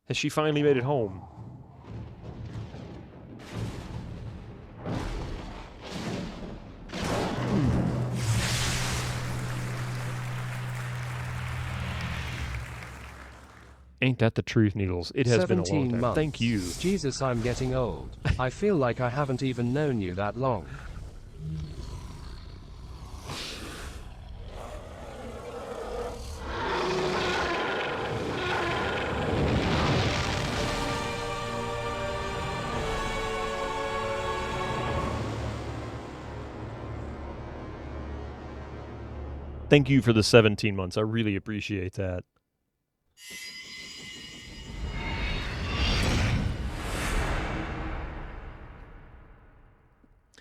Has she finally made it home? Ain't that the truth, Needles? It has been a long 17 time. months. Thank you. Jesus, I'm getting old. I feel like I haven't even known you that long. Thank you for the 17 months. I really appreciate that.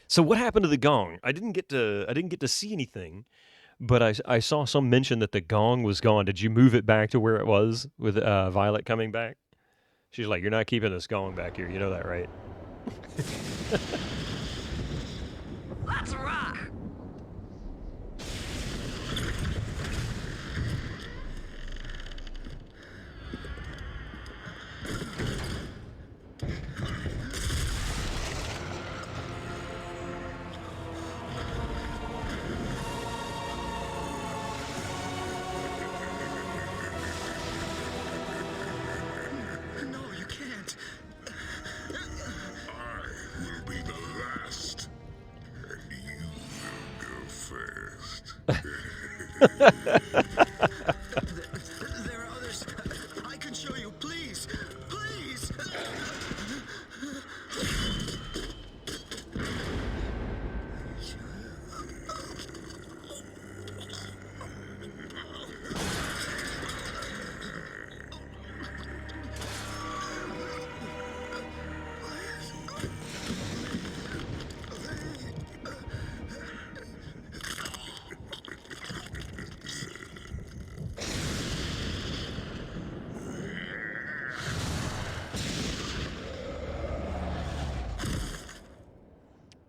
So what happened to the gong? I didn't get to see anything, but I saw some mention that the gong was gone. Did you move it back to where it was with Violet coming back? She's like, "You're not keeping this gong back here. You know that, right?" Let's rock! No, you can't. I will be the last, and you will go first. There are others. I can show you. Please. Please.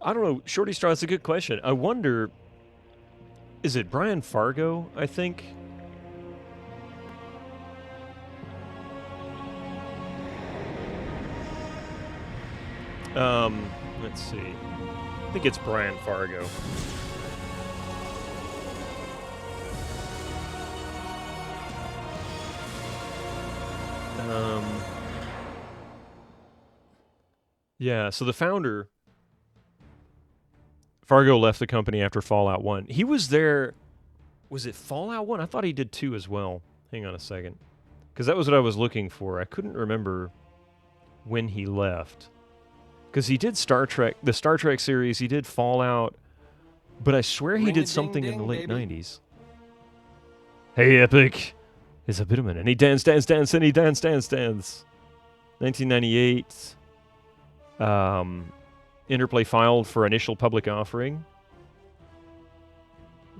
I don't know. Shorty Straw, it's a good question. I wonder, is it Brian Fargo, I think? Let's see. I think it's Brian Fargo. Yeah, so the founder, Fargo, left the company after Fallout 1. He was there, was it Fallout 1? I thought he did 2 as well. Hang on a second. Because that was what I was looking for. I couldn't remember when he left. Because he did Star Trek, the Star Trek series, he did Fallout, but I swear he did something in the late 90s. Hey, Epic! It's a bit of and he dance, and he dance. 1998. Interplay filed for initial public offering.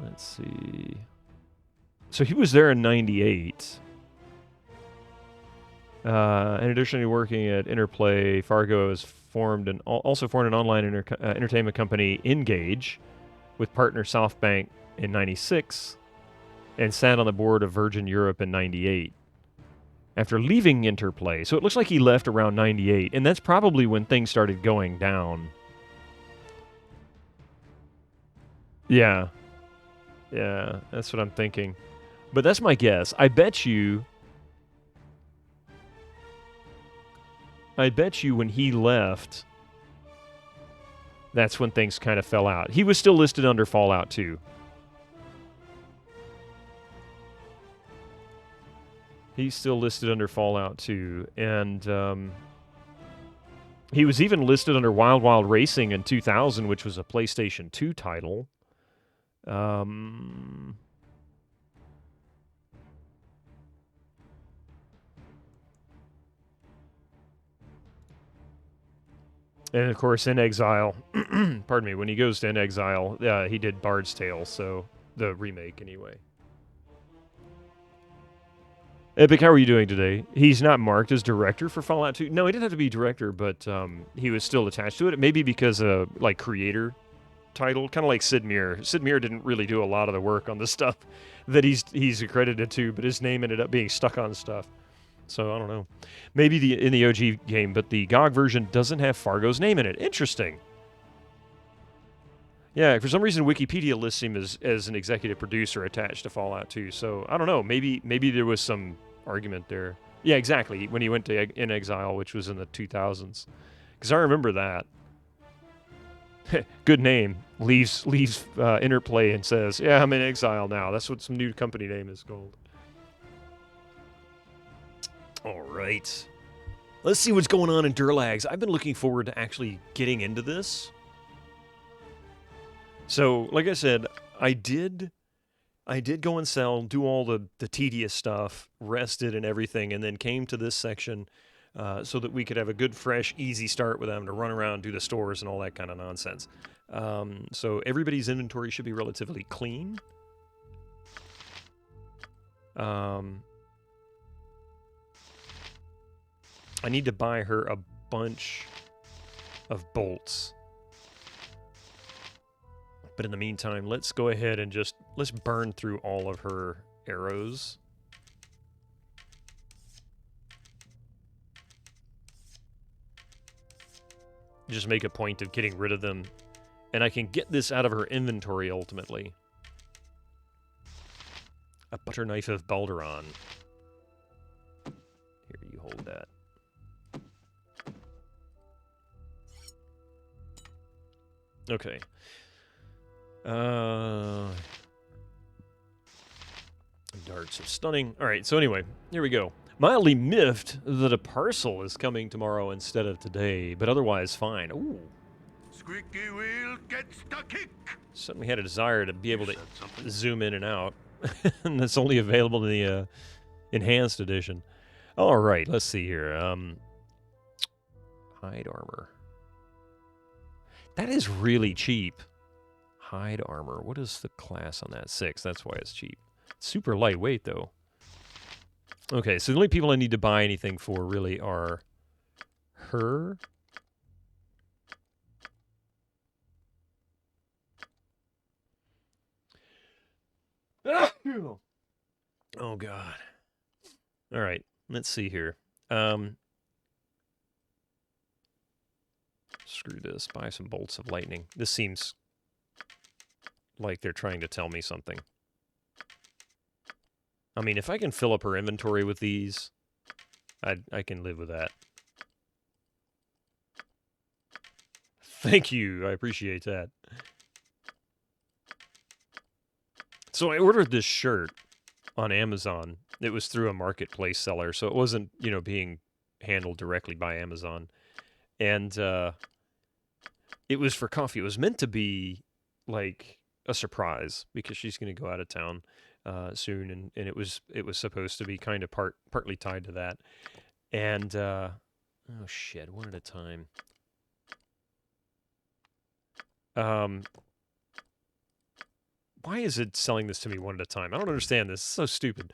Let's see. So he was there in 98. In addition to working at Interplay, Fargo has also formed an online entertainment company, Engage, with partner SoftBank in 96, and sat on the board of Virgin Europe in 98. After leaving Interplay, so it looks like he left around 98, and that's probably when things started going down. Yeah. Yeah, that's what I'm thinking. But that's my guess. I bet you when he left, that's when things kind of fell out. He was still listed under Fallout 2. He's still listed under Fallout 2. And he was even listed under Wild Wild Racing in 2000, which was a PlayStation 2 title. And of course, In Exile, pardon me, when he goes to In Exile, he did Bard's Tale, so the remake anyway. Epic, how are you doing today? He's not marked as director for Fallout 2. No, he didn't have to be director, but he was still attached to it. Maybe because of, like, creator title, kind of like Sid Meier. Sid Meier didn't really do a lot of the work on the stuff that he's accredited to, but his name ended up being stuck on stuff. So I don't know. Maybe in the OG game, but the GOG version doesn't have Fargo's name in it. Interesting. Yeah, for some reason Wikipedia lists him as an executive producer attached to Fallout 2. So I don't know. Maybe there was some argument there. Yeah, exactly. When he went to In Exile, which was in the 2000s, because I remember that. Good name. Leaves Interplay and says, "Yeah, I'm in exile now." That's what some new company name is called. All right. Let's see what's going on in Durlags. I've been looking forward to actually getting into this. So, like I said, I did go and sell, do all the tedious stuff, rested and everything, and then came to this section so that we could have a good, fresh, easy start with them to run around, do the stores, and all that kind of nonsense. So everybody's inventory should be relatively clean. I need to buy her a bunch of bolts. But in the meantime, let's go ahead and let's burn through all of her arrows. Just make a point of getting rid of them. And I can get this out of her inventory ultimately. A butter knife of Baldur. Here, you hold that. Okay. Darts of stunning. Alright, so anyway, here we go. Mildly miffed that a parcel is coming tomorrow instead of today, but otherwise fine. Ooh. Squeaky wheel gets the kick. Suddenly had a desire to be able to zoom in and out. And that's only available in the enhanced edition. Alright, let's see here. Hide armor. That is really cheap. Hide armor. What is the class on that? 6. That's why it's cheap. Super lightweight, though. Okay, so the only people I need to buy anything for really are her. Oh, God. All right, let's see here. Screw this. Buy some bolts of lightning. This seems like they're trying to tell me something. I mean, if I can fill up her inventory with these, I can live with that. Thank you. I appreciate that. So I ordered this shirt on Amazon. It was through a marketplace seller, so it wasn't, being handled directly by Amazon. And it was for coffee. It was meant to be like a surprise because she's going to go out of town soon, and it was supposed to be kind of partly tied to that. And oh shit, one at a time. Why is it selling this to me one at a time? I don't understand this. It's so stupid.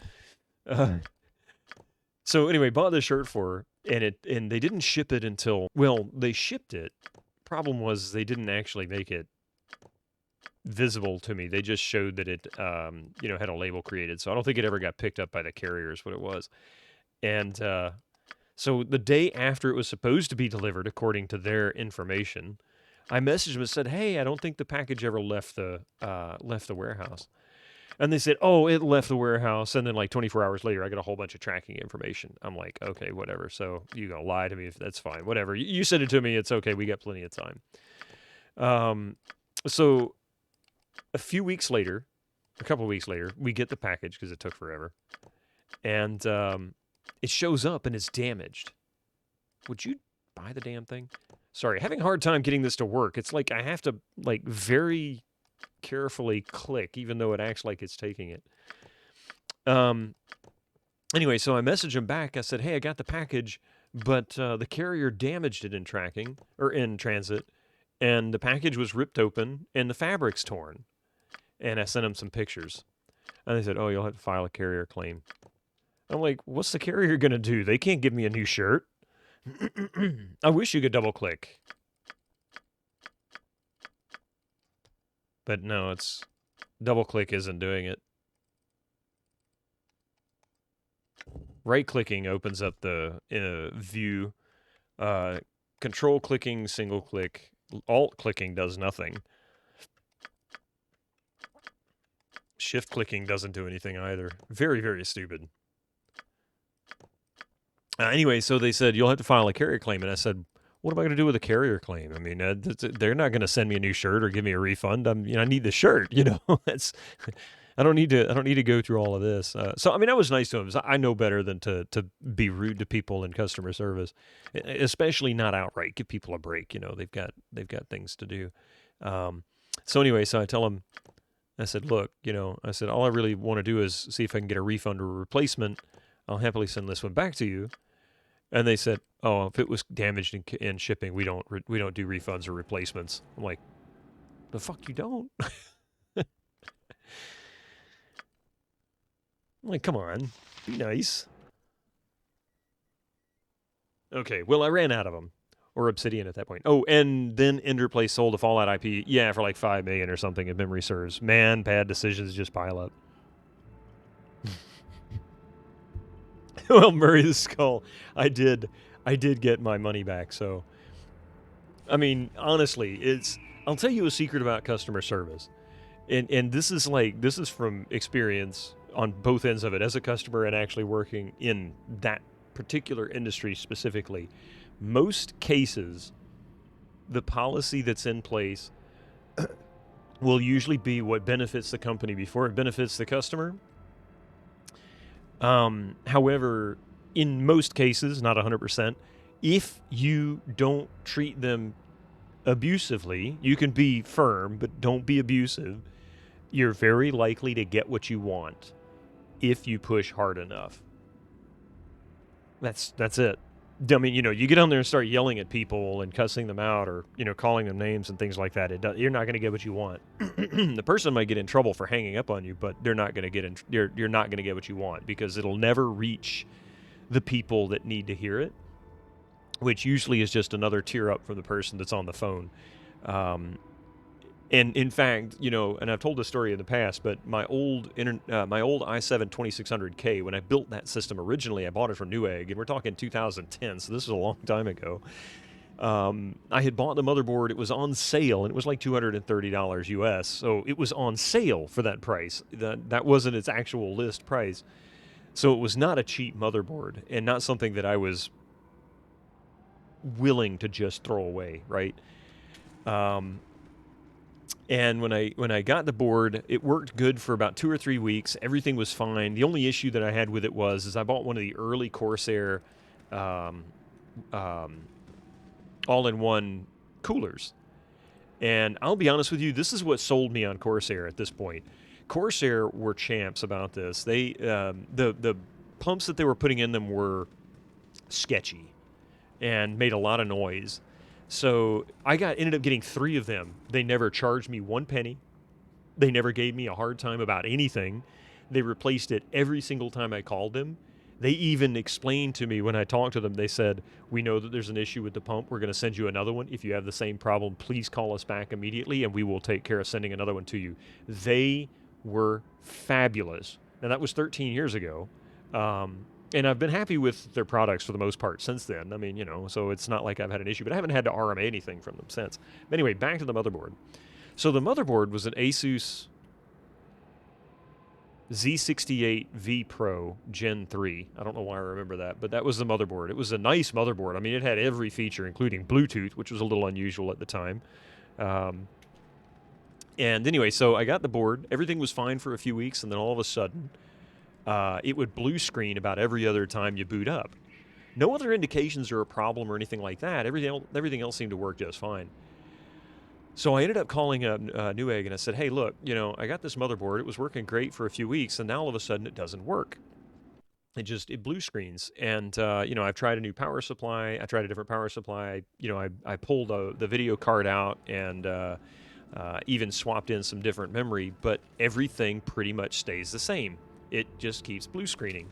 So anyway, bought this shirt for her, and they didn't ship it until, well, they shipped it. Problem was they didn't actually make it visible to me. They just showed that it, had a label created. So I don't think it ever got picked up by the carriers, what it was. And so the day after it was supposed to be delivered, according to their information, I messaged them and said, "Hey, I don't think the package ever left the warehouse." And they said, "Oh, it left the warehouse." And then like 24 hours later, I got a whole bunch of tracking information. I'm like, okay, whatever. So you gonna lie to me? If that's fine, whatever. You said it to me. It's okay. We got plenty of time. So a couple of weeks later, we get the package because it took forever, and it shows up and it's damaged. Would you buy the damn thing? Sorry, having a hard time getting this to work. It's like I have to very carefully click, even though it acts like it's taking it. Anyway, so I messaged him back. I said, "Hey, I got the package, but the carrier damaged it in transit, and the package was ripped open and the fabric's torn." And I sent him some pictures. And they said, "Oh, you'll have to file a carrier claim." I'm like, what's the carrier going to do? They can't give me a new shirt. I wish you could double click. But no, it's double click isn't doing it. Right-clicking opens up the view. Control clicking, single click, alt clicking does nothing. Shift clicking doesn't do anything either. Very, very stupid. Anyway, so they said, you'll have to file a carrier claim. And I said, what am I going to do with a carrier claim? I mean, they're not going to send me a new shirt or give me a refund. I need the shirt, that's, I don't need to go through all of this. So, I mean, I was nice to them. I know better than to be rude to people in customer service, especially not outright. Give people a break. They've got things to do. So anyway, so I tell them, I said, look, I said, all I really want to do is see if I can get a refund or a replacement. I'll happily send this one back to you. And they said, oh, if it was damaged in shipping, we don't do refunds or replacements. I'm like, the fuck you don't? I'm like, come on, be nice. Okay, well, I ran out of them. Or Obsidian at that point. Oh, and then Enderplay sold a Fallout IP, for like $5 million or something, if memory serves. Man, bad decisions just pile up. Well, Murray the Skull, I did get my money back. So, I mean, honestly, I'll tell you a secret about customer service, and this is from experience on both ends of it, as a customer and actually working in that particular industry specifically. Most cases, the policy that's in place will usually be what benefits the company before it benefits the customer. However, in most cases, not 100%, if you don't treat them abusively, you can be firm, but don't be abusive, you're very likely to get what you want if you push hard enough. That's it. I mean, you get on there and start yelling at people and cussing them out, or calling them names and things like that. You're not going to get what you want. The person might get in trouble for hanging up on you, but they're not going to get in. You're not going to get what you want, because it'll never reach the people that need to hear it, which usually is just another tear up from the person that's on the phone. And in fact, and I've told this story in the past, but my old i7 2600K, when I built that system originally, I bought it from Newegg, and we're talking 2010, so this is a long time ago. I had bought the motherboard. It was on sale, and it was like $230 US, so it was on sale for that price. That wasn't its actual list price. So it was not a cheap motherboard, and not something that I was willing to just throw away, right? And when I got the board, it worked good for about 2 or 3 weeks. Everything was fine. The only issue that I had with it is I bought one of the early Corsair all-in-one coolers. And I'll be honest with you, this is what sold me on Corsair at this point. Corsair were champs about this. They the pumps that they were putting in them were sketchy and made a lot of noise. So I ended up getting 3 of them. They never charged me 1 penny. They never gave me a hard time about anything. They replaced it every single time I called them. They even explained to me when I talked to them, they said, we know that there's an issue with the pump. We're going to send you another one. If you have the same problem, please call us back immediately, and we will take care of sending another one to you. They were fabulous. Now, that was 13 years ago. And I've been happy with their products for the most part since then. I mean, so it's not like I've had an issue, but I haven't had to RMA anything from them since. But anyway, back to the motherboard. So the motherboard was an Asus Z68V Pro Gen 3. I don't know why I remember that, but that was the motherboard. It was a nice motherboard. I mean, it had every feature, including Bluetooth, which was a little unusual at the time. And anyway, so I got the board. Everything was fine for a few weeks, and then all of a sudden, it would blue screen about every other time you boot up. No other indications or a problem or anything like that. Everything else seemed to work just fine. So I ended up calling up Newegg, and I said, hey, look, I got this motherboard. It was working great for a few weeks, and now all of a sudden it doesn't work. It blue screens. And, I've tried a new power supply. I tried a different power supply. I pulled the video card out and even swapped in some different memory, but everything pretty much stays the same. It just keeps blue screening.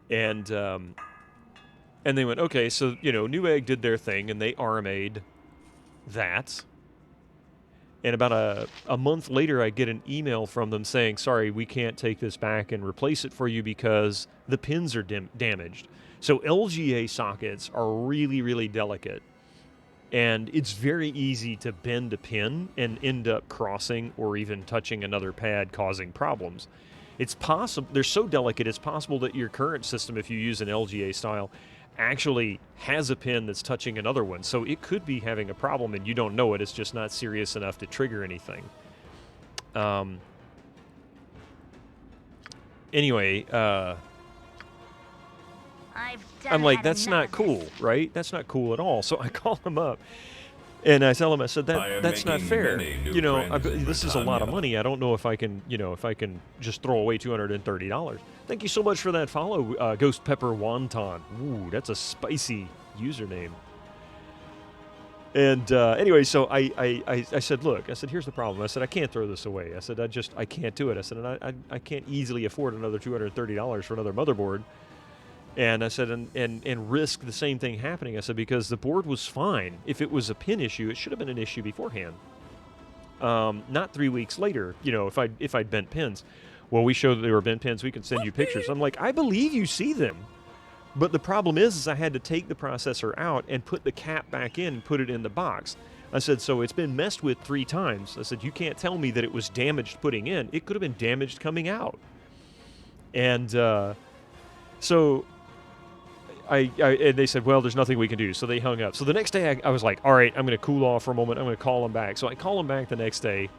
And they went, okay, so, Newegg did their thing, and they RMA'd that. And about a month later, I get an email from them saying, sorry, we can't take this back and replace it for you because the pins are damaged. So LGA sockets are really, really delicate. And it's very easy to bend a pin and end up crossing or even touching another pad, causing problems. It's possible, they're so delicate, it's possible that your current system, if you use an LGA style, actually has a pin that's touching another one. So it could be having a problem and you don't know it. It's just not serious enough to trigger anything. Anyway, I'm like, that's not cool, right? That's not cool at all. So I call him up and I tell him, I said, that's not fair. You know, this is a lot of money. I don't know if I can, if I can just throw away $230. Thank you so much for that follow, Ghost Pepper Wonton. Ooh, that's a spicy username. And anyway, so I said, look, I said, here's the problem. I said, I can't throw this away. I said, I can't do it. I said, and I can't easily afford another $230 for another motherboard. And I said, and risk the same thing happening. I said, because the board was fine. If it was a pin issue, it should have been an issue beforehand. Not 3 weeks later, if I'd bent pins. Well, we showed that they were bent pins. We can send you pictures. I'm like, I believe you see them. But the problem is I had to take the processor out and put the cap back in and put it in the box. I said, so it's been messed with 3 times. I said, you can't tell me that it was damaged putting in. It could have been damaged coming out. And so and they said, well, there's nothing we can do. So they hung up. So the next day I was like, all right, I'm going to cool off for a moment. I'm going to call them back. So I call them back the next day.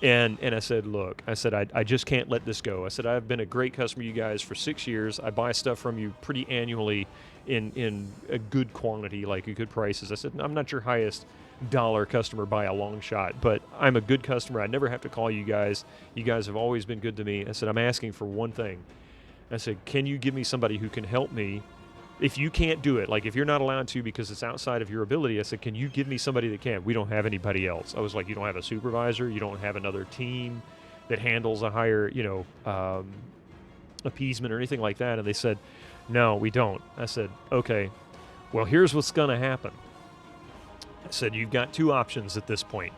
And I said, look, I said, I just can't let this go. I said, I've been a great customer of you guys for 6 years. I buy stuff from you pretty annually in a good quantity, like a good prices. I said, I'm not your highest dollar customer by a long shot, but I'm a good customer. I never have to call you guys. You guys have always been good to me. I said, I'm asking for one thing. I said, can you give me somebody who can help me? If you can't do it, like if you're not allowed to because it's outside of your ability, I said, can you give me somebody that can? We don't have anybody else. I was like, you don't have a supervisor? You don't have another team that handles a higher, appeasement or anything like that? And they said, no, we don't. I said, okay, well, here's what's going to happen. I said, you've got 2 options at this point.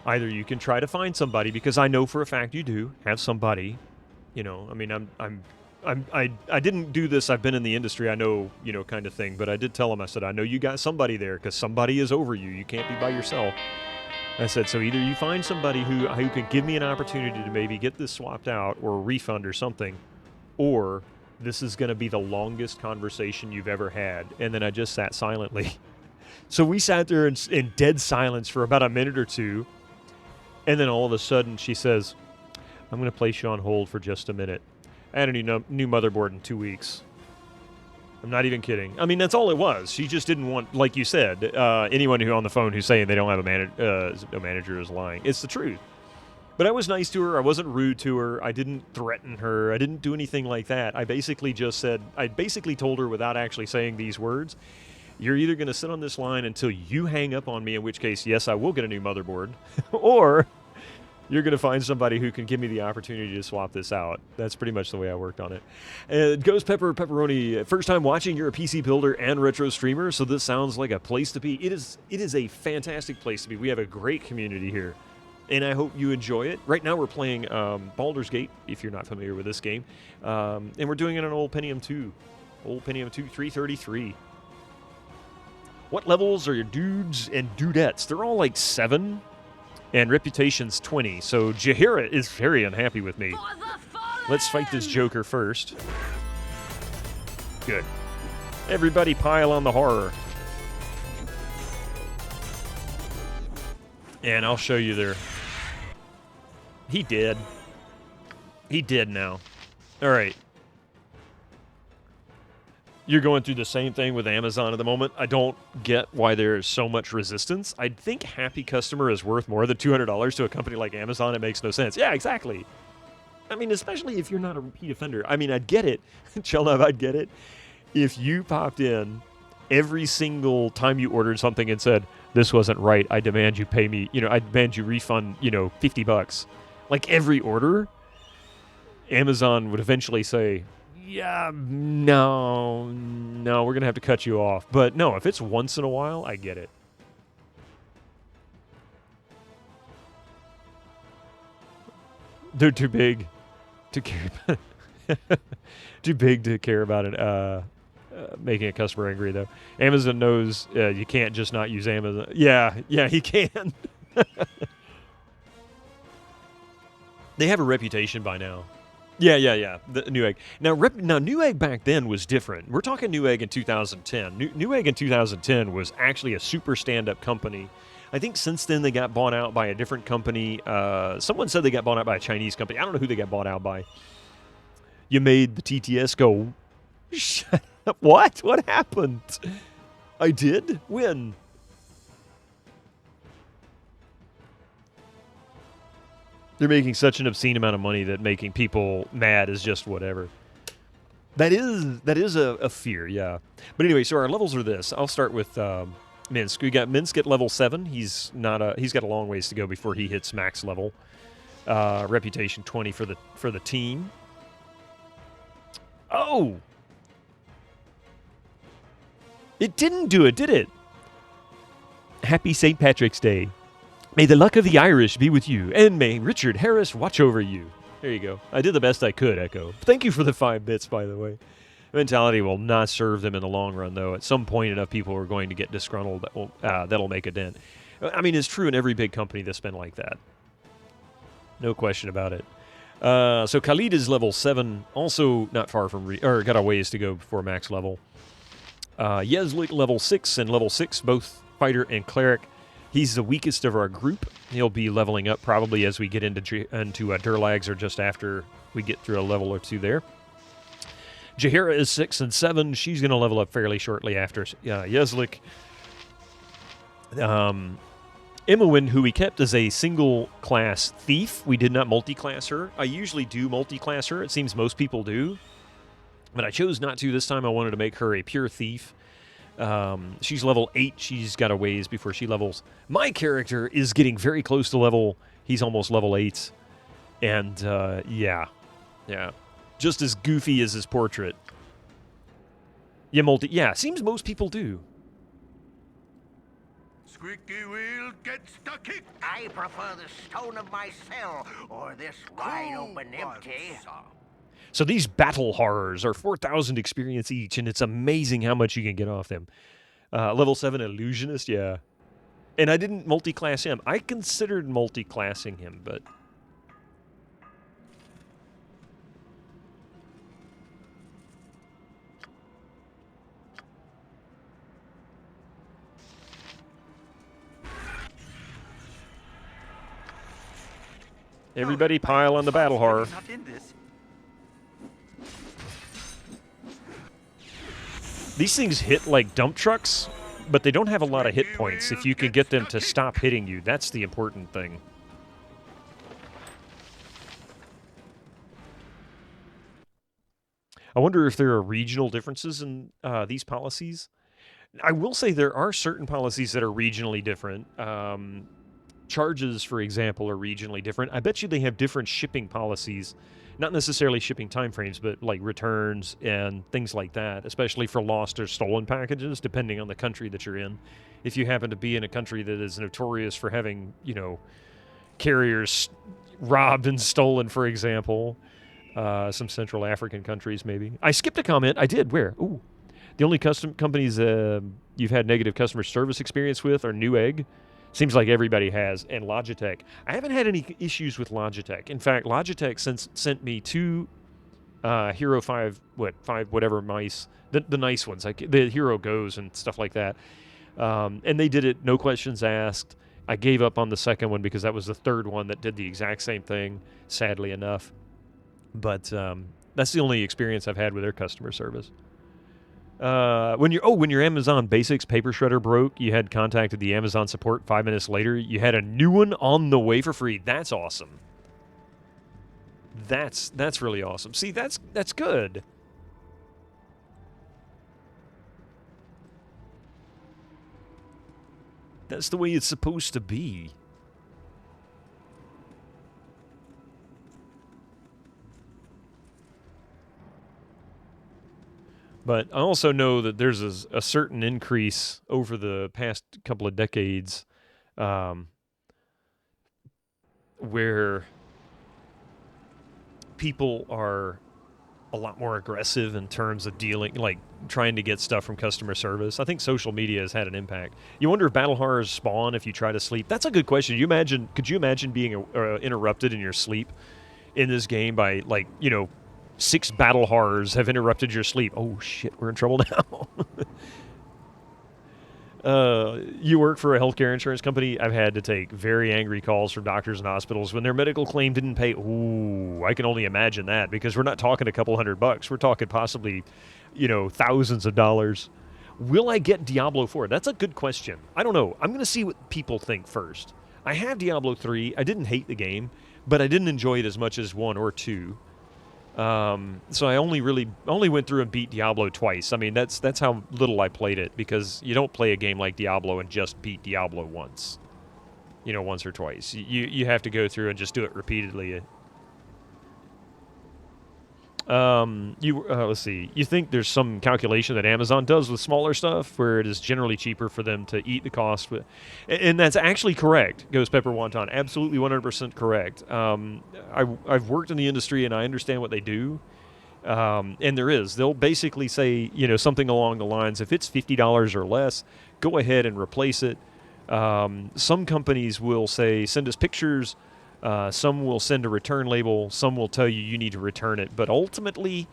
Either you can try to find somebody, because I know for a fact you do have somebody, I didn't do this. I've been in the industry. I know, kind of thing. But I did tell him, I said, I know you got somebody there because somebody is over you. You can't be by yourself. I said, so either you find somebody who can give me an opportunity to maybe get this swapped out or a refund or something, or this is going to be the longest conversation you've ever had. And then I just sat silently. So we sat there in dead silence for about a minute or two. And then all of a sudden she says, I'm going to place you on hold for just a minute. I had a new motherboard in 2 weeks. I'm not even kidding. I mean, that's all it was. She just didn't want, like you said, anyone who on the phone who's saying they don't have a manager is lying. It's the truth. But I was nice to her. I wasn't rude to her. I didn't threaten her. I didn't do anything like that. I basically told her without actually saying these words, you're either going to sit on this line until you hang up on me, in which case, yes, I will get a new motherboard, or you're going to find somebody who can give me the opportunity to swap this out. That's pretty much the way I worked on it. Ghost Pepper Pepperoni, first time watching. You're a PC builder and retro streamer, so this sounds like a place to be. It is a fantastic place to be. We have a great community here, and I hope you enjoy it. Right now we're playing Baldur's Gate, if you're not familiar with this game, and we're doing it on old Pentium 2. Old Pentium 2 333. What levels are your dudes and dudettes? They're all like 7. And reputation's 20, so Jahira is very unhappy with me. Let's fight this Joker first. Good. Everybody pile on the horror. And I'll show you there. He did. He did now. All right. You're going through the same thing with Amazon at the moment. I don't get why there's so much resistance. I think happy customer is worth more than $200 to a company like Amazon. It makes no sense. Yeah, exactly. I mean, especially if you're not a repeat offender. I mean, I'd get it. Chelnov, I'd get it. If you popped in every single time you ordered something and said, this wasn't right, I demand you pay me, I demand you refund, $50. Like every order, Amazon would eventually say, yeah, no, we're going to have to cut you off. But no, if it's once in a while, I get it. They're too big to care about too big to care about it. Making a customer angry, though. Amazon knows you can't just not use Amazon. Yeah, he can. They have a reputation by now. Yeah. The Newegg. Now, Newegg back then was different. We're talking Newegg in 2010. Newegg in 2010 was actually a super stand-up company. I think since then they got bought out by a different company. Someone said they got bought out by a Chinese company. I don't know who they got bought out by. You made the TTS go, shut up. What? What happened? I did? When? They're making such an obscene amount of money that making people mad is just whatever. That is a fear, yeah. But anyway, so our levels are this. I'll start with Minsk. We got Minsk at level 7. He's got a long ways to go before he hits max level. Reputation 20 for the team. Oh! It didn't do it, did it? Happy St. Patrick's Day. May the luck of the Irish be with you, and may Richard Harris watch over you. There you go. I did the best I could, Echo. Thank you for the 5 bits, by the way. Mentality will not serve them in the long run, though. At some point, enough people are going to get disgruntled that'll make a dent. I mean, it's true in every big company that's been like that. No question about it. So Khalid is level 7, also not far from... got a ways to go before max level. Yezlik level 6 and level 6, both fighter and cleric. He's the weakest of our group. He'll be leveling up probably as we get into Durlags or just after we get through a level or 2 there. Jahira is 6 and 7. She's going to level up fairly shortly after Yezlik. Imowin, who we kept as a single-class thief. We did not multi-class her. I usually do multi-class her. It seems most people do. But I chose not to this time. I wanted to make her a pure thief. She's level 8. She's got a ways before she levels. My character is getting very close to level. He's almost level 8. And, yeah. Just as goofy as his portrait. Yeah, seems most people do. Squeaky wheel gets the kick. I prefer the stone of my cell, or this wide open empty. So these battle horrors are 4,000 experience each, and it's amazing how much you can get off them. Level 7 illusionist, yeah. And I didn't multi-class him. I considered multi-classing him, but... Everybody pile on the battle horror. These things hit like dump trucks, but they don't have a lot of hit points. If you can get them to stop hitting you, that's the important thing. I wonder if there are regional differences in these policies. I will say there are certain policies that are regionally different. Charges, for example, are regionally different. I bet you they have different shipping policies. Not necessarily shipping timeframes, but like returns and things like that, especially for lost or stolen packages, depending on the country that you're in. If you happen to be in a country that is notorious for having, carriers robbed and stolen, for example, some Central African countries maybe. I skipped a comment. I did. Where? Ooh. The only companies you've had negative customer service experience with are Newegg. Seems like everybody has, and Logitech. I haven't had any issues with Logitech. In fact, Logitech sent me 2 Hero 5 whatever mice, the nice ones, like the Hero Goes and stuff like that. And they did it, no questions asked. I gave up on the second one because that was the third one that did the exact same thing, sadly enough. But that's the only experience I've had with their customer service. When your Amazon Basics paper shredder broke, you had contacted the Amazon support 5 minutes later. You had a new one on the way for free. That's awesome. That's really awesome. See, that's good. That's the way it's supposed to be. But I also know that there's a certain increase over the past couple of decades where people are a lot more aggressive in terms of dealing, like trying to get stuff from customer service. I think social media has had an impact. You wonder if battle horrors spawn if you try to sleep. That's a good question. Could you imagine being interrupted in your sleep in this game by, like, 6 battle horrors have interrupted your sleep? Oh shit, we're in trouble now. You work for a healthcare insurance company. I've had to take very angry calls from doctors and hospitals when their medical claim didn't pay. Ooh, I can only imagine that, because we're not talking a couple $100. We're talking possibly, thousands of dollars. Will I get Diablo 4? That's a good question. I don't know. I'm going to see what people think first. I have Diablo 3. I didn't hate the game, but I didn't enjoy it as much as 1 or 2. So I only went through and beat Diablo twice. I mean, that's how little I played it, because you don't play a game like Diablo and just beat Diablo once. Once or twice. You have to go through and just do it repeatedly. Let's see. You think there's some calculation that Amazon does with smaller stuff where it is generally cheaper for them to eat the cost? And that's actually correct, Ghost Pepper Wonton. Absolutely 100% correct. I've worked in the industry and I understand what they do. And they'll basically say, something along the lines, if it's $50 or less, go ahead and replace it. Some companies will say, send us pictures. Some will send a return label. Some will tell you need to return it. But ultimately,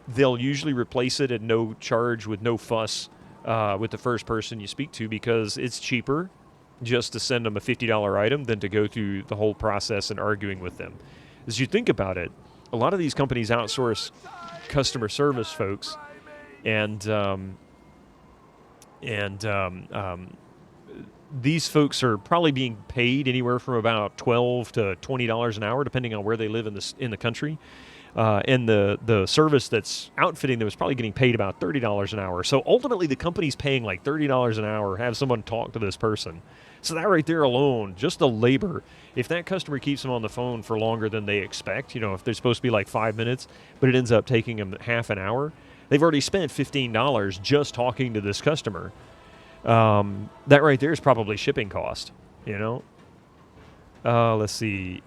they'll usually replace it at no charge, with no fuss, with the first person you speak to, because it's cheaper just to send them a $50 item than to go through the whole process and arguing with them. As you think about it, a lot of these companies outsource customer service folks, and these folks are probably being paid anywhere from about $12 to $20 an hour, depending on where they live in the country. And the service that's outfitting them is probably getting paid about $30 an hour. So ultimately, the company's paying like $30 an hour to have someone talk to this person. So that right there alone, just the labor, if that customer keeps them on the phone for longer than they expect, if they're supposed to be like 5 minutes, but it ends up taking them half an hour, they've already spent $15 just talking to this customer. That right there is probably shipping cost, Let's see.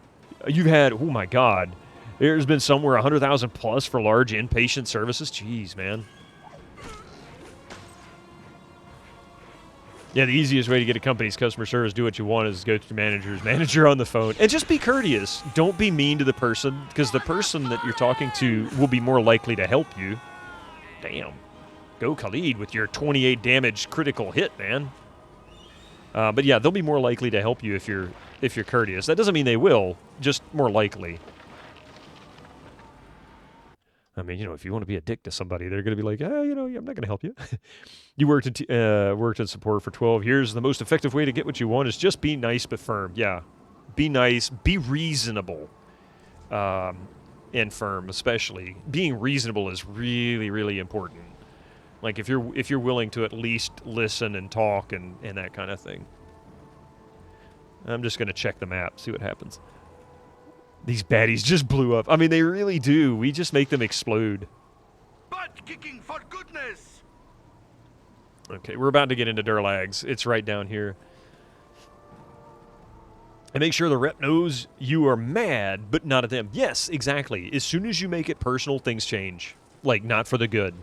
You've had, oh my God, there's been somewhere 100,000 plus for large inpatient services. Jeez, man. Yeah, the easiest way to get a company's customer service, do what you want, is go to the manager on the phone. And just be courteous. Don't be mean to the person, because the person that you're talking to will be more likely to help you. Damn. Go Khalid with your 28 damage critical hit, man. But yeah, they'll be more likely to help you if you're courteous. That doesn't mean they will, just more likely. I mean, if you want to be a dick to somebody, they're going to be like, I'm not going to help you. You worked in support for 12 years. The most effective way to get what you want is just be nice but firm. Yeah, be nice, be reasonable, and firm, especially. Being reasonable is really, really important. Like if you're willing to at least listen and talk and that kind of thing. I'm just going to check the map, see what happens. These baddies just blew up. I mean, they really do. We just make them explode. Butt kicking for goodness! Okay, we're about to get into Durlags. It's right down here. And make sure the rep knows you are mad, but not at them. Yes, exactly. As soon as you make it personal, things change. Like, not for the good.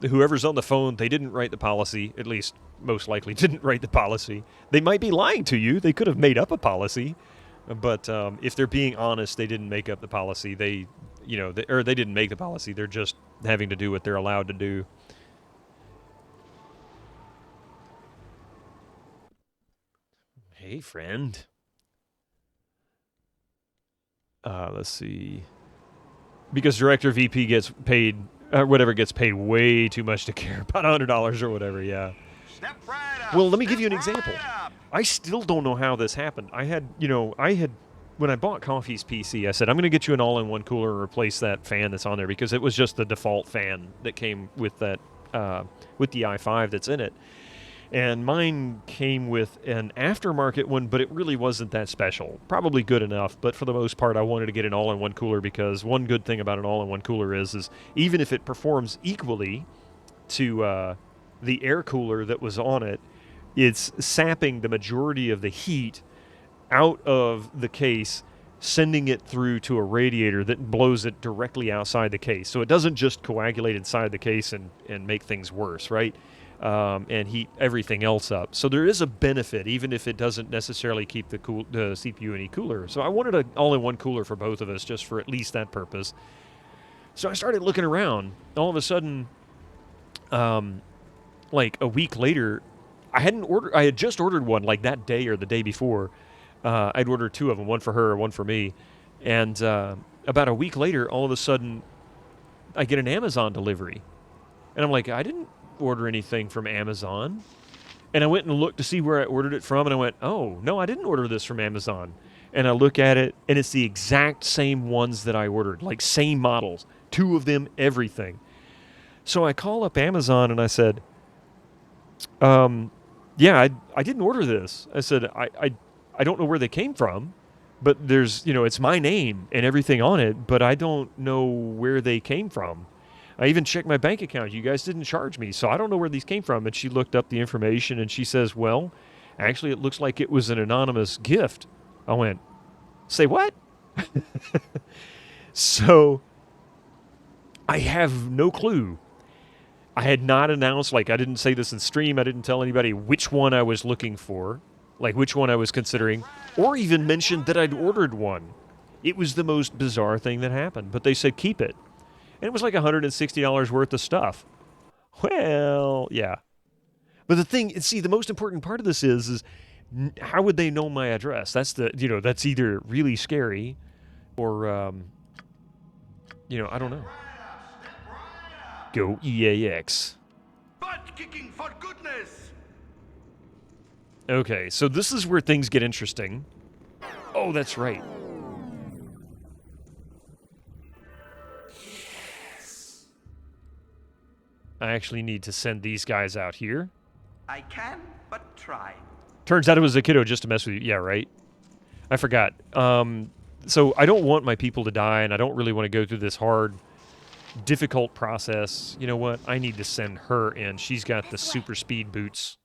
Whoever's on the phone, they didn't write the policy. At least, most likely didn't write the policy. They might be lying to you. They could have made up a policy. But if they're being honest, they didn't make up the policy. They didn't make the policy. They're just having to do what they're allowed to do. Hey, friend. Let's see. Because Director VP gets paid, gets paid way too much to care about $100 or whatever, yeah. Step right up. Well, let me give you an example. Right up. I still don't know how this happened. When I bought Coffee's PC, I said, I'm going to get you an all-in-one cooler and replace that fan that's on there, because it was just the default fan that came with that, with the i5 that's in it. And mine came with an aftermarket one, but it really wasn't that special. Probably good enough, but for the most part, I wanted to get an all-in-one cooler, because one good thing about an all-in-one cooler is even if it performs equally to the air cooler that was on it, it's sapping the majority of the heat out of the case sending it through to a radiator that blows it directly outside the case. So it doesn't just coagulate inside the case and make things worse, right? And heat everything else up. So there is a benefit, even if it doesn't necessarily keep the CPU any cooler. So I wanted an all-in-one cooler for both of us, just for at least that purpose. So I started looking around. All of a sudden, like a week later, I had just ordered one like that day or the day before. I'd ordered 2 of them, one for her, one for me. And about a week later, all of a sudden, I get an Amazon delivery. And I'm like, I didn't order anything from Amazon. And I went and looked to see where I ordered it from, and I went, oh, no, I didn't order this from Amazon. And I look at it, and it's the exact same ones that I ordered, like same models, 2 of them, everything. So I call up Amazon, and I said, yeah, I didn't order this. I said, I don't know where they came from, but there's, it's my name and everything on it, but I don't know where they came from. I even checked my bank account. You guys didn't charge me, so I don't know where these came from. And she looked up the information, and she says, well, actually, it looks like it was an anonymous gift. I went, say what? So I have no clue. I had not announced, I didn't say this in stream. I didn't tell anybody which one I was looking for, which one I was considering, or even mentioned that I'd ordered one. It was the most bizarre thing that happened, but they said keep it. And it was like $160 worth of stuff. Well, yeah. But the most important part of this is how would they know my address? That's that's either really scary or, I don't know. Go EAX. Butt kicking for goodness! Okay, so this is where things get interesting. Oh, that's right. I actually need to send these guys out here. I can, but try. Turns out it was a kiddo just to mess with you. Yeah, right? I forgot. So I don't want my people to die, and I don't really want to go through this hard, difficult process. You know what? I need to send her in. She's got the super speed boots.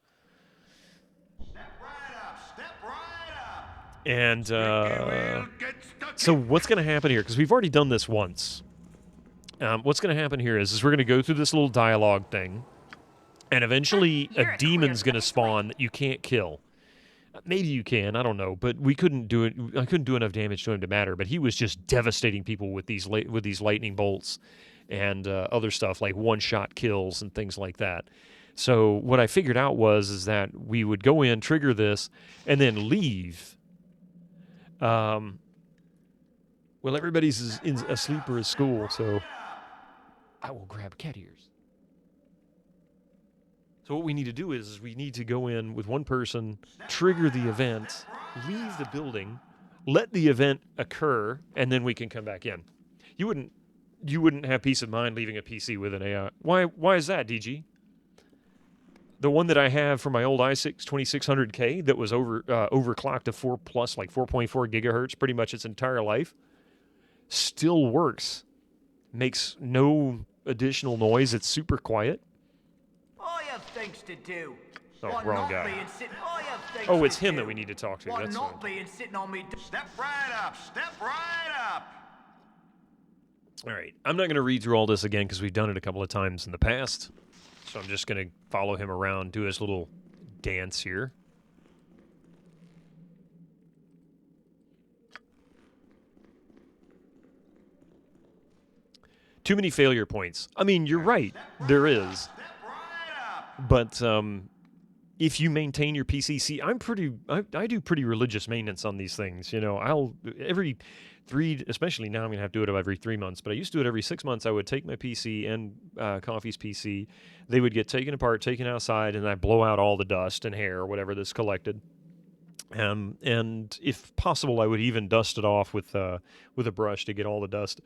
And so what's going to happen here? Because we've already done this once. What's going to happen here is we're going to go through this little dialogue thing, and eventually a demon's going to spawn that you can't kill. Maybe you can, I don't know, but we couldn't do it. I couldn't do enough damage to him to matter. But he was just devastating people with these lightning bolts and other stuff like one-shot kills and things like that. So what I figured out is that we would go in, trigger this, and then leave. Well, everybody's asleep or at school, so I will grab cat ears. So what we need to do is we need to go in with one person, trigger the event, leave the building, let the event occur, and then we can come back in. You wouldn't have peace of mind leaving a PC with an AI. Why is that, DG? The one that I have for my old i6 2600K that was overclocked to 4+, like 4.4 gigahertz, pretty much its entire life, still works. Makes no additional noise. It's super quiet. I have things to do. Oh, What wrong not guy. being sit- I have things Oh, it's to him do. that we need to talk to. What That's not right. being sitting on me. Step right up. Step right up. All right. I'm not going to read through all this again because we've done it a couple of times in the past. So I'm just going to follow him around, do his little dance here. Too many failure points. I mean, you're right. There is. But if you maintain your PC, see, I do pretty religious maintenance on these things. I'll every 3, especially now I'm going to have to do it every 3 months, but I used to do it every 6 months. I would take my PC and Coffee's PC. They would get taken apart, taken outside, and I blow out all the dust and hair or whatever that's collected. And if possible, I would even dust it off with a brush to get all the dust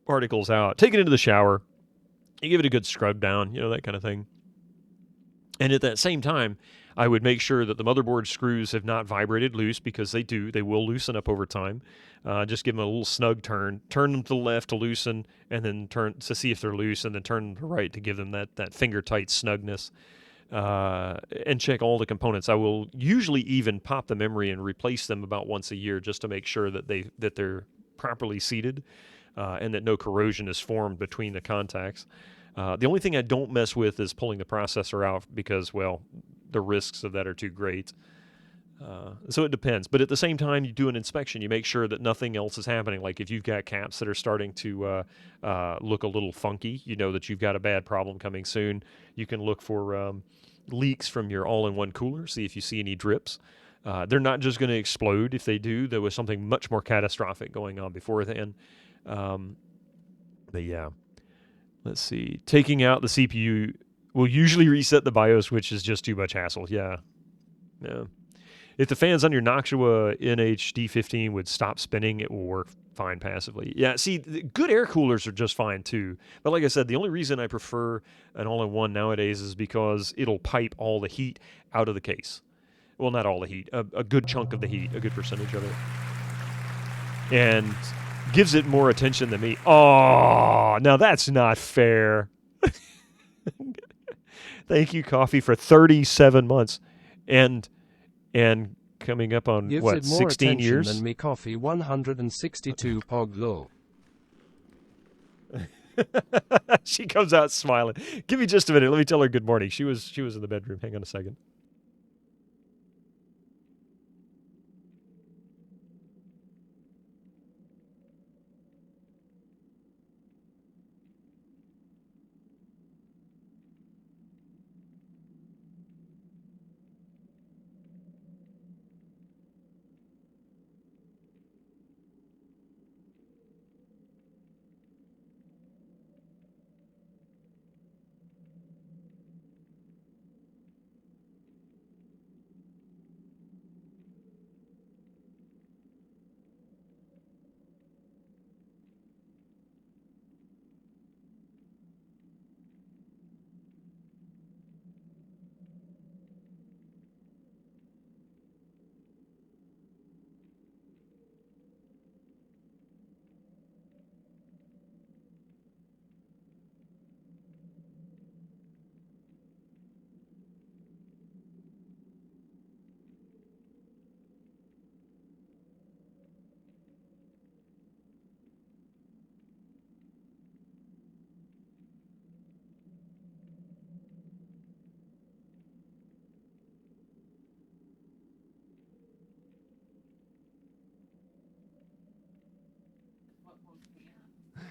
particles out. Take it into the shower. You give it a good scrub down, that kind of thing. And at that same time, I would make sure that the motherboard screws have not vibrated loose, because they do. They will loosen up over time. Just give them a little snug turn. Turn them to the left to loosen, and then turn to see if they're loose, and then turn them to the right to give them that finger-tight snugness. and check all the components. I will usually even pop the memory and replace them about once a year just to make sure that they're properly seated and that no corrosion is formed between the contacts. The only thing I don't mess with is pulling the processor out because, well, the risks of that are too great. So it depends. But at the same time, you do an inspection. You make sure that nothing else is happening. Like if you've got caps that are starting to look a little funky, you know that you've got a bad problem coming soon. You can look for leaks from your all-in-one cooler, see if you see any drips. They're not just going to explode. If they do, there was something much more catastrophic going on before then. But yeah, let's see. Taking out the CPU will usually reset the BIOS, which is just too much hassle. Yeah. If the fans on your Noctua NH-D15 would stop spinning, it will work fine passively. Yeah, see, good air coolers are just fine too. But like I said, the only reason I prefer an all-in-one nowadays is because it'll pipe all the heat out of the case. Well, not all the heat, a good chunk of the heat, a good percentage of it. And gives it more attention than me. Oh, now that's not fair. Thank you, Coffee, for 37 months. And coming up on, Gives what, it more 16 attention years? than me coffee 162 pog low. She comes out smiling. Give me just a minute. Let me tell her good morning. She was in the bedroom. Hang on a second.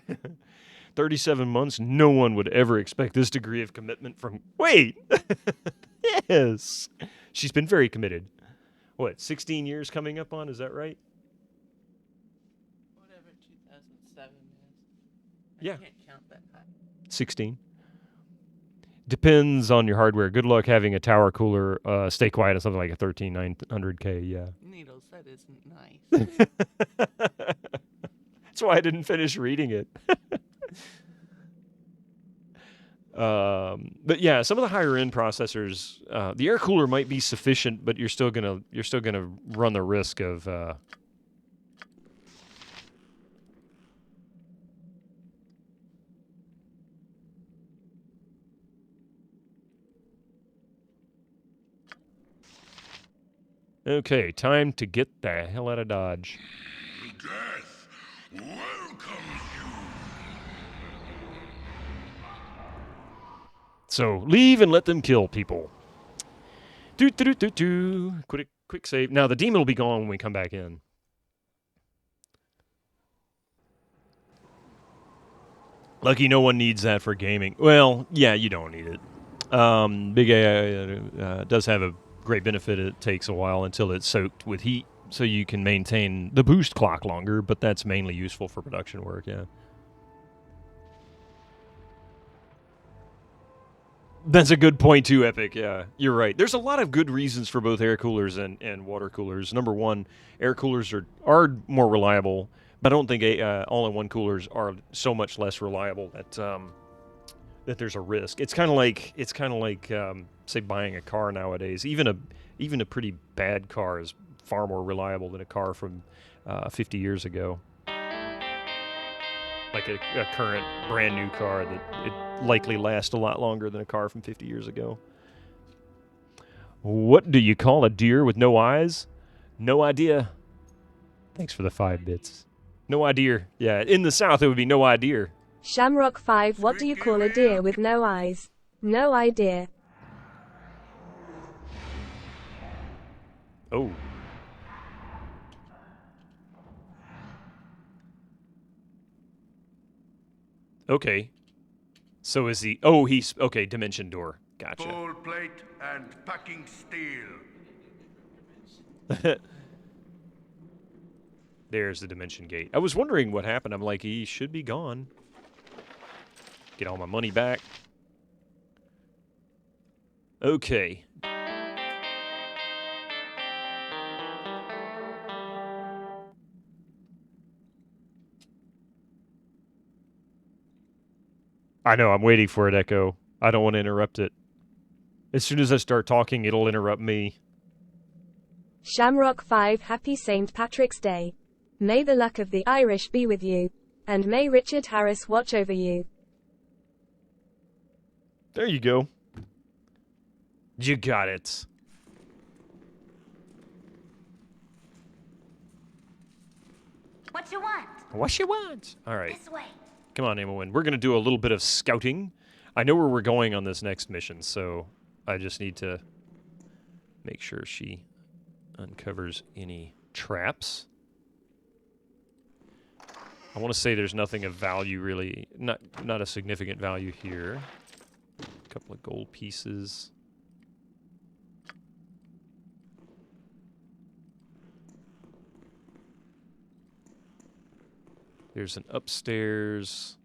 Yeah. 37 months, no one would ever expect this degree of commitment from... Wait! Yes! She's been very committed. What, 16 years coming up on, is that right? Whatever 2007 is. Yeah. I can't count that high. 16. Depends on your hardware. Good luck having a tower cooler stay quiet on something like a 13900K, yeah. Needles, that isn't nice. That's why I didn't finish reading it. But yeah, some of the higher end processors, the air cooler might be sufficient, but you're still gonna run the risk of Okay, time to get the hell out of Dodge. Death welcomes you. So leave and let them kill people. Quick save. Now the demon will be gone when we come back in. Lucky no one needs that for gaming. Well, yeah, you don't need it. Big AI does have a great benefit. It takes a while until it's soaked with heat, so you can maintain the boost clock longer, but that's mainly useful for production work, yeah. That's a good point too, Epic, yeah. You're right. There's a lot of good reasons for both air coolers and water coolers. Number one, air coolers are more reliable, but I don't think all-in-one coolers are so much less reliable that there's a risk. It's kind of like say buying a car nowadays. Even a pretty bad car is far more reliable than a car from 50 years ago. Like a current brand new car that it likely lasts a lot longer than a car from 50 years ago. What do you call a deer with no eyes? No idea. Thanks for the 5 bits. No idea. Yeah, in the South it would be no idea. Shamrock 5. What do you call a deer with no eyes? No idea. Oh. Okay. So is he... Oh, he's... Okay, dimension door. Gotcha. Full plate and packing steel. There's the dimension gate. I was wondering what happened. I'm like, he should be gone. Get all my money back. Okay. I know, I'm waiting for it, Echo. I don't want to interrupt it. As soon as I start talking, it'll interrupt me. Shamrock 5. Happy St. Patrick's Day. May the luck of the Irish be with you. And may Richard Harris watch over you. There you go. You got it. What you want? What you want? All right. This way. Come on, Emma. We're going to do a little bit of scouting. I know where we're going on this next mission, so I just need to make sure she uncovers any traps. I want to say there's nothing of value, really. Not a significant value here. A couple of gold pieces. There's an upstairs.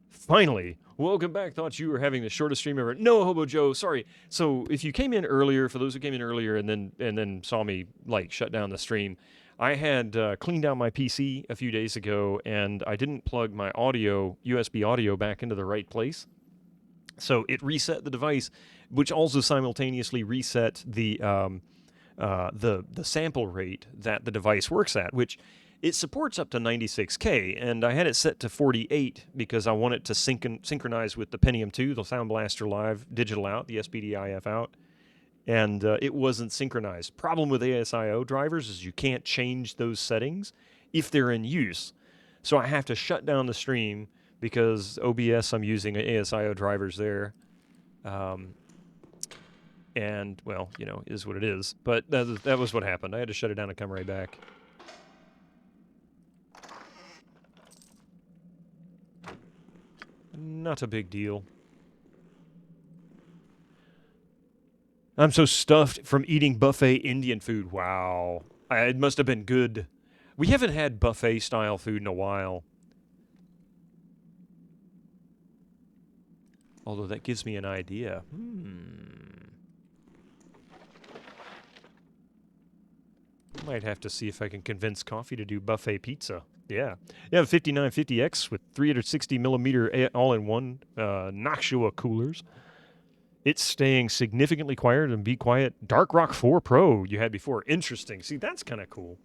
Finally, welcome back. Thought you were having the shortest stream ever. No, Hobo Joe, sorry. So if you came in earlier, for those who came in earlier and then saw me like shut down the stream, I had cleaned out my PC a few days ago and I didn't plug my USB audio back into the right place. So it reset the device, which also simultaneously reset the sample rate that the device works at, which it supports up to 96K, and I had it set to 48 because I want it to synchronize with the Pentium 2, the Sound Blaster Live digital out, the SPDIF out, and it wasn't synchronized. Problem with ASIO drivers is you can't change those settings if they're in use. So I have to shut down the stream because OBS, I'm using ASIO drivers there. And, well, you know, is what it is. But that was what happened. I had to shut it down and come right back. Not a big deal. I'm so stuffed from eating buffet Indian food. Wow. It must have been good. We haven't had buffet-style food in a while. Although that gives me an idea. Might have to see if I can convince Coffee to do buffet pizza. Yeah. Yeah, 5950X with 360 millimeter all-in-one Nashua coolers. It's staying significantly quieter than Be Quiet Dark Rock 4 Pro you had before. Interesting. See, that's kind of cool.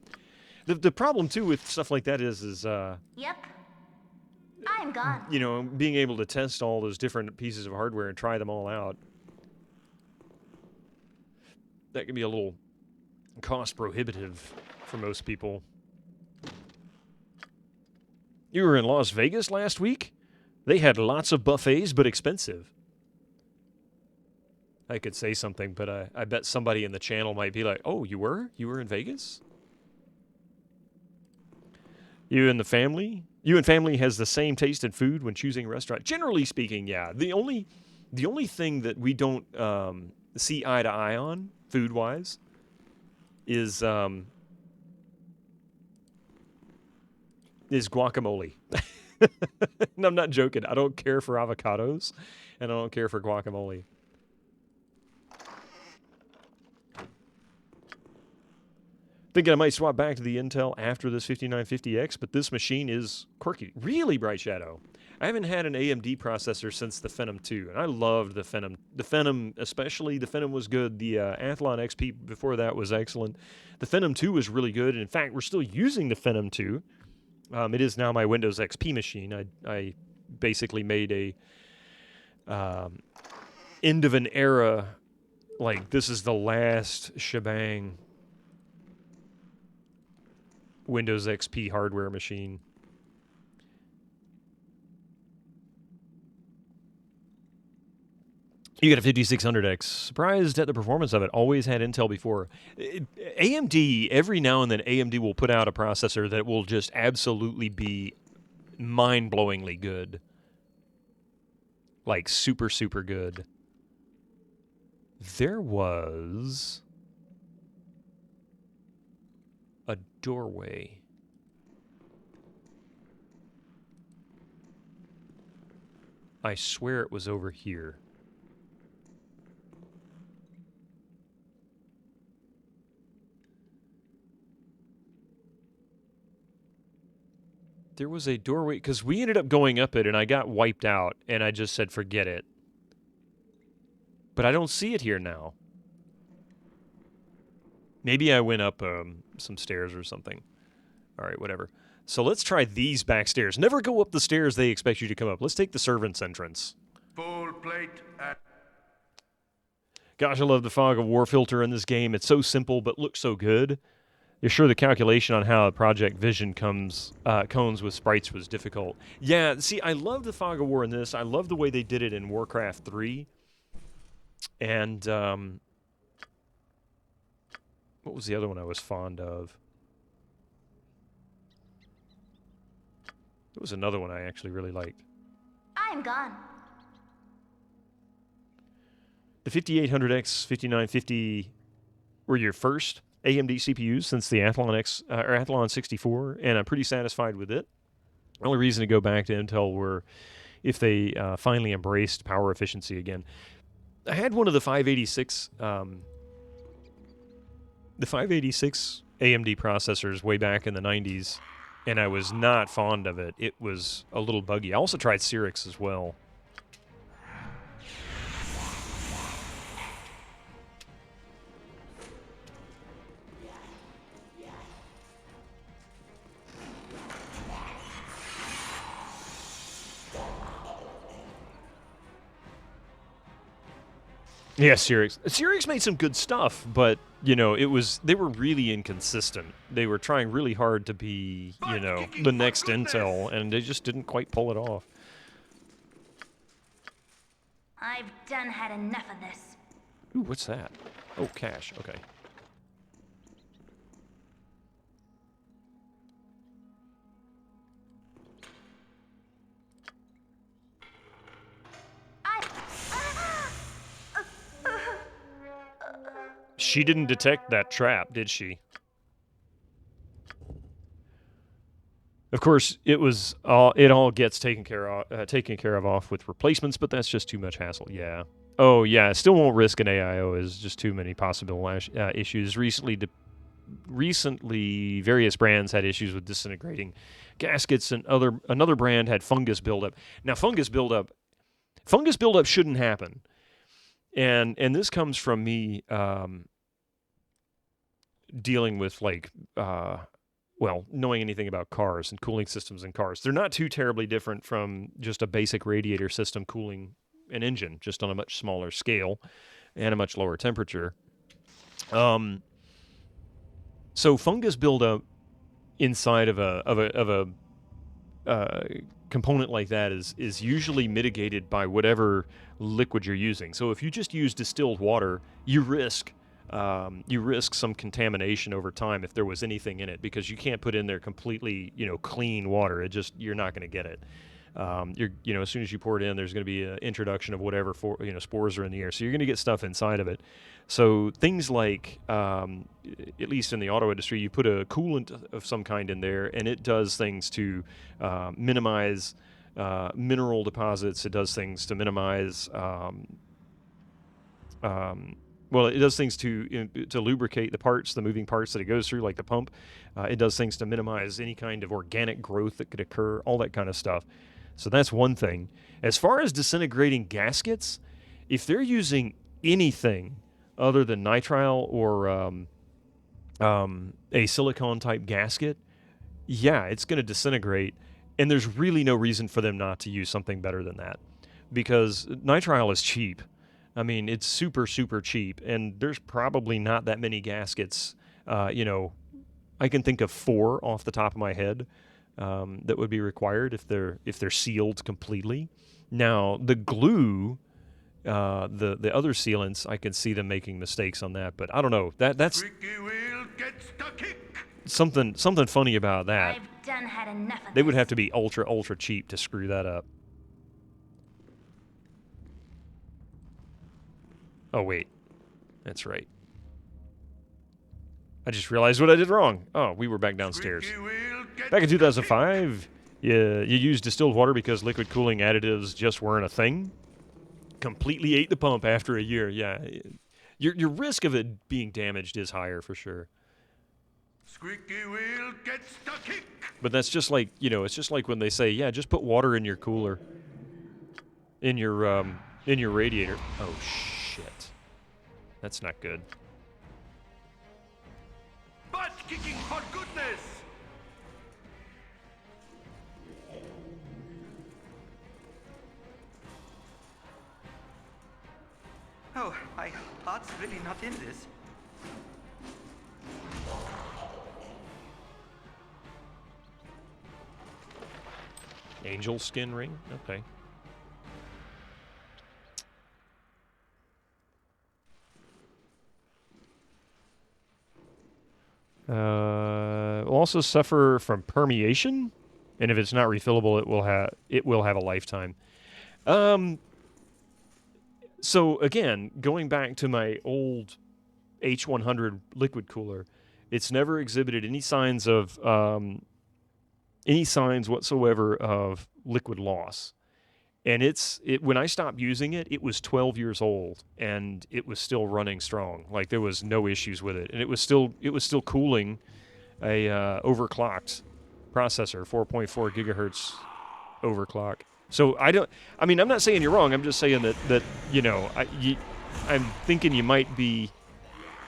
The problem, too, with stuff like that is Yep. I'm gone. you know, being able to test all those different pieces of hardware and try them all out. That can be a little cost prohibitive for most people. You were in Las Vegas last week? They had lots of buffets, but expensive. I could say something, but I bet somebody in the channel might be like, oh, you were? You were in Vegas? You and family has the same taste in food when choosing a restaurant. Generally speaking, yeah. The only thing that we don't see eye to eye on, food-wise, is guacamole. And I'm not joking. I don't care for avocados, and I don't care for guacamole. Thinking I might swap back to the Intel after this 5950X, but this machine is quirky. Really, Bright Shadow. I haven't had an AMD processor since the Phenom 2, and I loved the Phenom. The Phenom, especially, the Phenom was good. The Athlon XP before that was excellent. The Phenom 2 was really good. In fact, we're still using the Phenom 2. It is now my Windows XP machine. I basically made a end of an era. Like, this is the last shebang Windows XP hardware machine. You got a 5600X. Surprised at the performance of it. Always had Intel before. AMD, every now and then, AMD will put out a processor that will just absolutely be mind-blowingly good. Like, super, super good. There was a doorway. I swear it was over here. There was a doorway, because we ended up going up it, and I got wiped out, and I just said, forget it. But I don't see it here now. Maybe I went up some stairs or something. All right, whatever. So let's try these back stairs. Never go up the stairs they expect you to come up. Let's take the servant's entrance. Full plate at Gosh, I love the fog of war filter in this game. It's so simple, but looks so good. You're sure the calculation on how Project Vision cones with sprites was difficult. Yeah, see, I love the fog of war in this. I love the way they did it in Warcraft 3. And what was the other one I was fond of? It was another one I actually really liked. I'm gone. The 5800X, 5950 were your first AMD CPUs since the Athlon 64, and I'm pretty satisfied with it. The only reason to go back to Intel were if they finally embraced power efficiency again. I had one of the 586 AMD processors way back in the 90s, and I was not fond of it. It was a little buggy. I also tried Cyrix as well. Yeah, Cyrix. Cyrix made some good stuff, but, you know, they were really inconsistent. They were trying really hard to be, you know, the next Intel, and they just didn't quite pull it off. I've done had enough of this. Ooh, what's that? Oh, cash. Okay. She didn't detect that trap, did she? Of course, it all gets taken care of off with replacements, but that's just too much hassle. Yeah. Oh yeah, still won't risk an AIO. Is just too many possible issues. Recently, various brands had issues with disintegrating gaskets, and another brand had fungus buildup. Now, fungus buildup shouldn't happen. And this comes from me dealing with, like, knowing anything about cars and cooling systems in cars. They're not too terribly different from just a basic radiator system cooling an engine, just on a much smaller scale and a much lower temperature. So fungus buildup inside of a component like that is usually mitigated by whatever liquid you're using. So if you just use distilled water, you risk some contamination over time if there was anything in it, because you can't put in there completely, clean water. You're not going to get it. As soon as you pour it in, there's going to be an introduction of whatever spores are in the air. So you're going to get stuff inside of it. So things like, at least in the auto industry, you put a coolant of some kind in there, and it does things to minimize mineral deposits. It does things to minimize. It does things to lubricate the moving parts that it goes through, like the pump. It does things to minimize any kind of organic growth that could occur, all that kind of stuff. So that's one thing. As far as disintegrating gaskets, if they're using anything other than nitrile or a silicone-type gasket, yeah, it's going to disintegrate, and there's really no reason for them not to use something better than that, because nitrile is cheap. I mean, it's super, super cheap, and there's probably not that many gaskets. You know, I can think of 4 off the top of my head that would be required if they're sealed completely. Now, the glue, the other sealants, I can see them making mistakes on that, but I don't know. That's Squeaky wheel gets the kick. something funny about that. I've done had enough of They this. would have to be ultra, ultra cheap to screw that up. Oh, wait. That's right. I just realized what I did wrong. Oh, we were back downstairs. Squeaky wheel gets Back in the 2005, you used distilled water because liquid cooling additives just weren't a thing. Completely ate the pump after a year. Yeah. Your risk of it being damaged is higher for sure. Squeaky wheel gets the kick. But that's just like, you know, it's just like when they say, yeah, just put water in your cooler. In your radiator. Oh, shit. That's not good. Butt kicking for goodness. Oh, my heart's really not in this. Angel skin ring? Okay. Will also suffer from permeation, and if it's not refillable, it will have a lifetime. So again, going back to my old H100 liquid cooler, it's never exhibited any signs whatsoever of liquid loss. And when I stopped using it, it was 12 years old, and it was still running strong. Like there was no issues with it, and it was still cooling a overclocked processor, 4.4 gigahertz overclock. So I'm not saying you're wrong. I'm just saying that you know, I'm thinking you might be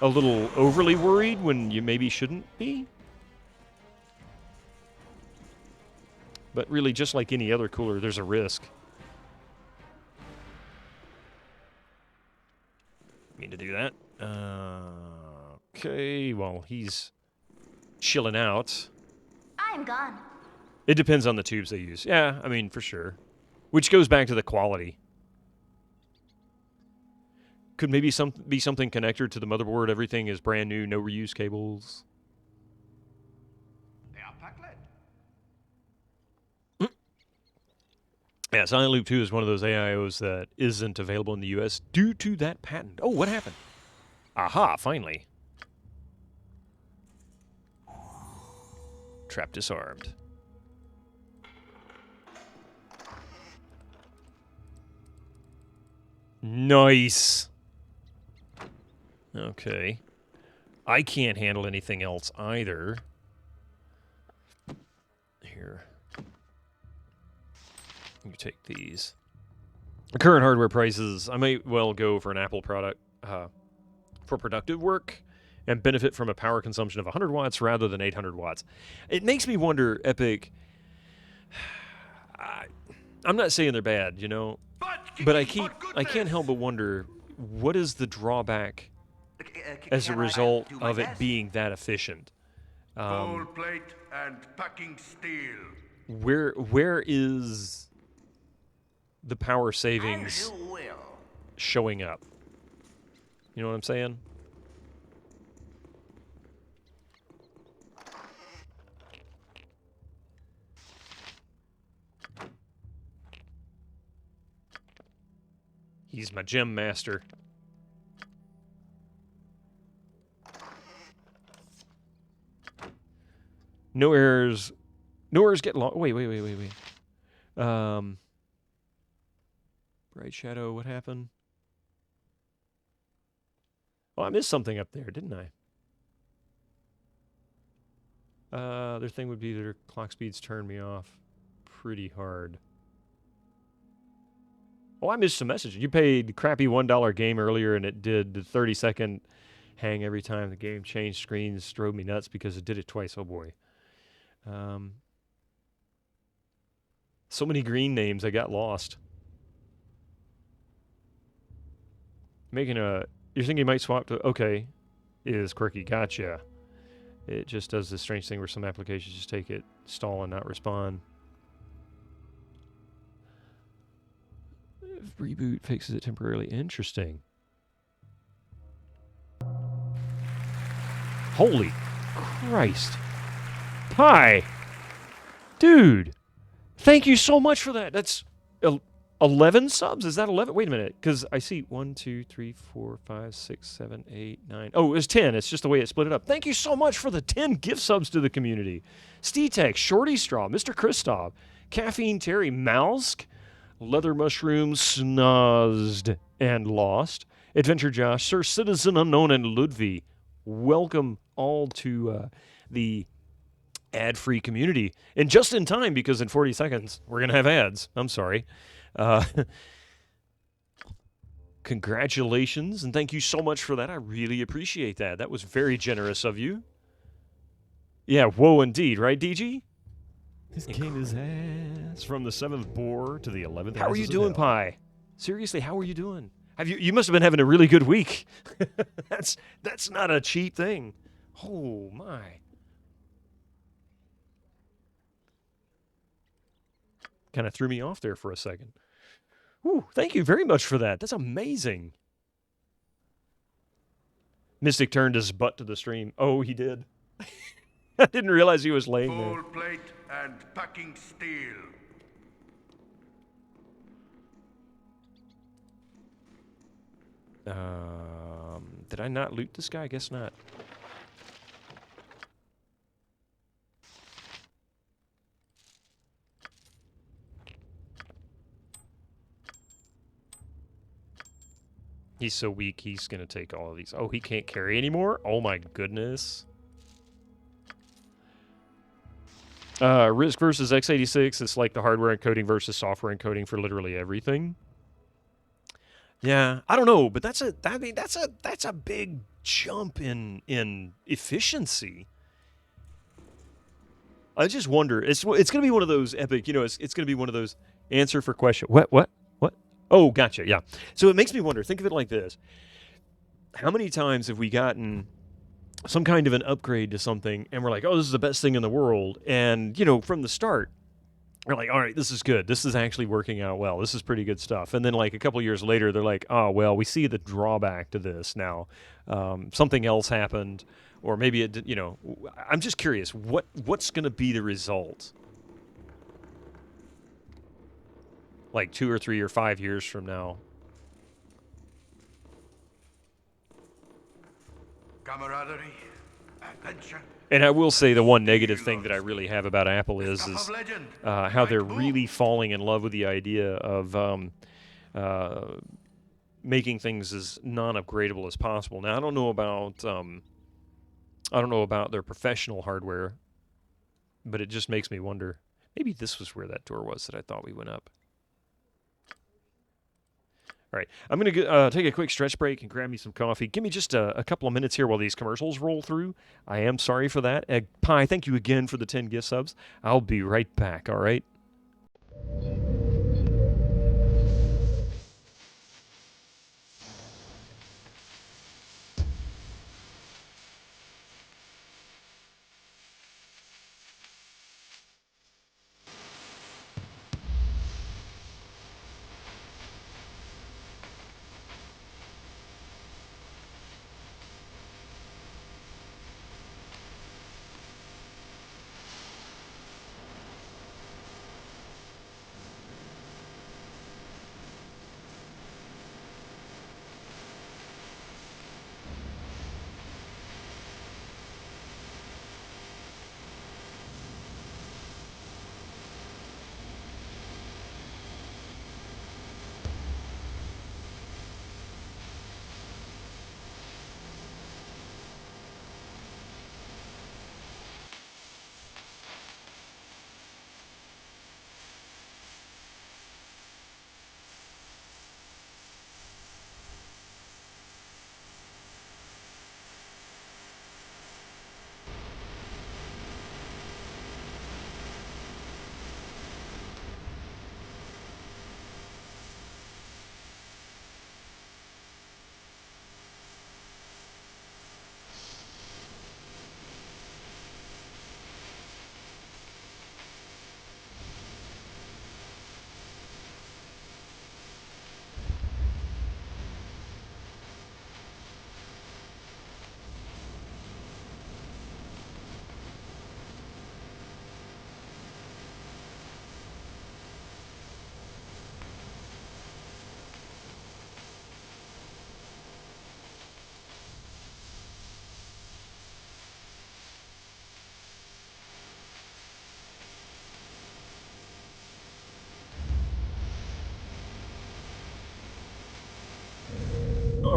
a little overly worried when you maybe shouldn't be. But really, just like any other cooler, there's a risk. Mean to do that. Okay, well, he's chilling out. I'm gone. It depends on the tubes they use. Yeah, I mean, for sure. Which goes back to the quality. Could maybe be something connected to the motherboard. Everything is brand new, no reuse cables. Yeah, Silent Loop 2 is one of those AIOs that isn't available in the US due to that patent. Oh, what happened? Aha, finally. Trap disarmed. Nice. Okay. I can't handle anything else either. Here. You take these. The current hardware prices, I might well go for an Apple product for productive work and benefit from a power consumption of 100 watts rather than 800 watts. It makes me wonder, Epic, I'm not saying they're bad, you know, but I can't help but wonder, what is the drawback as a result of it being that efficient? Cold plate and packing steel. Where is the power As savings you will. showing up? You know what I'm saying? He's my gem master. No errors. No errors get long. Wait. Bright shadow. What happened? Oh, I missed something up there, didn't I? Their thing would be their clock speeds turn me off pretty hard. Oh, I missed some messages. You paid crappy $1 game earlier, and it did the 30-second hang every time the game changed screens. Drove me nuts because it did it twice. Oh, boy. So many green names, I got lost. Making a... You're thinking you might swap to... Okay. Is quirky. Gotcha. It just does this strange thing where some applications just take it, stall, and not respond. Reboot fixes it temporarily. Interesting. Holy Christ. Hi. Dude. Thank you so much for that. That's 11 subs? Is that 11? Wait a minute. Because I see 1, 2, 3, 4, 5, 6, 7, 8, 9. Oh, it was 10. It's just the way it split it up. Thank you so much for the 10 gift subs to the community. Stetek, Shorty Straw, Mr. Christoph, Caffeine Terry, Mausk, Leather Mushroom, Snozzed and Lost, Adventure Josh, Sir Citizen Unknown, and Ludwig. Welcome all to the ad-free community. And just in time, because in 40 seconds, we're going to have ads. I'm sorry. Congratulations, and thank you so much for that. I really appreciate that. That was very generous of you. Yeah, whoa indeed, right, DG? This game is ass. From the 7th bore to the 11th. How are you doing, Pi? Seriously, how are you doing? You must have been having a really good week. That's not a cheap thing. Oh my. Kind of threw me off there for a second. Ooh, thank you very much for that. That's amazing. Mystic turned his butt to the stream. Oh, he did. I didn't realize he was laying there. Full plate and packing steel. Did I not loot this guy? I guess not. He's so weak, he's going to take all of these. Oh, he can't carry anymore? Oh my goodness. Risk versus x86, it's like the hardware encoding versus software encoding for literally everything. Yeah, I don't know, but that's a big jump in efficiency. I just wonder. It's going to be one of those epic, it's going to be one of those answer for question. What? Oh, gotcha. Yeah. So it makes me wonder. Think of it like this. How many times have we gotten some kind of an upgrade to something and we're like, oh, this is the best thing in the world. And, from the start, we're like, all right, this is good. This is actually working out well. This is pretty good stuff. And then like a couple years later, they're like, oh, well, we see the drawback to this now. Something else happened, or maybe it, I'm just curious, what's going to be the result? Like 2 or 3 or 5 years from now. Camaraderie, adventure. And I will say the one negative thing that I really have about Apple is how they're really falling in love with the idea of making things as non-upgradable as possible. Now I don't know about their professional hardware, but it just makes me wonder. Maybe this was where that door was that I thought we went up. All right, I'm going to take a quick stretch break and grab me some coffee. Give me just a couple of minutes here while these commercials roll through. I am sorry for that. Pi, thank you again for the 10 gift subs. I'll be right back, all right?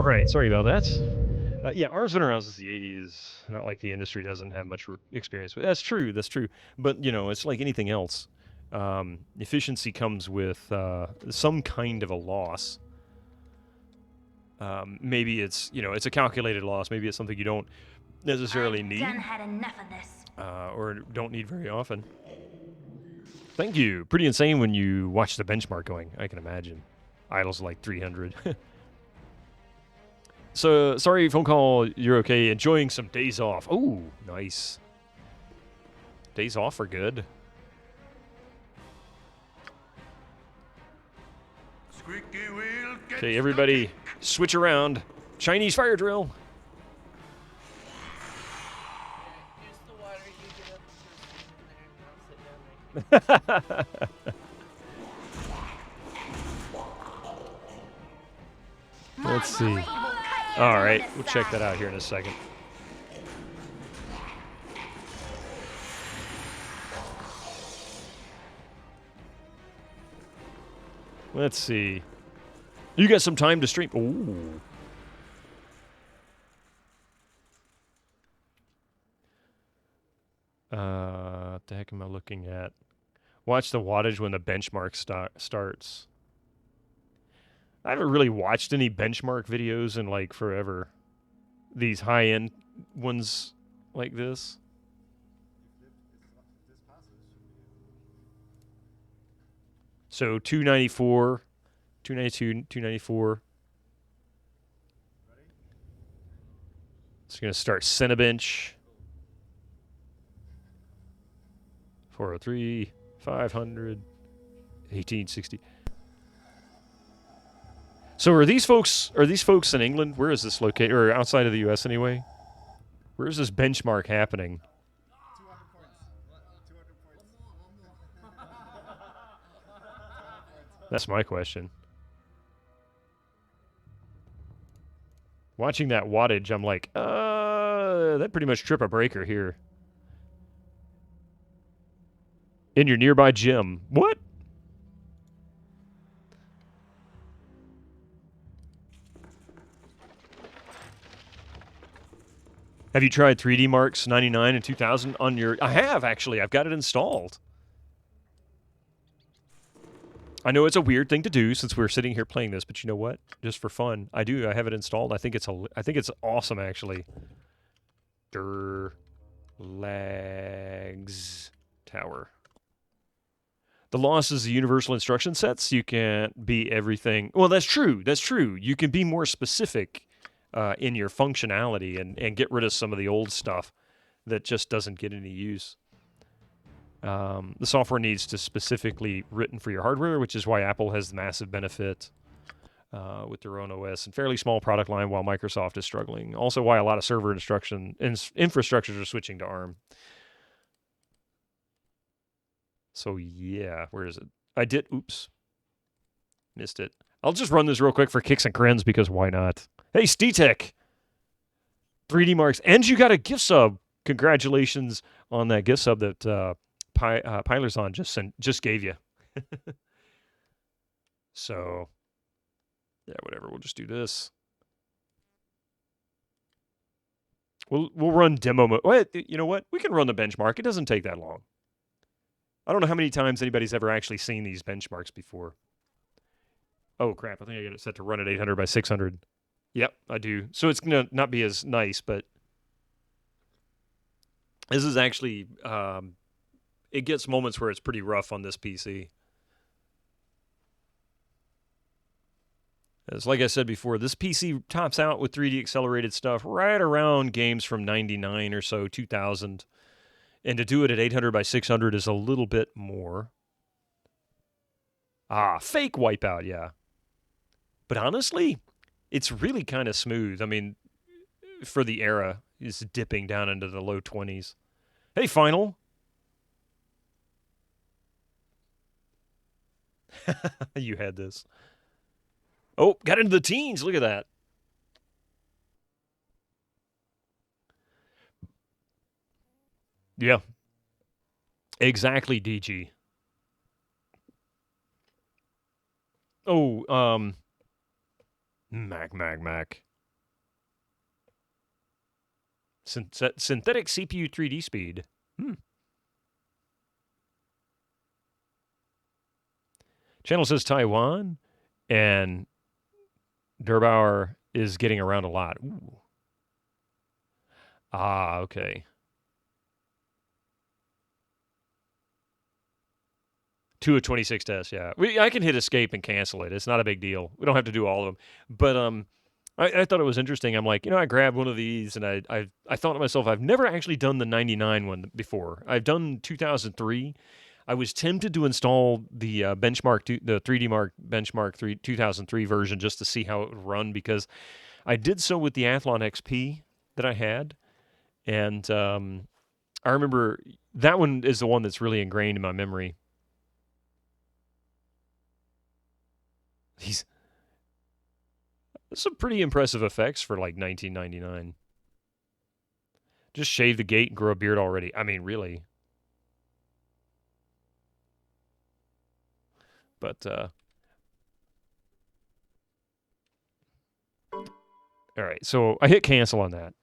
All right, sorry about that. Yeah, ours been around since the 80s. Not like the industry doesn't have much experience, but that's true. That's true. But it's like anything else. Efficiency comes with some kind of a loss. Maybe it's a calculated loss. Maybe it's something you don't necessarily need, Done had enough of this. or don't need very often. Thank you. Pretty insane when you watch the benchmark going. I can imagine. Idle's like 300. So, sorry, phone call. You're okay. Enjoying some days off. Oh, nice. Days off are good. Squeaky wheel gets Okay, everybody, switch around. Chinese fire drill. Here's the water. You get up and go sit in there, and I'll sit down right Let's see. All right, we'll check that out here in a second. Let's see. You got some time to stream. Ooh. What the heck am I looking at? Watch the wattage when the benchmark starts. I haven't really watched any benchmark videos in like forever. These high-end ones like this. So 294, 292, 294. It's going to start Cinebench. 403, 500, 1860. So are these folks in England? Where is this located? Or outside of the US anyway? Where is this benchmark happening? 200 points. 200 points. That's my question. Watching that wattage, I'm like, that pretty much trip a breaker here. In your nearby gym. What? Have you tried 3D Marks 99 and 2000 on your... I have, actually. I've got it installed. I know it's a weird thing to do since we're sitting here playing this, but you know what? Just for fun, I have it installed. I think it's awesome, actually. Durlag's Tower. The loss is the universal instruction sets. You can't be everything. Well, that's true. That's true. You can be more specific in your functionality and get rid of some of the old stuff that just doesn't get any use. The software needs to specifically written for your hardware, which is why Apple has the massive benefit with their own OS and fairly small product line, while Microsoft is struggling. Also, why a lot of server infrastructures are switching to ARM. So yeah, where is it? Oops. Missed it. I'll just run this real quick for kicks and grins because why not? Hey, Stetek! 3D Marks. And you got a gift sub. Congratulations on that gift sub that Pilerzon just gave you. So, yeah, whatever. We'll just do this. We'll run demo mode. Wait, you know what? We can run the benchmark. It doesn't take that long. I don't know how many times anybody's ever actually seen these benchmarks before. Oh, crap. I think I got it set to run at 800 by 600. Yep, I do. So it's going to not be as nice, but this is actually, it gets moments where it's pretty rough on this PC. As like I said before, this PC tops out with 3D accelerated stuff right around games from 99 or so, 2000. And to do it at 800 by 600 is a little bit more. Fake Wipeout, yeah. But honestly, it's really kind of smooth. I mean, for the era, it's dipping down into the low 20s. Hey, Final. You had this. Oh, got into the teens. Look at that. Yeah. Exactly, DG. Oh, Mac. Synthetic CPU 3D speed. Channel says Taiwan, and Durbauer is getting around a lot. Ooh. Ah, okay. 2 of 26 tests, yeah. I can hit escape and cancel it. It's not a big deal. We don't have to do all of them. But I thought it was interesting. I'm like, I grabbed one of these, and I thought to myself, I've never actually done the 99 one before. I've done 2003. I was tempted to install the the 3D Mark Benchmark 2003 version just to see how it would run, because I did so with the Athlon XP that I had, and I remember that one is the one that's really ingrained in my memory. These some pretty impressive effects for like 1999. Just shave the gate and grow a beard already. I mean, really. But all right, so I hit cancel on that.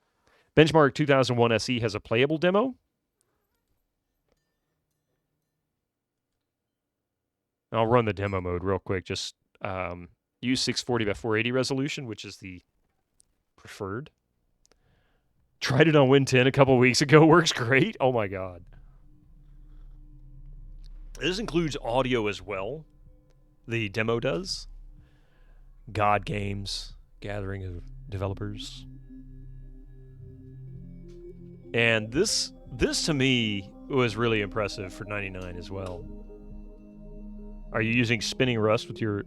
Benchmark 2001 SE has a playable demo. I'll run the demo mode real quick. Just use 640 by 480 resolution, which is the preferred. Tried it on Win 10 a couple weeks ago. Works great. Oh my god. This includes audio as well. The demo does. God Games, gathering of developers. And this to me was really impressive for 99 as well. Are you using spinning Rust with your...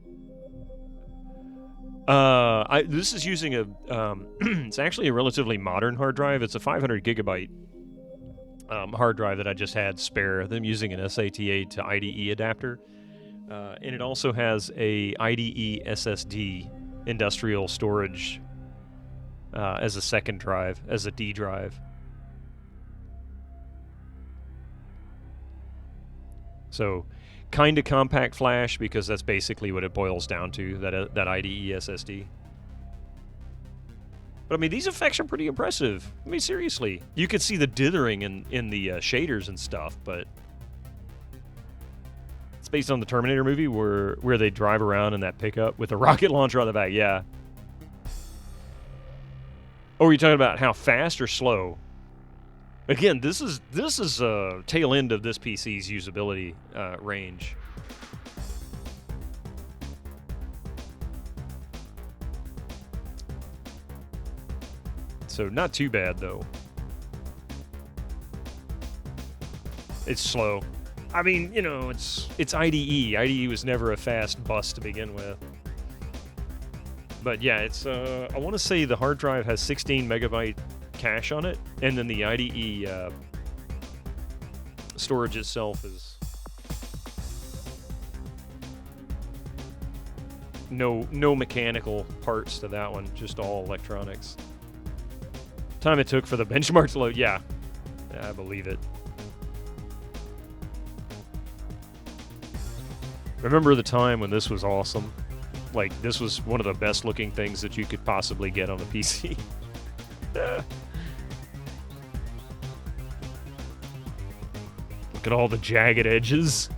this is using a... it's actually a relatively modern hard drive. It's a 500 gigabyte hard drive that I just had spare. I'm using an SATA to IDE adapter. And it also has a IDE SSD industrial storage as a second drive, as a D drive. So, kind of compact flash, because that's basically what it boils down to, that IDE SSD. But I mean, these effects are pretty impressive. I mean, seriously. You could see the dithering in the shaders and stuff, but... It's based on the Terminator movie where they drive around in that pickup with a rocket launcher on the back, yeah. Oh, are you talking about how fast or slow? Again, this is tail end of this PC's usability range. So not too bad though. It's slow. I mean, it's IDE. IDE was never a fast bus to begin with. But yeah, it's I want to say the hard drive has 16 megabyte cache on it, and then the IDE storage itself is no mechanical parts to that one, just all electronics. Time it took for the benchmark to load, yeah, I believe it. Remember the time when this was awesome? Like, this was one of the best looking things that you could possibly get on a PC. Look at all the jagged edges.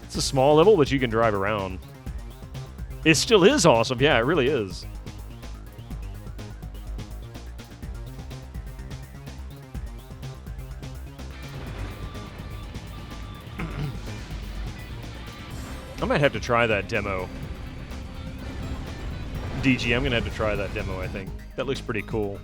It's a small level, but you can drive around. It still is awesome. Yeah, it really is. I might have to try that demo. DG, I'm going to have to try that demo, I think. That looks pretty cool.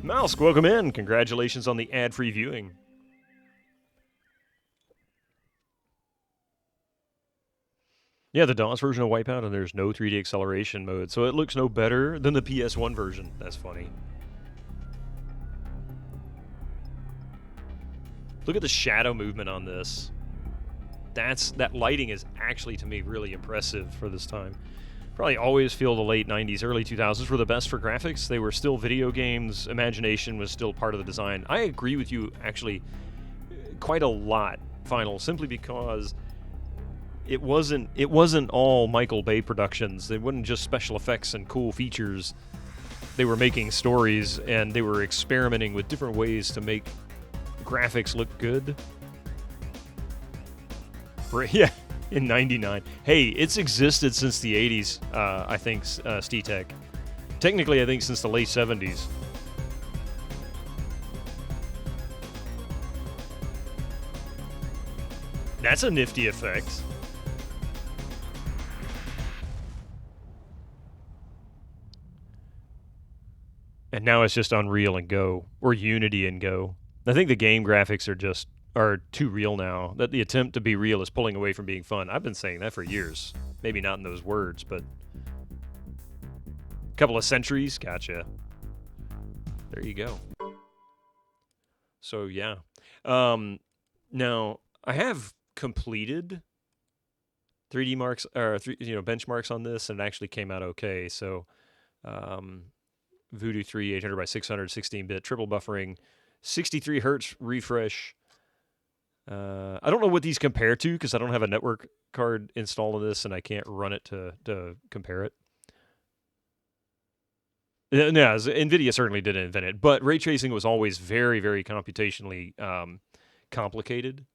Mouse, welcome in. Congratulations on the ad-free viewing. Yeah, the DOS version of Wipeout, and there's no 3D acceleration mode, so it looks no better than the PS1 version. That's funny. Look at the shadow movement on this. That lighting is actually, to me, really impressive for this time. Probably always feel the late 90s, early 2000s were the best for graphics. They were still video games. Imagination was still part of the design. I agree with you, actually, quite a lot, Final, simply because it wasn't all Michael Bay productions. It wasn't just special effects and cool features. They were making stories, and they were experimenting with different ways to make graphics look good. Yeah, in '99. Hey, it's existed since the '80s. I think SteTech. Technically, I think since the late '70s. That's a nifty effect. And now it's just Unreal and Go, or Unity and Go. I think the game graphics are too real now. That the attempt to be real is pulling away from being fun. I've been saying that for years. Maybe not in those words, but a couple of centuries. Gotcha. There you go. So yeah. Now I have completed 3D marks or benchmarks on this, and it actually came out okay. So Voodoo 3 800 by 600 16-bit triple buffering, 63 hertz refresh. I don't know what these compare to because I don't have a network card installed on this and I can't run it to compare it. No, NVIDIA certainly didn't invent it, but ray tracing was always very, very computationally complicated.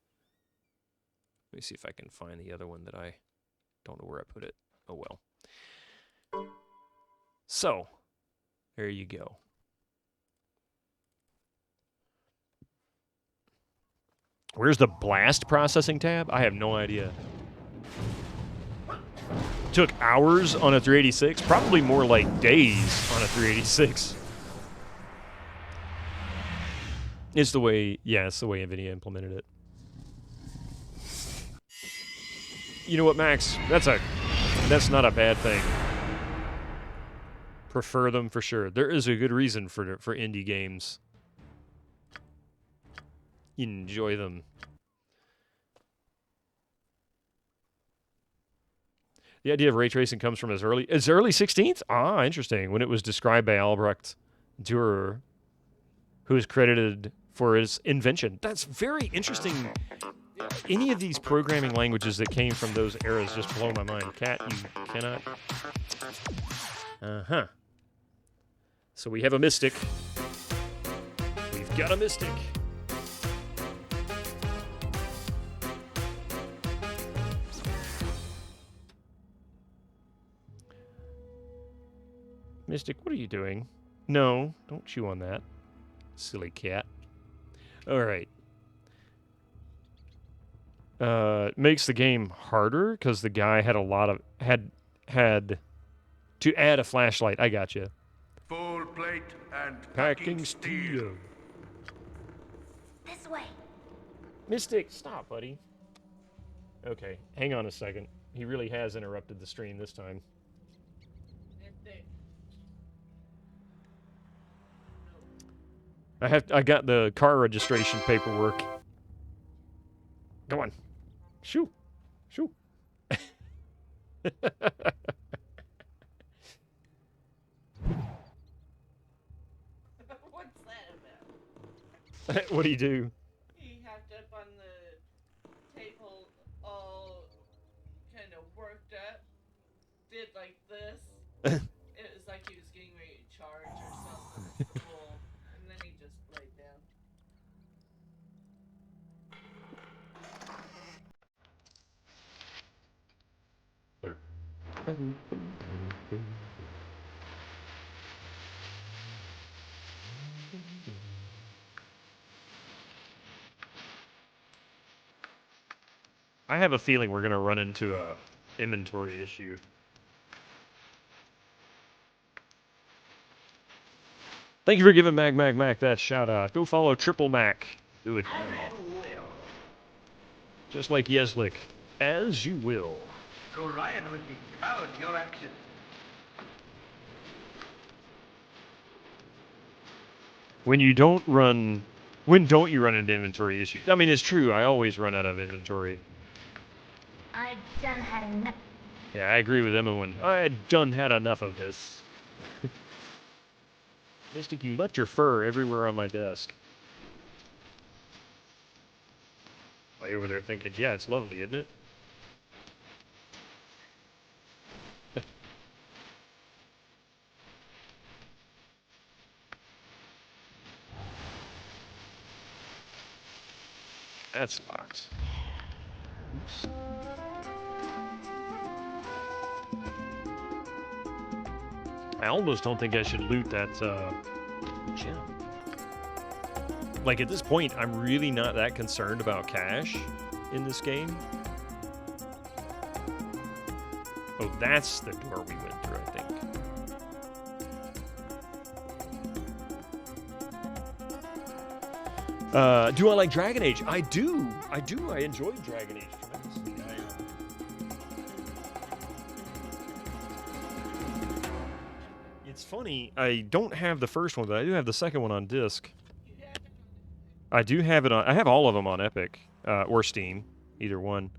Let me see if I can find the other one that I don't know where I put it. Oh well. So, there you go. Where's the blast processing tab? I have no idea. Took hours on a 386, probably more like days on a 386. It's the way NVIDIA implemented it. You know what, Max? That's not a bad thing. Prefer them for sure. There is a good reason for indie games. Enjoy them. The idea of ray tracing comes from as early 16th? Ah, interesting. When it was described by Albrecht Dürer, who is credited for his invention. That's very interesting. Any of these programming languages that came from those eras just blow my mind. Cat, you cannot. Uh-huh. So we have a mystic. We've got a mystic. Mystic, what are you doing? No, don't chew on that. Silly cat. All right. Makes the game harder because the guy had had to add a flashlight. I got you. Full plate and Packing steel. This way. Mystic, stop, buddy. Okay, hang on a second. He really has interrupted the stream this time. I got the car registration paperwork. Go on. Shoo. Shoo. What's that about? What do you do? He hopped up on the table, all kind of worked up, did like this. It was like he was getting ready to charge or something. Cool. And then he just laid down. I have a feeling we're gonna run into a inventory issue. Thank you for giving Mac that shout out. Go follow Triple Mac. Do it. Just like Yeslick. As you will. So Ryan will be proud of your action. When don't you run into inventory issues? I mean, it's true. I always run out of inventory. I done had enough. Yeah, I agree with Emma when I done had enough of this. Mystic, you left your fur everywhere on my desk. Are you over there thinking, yeah, it's lovely, isn't it? That's locked. Oops. I almost don't think I should loot that gem. Like, at this point, I'm really not that concerned about cash in this game. Oh, that's the door we went through, I think. Do I like Dragon Age? I do. I enjoyed Dragon Age tremendously. It's funny, I don't have the first one, but I do have the second one on disc. I do have it on... I have all of them on Epic, or Steam, either one.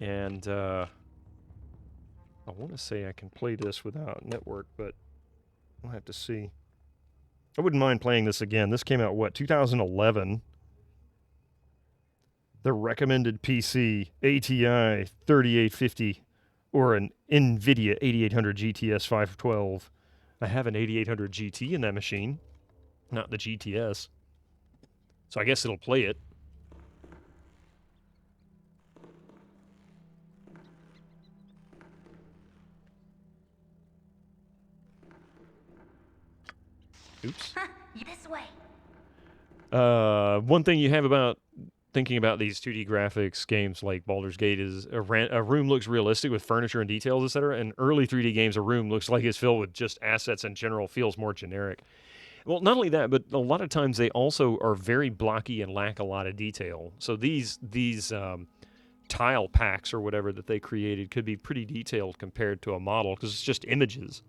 And, I want to say I can play this without network, but we'll have to see. I wouldn't mind playing this again. This came out, what, 2011? The recommended PC, ATI 3850, or an NVIDIA 8800 GTS 512. I have an 8800 GT in that machine, not the GTS. So I guess it'll play it. Oops. This way. One thing you have about thinking about these 2D graphics games like Baldur's Gate is a room looks realistic with furniture and details, etc. In early 3D games, a room looks like it's filled with just assets in general, feels more generic. Well, not only that, but a lot of times they also are very blocky and lack a lot of detail. So these tile packs or whatever that they created could be pretty detailed compared to a model because it's just images.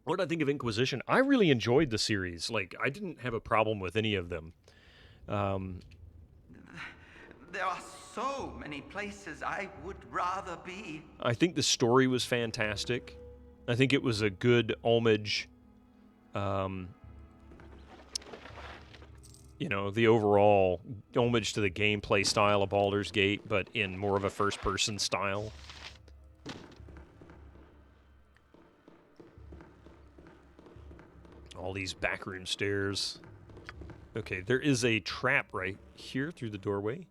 What did I think of Inquisition? I really enjoyed the series. Like, I didn't have a problem with any of them. There are so many places I would rather be. I think the story was fantastic. I think it was a good homage, you know, the overall homage to the gameplay style of Baldur's Gate, but in more of a first-person style. All these backroom stairs. Okay, there is a trap right here through the doorway.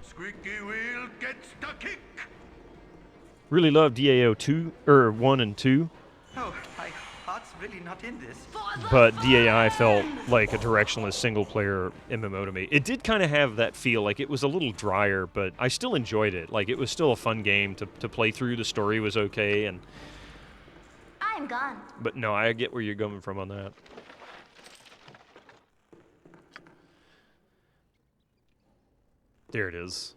Squeaky wheel gets the kick. Really love DAO 2 or 1 and 2. Oh, my heart's really not in this. But DAI felt like a directionless single-player MMO to me. It did kind of have that feel, like it was a little drier, but I still enjoyed it. Like, it was still a fun game to play through. The story was okay, and... I'm gone. But no, I get where you're coming from on that. There it is.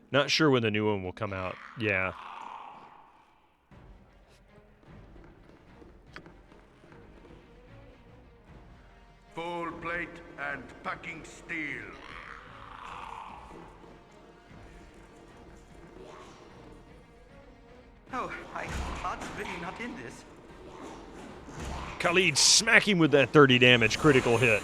Not sure when the new one will come out. Yeah. Full plate and packing steel. Oh, my heart's really not in this. Khalid, smack him with that 30 damage critical hit.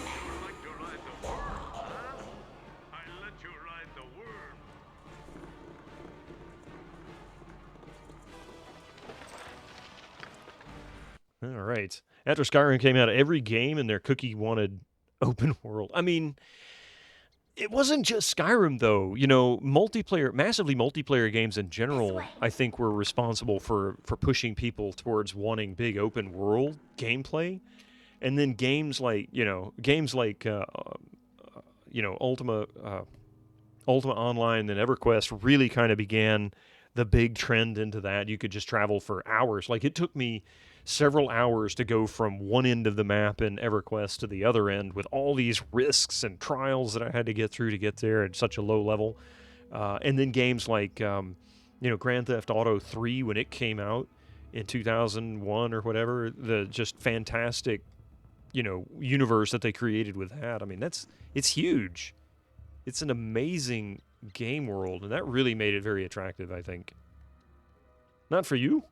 All right. After Skyrim came out, every game in their cookie wanted open world. I mean, it wasn't just Skyrim, though. You know, massively multiplayer games in general, I think, were responsible for pushing people towards wanting big open world gameplay. And then games like Ultima Online and EverQuest really kind of began the big trend into that. You could just travel for hours. Like, it took me several hours to go from one end of the map in EverQuest to the other end with all these risks and trials that I had to get through to get there at such a low level. And then games like, Grand Theft Auto 3, when it came out in 2001 or whatever, the just fantastic, universe that they created with that. I mean, it's huge. It's an amazing game world, and that really made it very attractive, I think. Not for you?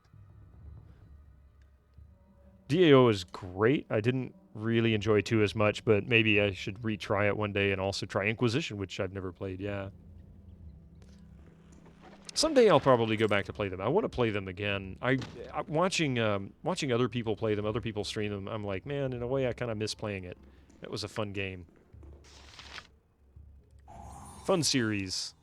DAO is great. I didn't really enjoy 2 as much, but maybe I should retry it one day and also try Inquisition, which I've never played, yeah. Someday I'll probably go back to play them. I want to play them again. Watching other people play them, other people stream them, I'm like, man, in a way I kind of miss playing it. That was a fun game. Fun series.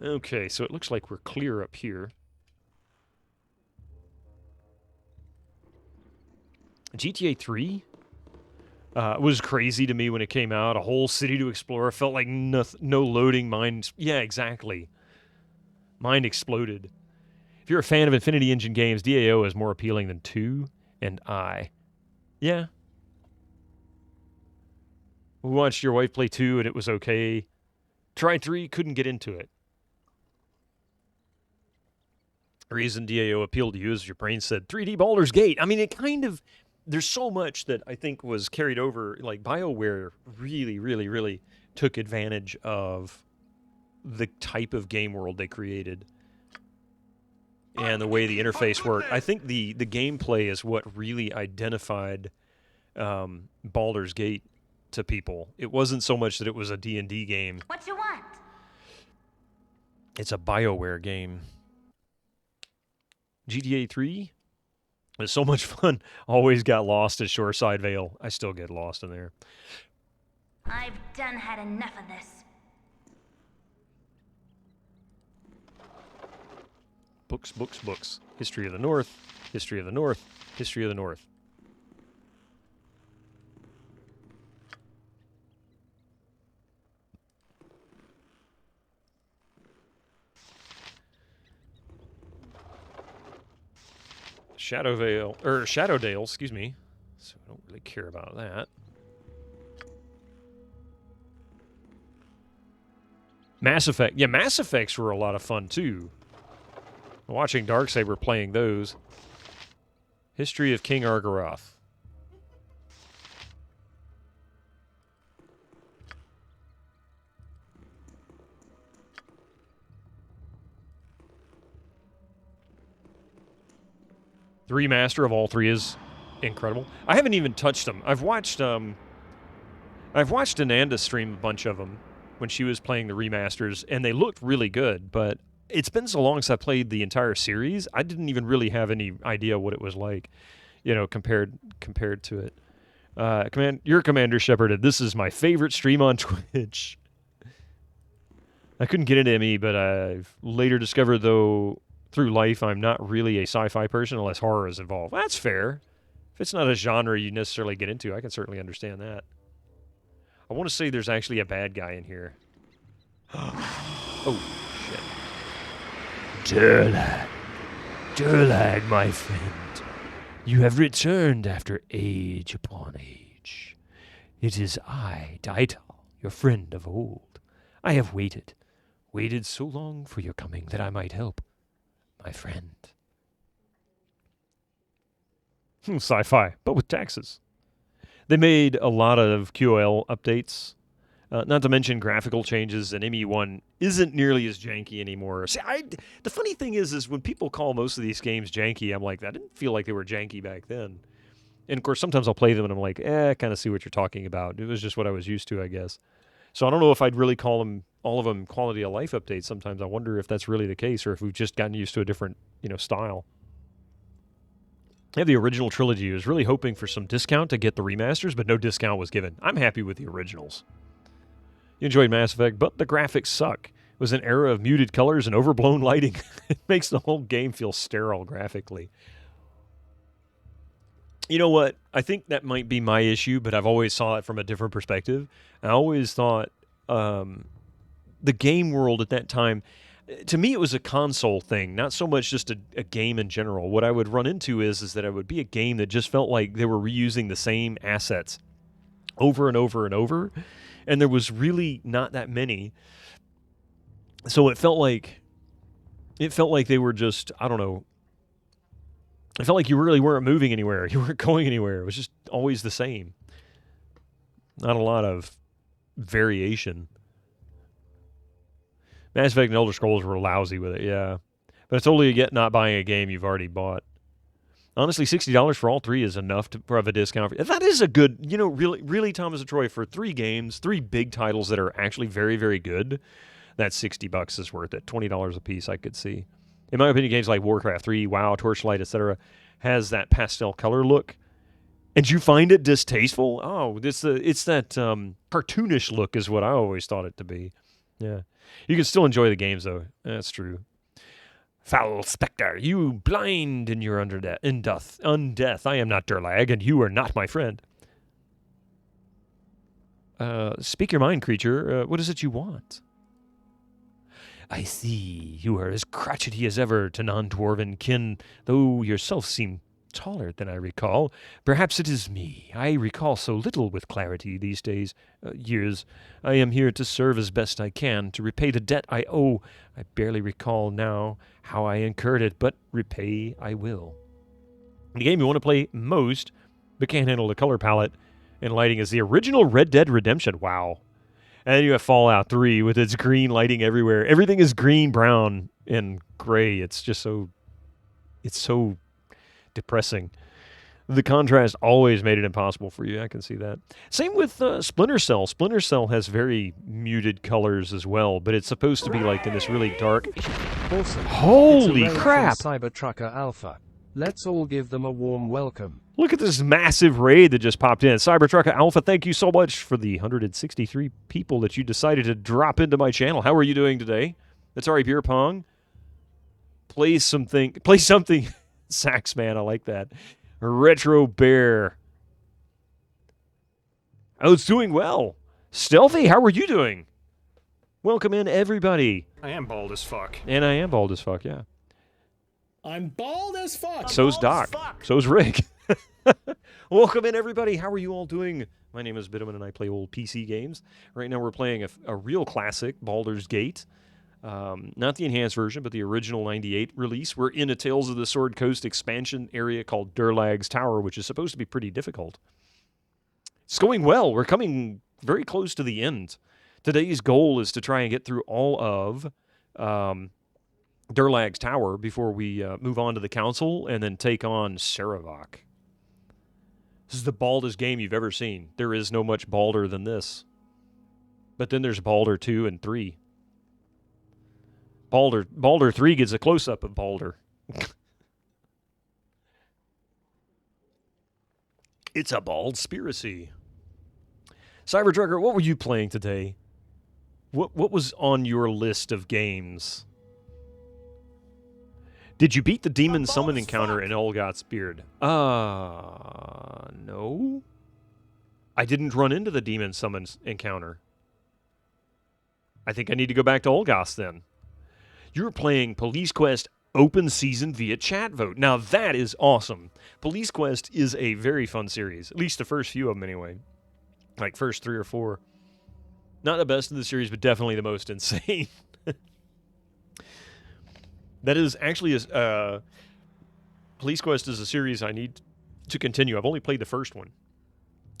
Okay, so it looks like we're clear up here. GTA 3 was crazy to me when it came out. A whole city to explore. Felt like no loading. Mind. Yeah, exactly. Mind exploded. If you're a fan of Infinity Engine games, DAO is more appealing than 2 and I. Yeah. We watched your wife play 2 and it was okay. Tried 3, couldn't get into it. The reason DAO appealed to you, as your brain said, 3D Baldur's Gate. I mean, it kind of... There's so much that I think was carried over. Like, BioWare really, really, really took advantage of the type of game world they created and the way the interface worked. I think the gameplay is what really identified Baldur's Gate to people. It wasn't so much that it was a D&D game. What you want? It's a BioWare game. GTA 3 was so much fun. Always got lost at Shoreside Vale. I still get lost in there. I've done had enough of this. Books, books, books. History of the North. History of the North. History of the North. Shadowdale, excuse me. So I don't really care about that. Mass Effect. Yeah, Mass Effects were a lot of fun, too. Watching Darksaber playing those. History of King Argaroth. The remaster of all 3 is incredible. I haven't even touched them. I've watched Ananda stream a bunch of them when she was playing the remasters, and they looked really good, but it's been so long since I played the entire series, I didn't even really have any idea what it was like, you know, compared to it. Your Commander Shepherded. This is my favorite stream on Twitch. I couldn't get into ME, but I've later discovered, though, through life, I'm not really a sci-fi person unless horror is involved. That's fair. If it's not a genre you necessarily get into, I can certainly understand that. I want to say there's actually a bad guy in here. Oh, shit. Durlag, my friend. You have returned after age upon age. It is I, Daital, your friend of old. I have waited so long for your coming that I might help. My friend. Sci-fi, but with taxes. They made a lot of QoL updates, not to mention graphical changes, and ME1 isn't nearly as janky anymore. See, the funny thing is when people call most of these games janky, I'm like, I didn't feel like they were janky back then. And of course, sometimes I'll play them and I'm like, I kind of see what you're talking about. It was just what I was used to, I guess. So I don't know if I'd really call them, all of them, quality of life updates. Sometimes I wonder if that's really the case or if we've just gotten used to a different, style. I have the original trilogy. I was really hoping for some discount to get the remasters, but no discount was given. I'm happy with the originals. You enjoyed Mass Effect, but the graphics suck. It was an era of muted colors and overblown lighting. It makes the whole game feel sterile graphically. You know what? I think that might be my issue, but I've always saw it from a different perspective. I always thought the game world at that time, to me, it was a console thing, not so much just a game in general. What I would run into is that it would be a game that just felt like they were reusing the same assets over and over and over, and there was really not that many. So it felt like they were just, I don't know. It felt like you really weren't moving anywhere. You weren't going anywhere. It was just always the same. Not a lot of variation. Mass Effect and Elder Scrolls were lousy with it, yeah. But I totally get not buying a game you've already bought. Honestly, $60 for all three is enough to have a discount. That is a good, really, Thomas and Troy, for 3 games, 3 big titles that are actually very, very good, that $60 is worth it. $20 a piece, I could see. In my opinion, games like Warcraft 3, WoW, Torchlight, etc., has that pastel color look. And you find it distasteful? Oh, it's that cartoonish look is what I always thought it to be. Yeah. You can still enjoy the games, though. That's true. Foul spectre, you blind in your undeath. I am not Durlag, and you are not my friend. Speak your mind, creature. What is it you want? I see. You are as crotchety as ever to non-dwarven kin, though yourself seem taller than I recall. Perhaps it is me. I recall so little with clarity these years. I am here to serve as best I can, to repay the debt I owe. I barely recall now how I incurred it, but repay I will. The game you want to play most, but can't handle the color palette and lighting, is the original Red Dead Redemption. Wow. And then you have Fallout 3 with its green lighting everywhere. Everything is green, brown, and gray. It's just so depressing. The contrast always made it impossible for you. I can see that. Same with Splinter Cell. Splinter Cell has very muted colors as well, but it's supposed to be like in this really dark. Awesome. Holy it's a crap! Cybertrucker Alpha. Let's all give them a warm welcome. Look at this massive raid that just popped in. Cybertrucker Alpha, thank you so much for the 163 people that you decided to drop into my channel. How are you doing today? Atari Beer Pong. Play something. Sax Man, I like that. Retro Bear. Oh, it's doing well. Stealthy, how are you doing? Welcome in, everybody. I am bald as fuck. And I am bald as fuck, yeah. I'm bald as fuck. So's Doc. So's Rick. Welcome in, everybody. How are you all doing? My name is Bitterman, and I play old PC games. Right now we're playing a real classic, Baldur's Gate. Not the enhanced version, but the original 98 release. We're in a Tales of the Sword Coast expansion area called Durlag's Tower, which is supposed to be pretty difficult. It's going well. We're coming very close to the end. Today's goal is to try and get through all of Durlag's Tower before we move on to the Council and then take on Saravok. This is the baldest game you've ever seen. There is no much balder than this. But then there's Baldur 2 and 3. Baldur 3 gets a close-up of Baldur. It's a baldspiracy. Cybertrucker, what were you playing today? What was on your list of games? Did you beat the demon summon encounter in Olgoth's Beard? No. I didn't run into the demon summon encounter. I think I need to go back to Olgoth's then. You're playing Police Quest Open Season via chat vote. Now that is awesome. Police Quest is a very fun series. At least the first few of them anyway. Like first 3 or 4. Not the best of the series, but definitely the most insane. That is actually Police Quest is a series I need to continue. I've only played the first one.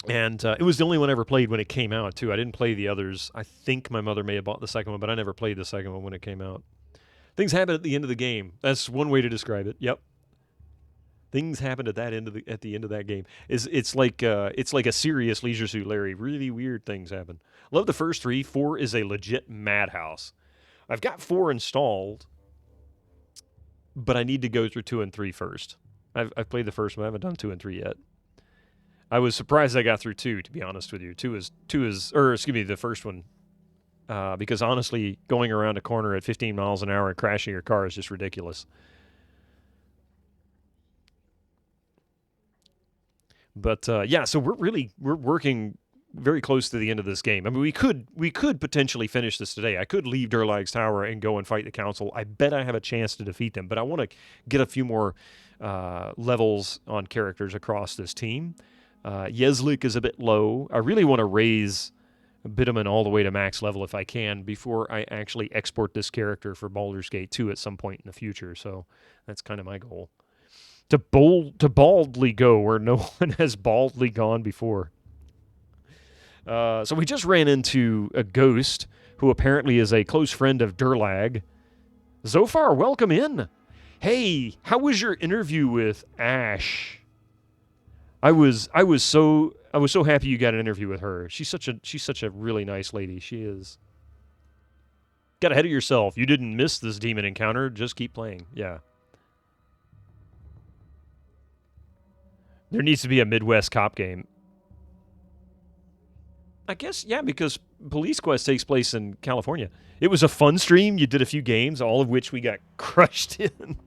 And it was the only one I ever played when it came out, too. I didn't play the others. I think my mother may have bought the second one, but I never played the second one when it came out. Things happen at the end of the game. That's one way to describe it. Yep. Things happen at the end of that game. It's like a serious Leisure Suit Larry. Really weird things happen. Love the first 3. 4 is a legit madhouse. I've got 4 installed, but I need to go through 2 and 3 first. I've played the first one. I haven't done 2 and 3 yet. I was surprised I got through 2, to be honest with you. The first one. Because honestly, going around a corner at 15 miles an hour and crashing your car is just ridiculous. But yeah, so we're working very close to the end of this game. I mean, we could potentially finish this today. I could leave Durlag's Tower and go and fight the Council. I bet I have a chance to defeat them, but I want to get a few more levels on characters across this team. Yeslik is a bit low. I really want to raise Bitterman all the way to max level if I can before I actually export this character for Baldur's Gate 2 at some point in the future. So that's kind of my goal. To baldly go where no one has baldly gone before. So we just ran into a ghost who apparently is a close friend of Durlag. Zofar, welcome in. Hey, how was your interview with Ash? I was so happy you got an interview with her. She's such a really nice lady. She is. Got ahead of yourself. You didn't miss this demon encounter. Just keep playing. Yeah. There needs to be a Midwest cop game. I guess, yeah, because Police Quest takes place in California. It was a fun stream. You did a few games, all of which we got crushed in.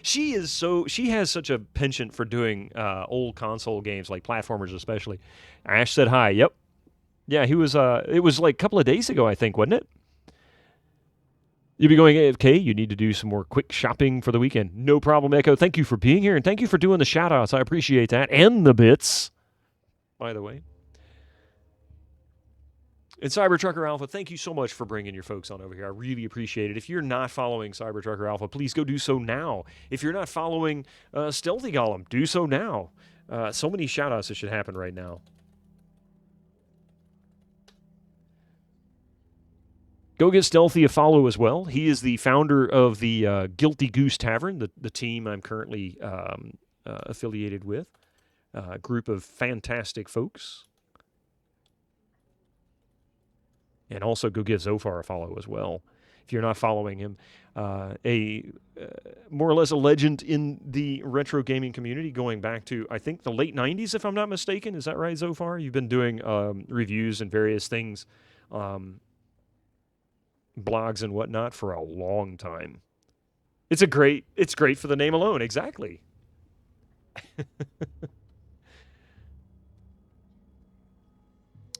She has such a penchant for doing old console games, like platformers especially. Ash said hi. Yep. Yeah, he was. It was like a couple of days ago, I think, wasn't it? You'll be going AFK. You need to do some more quick shopping for the weekend. No problem, Echo. Thank you for being here, and thank you for doing the shout-outs. I appreciate that. And the bits, by the way. And Cybertrucker Alpha, thank you so much for bringing your folks on over here. I really appreciate it. If you're not following Cybertrucker Alpha, please go do so now. If you're not following Stealthy Golem, do so now. So many shout-outs that should happen right now. Go give Stealthy a follow as well. He is the founder of the Guilty Goose Tavern, the team I'm currently affiliated with. A group of fantastic folks. And also go give Zophar a follow as well. If you're not following him, more or less a legend in the retro gaming community going back to, I think, the late 90s, if I'm not mistaken. Is that right, Zophar? You've been doing reviews and various things, blogs and whatnot for a long time. It's great for the name alone. Exactly.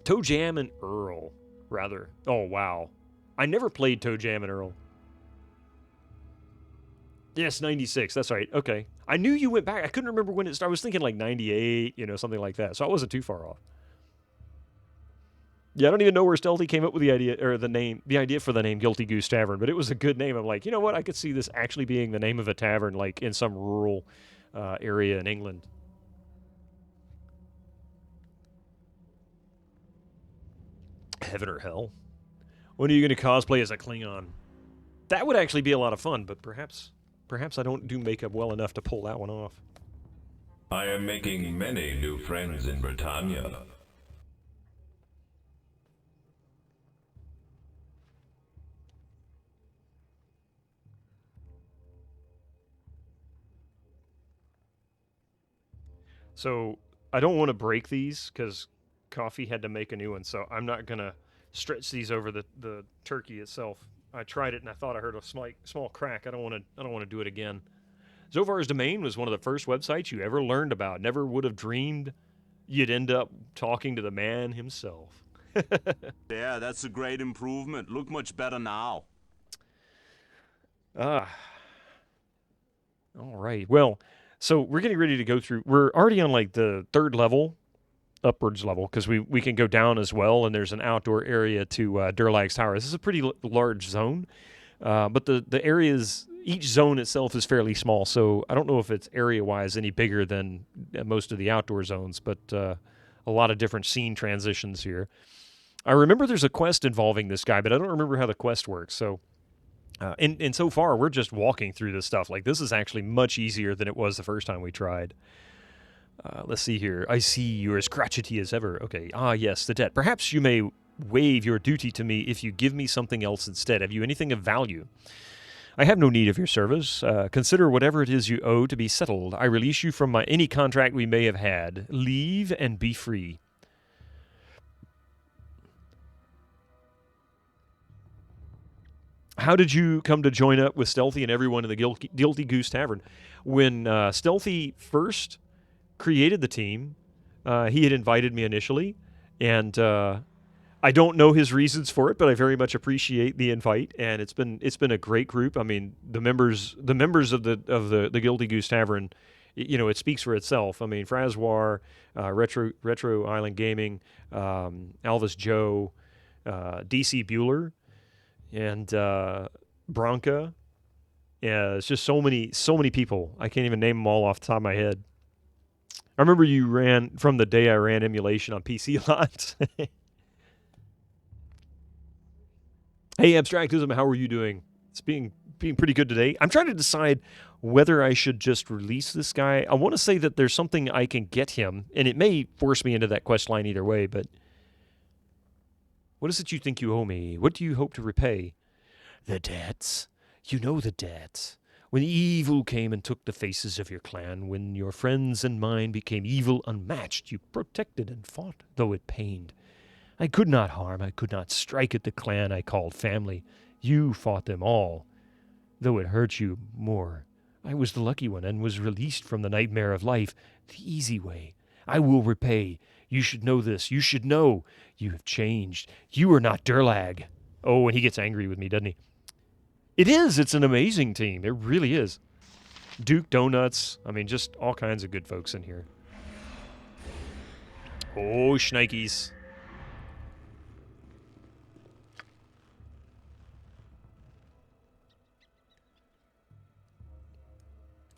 Toe Jam and Earl. Rather. Oh, wow. I never played Toe Jam and Earl. Yes, 96. That's right. Okay. I knew you went back. I couldn't remember when it started. I was thinking like 98, something like that. So I wasn't too far off. Yeah, I don't even know where Stealthy came up with the idea or the idea for the name Guilty Goose Tavern, but it was a good name. I'm like, you know what? I could see this actually being the name of a tavern, like in some rural area in England. Heaven or hell? When are you going to cosplay as a Klingon? That would actually be a lot of fun, but perhaps I don't do makeup well enough to pull that one off. I am making many new friends in Britannia. So I don't want to break these because Coffee had to make a new one, so I'm not going to stretch these over the turkey itself. I tried it and I thought I heard a small crack. I don't want to do it again. Zophar's Domain was one of the first websites you ever learned about. Never would have dreamed you'd end up talking to the man himself. Yeah, that's a great improvement. Look much better now. All right. Well, so we're getting ready to go through. We're already on like the third level, upwards level, because we can go down as well, and there's an outdoor area to Durlag's Tower. This is a pretty large zone, but the areas, each zone itself is fairly small, so I don't know if it's area-wise any bigger than most of the outdoor zones, but a lot of different scene transitions here. I remember there's a quest involving this guy, but I don't remember how the quest works, so... And so far, we're just walking through this stuff. Like, this is actually much easier than it was the first time we tried. Let's see here. I see you're as crotchety as ever. Okay. Ah, yes, the debt. Perhaps you may waive your duty to me if you give me something else instead. Have you anything of value? I have no need of your service. Consider whatever it is you owe to be settled. I release you from any contract we may have had. Leave and be free. How did you come to join up with Stealthy and everyone in the Guilty Goose Tavern? When Stealthy first created the team, he had invited me initially, and I don't know his reasons for it, but I very much appreciate the invite, and it's been a great group. I mean, the members of the Guilty Goose Tavern, it speaks for itself. I mean, Frazwar, Retro Island Gaming, Alvis Joe, DC Bueller, and Bronca. Yeah, it's just so many people. I can't even name them all off the top of my head. I remember you ran from the day I ran emulation on PC a lot. Hey, Abstractism, how are you doing? It's being being pretty good today. I'm trying to decide whether I should just release this guy. I want to say that there's something I can get him, and it may force me into that quest line either way, but what is it you think you owe me? What do you hope to repay? The debts. You know the debts. When evil came and took the faces of your clan, when your friends and mine became evil unmatched, you protected and fought, though it pained. I could not harm, I could not strike at the clan I called family. You fought them all, though it hurt you more. I was the lucky one and was released from the nightmare of life, the easy way. I will repay. You should know this. You should know. You have changed. You are not Durlag. Oh, and he gets angry with me, doesn't he? It is. It's an amazing team. It really is. Duke Donuts. I mean, just all kinds of good folks in here. Oh, shnikes.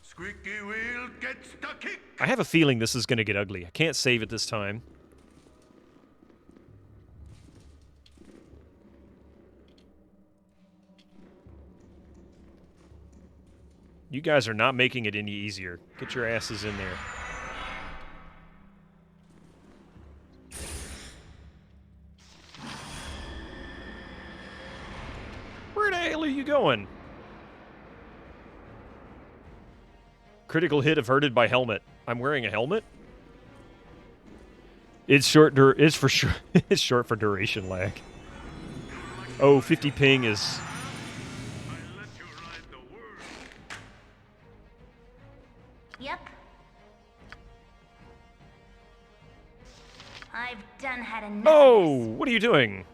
Squeaky wheel gets the kick. I have a feeling this is going to get ugly. I can't save it this time. You guys are not making it any easier. Get your asses in there. Where the hell are you going? Critical hit averted by helmet. I'm wearing a helmet? It's short. It's for sure. It's short for duration lag. Oh, 50 ping is. Yep. I've done had enough. Oh, what are you doing?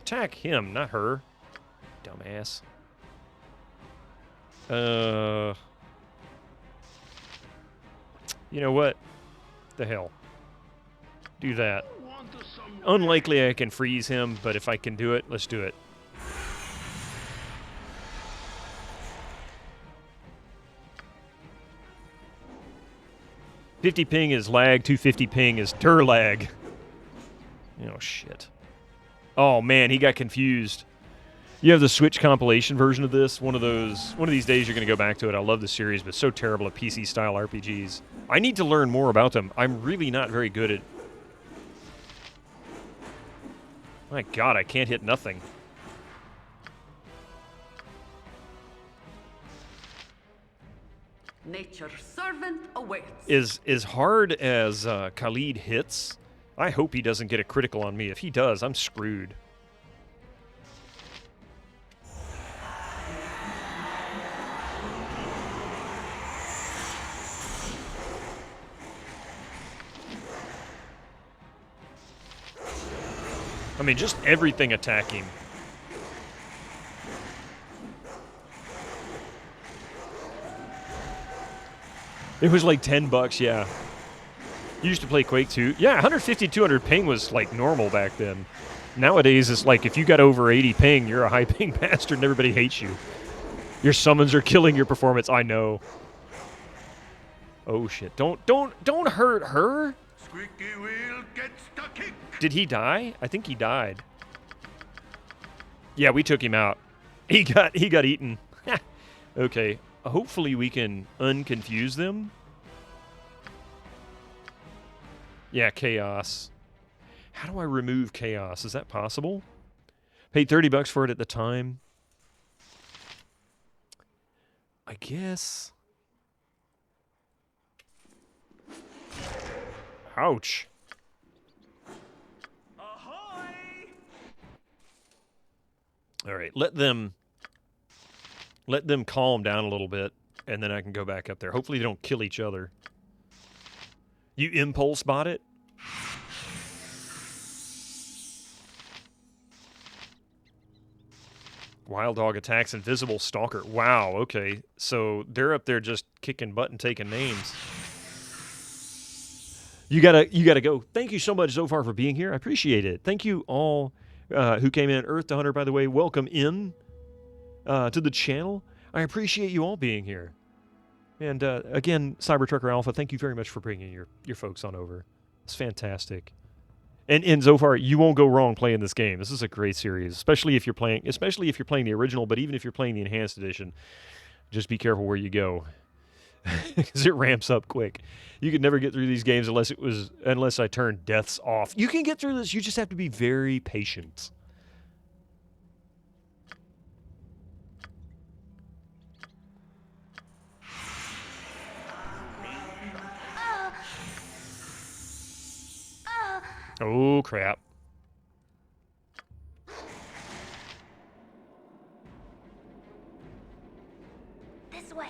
Attack him, not her. Dumbass. You know what? The hell. Do that. Unlikely I can freeze him, but if I can do it, let's do it. .50 ping is lag, 250 ping is Durlag. Oh, shit. Oh, man, he got confused. You have the Switch compilation version of this. One of these days you're going to go back to it. I love the series, but it's so terrible at PC-style RPGs. I need to learn more about them. I'm really not very good at... My God, I can't hit nothing. Nature's servant awaits. As hard as Khalid hits, I hope he doesn't get a critical on me. If he does, I'm screwed. I mean, just everything attack him. It was like $10, yeah. You used to play Quake 2. Yeah, 150, 200 ping was like normal back then. Nowadays, it's like if you got over 80 ping, you're a high ping bastard and everybody hates you. Your summons are killing your performance. I know. Oh shit! Don't hurt her. Squeaky wheel gets the kick. Did he die? I think he died. Yeah, we took him out. He got eaten. Okay. Hopefully we can unconfuse them. Yeah, chaos. How do I remove chaos? Is that possible? Paid $30 for it at the time. I guess. Ouch. Ahoy! All right, let them calm down a little bit, and then I can go back up there. Hopefully they don't kill each other. You impulse bot it? Wild dog attacks invisible stalker. Wow, okay. So they're up there just kicking butt and taking names. You gotta go. Thank you so much, Zofar, for being here. I appreciate it. Thank you all who came in. Earth to Hunter, by the way, welcome in to the channel. I appreciate you all being here. And again, Cybertrucker Alpha, thank you very much for bringing your folks on over. It's fantastic. And so far, you won't go wrong playing this game. This is a great series, especially if you're playing the original. But even if you're playing the enhanced edition, just be careful where you go, because it ramps up quick. You could never get through these games unless I turn deaths off. You can get through this. You just have to be very patient. Oh, crap. This way.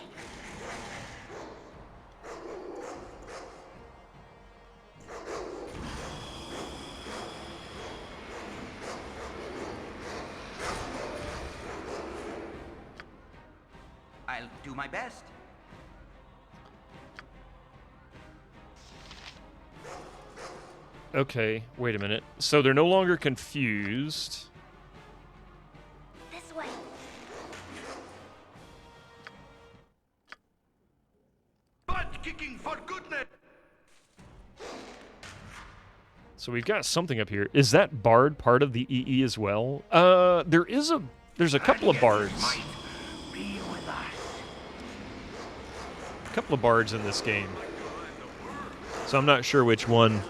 I'll do my best. Okay, wait a minute. So they're no longer confused. This way. Butt kicking for goodness! So we've got something up here. Is that bard part of the EE as well? There's a couple of bards. Be with us. A couple of bards in this game. So I'm not sure which one.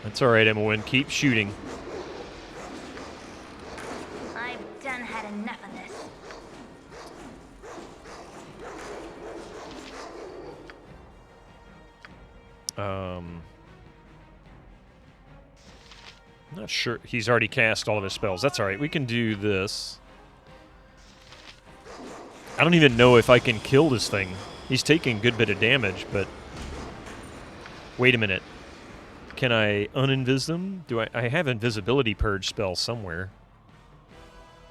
That's all right, Emma. Keep shooting. I've done had enough of this. I'm not sure. He's already cast all of his spells. That's all right. We can do this. I don't even know if I can kill this thing. He's taking a good bit of damage, but... Wait a minute. Can I uninvis them? I have invisibility purge spell somewhere.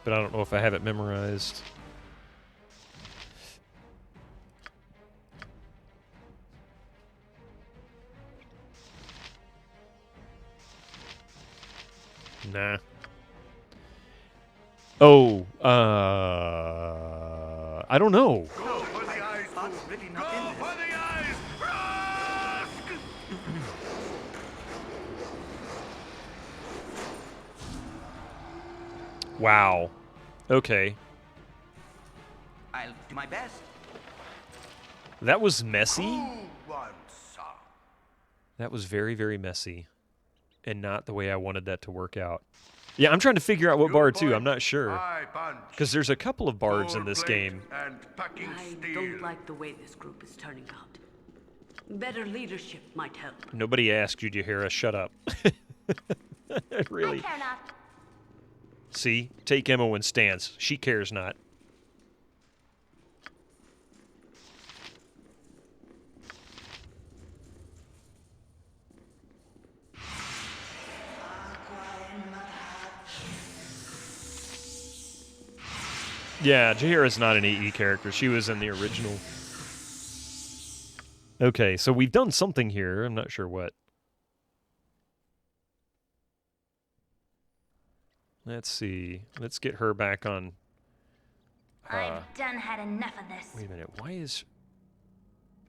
But I don't know if I have it memorized. Nah. Oh, I don't know. Go for the eyes, That's really not Go in for this. the eyes! Rusk! Wow. Okay. I'll do my best. That was messy. Who wants some? That was very, very messy. And not the way I wanted that to work out. Yeah, I'm trying to figure out what Your bard too. point, I'm not sure. I punch. Because there's a couple of bards in Gold this plate game. And packing I steel. don't like the way this group is turning out. Better leadership might help. Nobody asked you, Jahira. Shut up. Really. I care not. See? Take Emma when stance. She cares not. Yeah, Jahira's not an EE character. She was in the original. Okay, so we've done something here. I'm not sure what. Let's see. Let's get her back on. I've done had enough of this. Wait a minute. Why is...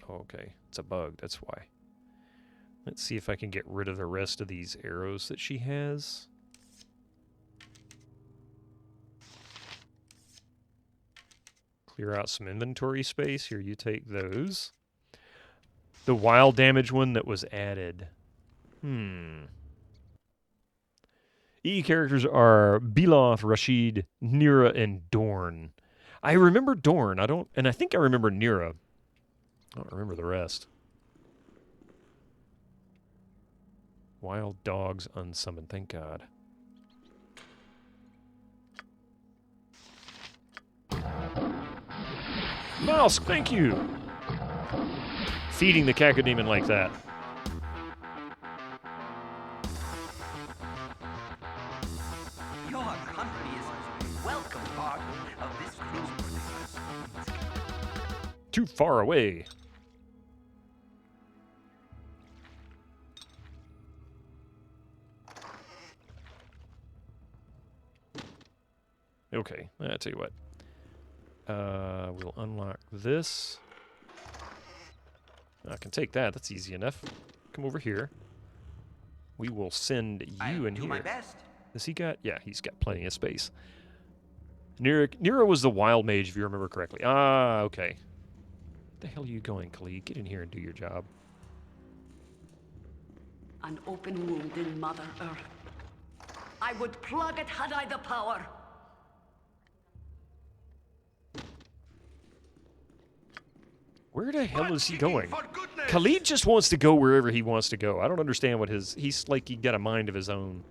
Oh, okay. It's a bug. That's why. Let's see if I can get rid of the rest of these arrows that she has. Clear out some inventory space. Here, you take those. The wild damage one that was added. EE characters are Beloth, Rashid, Nira, and Dorn. I remember Dorn. I think I remember Nira. I don't remember the rest. Wild dogs unsummoned. Thank God. Mouse, thank you. Feeding the cacodemon like that. Your company is a welcome part of this group. Too far away. Okay, I'll tell you what. We'll unlock this. I can take that. That's easy enough. Come over here. We will send you in do here. my best. Has he got? Yeah, he's got plenty of space. Nero was the wild mage, if you remember correctly. Ah, okay. Where the hell are you going, Khalid? Get in here and do your job. An open wound in Mother Earth. I would plug it had I the power. Where the hell is he going? Khalid just wants to go wherever he wants to go. I don't understand what his... He's like he got a mind of his own.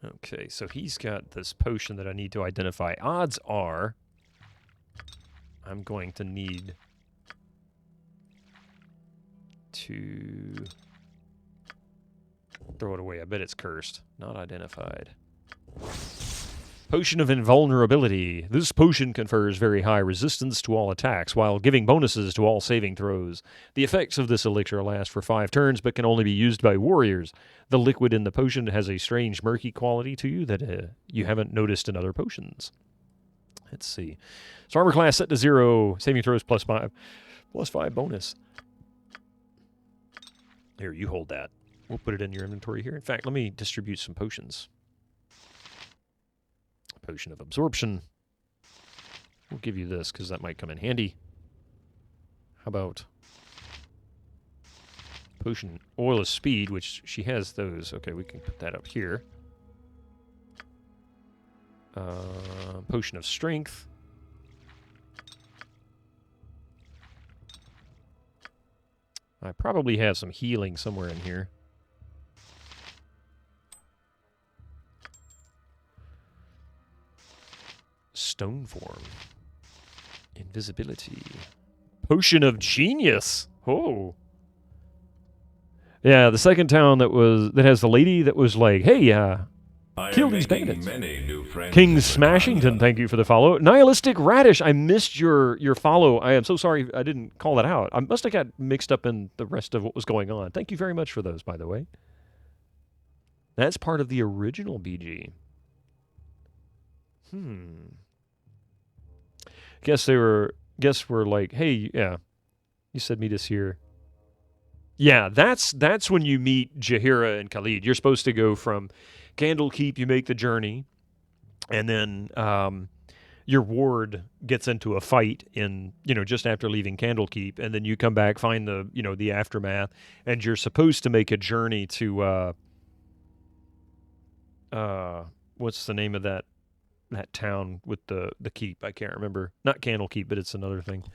Okay, so he's got this potion that I need to identify. Odds are I'm going to need to throw it away. I bet it's cursed. Not identified. Potion of Invulnerability. This potion confers very high resistance to all attacks while giving bonuses to all saving throws. The effects of this elixir last for 5 turns but can only be used by warriors. The liquid in the potion has a strange murky quality to you that you haven't noticed in other potions. Let's see. So armor class set to 0, saving throws +5. +5 bonus. Here, you hold that. We'll put it in your inventory here. In fact, let me distribute some potions. Potion of Absorption. We'll give you this because that might come in handy. How about Potion Oil of Speed, which she has those. Okay, we can put that up here. Potion of Strength. I probably have some healing somewhere in here. Stone Form. Invisibility. Potion of Genius. Oh. Yeah, the second town that has the lady that was like, hey, kill these bandits. King Smashington, thank you for the follow. Nihilistic Radish, I missed your follow. I am so sorry I didn't call that out. I must have got mixed up in the rest of what was going on. Thank you very much for those, by the way. That's part of the original BG. Guess we're like, hey, yeah, you said meet us here. Yeah, that's when you meet Jaheira and Khalid. You're supposed to go from Candlekeep, you make the journey, and then your ward gets into a fight in, just after leaving Candlekeep, and then you come back, find the aftermath, and you're supposed to make a journey to what's the name of that town with the keep? I can't remember. Not Candlekeep, but it's another thing.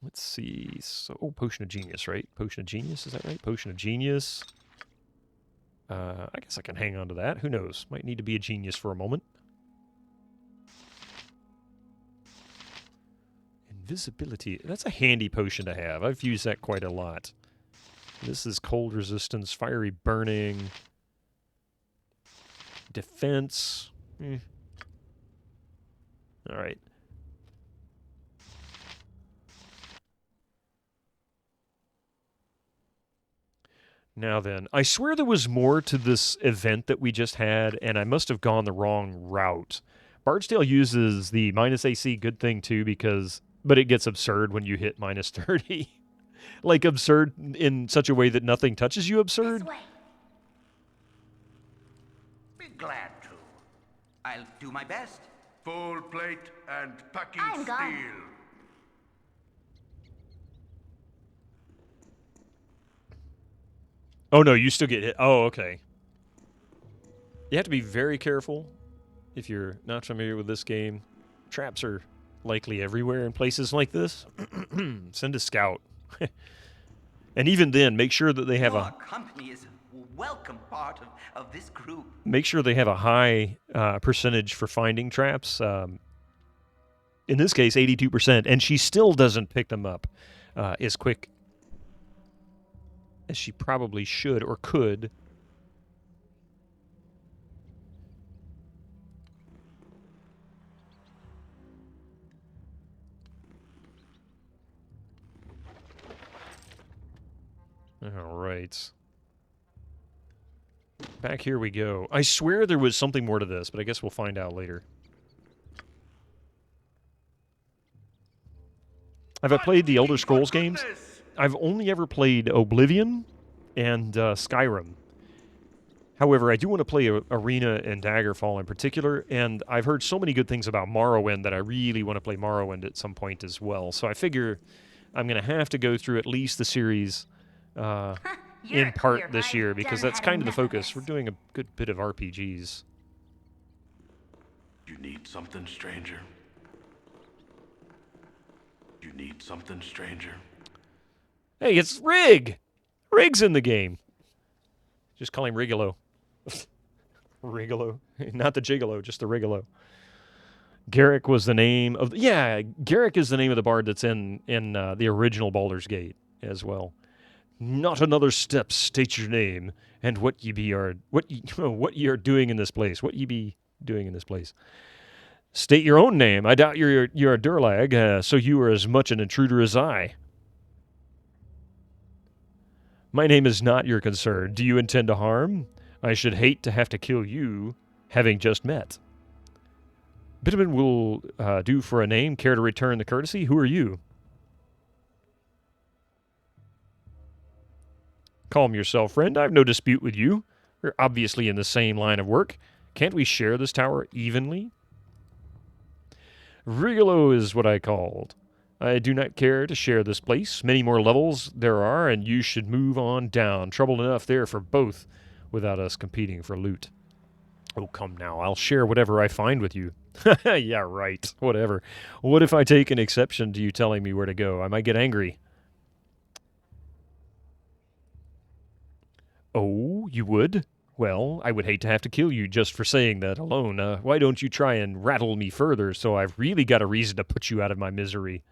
Let's see. So, Potion of Genius, right? Potion of Genius, is that right? Potion of Genius. I guess I can hang on to that. Who knows? Might need to be a genius for a moment. Invisibility. That's a handy potion to have. I've used that quite a lot. This is cold resistance, fiery burning, defense. All right. Now then, I swear there was more to this event that we just had, and I must have gone the wrong route. Bardsdale uses the -AC good thing too, but it gets absurd when you hit -30. Like absurd in such a way that nothing touches you absurd. Be glad to. I'll do my best. Full plate and packing I'm gone. steel. Oh no, you still get hit. Oh, okay. You have to be very careful if you're not familiar with this game. Traps are likely everywhere in places like this. Send a scout. And even then, make sure that they have Your company is a welcome part of this group. Make sure they have a high percentage for finding traps. In this case, 82%, and she still doesn't pick them up as quick as she probably should or could. All right. Back here we go. I swear there was something more to this, but I guess we'll find out later. Have I played the Elder Scrolls games? I've only ever played Oblivion and Skyrim. However, I do want to play Arena and Daggerfall in particular, and I've heard so many good things about Morrowind that I really want to play Morrowind at some point as well. So I figure I'm going to have to go through at least the series in part this year, because that's kind of the focus. We're doing a good bit of RPGs. You need something, stranger? You need something, stranger? Hey, it's Rig! Rig's in the game. Just call him Rigolo. Rigolo. Not the Gigolo, just the Rigolo. Garrick was the name of... Garrick is the name of the bard that's in the original Baldur's Gate as well. Not another step, state your name, and what ye are doing in this place. What ye be doing in this place. State your own name. I doubt you're a Durlag, so you are as much an intruder as I. My name is not your concern. Do you intend to harm? I should hate to have to kill you, having just met. Bitumen will do for a name. Care to return the courtesy? Who are you? Calm yourself, friend. I have no dispute with you. We're obviously in the same line of work. Can't we share this tower evenly? Rigolo is what I called. I do not care to share this place. Many more levels there are, and you should move on down. Trouble enough there for both, without us competing for loot. Oh, come now. I'll share whatever I find with you. Yeah, right. Whatever. What if I take an exception to you telling me where to go? I might get angry. Oh, you would? Well, I would hate to have to kill you just for saying that alone. Why don't you try and rattle me further so I've really got a reason to put you out of my misery?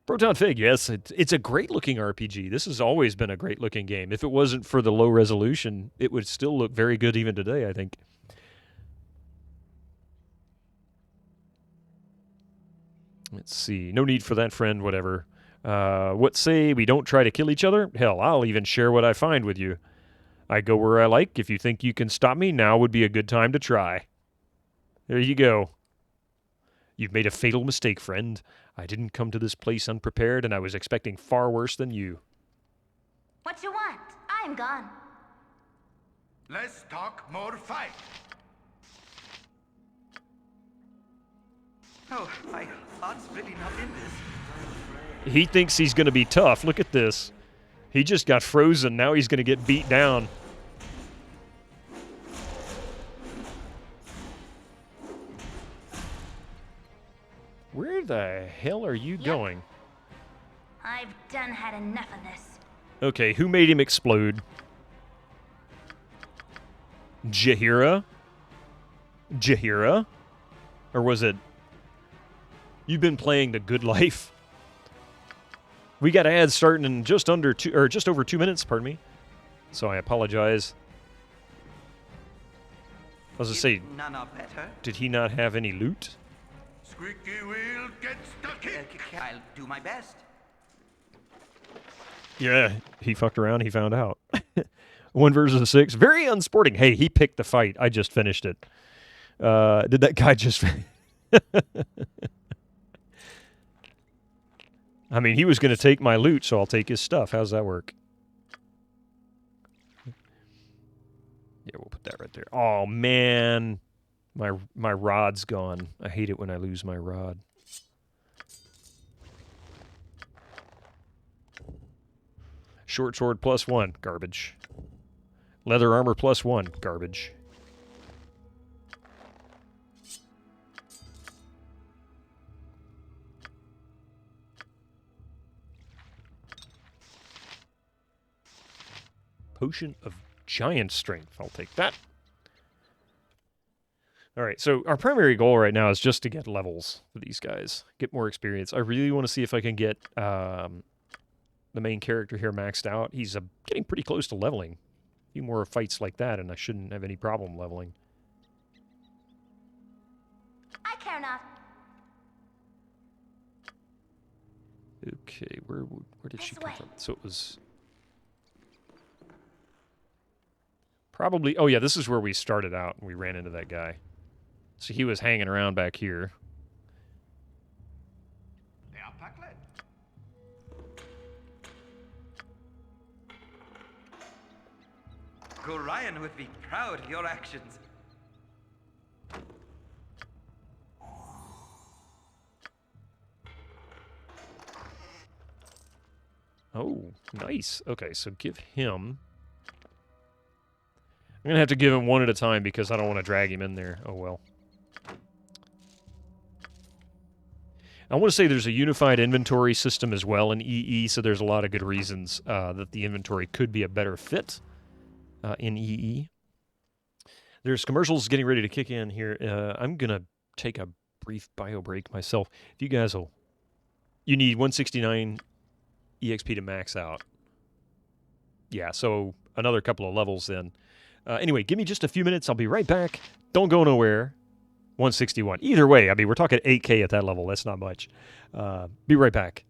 Proton Fig, yes, it's a great-looking RPG. This has always been a great-looking game. If it wasn't for the low resolution, it would still look very good even today, I think. Let's see. No need for that, friend, whatever. What say we don't try to kill each other? Hell, I'll even share what I find with you. I go where I like. If you think you can stop me, now would be a good time to try. There you go. You've made a fatal mistake, friend. I didn't come to this place unprepared, and I was expecting far worse than you. What you want? I'm gone. Let's talk more fight. Oh, my heart's really not in this. He thinks he's going to be tough. Look at this. He just got frozen. Now he's going to get beat down. Where the hell are you going? I've done had enough of this. Okay, who made him explode? Jaheira? Jaheira? Or was it... You've been playing The Good Life? We got ads starting in just over 2 minutes, pardon me. So I apologize. I was going to say, None are better. did he not have any loot? Squeaky wheel gets stuck in. I'll do my best. Yeah, he fucked around. He found out. 1 versus 6. Very unsporting. Hey, he picked the fight. I just finished it. Did that guy just... I mean, he was going to take my loot, so I'll take his stuff. How's that work? Yeah, we'll put that right there. Oh, man. My rod's gone. I hate it when I lose my rod. Short sword +1. Garbage. Leather armor +1. Garbage. Potion of giant strength. I'll take that. All right, so our primary goal right now is just to get levels for these guys, get more experience. I really want to see if I can get the main character here maxed out. He's getting pretty close to leveling. A few more fights like that, and I shouldn't have any problem leveling. I care not. Okay, where did she come from? So it was... Probably... Oh, yeah, this is where we started out and we ran into that guy. So he was hanging around back here. Gorion would be proud of your actions. Oh, nice. Okay, so give him... I'm going to have to give him one at a time because I don't want to drag him in there. Oh, well. I want to say there's a unified inventory system as well in EE, so there's a lot of good reasons that the inventory could be a better fit in EE. There's commercials getting ready to kick in here. I'm going to take a brief bio break myself. If you guys will... You need 169 EXP to max out. Yeah, so another couple of levels then. Anyway, give me just a few minutes. I'll be right back. Don't go nowhere. 161. Either way, I mean, we're talking 8K at that level. That's not much. Be right back.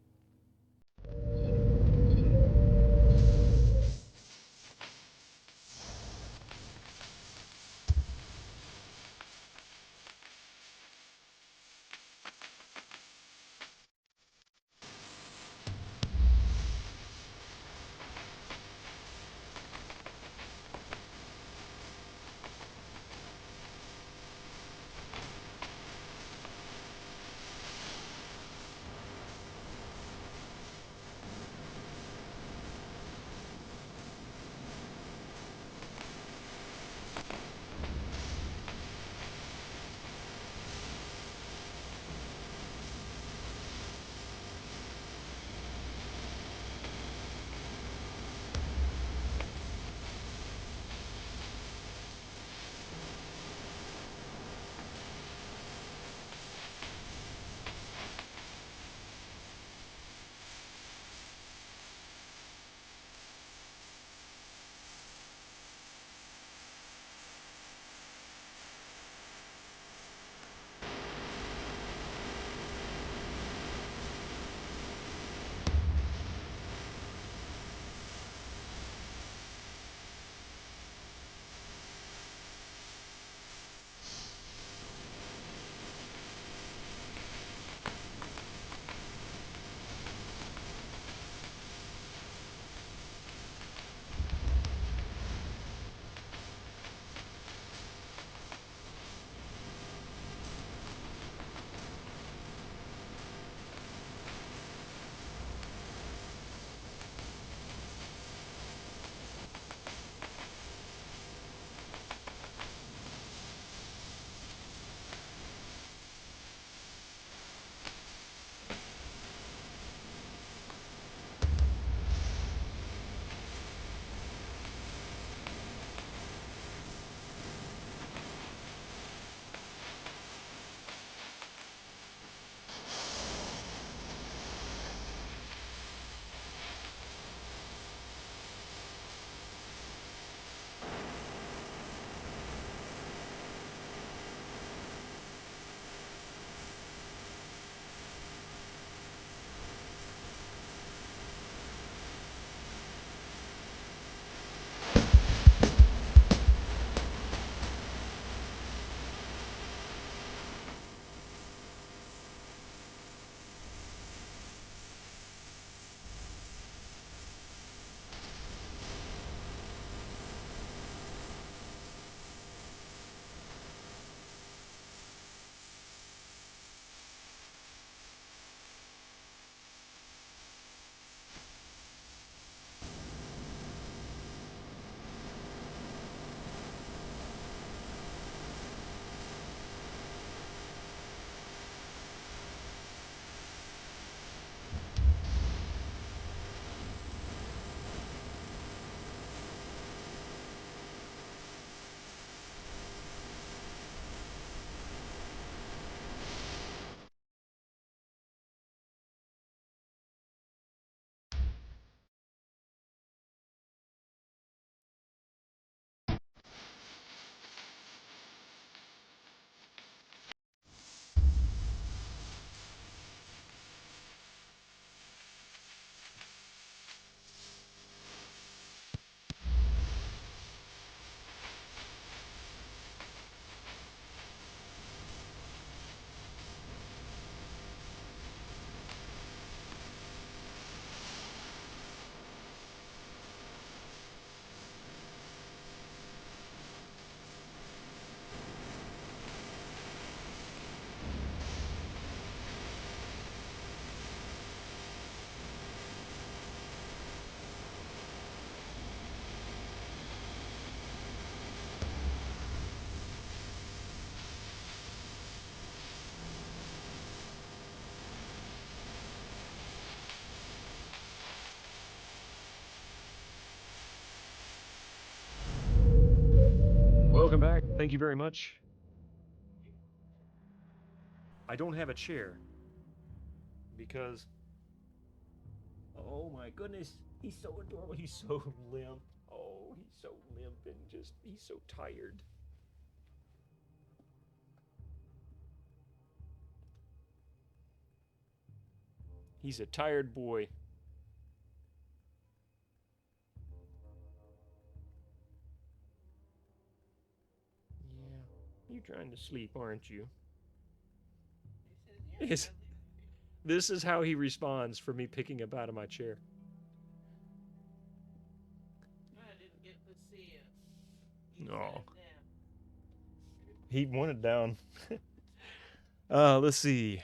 Thank you very much. I don't have a chair. Because... Oh my goodness. He's so adorable. He's so limp. Oh, he's so limp and just... He's so tired. He's a tired boy. Yeah. You're trying to sleep, aren't you? Yes. This is how he responds for me picking up out of my chair. I didn't get to see it. No. He wanted down. Let's see.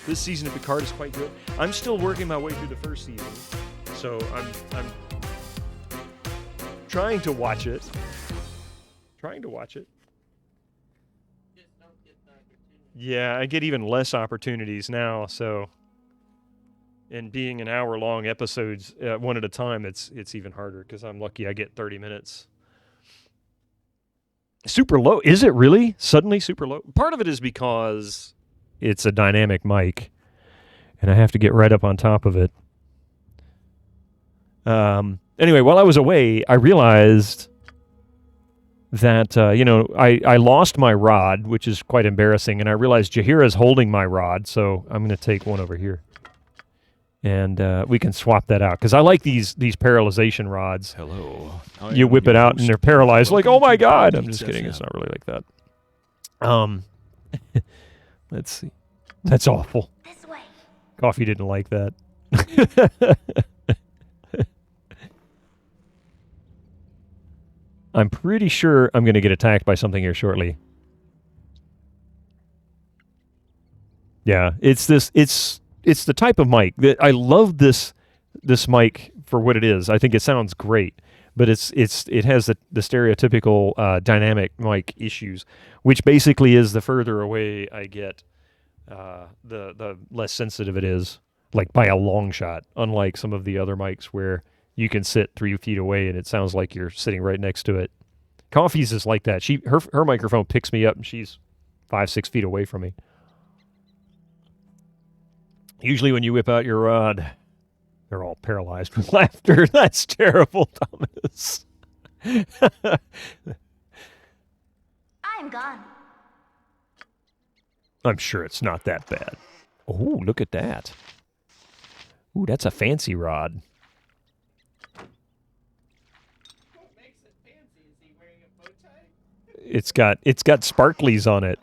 This season of Picard is quite good. I'm still working my way through the first season, so I'm trying to watch it. Yeah, I get even less opportunities now, so... And being an hour-long episodes, one at a time, it's even harder, because I'm lucky I get 30 minutes. Super low? Is it really? Suddenly super low? Part of it is because it's a dynamic mic, and I have to get right up on top of it. Anyway, while I was away, I realized that, I lost my rod, which is quite embarrassing, and I realized Jaheira's holding my rod, so I'm going to take one over here. And we can swap that out, because I like these paralyzation rods. Hello. You whip it out, and they're paralyzed, like, oh my god! I'm just kidding, it's not really like that. Let's see. That's awful. This way. Coffee didn't like that. I'm pretty sure I'm going to get attacked by something here shortly. Yeah, it's the type of mic that I love this mic for what it is. I think it sounds great, but it has the stereotypical dynamic mic issues, which basically is the further away I get, the less sensitive it is, like by a long shot, unlike some of the other mics where you can sit 3 feet away and it sounds like you're sitting right next to it. Coffee's is like that. Her microphone picks me up and she's 5-6 feet away from me. Usually when you whip out your rod, they're all paralyzed with laughter. That's terrible, Thomas. I'm gone. I'm sure it's not that bad. Oh, look at that. Ooh, that's a fancy rod. What makes it fancy? Is he wearing a bow tie? It's got sparklies on it.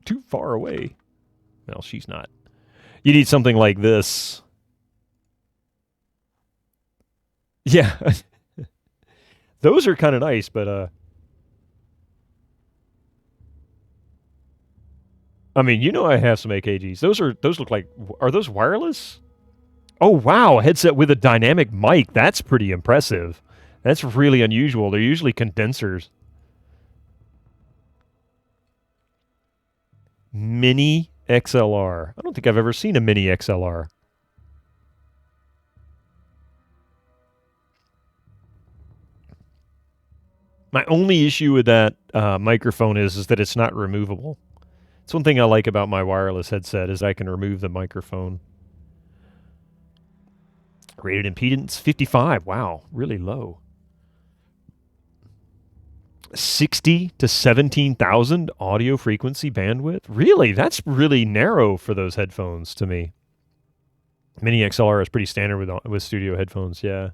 Too far away. Well, she's not. You need something like this. Yeah. Those are kind of nice, but I mean, I have some AKGs. Those look like, are those wireless? Oh wow, a headset with a dynamic mic. That's pretty impressive. That's really unusual. They're usually condensers. Mini XLR. I don't think I've ever seen a mini XLR. My only issue with that microphone is that it's not removable. It's one thing I like about my wireless headset is I can remove the microphone. Rated impedance 55. Wow, really low. 60 to 17,000 audio frequency bandwidth? Really? That's really narrow for those headphones to me. Mini XLR is pretty standard with studio headphones, yeah.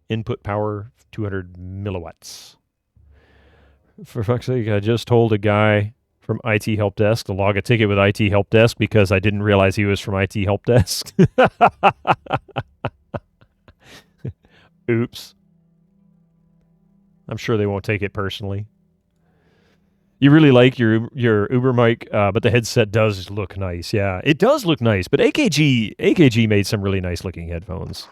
Input power 200 milliwatts. For fuck's sake, I just told a guy from IT Help Desk to log a ticket with IT Help Desk because I didn't realize he was from IT Help Desk. Oops. I'm sure they won't take it personally. You really like your Uber mic, but the headset does look nice. Yeah, it does look nice. But AKG made some really nice looking headphones.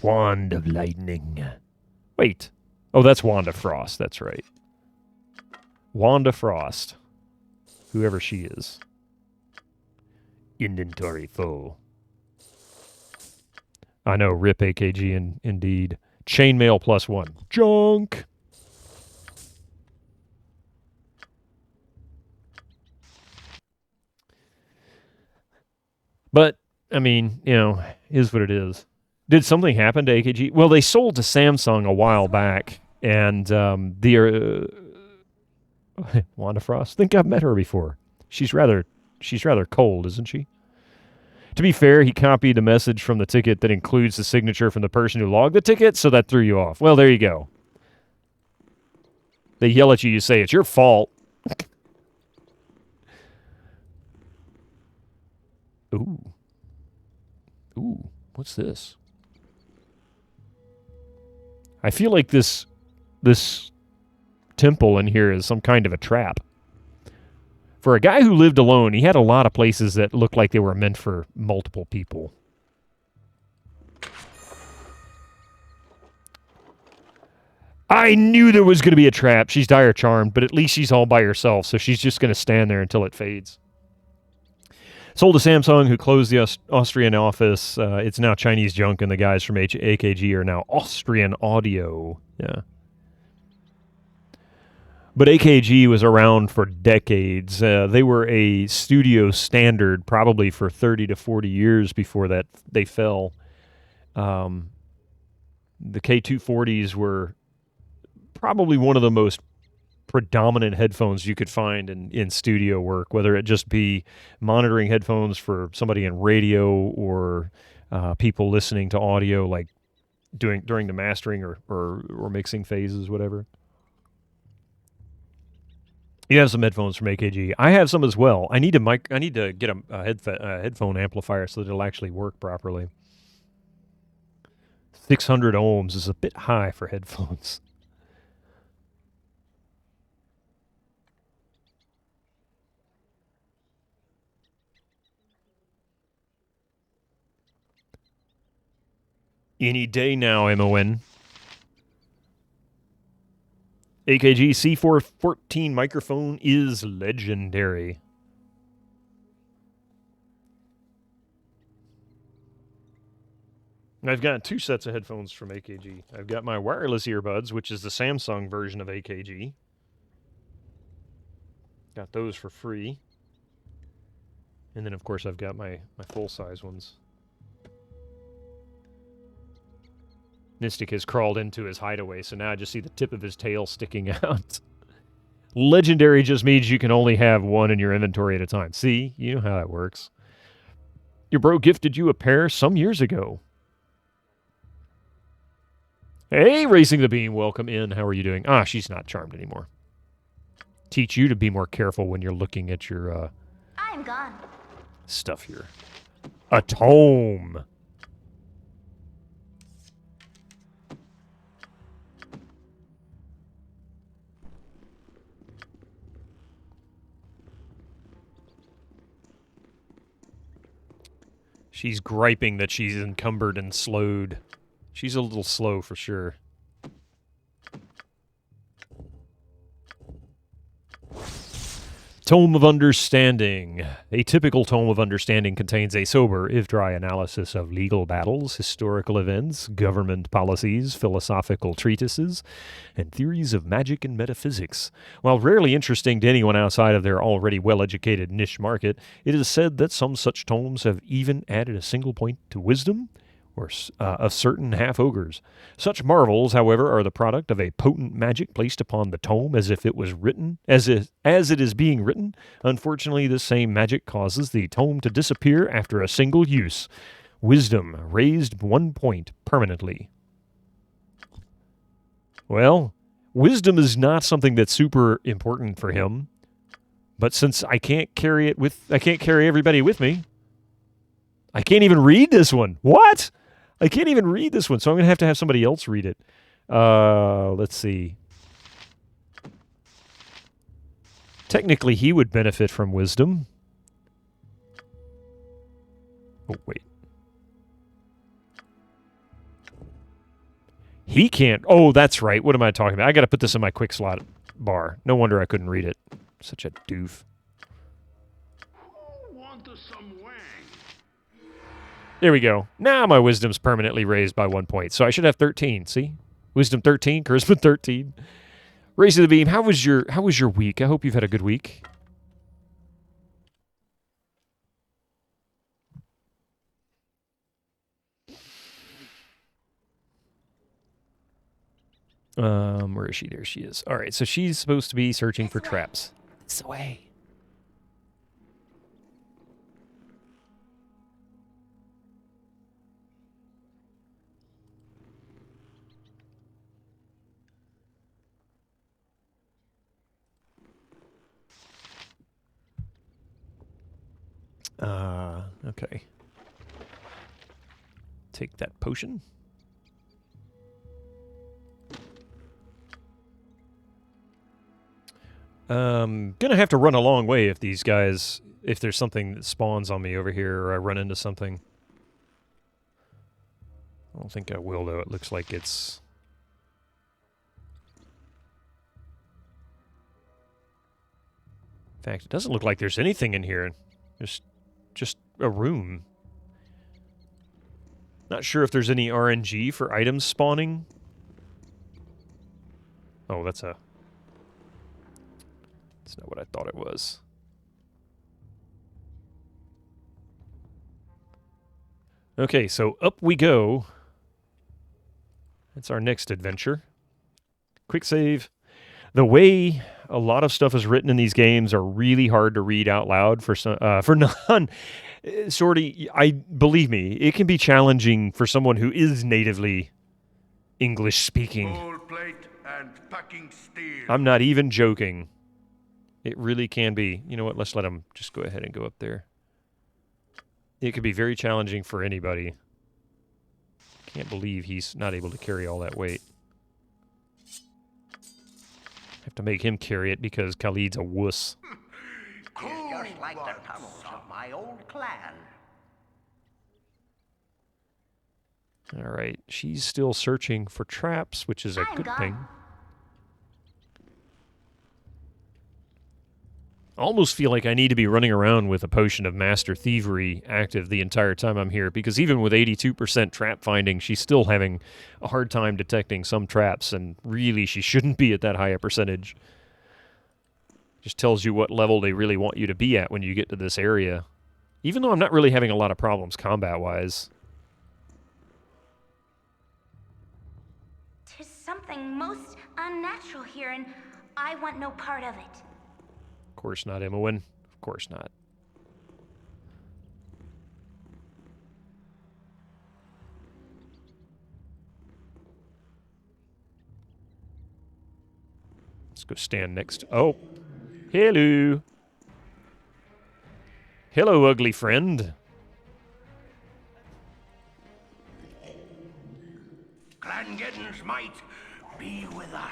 Wand of Lightning. Wait. Oh, that's Wand of Frost. That's right. Wanda Frost. Whoever she is. Inventory full. I know, rip AKG indeed. Chainmail +1. Junk! But, I mean, you know, is what it is. Did something happen to AKG? Well, they sold to Samsung a while back, and Wanda Frost. Think I've met her before. She's rather cold, isn't she? To be fair, he copied a message from the ticket that includes the signature from the person who logged the ticket, so that threw you off. Well, there you go. They yell at you, you say, it's your fault. Ooh. Ooh, what's this? I feel like this temple in here is some kind of a trap. For a guy who lived alone, he had a lot of places that looked like they were meant for multiple people. I knew there was going to be a trap. She's dire charmed, but at least she's all by herself, so she's just going to stand there until it fades. Sold to Samsung, who closed the Austrian office. It's now Chinese junk, and the guys from AKG are now Austrian Audio. Yeah. But AKG was around for decades. They were a studio standard probably for 30 to 40 years before that they fell. The K240s were probably one of the most predominant headphones you could find in studio work, whether it just be monitoring headphones for somebody in radio or people listening to audio like during the mastering or mixing phases, whatever. You have some headphones from AKG. I have some as well. I need to get a headphone amplifier so that it'll actually work properly. 600 ohms is a bit high for headphones. Any day now, MON. AKG C414 microphone is legendary. I've got 2 sets of headphones from AKG. I've got my wireless earbuds, which is the Samsung version of AKG. Got those for free. And then, of course, I've got my full-size ones. Mystic has crawled into his hideaway, so now I just see the tip of his tail sticking out. Legendary just means you can only have one in your inventory at a time. See? You know how that works. Your bro gifted you a pair some years ago. Hey, Racing the Beam, welcome in. How are you doing? Ah, she's not charmed anymore. Teach you to be more careful when you're looking at your I'm gone. Stuff here. A tome. She's griping that she's encumbered and slowed. She's a little slow for sure. Tome of Understanding. A typical Tome of Understanding contains a sober, if dry, analysis of legal battles, historical events, government policies, philosophical treatises, and theories of magic and metaphysics. While rarely interesting to anyone outside of their already well-educated niche market, it is said that some such tomes have even added a single point to wisdom or of certain half-ogres. Such marvels, however, are the product of a potent magic placed upon the tome as if it was written, as it is being written. Unfortunately, this same magic causes the tome to disappear after a single use. Wisdom raised 1 point permanently. Well, wisdom is not something that's super important for him, but since I can't carry everybody with me, I can't even read this one. What? I can't even read this one, so I'm going to have somebody else read it. Let's see. Technically, he would benefit from wisdom. Oh, wait. He can't. Oh, that's right. What am I talking about? I got to put this in my quick slot. bar. No wonder I couldn't read it. Such a doof. There we go. Now my wisdom's permanently raised by 1 point. So I should have 13. See? Wisdom 13, charisma 13. Raise to the beam. How was your week? I hope you've had a good week. Where is she? There she is. All right, so she's supposed to be searching for traps. It's the way. Okay. Take that potion. Gonna have to run a long way if these guys, if there's something that spawns on me over here or I run into something. I don't think I will, though. It looks like it's... In fact, it doesn't look like there's anything in here. There's just a room. Not sure if there's any RNG for items spawning. Oh, that's not what I thought it was. Okay, so up we go. That's our next adventure. Quick save. The way a lot of stuff is written in these games are really hard to read out loud for non. Sorty, believe me, it can be challenging for someone who is natively English speaking. Gold plate and packing steel. I'm not even joking. It really can be. You know what? Let's let him just go ahead and go up there. It could be very challenging for anybody. Can't believe he's not able to carry all that weight. Have to make him carry it because Khalid's a wuss. It's just like the tunnels of my old clan. All right, she's still searching for traps, which is a good thing. I almost feel like I need to be running around with a potion of Master Thievery active the entire time I'm here, because even with 82% trap finding, she's still having a hard time detecting some traps, and really she shouldn't be at that high a percentage. Just tells you what level they really want you to be at when you get to this area. Even though I'm not really having a lot of problems combat-wise. Tis something most unnatural here, and I want no part of it. Of course not, Imowen. Of course not. Let's go stand next. Oh. Hello. Hello, ugly friend. Clangeddon's might be with us.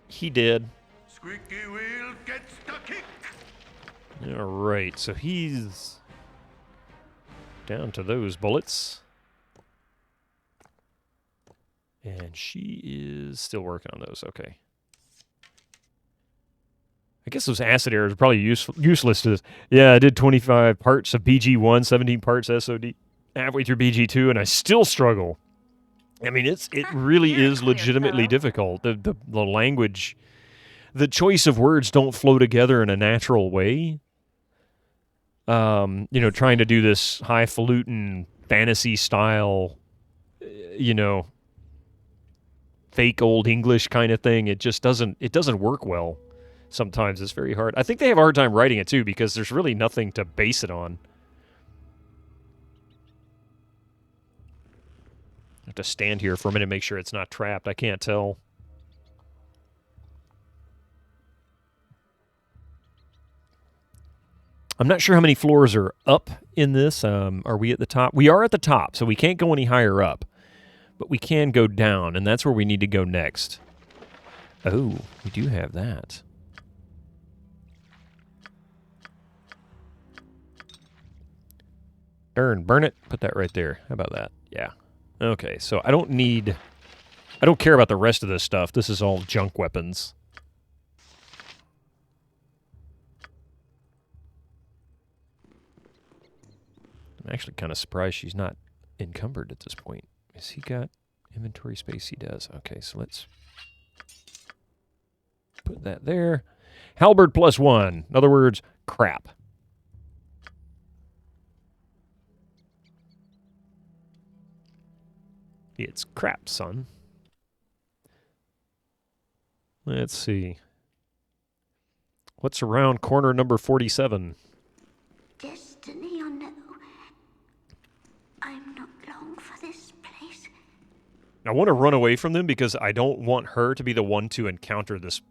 He did. Squeaky wheel gets the kick. All right, so he's down to those bullets. And she is still working on those. Okay. I guess those acid arrows are probably useless to this. Yeah, I did 25 parts of BG1, 17 parts SOD, halfway through BG2, and I still struggle. I mean, it really is legitimately difficult. The language, the choice of words don't flow together in a natural way. You know, trying to do this highfalutin fantasy style, you know, fake old English kind of thing. It just doesn't work well. Sometimes it's very hard. I think they have a hard time writing it too because there's really nothing to base it on. I have to stand here for a minute and make sure it's not trapped. I can't tell. I'm not sure how many floors are up in this. Are we at the top? We are at the top, so we can't go any higher up. But we can go down, and that's where we need to go next. Oh, we do have that. Burn it. Put that right there. How about that? Yeah. Okay, so I don't care about the rest of this stuff. This is all junk weapons. I'm actually kind of surprised she's not encumbered at this point. Has he got inventory space? He does. Okay, so let's put that there. Halberd +1. In other words, crap. It's crap, son. Let's see. What's around corner number 47? Destiny or no? I'm not long for this place. I want to run away from them because I don't want her to be the one to encounter this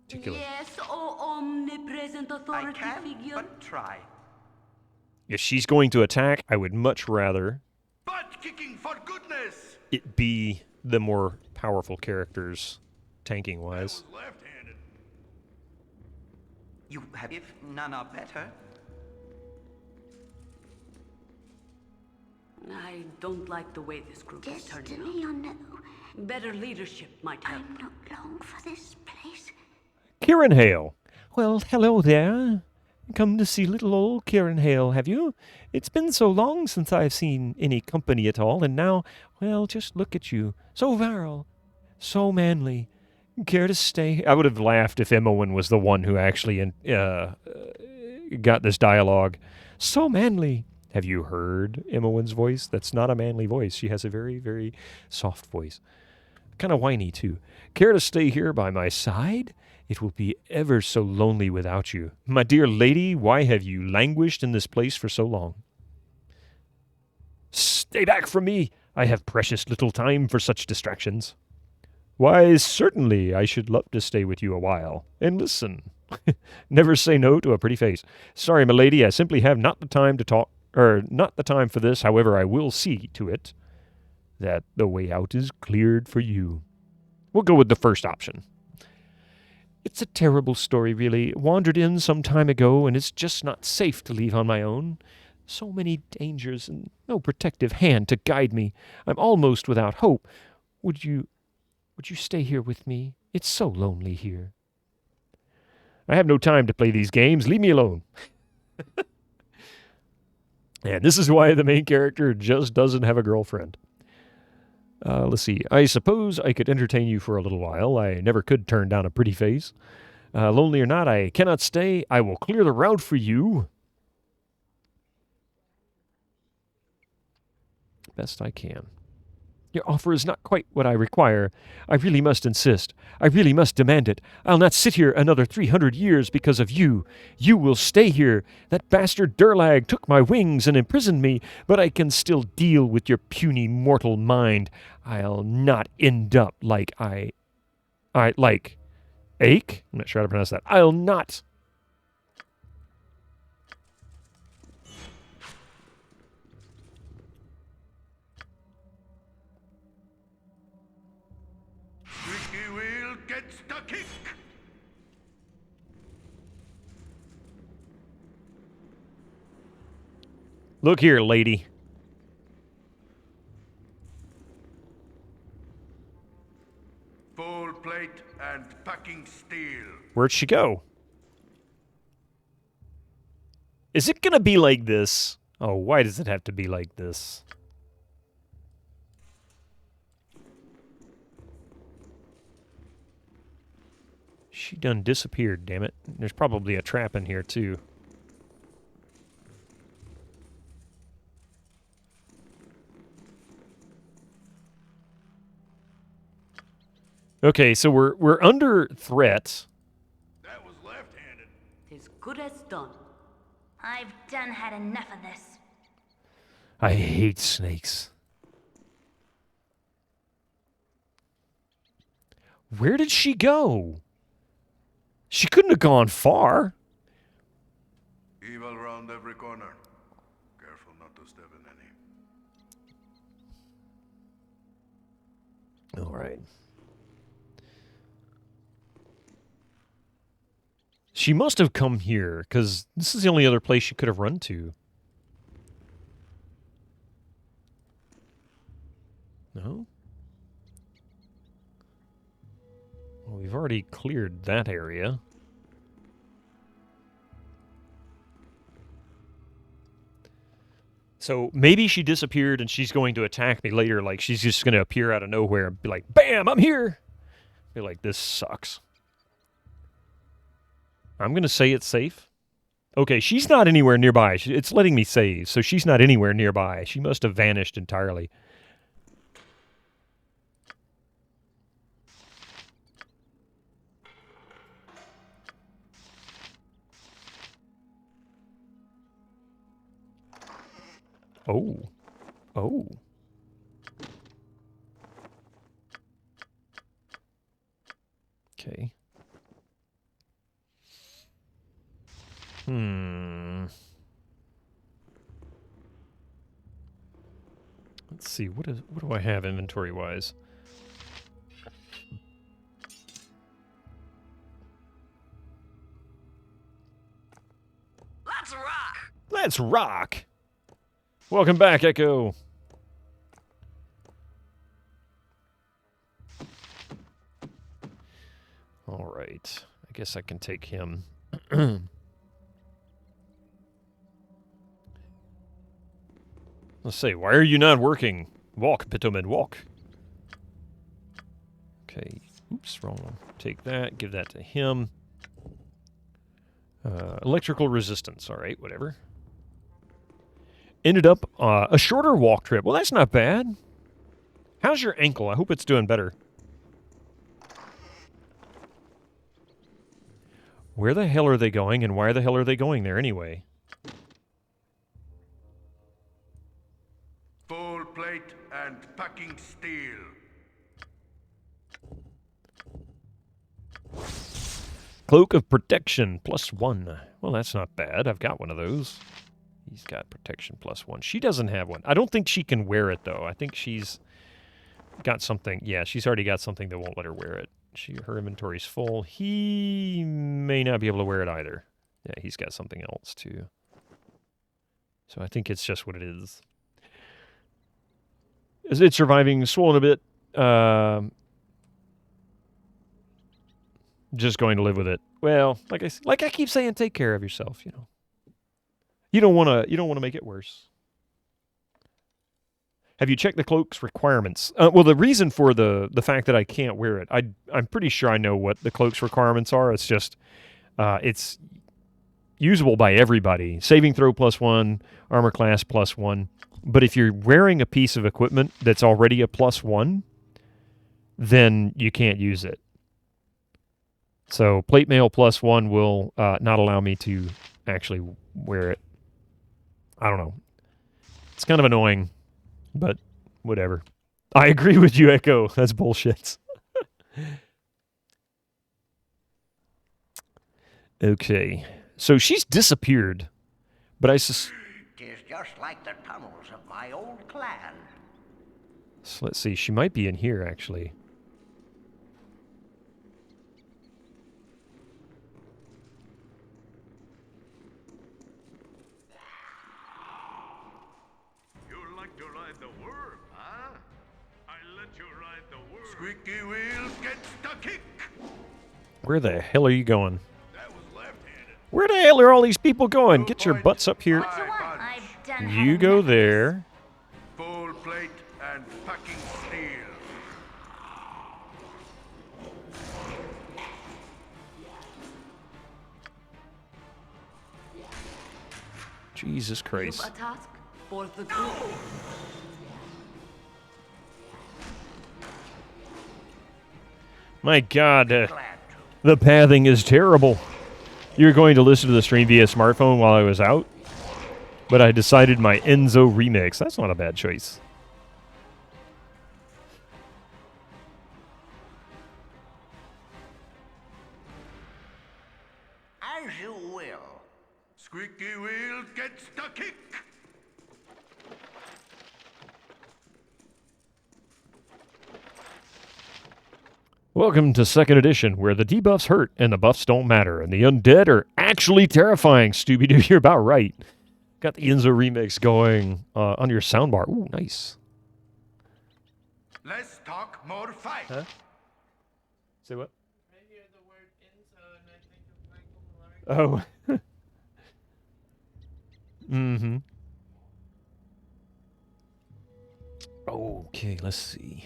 particular. Yes, oh omnipresent authority I can, figure. but try. If she's going to attack, I would much rather Butt kicking for goodness! it be the more powerful characters, tanking-wise. Left-handed. You have if none are better. I don't like the way this group is turning out. Destiny or no? Better leadership might help. I'm not long for this place. Kieran Hale. Well, hello there. Come to see little old Kieran Hale, have you? It's been so long since I've seen any company at all, and now, well, just look at you. So virile, so manly. Care to stay? I would have laughed if Imowen was the one who actually got this dialogue. So manly. Have you heard Imowen's voice? That's not a manly voice. She has a very, very soft voice. Kind of whiny, too. Care to stay here by my side? It will be ever so lonely without you. My dear lady, why have you languished in this place for so long? Stay back from me. I have precious little time for such distractions. Why, certainly, I should love to stay with you a while. And listen. Never say no to a pretty face. Sorry, my lady, I simply have not the time to talk, or not the time for this. However, I will see to it that the way out is cleared for you. We'll go with the first option. It's a terrible story, really. Wandered in some time ago, and it's just not safe to leave on my own. So many dangers and no protective hand to guide me. I'm almost without hope. Would you stay here with me? It's so lonely here. I have no time to play these games. Leave me alone. And this is why the main character just doesn't have a girlfriend. Let's see. I suppose I could entertain you for a little while. I never could turn down a pretty face. Lonely or not, I cannot stay. I will clear the route for you. Best I can. Your offer is not quite what I require. I really must insist. I really must demand it. I'll not sit here another 300 years because of you. You will stay here. That bastard Durlag took my wings and imprisoned me, but I can still deal with your puny mortal mind. I'll not end up like like Ache? I'm not sure how to pronounce that. I'll not. Squeaky wheel gets the kick! Look here, lady. Full plate and packing steel. Where'd she go? Is it gonna be like this? Oh, why does it have to be like this? She done disappeared, damn it. There's probably a trap in here, too. Okay, so we're under threat. That was left-handed. As good as done. I've done had enough of this. I hate snakes. Where did she go? She couldn't have gone far. Evil round every corner. Careful not to step in any. All right. She must have come here, because this is the only other place she could have run to. already cleared that area. So maybe she disappeared and she's going to attack me later. Like, she's just going to appear out of nowhere and be like, bam, I'm here. Be like, this sucks. I'm going to say it's safe. Okay, she's not anywhere nearby. It's letting me save, so she's not anywhere nearby. She must have vanished entirely. Oh. Oh. Okay. Let's see. What do I have inventory-wise? Let's rock! Let's rock! Welcome back, Echo. All right. I guess I can take him. Let's see. Why are you not working? Walk, Pitoman, walk. Okay. Oops, wrong one. Take that. Give that to him. Electrical resistance. All right, whatever. Ended up a shorter walk trip. Well, that's not bad. How's your ankle? I hope it's doing better. Where the hell are they going, and why the hell are they going there anyway? Full plate and packing steel. Cloak of Protection, +1. Well, that's not bad. I've got one of those. He's got Protection +1. She doesn't have one. I don't think she can wear it, though. I think she's got something. Yeah, she's already got something that won't let her wear it. Her inventory's full. He may not be able to wear it either. Yeah, he's got something else, too. So I think it's just what it is. Is it surviving? Swollen a bit. Just going to live with it. Well, like I keep saying, take care of yourself, you know. You don't want to make it worse. Have you checked the cloak's requirements? Well, the reason for the fact that I can't wear it, I'm pretty sure I know what the cloak's requirements are. It's just, it's usable by everybody. Saving throw +1, armor class +1. But if you're wearing a piece of equipment that's already a +1, then you can't use it. So plate mail +1 will not allow me to actually wear it. I don't know. It's kind of annoying. But whatever. I agree with you, Echo. That's bullshit. Okay. So she's disappeared. But Tis just like the tunnels of my old clan. So let's see. She might be in here, actually. Squeaky wheels get the kick. Where the hell are you going? Where the hell are all these people going? Get your butts up here. You go there. Full plate and packing steel. Jesus Christ. You've a task for the crew. My God, the pathing is terrible. You're going to listen to the stream via smartphone while I was out, but I decided my Enzo remix. That's not a bad choice. As you will. Squeaky wheel gets the kick. Welcome to 2nd edition, where the debuffs hurt and the buffs don't matter, and the undead are actually terrifying. Stooby-Doo, you're about right. Got the Enzo remix going on your soundbar. Ooh, nice. Let's talk more fight. Huh? Say what? Maybe Oh. Mm-hmm. Okay, let's see.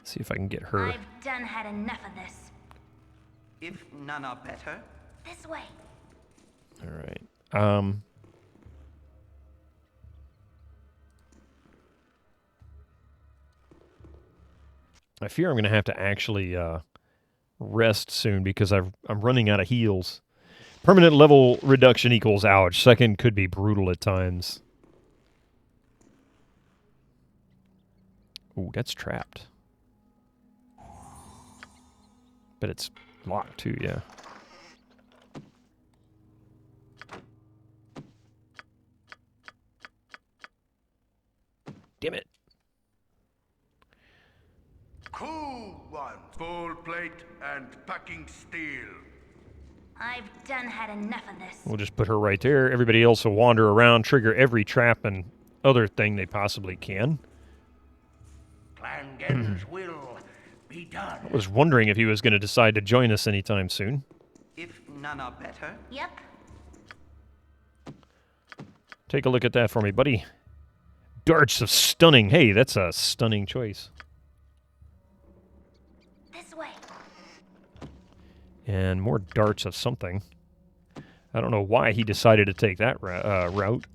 See if I can get her. I've done had enough of this. If none are better. This way. All right. I fear I'm going to have to actually rest soon because I'm running out of heals. Permanent level reduction equals ouch. Second could be brutal at times. Ooh, that's trapped. But it's locked too, yeah. Damn it. Cool one. Full plate and packing steel. I've done had enough of this. We'll just put her right there. Everybody else will wander around, trigger every trap and other thing they possibly can. Clangen's will be done. I was wondering if he was going to decide to join us anytime soon. If none are better. Yep. Take a look at that for me, buddy. Darts of stunning. Hey, that's a stunning choice. This way. And more darts of something. I don't know why he decided to take that route.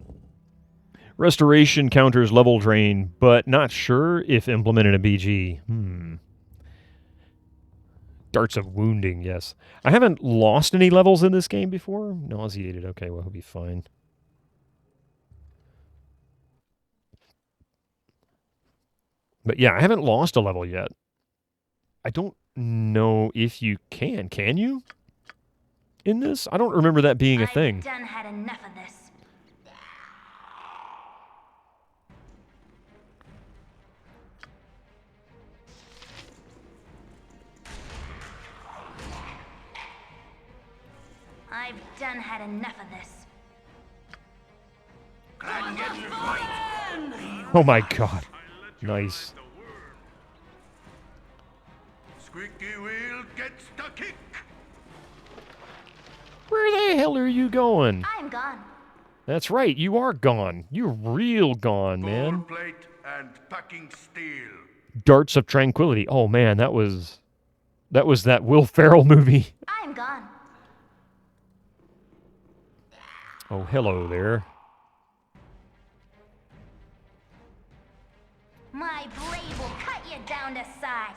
Restoration counters level drain, but not sure if implemented in BG. Darts of wounding, yes. I haven't lost any levels in this game before. Nauseated. Okay, well, he'll be fine. But yeah, I haven't lost a level yet. I don't know if you can. Can you? In this? I don't remember that being a thing. I've done had enough of this. I've done had enough of this. Clangen's right. Oh my god. Nice. Squeaky wheel gets the kick. Where the hell are you going? I'm gone. That's right, you are gone. You're real gone, Full man. plate and packing steel. Darts of Tranquility. Oh man, that was that Will Ferrell movie. I'm gone. Oh, hello there. My blade will cut you down to size.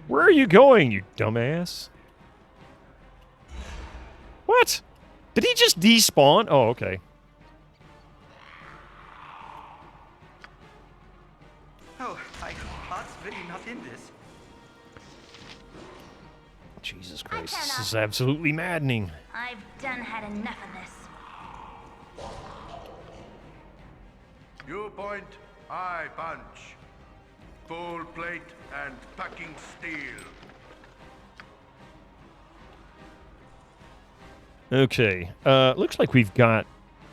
Where are you going, you dumbass? What? Did he just despawn? Oh, okay. Oh, my heart's really not in this. Jesus Christ, this is absolutely maddening. I've done had enough of this. You point, I punch. Full plate and packing steel. Okay, looks like we've got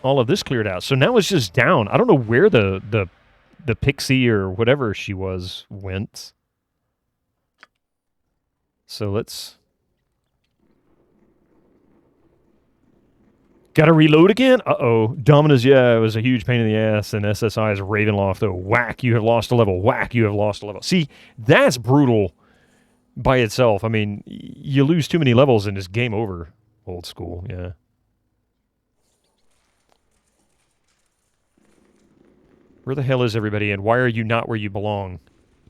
all of this cleared out. So now it's just down. I don't know where the pixie or whatever she was went. So let's... Gotta reload again? Uh-oh. Dominus, yeah, it was a huge pain in the ass. And SSI's Ravenloft, though. Whack, you have lost a level. Whack, you have lost a level. See, that's brutal by itself. I mean, you lose too many levels and it's game over. Old school, yeah. Where the hell is everybody and why are you not where you belong?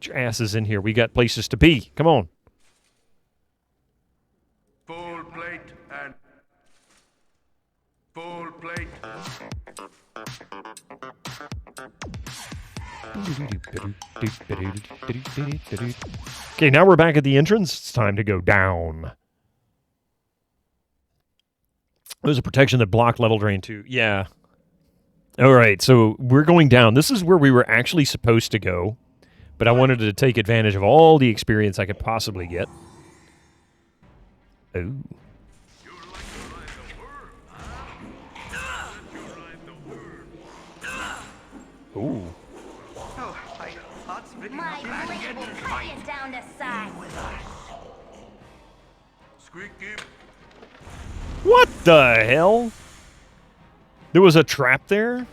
Get your asses in here. We got places to be. Come on. Full plate and... Full plate. Okay, now we're back at the entrance. It's time to go down. There's a protection that blocked level drain too. Yeah. All right, so we're going down. This is where we were actually supposed to go, but I wanted to take advantage of all the experience I could possibly get. Oh. Ooh. Oh, my heart's really My not in blade will cut you down to size. Squeaky. What the hell? There was a trap there?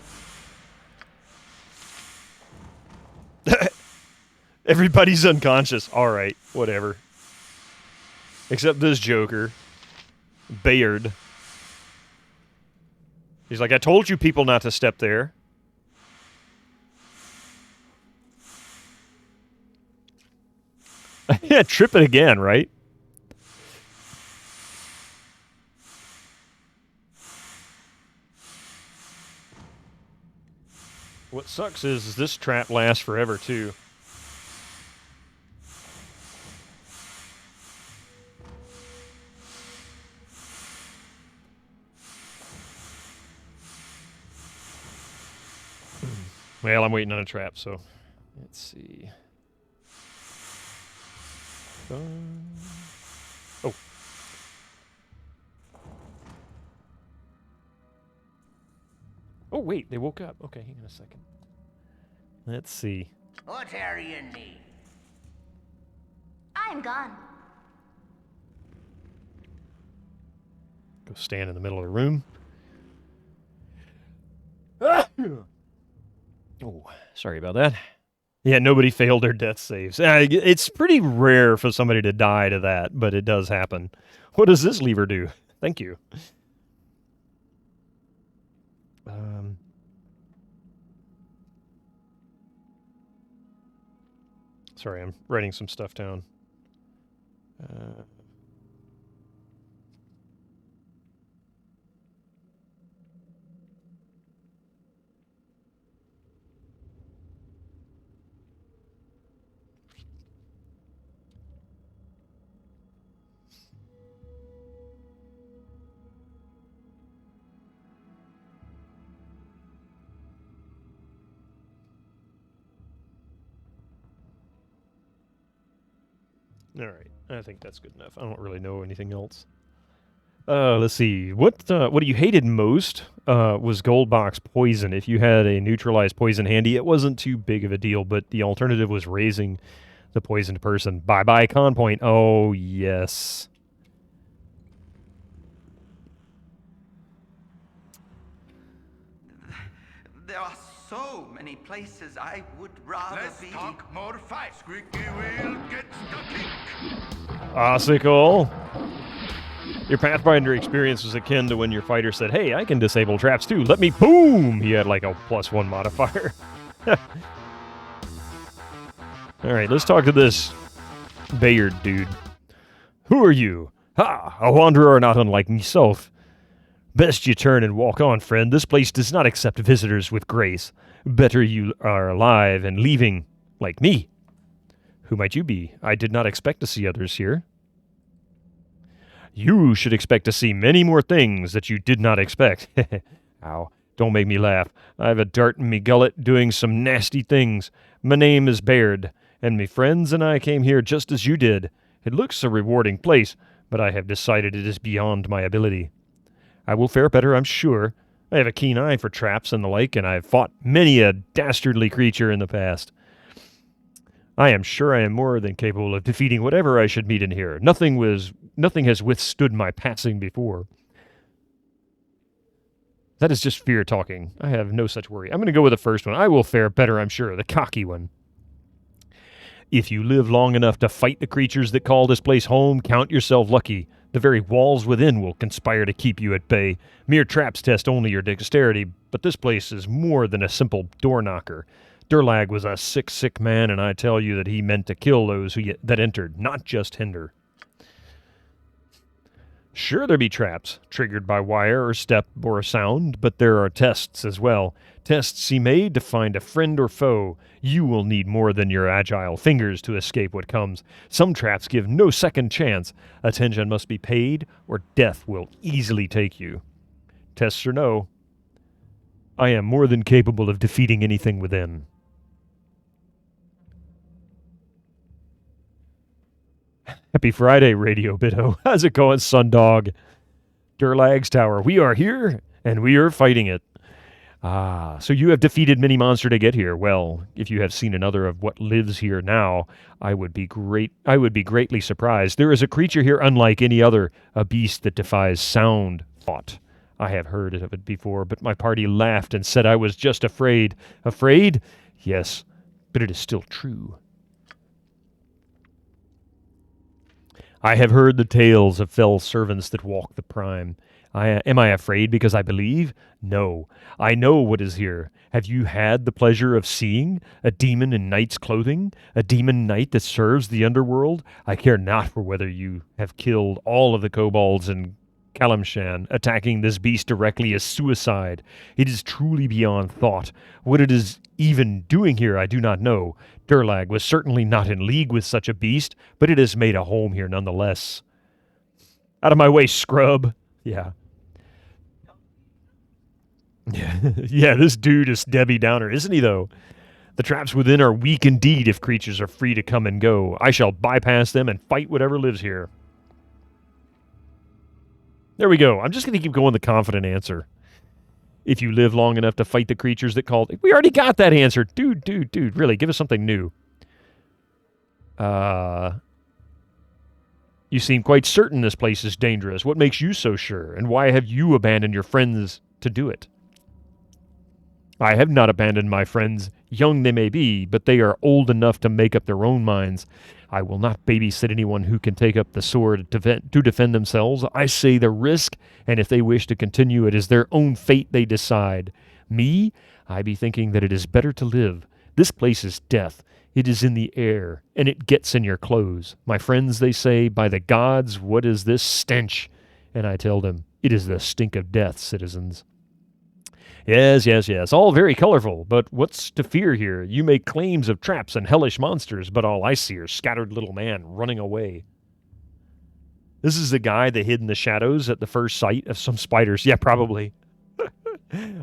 Everybody's unconscious. Alright, whatever. Except this Joker. Bayard. He's like, I told you people not to step there. Yeah, trip it again, right? What sucks is this trap lasts forever, too. Well, I'm waiting on a trap, so let's see. Oh. Oh, wait, they woke up. Okay, hang on a second. Let's see. What area you need? I'm gone. Go stand in the middle of the room. Oh, sorry about that. Yeah, nobody failed their death saves. It's pretty rare for somebody to die to that, but it does happen. What does this lever do? Thank you. Sorry, I'm writing some stuff down. All right, I think that's good enough. I don't really know anything else. Let's see. What you hated most was gold box poison. If you had a neutralized poison handy, it wasn't too big of a deal, but the alternative was raising the poisoned person. Bye-bye con point. Oh, yes. There are so many places I would rather Let's be. talk more fight. Squeaky wheel gets the kick. Ossicle. Your Pathfinder experience was akin to when your fighter said, hey, I can disable traps too. Let me boom! He had like a +1 modifier. Alright, let's talk to this Bayard dude. Who are you? Ha! A wanderer not unlike myself. Best you turn and walk on, friend. This place does not accept visitors with grace. Better you are alive and leaving, like me. Who might you be? I did not expect to see others here. You should expect to see many more things that you did not expect. Ow. Don't make me laugh. I have a dart in me gullet doing some nasty things. My name is Bayard, and me friends and I came here just as you did. It looks a rewarding place, but I have decided it is beyond my ability. I will fare better, I'm sure. I have a keen eye for traps and the like, and I have fought many a dastardly creature in the past. I am sure I am more than capable of defeating whatever I should meet in here. Nothing has withstood my passing before. That is just fear talking. I have no such worry. I'm going to go with the first one. I will fare better, I'm sure. The cocky one. If you live long enough to fight the creatures that call this place home, count yourself lucky. The very walls within will conspire to keep you at bay. Mere traps test only your dexterity, but this place is more than a simple door knocker. Durlag was a sick man, and I tell you that he meant to kill those that entered, not just hinder. Sure, there be traps, triggered by wire or step or sound, but there are tests as well. Tests he made to find a friend or foe. You will need more than your agile fingers to escape what comes. Some traps give no second chance. Attention must be paid, or death will easily take you. Tests or no, I am more than capable of defeating anything within. Happy Friday, Radio Bito. How's it going, Sundog? Durlag's Tower. We are here, and we are fighting it. Ah, so you have defeated many monster to get here. Well, if you have seen another of what lives here now, I would be greatly surprised. There is a creature here unlike any other, a beast that defies sound thought. I have heard of it before, but my party laughed and said I was just afraid. Afraid? Yes, but it is still true. I have heard the tales of fell servants that walk the prime. Am I afraid because I believe? No. I know what is here. Have you had the pleasure of seeing a demon in knight's clothing? A demon knight that serves the underworld? I care not for whether you have killed all of the kobolds in Kalimshan. Attacking this beast directly is suicide. It is truly beyond thought. What it is even doing here, I do not know. Durlag was certainly not in league with such a beast, but it has made a home here nonetheless. Out of my way, scrub. Yeah. Yeah, this dude is Debbie Downer, isn't he, though? The traps within are weak indeed if creatures are free to come and go. I shall bypass them and fight whatever lives here. There we go. I'm just going to keep going the confident answer. If you live long enough to fight the creatures that called... We already got that answer. Dude, really, give us something new. You seem quite certain this place is dangerous. What makes you so sure? And why have you abandoned your friends to do it? I have not abandoned my friends. Young they may be, but they are old enough to make up their own minds. I will not babysit anyone who can take up the sword to defend themselves. I say the risk, and if they wish to continue, it is their own fate they decide. Me, I be thinking that it is better to live. This place is death. It is in the air, and it gets in your clothes. My friends, they say, by the gods, what is this stench? And I tell them, it is the stink of death, citizens. Yes. All very colorful, but what's to fear here? You make claims of traps and hellish monsters, but all I see are scattered little man running away. This is the guy that hid in the shadows at the first sight of some spiders. Yeah, probably.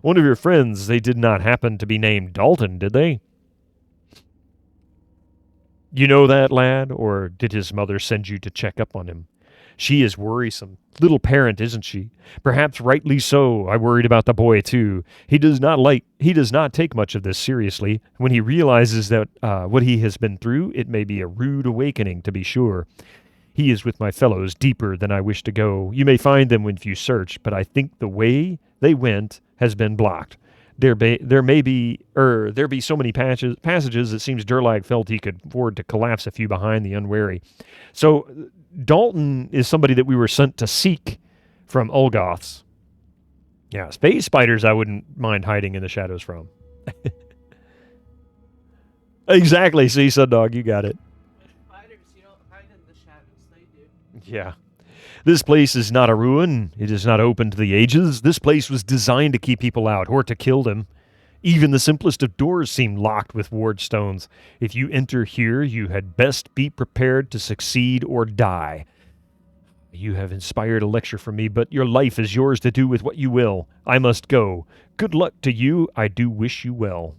One of your friends, they did not happen to be named Dalton, did they? You know that lad, or did his mother send you to check up on him? She is worrisome. Little parent, isn't she? Perhaps rightly so. I worried about the boy, too. He does not take much of this seriously. When he realizes that what he has been through, it may be a rude awakening, to be sure. He is with my fellows deeper than I wish to go. You may find them if you search, but I think the way they went has been blocked. There be so many passages it seems Durlag felt he could afford to collapse a few behind the unwary. So Dalton is somebody that we were sent to seek from Olgoths. Yeah, space spiders I wouldn't mind hiding in the shadows from. Exactly, see, Sundog, you got it. Spiders, you don't hide in the shadows, they do. Yeah. This place is not a ruin. It is not open to the ages. This place was designed to keep people out or to kill them. Even the simplest of doors seem locked with ward stones. If you enter here, you had best be prepared to succeed or die. You have inspired a lecture from me, but your life is yours to do with what you will. I must go. Good luck to you. I do wish you well.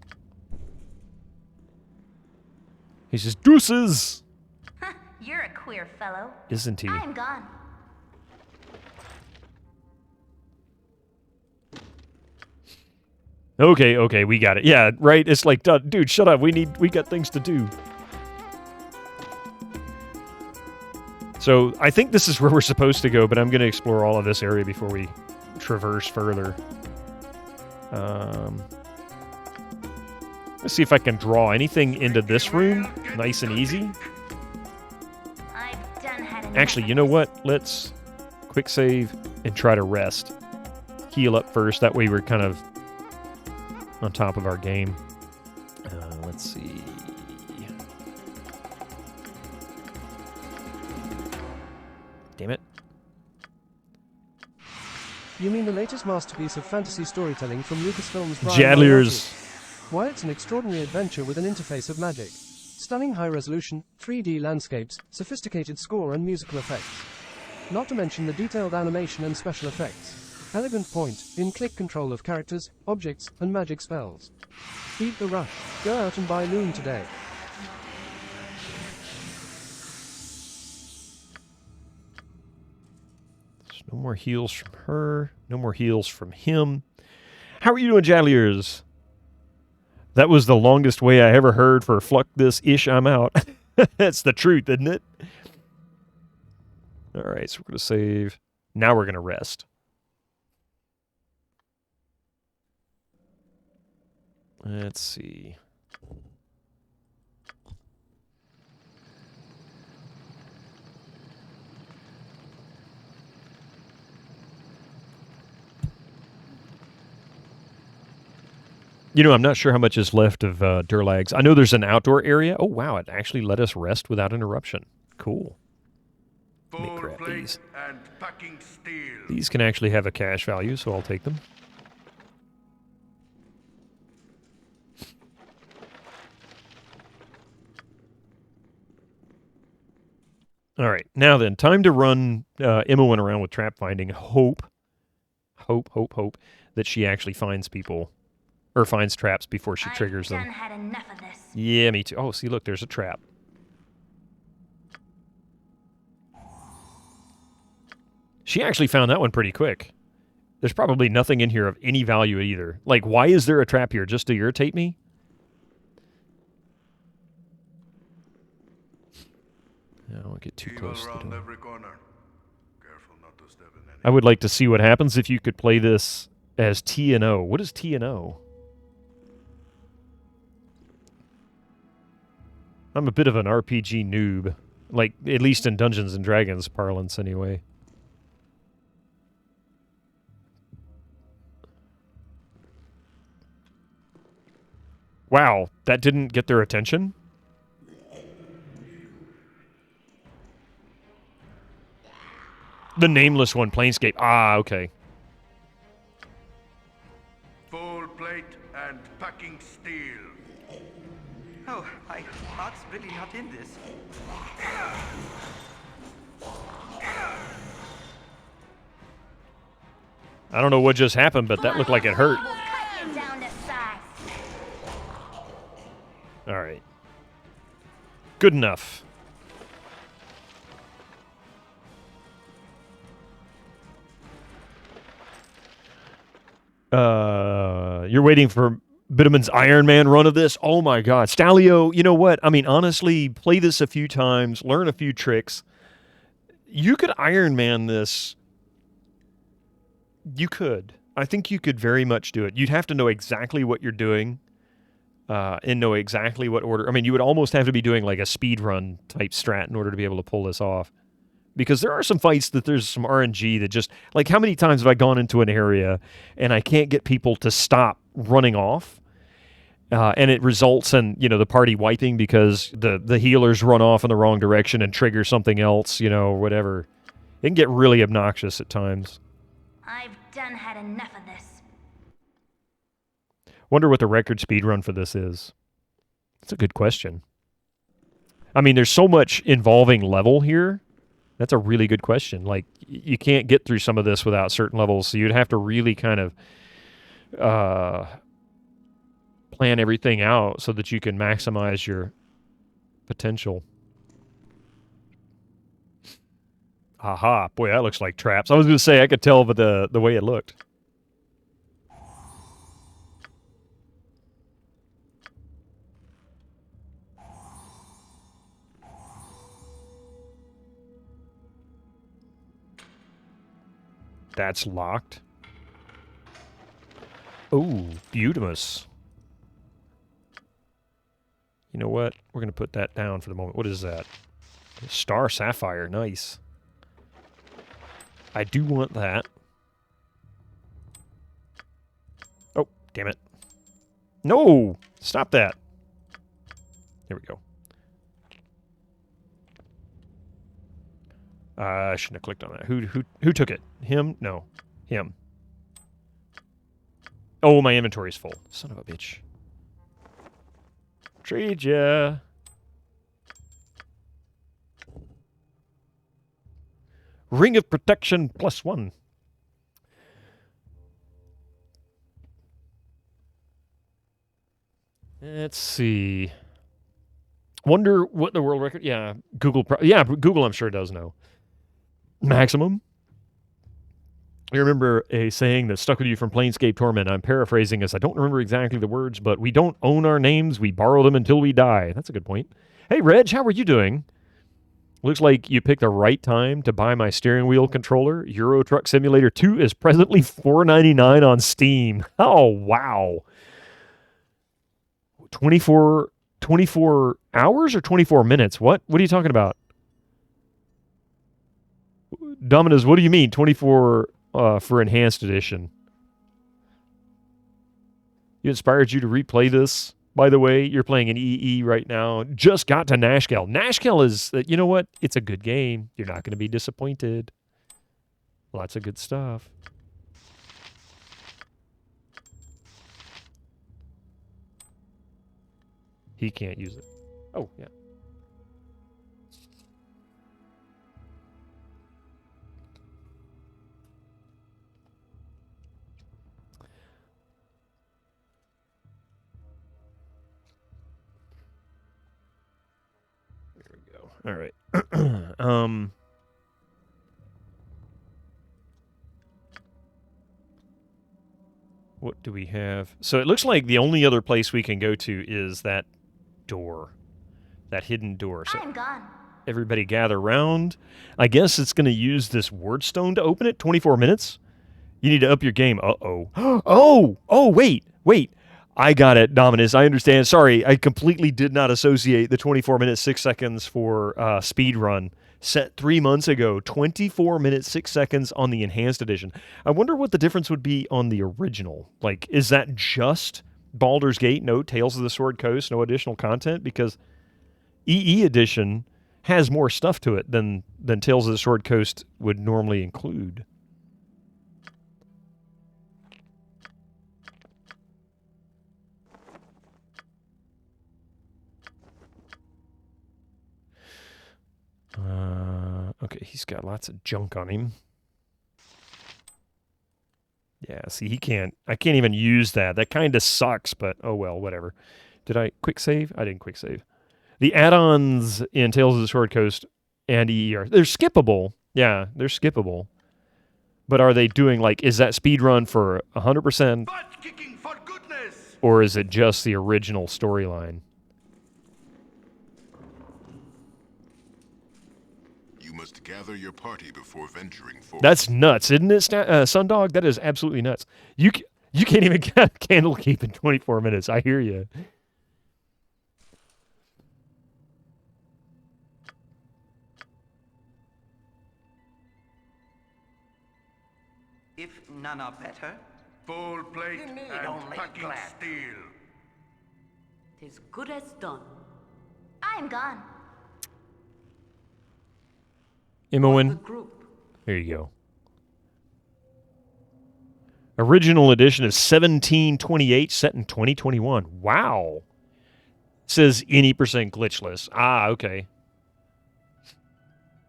He says, deuces! You're a queer fellow. Isn't he? I'm gone. Okay, we got it. Yeah, right? It's like, dude, shut up. We got things to do. So, I think this is where we're supposed to go, but I'm going to explore all of this area before we traverse further. Let's see if I can draw anything into this room. Nice and easy. Actually, you know what? Let's quick save and try to rest. Heal up first. That way we're kind of on top of our game. Let's see. Damn it. You mean the latest masterpiece of fantasy storytelling from Lucasfilm's Brian Jadliers. Why, it's an extraordinary adventure with an interface of magic. Stunning high-resolution, 3D landscapes, sophisticated score and musical effects. Not to mention the detailed animation and special effects. Elegant point, in-click control of characters, objects, and magic spells. Beat the rush. Go out and buy Loon today. No more heals from her. No more heals from him. How are you doing, Jadliers? That was the longest way I ever heard for "fluck this ish, I'm out." That's the truth, isn't it? All right, so we're going to save. Now we're going to rest. Let's see. You know, I'm not sure how much is left of Durlags. I know there's an outdoor area. Oh, wow, it actually let us rest without interruption. Cool. Let me grab these. And packing steel. These can actually have a cash value, so I'll take them. All right, now then, time to run Imoen around with trap finding. Hope that she actually finds people, or finds traps before she triggers them. Had enough of this. Yeah, me too. Oh, see, look, there's a trap. She actually found that one pretty quick. There's probably nothing in here of any value either. Like, why is there a trap here? Just to irritate me? I don't get too close to the door. Every corner. Careful not to step in any. I would like to see what happens if you could play this as T and O. What is T and O? I'm a bit of an RPG noob. Like, at least in Dungeons and Dragons parlance, anyway. Wow, that didn't get their attention? The nameless one, Planescape. Ah, okay. Full plate and packing steel. Oh, my heart's really not in this. I don't know what just happened, but that looked like it hurt. Cut you down to size. All right. Good enough. You're waiting for Bitterman's Iron Man run of this? Oh my God. Stalio, you know what? I mean, honestly, play this a few times, learn a few tricks. You could Iron Man this. You could. I think you could very much do it. You'd have to know exactly what you're doing and know exactly what order. I mean, you would almost have to be doing like a speed run type strat in order to be able to pull this off. Because there are some fights that there's some RNG that just, like, how many times have I gone into an area and I can't get people to stop running off? And it results in, you know, the party wiping because the healers run off in the wrong direction and trigger something else, you know, whatever. It can get really obnoxious at times. I've done had enough of this. Wonder what the record speed run for this is. That's a good question. I mean, there's so much involving level here. That's a really good question. Like, you can't get through some of this without certain levels, so you'd have to really kind of plan everything out so that you can maximize your potential. Aha. Boy, that looks like traps. I was going to say, I could tell by the way it looked. That's locked. Oh, Beautimus. You know what? We're going to put that down for the moment. What is that? Star Sapphire. Nice. I do want that. Oh, damn it. No! Stop that. There we go. I shouldn't have clicked on that. Who took it? Him? No. Him. Oh, my inventory's full. Son of a bitch. Trade ya. Ring of Protection +1. Let's see. Wonder what the world record... Yeah, Google... Yeah, Google I'm sure does know. Maximum. I remember a saying that stuck with you from Planescape Torment. I'm paraphrasing as I don't remember exactly the words, but we don't own our names, we borrow them until we die. That's a good point. Hey, Reg, how are you doing? Looks like you picked the right time to buy my steering wheel controller. Euro Truck Simulator 2 is presently $4.99 on Steam. Oh, wow. 24 hours or 24 minutes? What? What are you talking about? Dominus, what do you mean 24 for enhanced edition? You inspired you to replay this? By the way, you're playing an EE right now. Just got to Nashkel. Nashkel is, you know what? It's a good game. You're not going to be disappointed. Lots of good stuff. He can't use it. Oh, yeah. There we go. All right. What do we have? So it looks like the only other place we can go to is that door. That hidden door. So I'm gone. everybody gather round. I guess it's going to use this word stone to open it. 24 minutes. You need to up your game. Uh-oh. Wait. I got it, Dominus. I understand. Sorry, I completely did not associate the 24 minutes, 6 seconds for speed run. Set 3 months ago. 24 minutes, 6 seconds on the enhanced edition. I wonder what the difference would be on the original. Like, is that just Baldur's Gate? No Tales of the Sword Coast? No additional content? Because EE edition has more stuff to it than Tales of the Sword Coast would normally include. Okay, he's got lots of junk on him. Yeah, see, I can't even use that. That kind of sucks, but oh well, whatever. Did I quick save? I didn't quick save. The add-ons in Tales of the Sword Coast and EER, they're skippable. Yeah, they're skippable. But are they doing, like, is that speed run for 100%? Butt kicking for goodness! Or is it just the original storyline? You must gather your party before venturing forth. That's nuts, isn't it, Sundog? That is absolutely nuts. You can't even get Candlekeep in 24 minutes. I hear you. If none are better, Full plate You need and only packing glass. steel. tis good as done. I'm gone. The Imoen, group. there you go. Original edition is 1728, set in 2021. Wow. Says any percent glitchless. Ah, okay.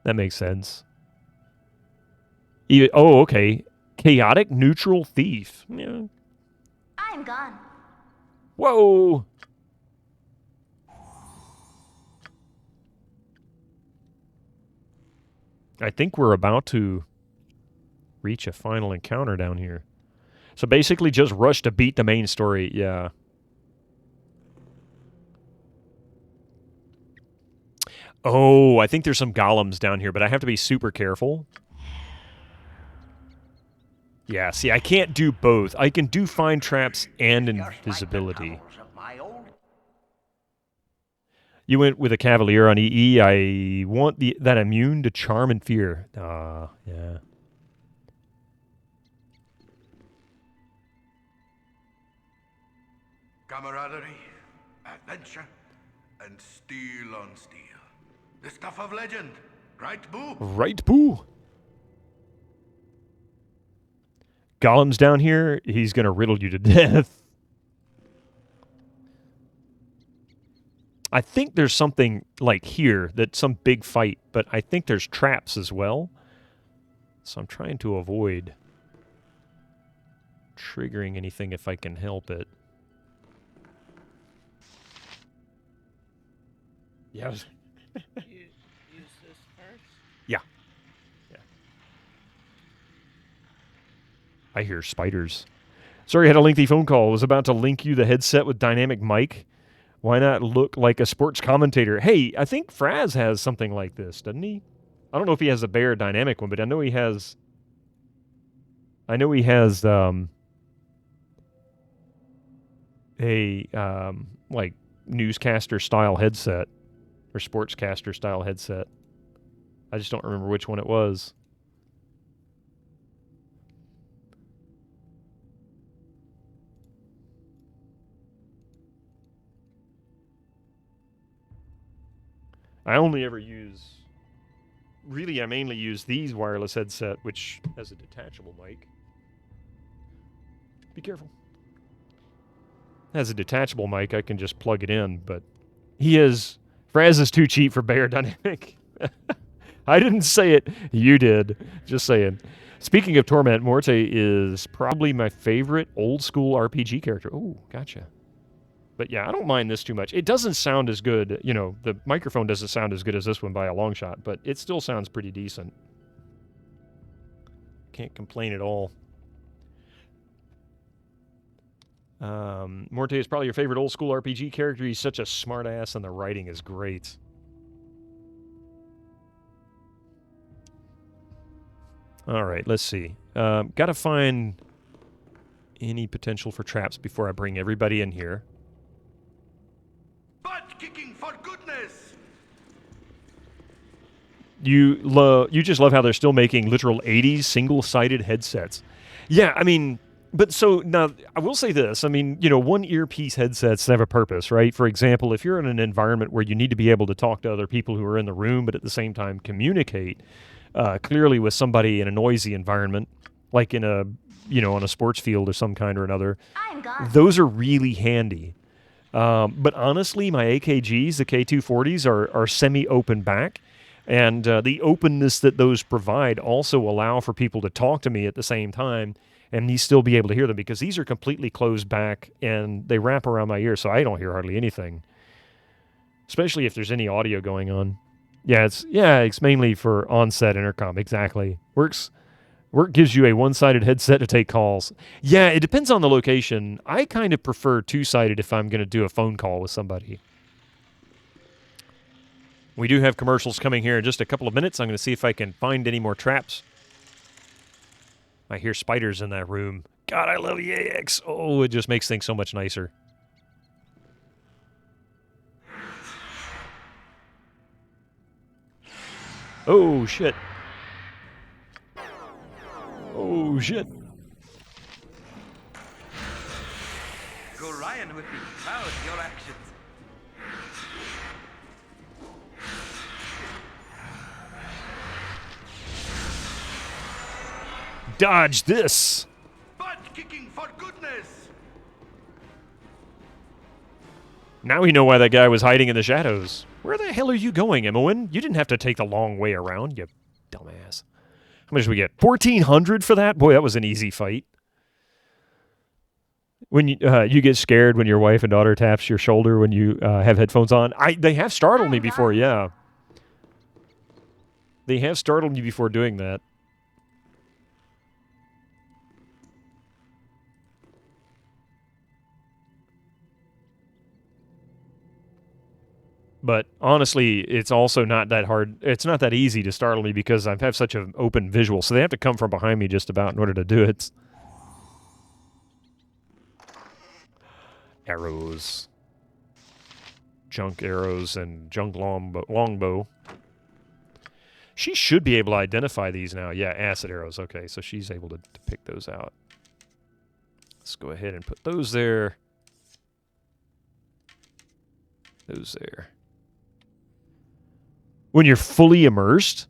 That makes sense. Oh, okay. Chaotic neutral thief. Yeah. I'm gone. Whoa. I think we're about to reach a final encounter down here. So basically just rush to beat the main story. Yeah. Oh, I think there's some golems down here, but I have to be super careful. Yeah, see, I can't do both. I can do find traps and invisibility. You went with a Cavalier on EE. I want that immune to charm and fear. Yeah. Camaraderie, adventure, and steel on steel. The stuff of legend, right, Boo? Right, Boo? Golem's down here. He's going to riddle you to death. I think there's something like here, that's some big fight, but I think there's traps as well. So I'm trying to avoid triggering anything if I can help it. Yeah. Use this first. Yeah. I hear spiders. Sorry, I had a lengthy phone call. Was about to link you the headset with dynamic mic. Why not look like a sports commentator? Hey, I think Fraz has something like this, doesn't he? I don't know if he has a Bear dynamic one, but I know he has. A like newscaster style headset or sportscaster style headset. I just don't remember which one it was. I only ever use, really I mainly use these wireless headset, which has a detachable mic. Be careful. Has a detachable mic, I can just plug it in, but Fraz is too cheap for Bear Dynamic. I didn't say it, you did. Just saying. Speaking of Torment, Morte is probably my favorite old school RPG character. Oh, gotcha. But yeah, I don't mind this too much. It doesn't sound as good, the microphone doesn't sound as good as this one by a long shot, but it still sounds pretty decent. Can't complain at all. Morte is probably your favorite old school RPG character. He's such a smart ass and the writing is great. All right, let's see. Got to find any potential for traps before I bring everybody in here. Butt kicking for goodness! You just love how they're still making literal 80s single-sided headsets. Yeah, I mean, but so now I will say this. I mean, one earpiece headsets have a purpose, right? For example, if you're in an environment where you need to be able to talk to other people who are in the room, but at the same time communicate clearly with somebody in a noisy environment, like in a, on a sports field of some kind or another, those are really handy. But honestly, my AKGs, the K240s, are semi-open back. And the openness that those provide also allow for people to talk to me at the same time and me still be able to hear them, because these are completely closed back and they wrap around my ear, so I don't hear hardly anything. Especially if there's any audio going on. Yeah, it's mainly for on-set intercom, exactly. Work gives you a one-sided headset to take calls. Yeah, it depends on the location. I kind of prefer two-sided if I'm going to do a phone call with somebody. We do have commercials coming here in just a couple of minutes. I'm going to see if I can find any more traps. I hear spiders in that room. God, I love EAX. Oh, it just makes things so much nicer. Oh, shit. Oh, shit. Go Ryan with me. Proud of your actions. Dodge this. Butt kicking for goodness! Now we know why that guy was hiding in the shadows. Where the hell are you going, Imoen? You didn't have to take the long way around, you dumbass. How much did we get? 1,400 for that? Boy, that was an easy fight. When you get scared when your wife and daughter taps your shoulder when you have headphones on. They have startled me before, yeah. They have startled me before doing that. But honestly, it's also not that hard. It's not that easy to startle me because I have such an open visual. So they have to come from behind me just about in order to do it. Arrows. Junk arrows and junk longbow. She should be able to identify these now. Yeah, acid arrows. Okay, so she's able to pick those out. Let's go ahead and put those there. Those there. When you're fully immersed,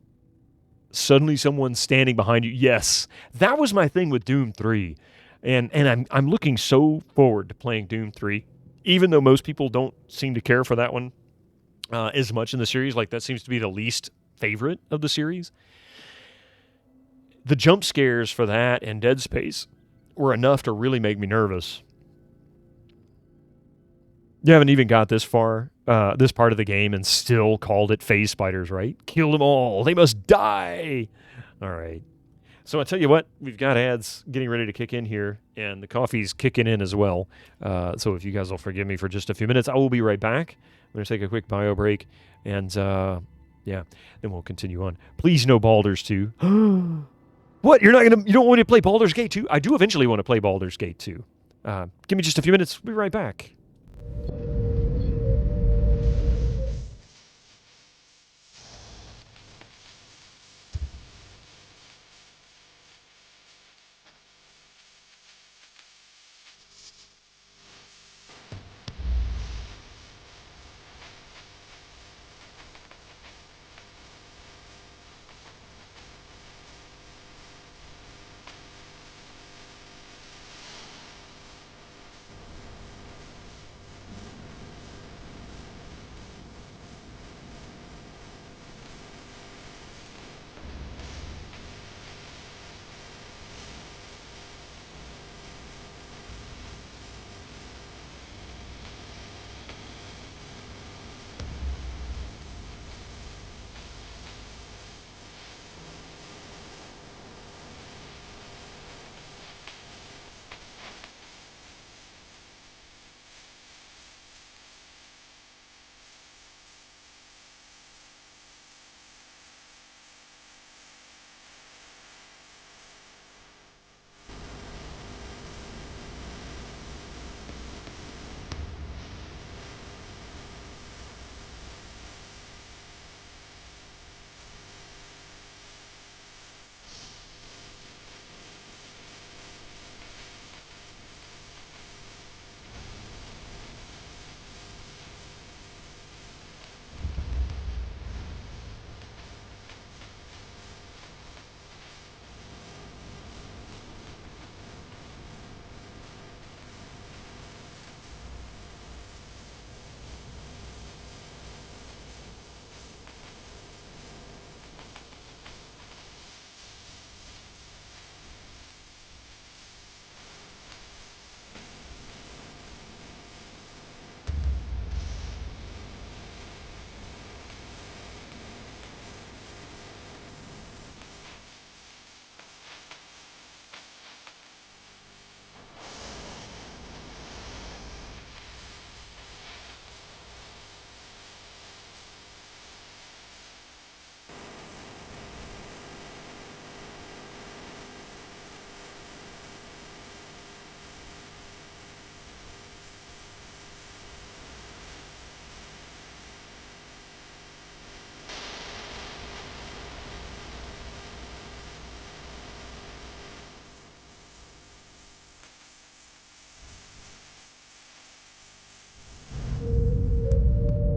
suddenly someone's standing behind you. Yes, that was my thing with Doom 3. And I'm looking so forward to playing Doom 3, even though most people don't seem to care for that one as much in the series. Like, that seems to be the least favorite of the series. The jump scares for that and Dead Space were enough to really make me nervous. You haven't even got this far, this part of the game, and still called it phase spiders, right? Kill them all. They must die. All right. So I tell you what, we've got ads getting ready to kick in here, and the coffee's kicking in as well. So if you guys will forgive me for just a few minutes, I will be right back. I'm going to take a quick bio break, and yeah, then we'll continue on. Please no Baldur's 2. What? You don't want me to play Baldur's Gate 2? I do eventually want to play Baldur's Gate 2. Give me just a few minutes. We'll be right back.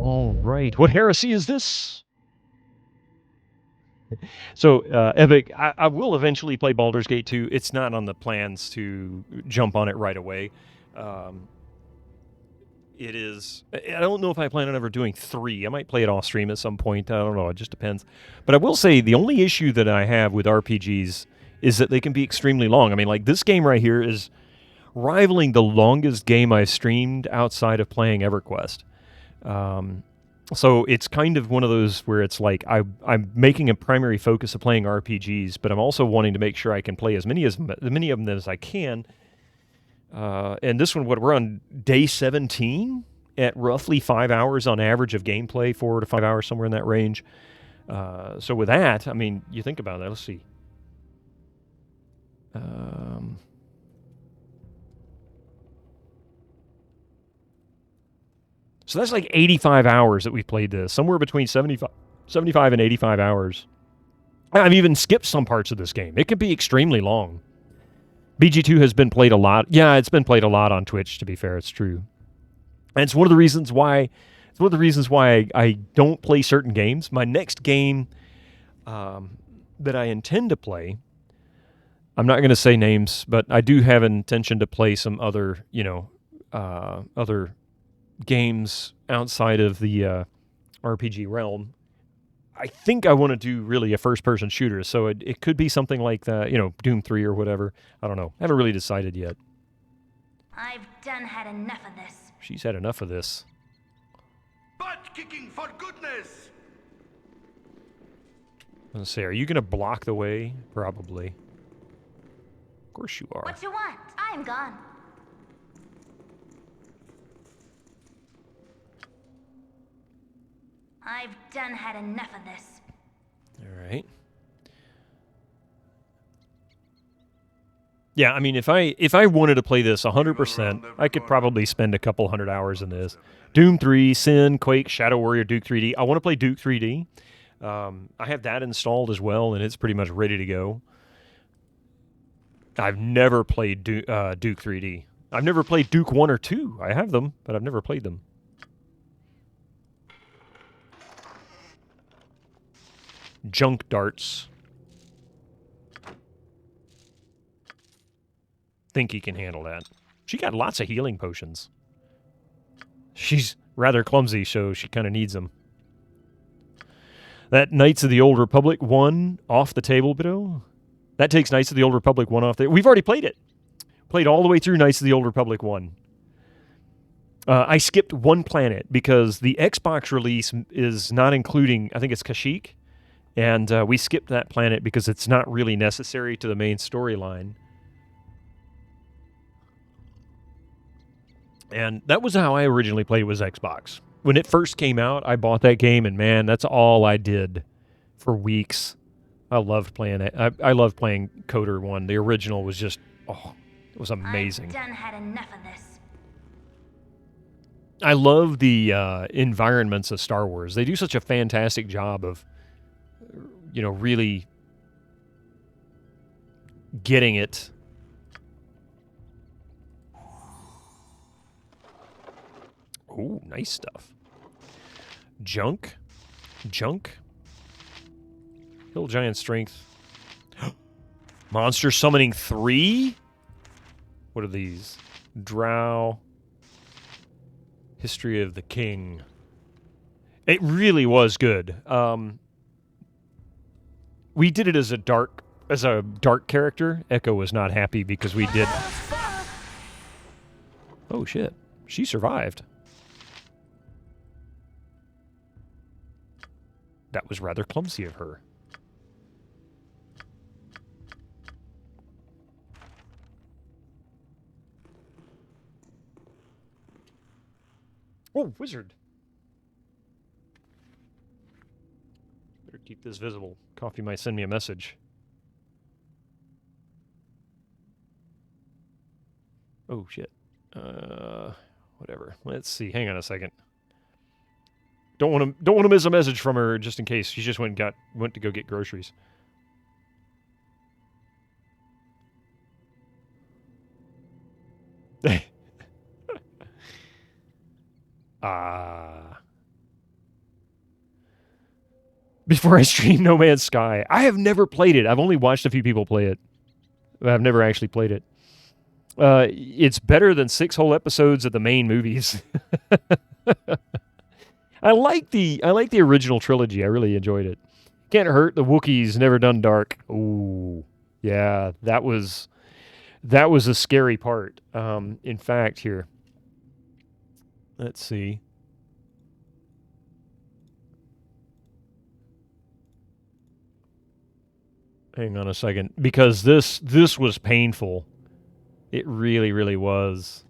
All right. What heresy is this? So, Epic, I will eventually play Baldur's Gate 2. It's not on the plans to jump on it right away. It is... I don't know if I plan on ever doing 3. I might play it off stream at some point. I don't know. It just depends. But I will say the only issue that I have with RPGs is that they can be extremely long. I mean, like, this game right here is rivaling the longest game I've streamed outside of playing EverQuest. So it's kind of one of those where it's like I'm making a primary focus of playing RPGs, but I'm also wanting to make sure I can play as many of them as I can. And this one, we're on day 17 at roughly 5 hours on average of gameplay, 4 to 5 hours, somewhere in that range. So with that, I mean, you think about that. Let's see. So that's like 85 hours that we've played this. Somewhere between 75 and 85 hours. I've even skipped some parts of this game. It can be extremely long. BG2 has been played a lot. Yeah, it's been played a lot on Twitch, to be fair. It's true. And it's one of the reasons why I don't play certain games. My next game that I intend to play, I'm not going to say names, but I do have an intention to play some other, other games outside of the RPG realm. I think I want to do really a first-person shooter, so it could be something like that, Doom 3 or whatever. I don't know. I haven't really decided yet. I've done had enough of this. She's had enough of this. Butt kicking, for goodness! Let's see, are you going to block the way? Probably. Of course you are. What you want? I'm gone. I've done had enough of this. All right. Yeah, I mean, if I wanted to play this 100%, I could probably spend a couple hundred hours in this. Doom 3, Sin, Quake, Shadow Warrior, Duke 3D. I want to play Duke 3D. I have that installed as well, and it's pretty much ready to go. I've never played Duke 3D. I've never played Duke 1 or 2. I have them, but I've never played them. Junk darts. Think he can handle that. She got lots of healing potions. She's rather clumsy, so she kind of needs them. That Knights of the Old Republic 1 off the table, Bido. That takes Knights of the Old Republic 1 off the... We've already played it. Played all the way through Knights of the Old Republic 1. I skipped one planet because the Xbox release is not including... I think it's Kashyyyk. And we skipped that planet because it's not really necessary to the main storyline. And that was how I originally played, was Xbox. When it first came out, I bought that game, and man, that's all I did for weeks. I loved playing it. I loved playing Coder 1. The original was just, it was amazing. I've done had enough of this. I love the environments of Star Wars. They do such a fantastic job of, really getting it. Ooh, nice stuff. Junk. Hill Giant Strength. Monster Summoning 3? What are these? Drow. History of the King. It really was good. We did it as a dark character. Echo was not happy because we did... Oh, shit. She survived. That was rather clumsy of her. Oh, wizard. Better keep this visible. Coffee might send me a message. Oh, shit. Whatever. Let's see. Hang on a second. Don't want to miss a message from her just in case. She just went to go get groceries. Before I stream No Man's Sky. I have never played it. I've only watched a few people play it. I've never actually played it. It's better than 6 whole episodes of the main movies. I like the original trilogy. I really enjoyed it. Can't hurt the Wookiees Never Done Dark. Ooh, yeah, that was a scary part. In fact, here, let's see. Hang on a second, because this was painful. It really, really was.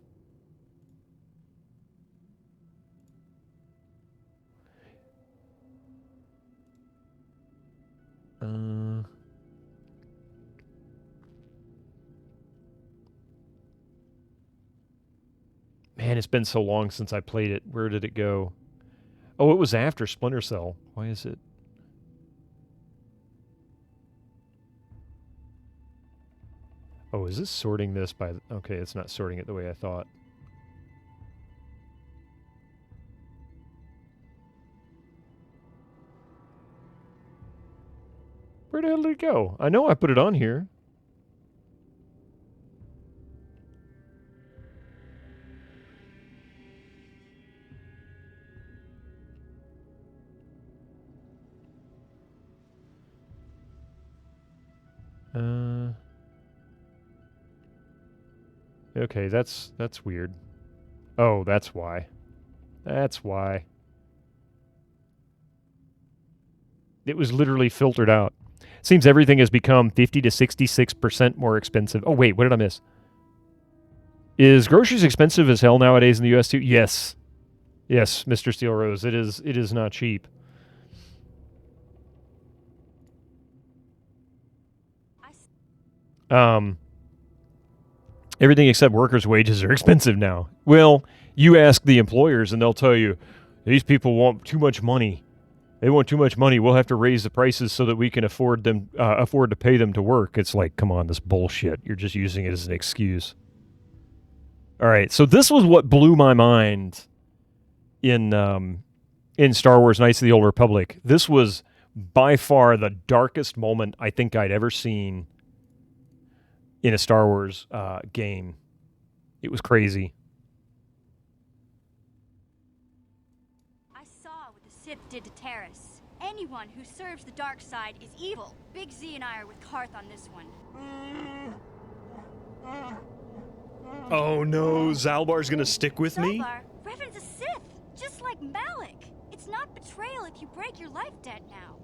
Man, it's been so long since I played it. Where did it go? Oh, it was after Splinter Cell. Why is it? Oh, is this sorting this by... Okay, it's not sorting it the way I thought. Where the hell did it go? I know I put it on here. Okay, that's weird. Oh, that's why. That's why. It was literally filtered out. Seems everything has become 50 to 66% more expensive. Oh, wait, what did I miss? Is groceries expensive as hell nowadays in the U.S. too? Yes. Yes, Mr. Steel Rose. It is not cheap. Everything except workers' wages are expensive now. Well, you ask the employers and they'll tell you, these people want too much money. They want too much money. We'll have to raise the prices so that we can afford to pay them to work. It's like, come on, this bullshit. You're just using it as an excuse. All right, so this was what blew my mind in Star Wars Knights of the Old Republic. This was by far the darkest moment I think I'd ever seen in a Star Wars game. It was crazy. I saw what the Sith did to Terrace. Anyone who serves the dark side is evil. Big Z and I are with Karth on this one. Oh no, Zalbar's gonna stick with me? Zalbar, Revan's a Sith, just like Malik. It's not betrayal if you break your life debt now.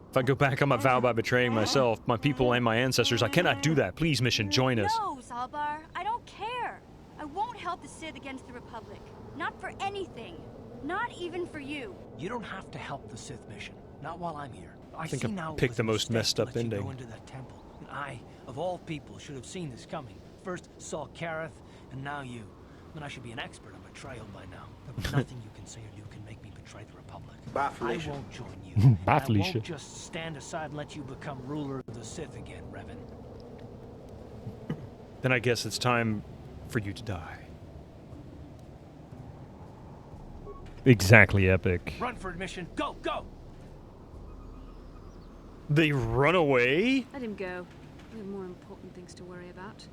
If I go back on my vow by betraying myself, my people, and my ancestors, I cannot do that. Please, Mission, join us. No, Zalbar, I don't care. I won't help the Sith against the Republic. Not for anything. Not even for you. You don't have to help the Sith mission. Not while I'm here. I think I picked the most messed up ending. Go into that temple. And I, of all people, should have seen this coming. First saw Kareth, and now you. Then I should be an expert on betrayal by now. There's nothing you can say or do can make me betray the Republic. I won't join you. I won't just stand aside and let you become ruler of the Sith again, Revan. Then I guess it's time for you to die. Exactly epic. Run for admission. Go, go! They run away? Let him go. We have more important things to worry about.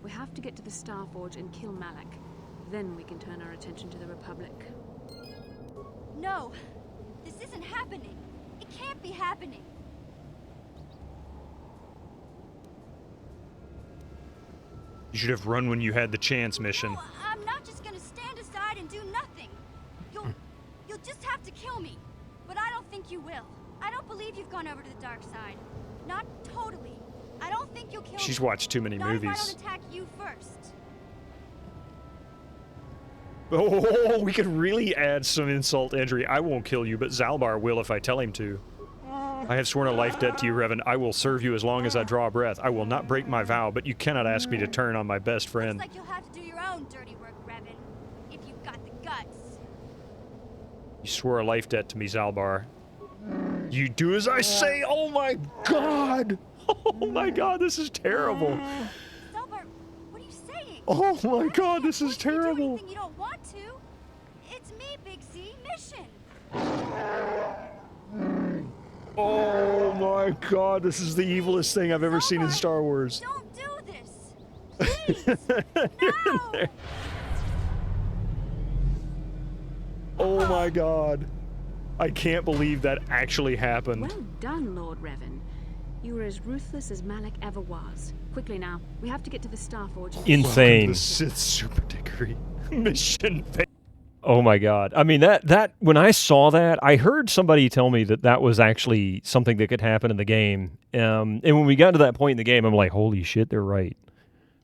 We have to get to the Starforge and kill Malak. Then we can turn our attention to the Republic. No, this isn't happening. It can't be happening. You should have run when you had the chance, Mission. No, I'm not just gonna stand aside and do nothing. You'll just have to kill me. But I don't think you will. I don't believe you've gone over to the dark side. Not totally. I don't think you'll kill me. She's watched too many movies. Not if I don't attack you first. Oh, we could really add some insult, Andrea. I won't kill you, but Zalbar will if I tell him to. I have sworn a life debt to you, Revan. I will serve you as long as I draw a breath. I will not break my vow, but you cannot ask me to turn on my best friend. Looks like you'll have to do your own dirty work, Revan, if you've got the guts. You swore a life debt to me, Zalbar. You do as I say. Oh my God! Oh my God, this is terrible. Zalbar, what are you saying? Oh my God, this is terrible. You don't want to. It's me, Big Z, Mission. Oh my God, this is the evilest thing I've ever seen in Star Wars. Don't do this. No. Oh my God. I can't believe that actually happened. Well done, Lord Revan. You were as ruthless as Malak ever was. Quickly now, we have to get to the Starforge. Insane. The Sith Super Dickery mission. Oh my God. I mean, that when I saw that, I heard somebody tell me that was actually something that could happen in the game. And when we got to that point in the game, I'm like, holy shit, they're right.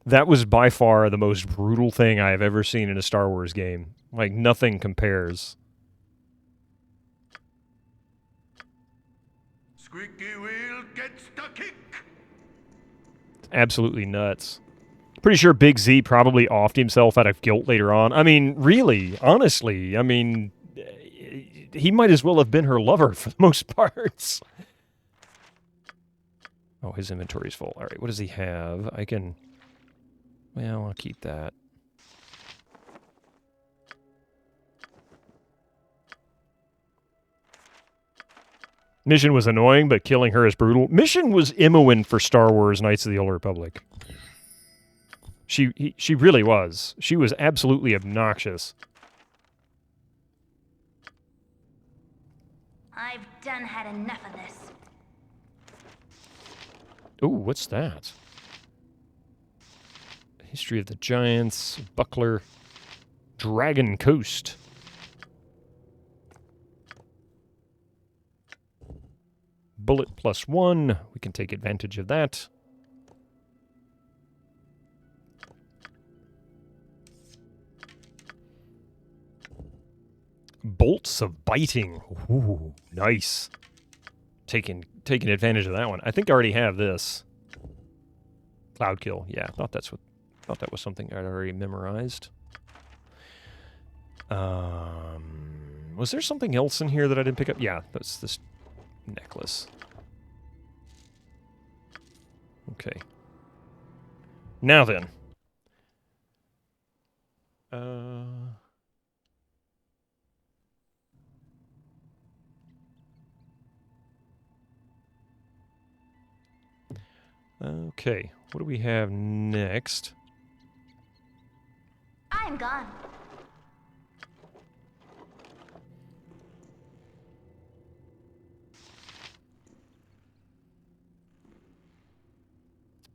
That was by far the most brutal thing I have ever seen in a Star Wars game. Like, nothing compares. Squeaky wheel gets the kick. Absolutely nuts. Pretty sure Big Z probably offed himself out of guilt later on. I mean, really, honestly, I mean, he might as well have been her lover for the most parts. Oh, his inventory's full. All right, what does he have? I can... Well, I'll keep that. Mission was annoying, but killing her is brutal. Mission was Imoen for Star Wars Knights of the Old Republic. She really was. She was absolutely obnoxious. I've done had enough of this. Ooh, what's that? History of the Giants, Buckler, Dragon Coast. bullet +1. We can take advantage of that. Bolts of biting. Ooh, nice. Taking advantage of that one. I think I already have this. Cloud kill. Yeah, I thought that was something I'd already memorized. Was there something else in here that I didn't pick up? Yeah, that's this necklace. Okay. Now then. Okay, what do we have next? I'm gone.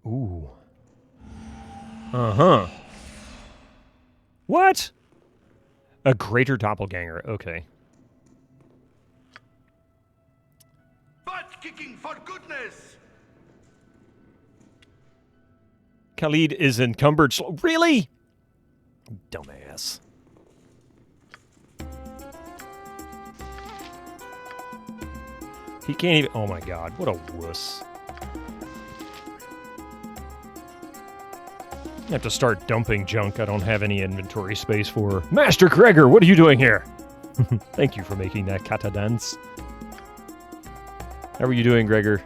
Ooh. Uh-huh. What? A greater doppelganger. Okay. Butt kicking for goodness! Khalid is encumbered. Really? Dumbass. He can't even... Oh my god, what a wuss. I have to start dumping junk I don't have any inventory space for. Master Gregor, what are you doing here? Thank you for making that kata dance. How are you doing, Gregor?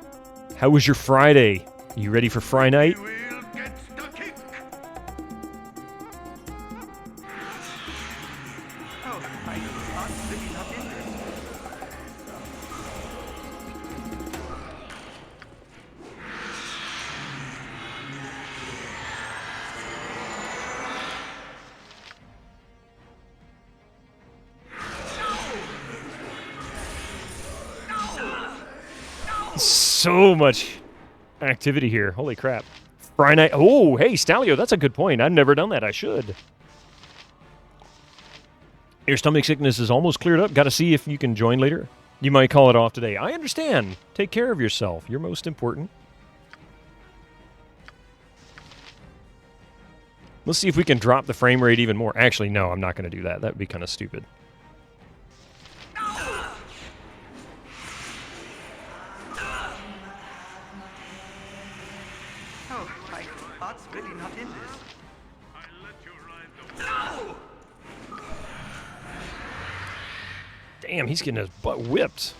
How was your Friday? Are you ready for Fry Night? So much activity here. Holy crap. Fry Night. Oh, hey, Stalio, that's a good point. I've never done that. I should. Your stomach sickness is almost cleared up. Got to see if you can join later. You might call it off today. I understand. Take care of yourself. You're most important. Let's see if we can drop the frame rate even more. Actually, no, I'm not going to do that. That would be kind of stupid. Really not in this. Damn, he's getting his butt whipped.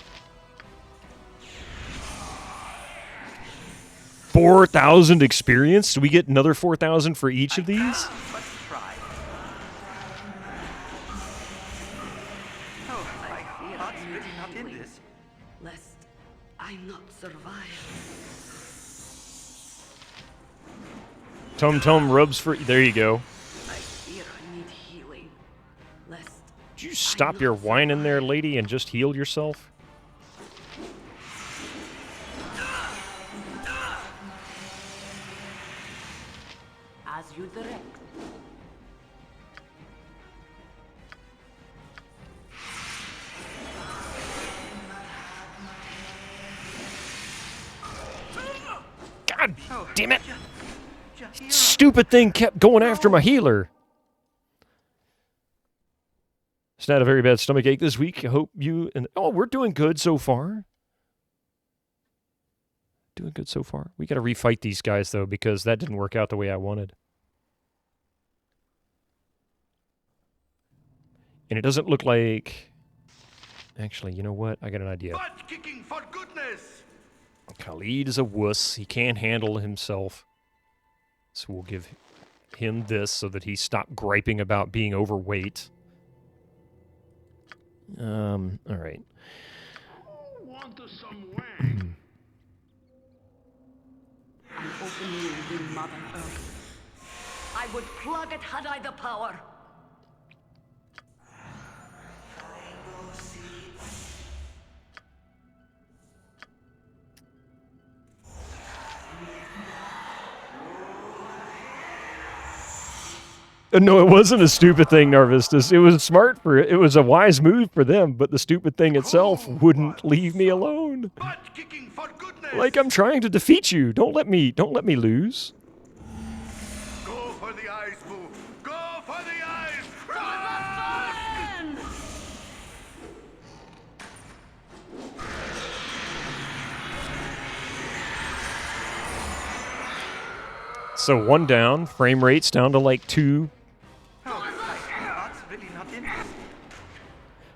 4,000 experience? Do we get another 4,000 for each of these? Let's try. Oh, my heart's really not in this. Lest I not survive. Tum Tum rubs for... There you go. I fear I need healing. Lest Did you stop your whining there, lady, and just heal yourself? as you direct. God damn it! Stupid thing kept going after my healer. It's not a very bad stomach ache this week. I hope you and... Oh, we're doing good so far. Doing good so far. We got to refight these guys, though, because that didn't work out the way I wanted. And it doesn't look like... Actually, you know what? I got an idea. Butt kicking for goodness! Khalid is a wuss. He can't handle himself. So we'll give him this so that he stopped griping about being overweight. All right. An open wound in Mother Earth. I would plug it had I the power. No, it wasn't a stupid thing, Narvistus. It was smart for it. It was a wise move for them, but the stupid thing itself wouldn't leave me alone. Like I'm trying to defeat you. Don't let me lose. Go for the eyes, Boo. Go for the eyes. Run! So 1 down, frame rate's down to like 2.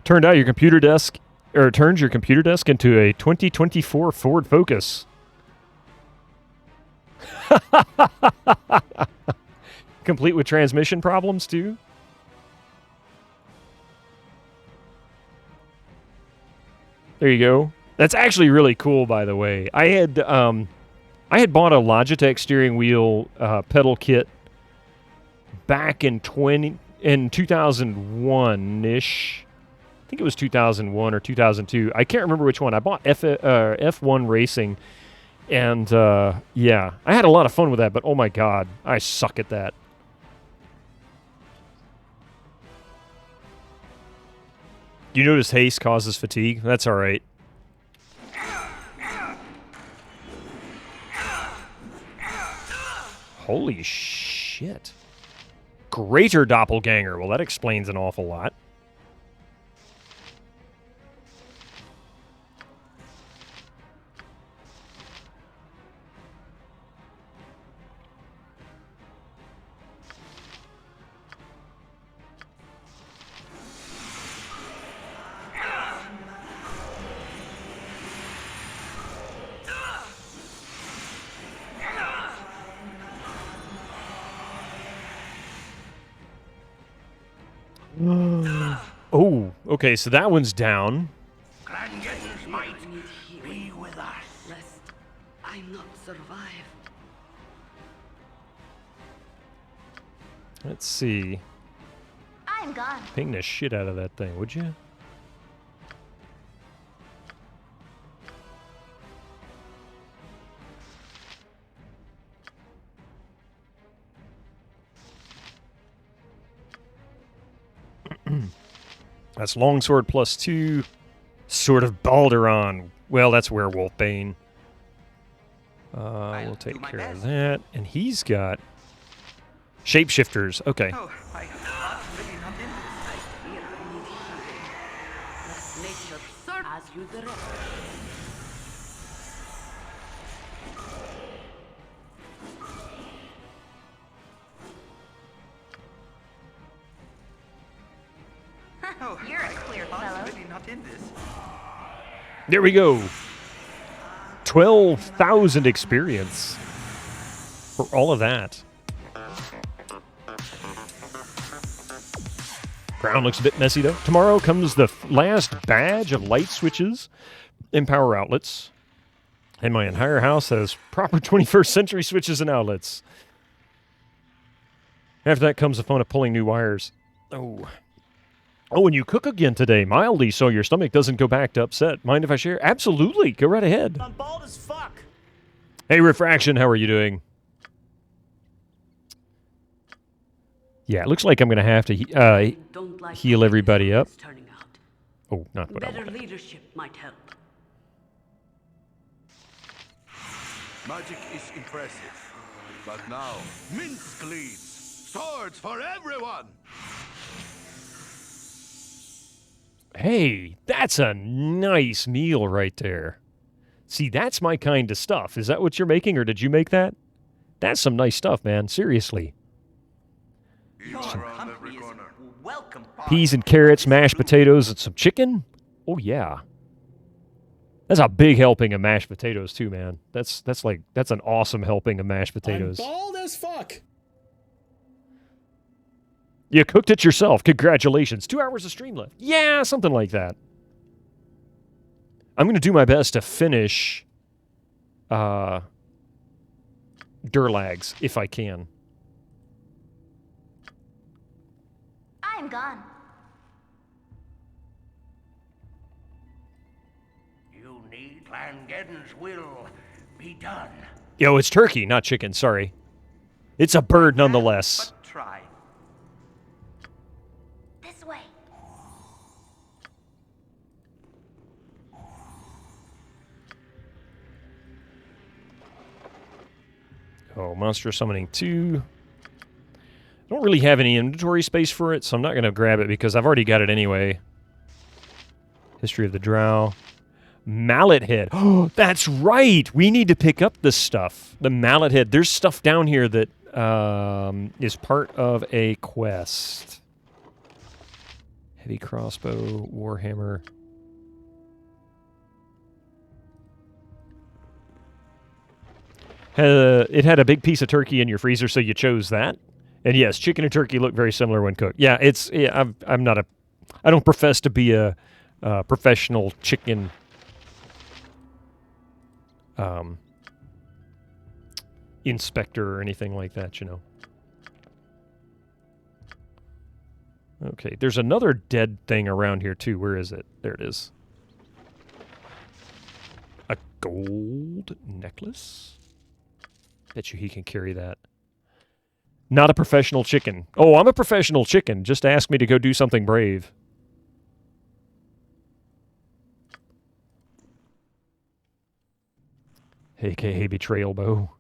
Turned out your computer desk, or turns your computer desk into a 2024 Ford Focus. Complete with transmission problems too. There you go. That's actually really cool, by the way. I had bought a Logitech steering wheel pedal kit back in 2001-ish. I think it was 2001 or 2002. I can't remember which one. I bought F1 Racing, and yeah, I had a lot of fun with that, but oh my god, I suck at that. You notice haste causes fatigue? That's all right. Holy shit. Greater doppelganger. Well, that explains an awful lot. Oh, okay, so that one's down. Granddaddy's might be with us. Lest I not survive. Let's see. I'm gone. Ping the shit out of that thing, would you? That's longsword +2. Sword of Baldur. Well, that's werewolf bane. We'll take care of that. And he's got shapeshifters. Okay. Oh, I really not in this. I fear I need healing. Let nature serve as you direct. You're a clear fellow. Really not in this. There we go. 12,000 experience for all of that. Ground looks a bit messy, though. Tomorrow comes the last badge of light switches and power outlets. And my entire house has proper 21st century switches and outlets. After that comes the fun of pulling new wires. Oh, and you cook again today, mildly, so your stomach doesn't go back to upset. Mind if I share? Absolutely. Go right ahead. I'm bald as fuck. Hey, Refraction, how are you doing? Yeah, it looks like I'm going to have to heal everybody up. Oh, not what I Better wanted. leadership might help. Magic is impressive, but now mince cleaves, swords for everyone. Hey, that's a nice meal right there. See, that's my kind of stuff. Is that what you're making, or did you make that? That's some nice stuff, man. Seriously. Welcome. Peas and carrots, mashed potatoes, and some chicken? Oh, yeah. That's a big helping of mashed potatoes, too, man. That's an awesome helping of mashed potatoes. I'm bald as fuck. You cooked it yourself. Congratulations. 2 hours of stream left. Yeah, something like that. I'm going to do my best to finish Durlags, if I can. I'm gone. You need Langeddon's will be done. Yo, it's turkey, not chicken. Sorry. It's a bird nonetheless. Try. Monster Summoning 2. I don't really have any inventory space for it, so I'm not going to grab it because I've already got it anyway. History of the Drow. Mallet Head. Oh, that's right! We need to pick up this stuff. The Mallet Head. There's stuff down here that is part of a quest. Heavy Crossbow, Warhammer. It had a big piece of turkey in your freezer, so you chose that. And yes, chicken and turkey look very similar when cooked. Yeah, I'm not a, I don't profess to be a professional chicken inspector or anything like that, you know. Okay, there's another dead thing around here too. Where is it? There it is. A gold necklace? Bet you he can carry that. Not a professional chicken. Oh, I'm a professional chicken. Just ask me to go do something brave. AKA Betrayal Bow.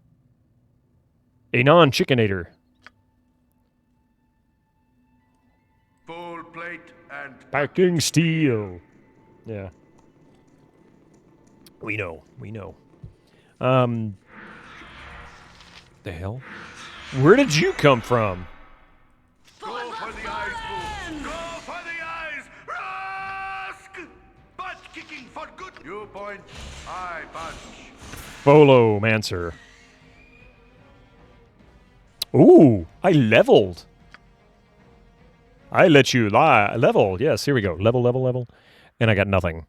A non-chickinator. Full plate and Packing steel. Yeah. We know. We know. The hell? Where did you come from? Go for the eyes, fool! Go for the eyes! Rusk! Butt kicking for good. You point, I punch. Bolo Mancer. Ooh, I leveled. I let you level. Yes, here we go. Level. And I got nothing.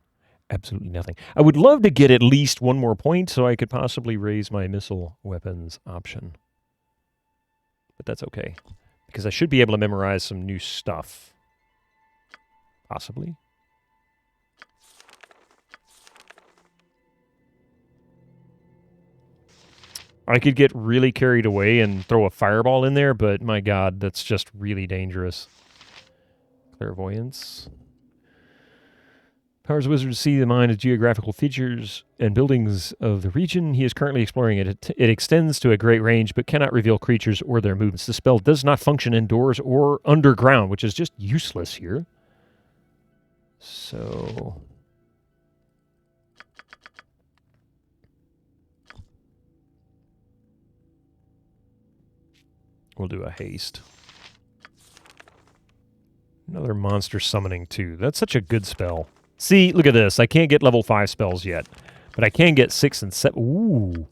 Absolutely nothing. I would love to get at least one more point so I could possibly raise my missile weapons option. But that's okay. Because I should be able to memorize some new stuff. Possibly. I could get really carried away and throw a fireball in there, but my god, that's just really dangerous. Clairvoyance. Powers wizard to see the mind of geographical features and buildings of the region. He is currently exploring it. It extends to a great range, but cannot reveal creatures or their movements. The spell does not function indoors or underground, which is just useless here. So... we'll do a haste. Another monster summoning too. That's such a good spell. See, look at this. I can't get level 5 spells yet, but I can get 6 and 7. Ooh.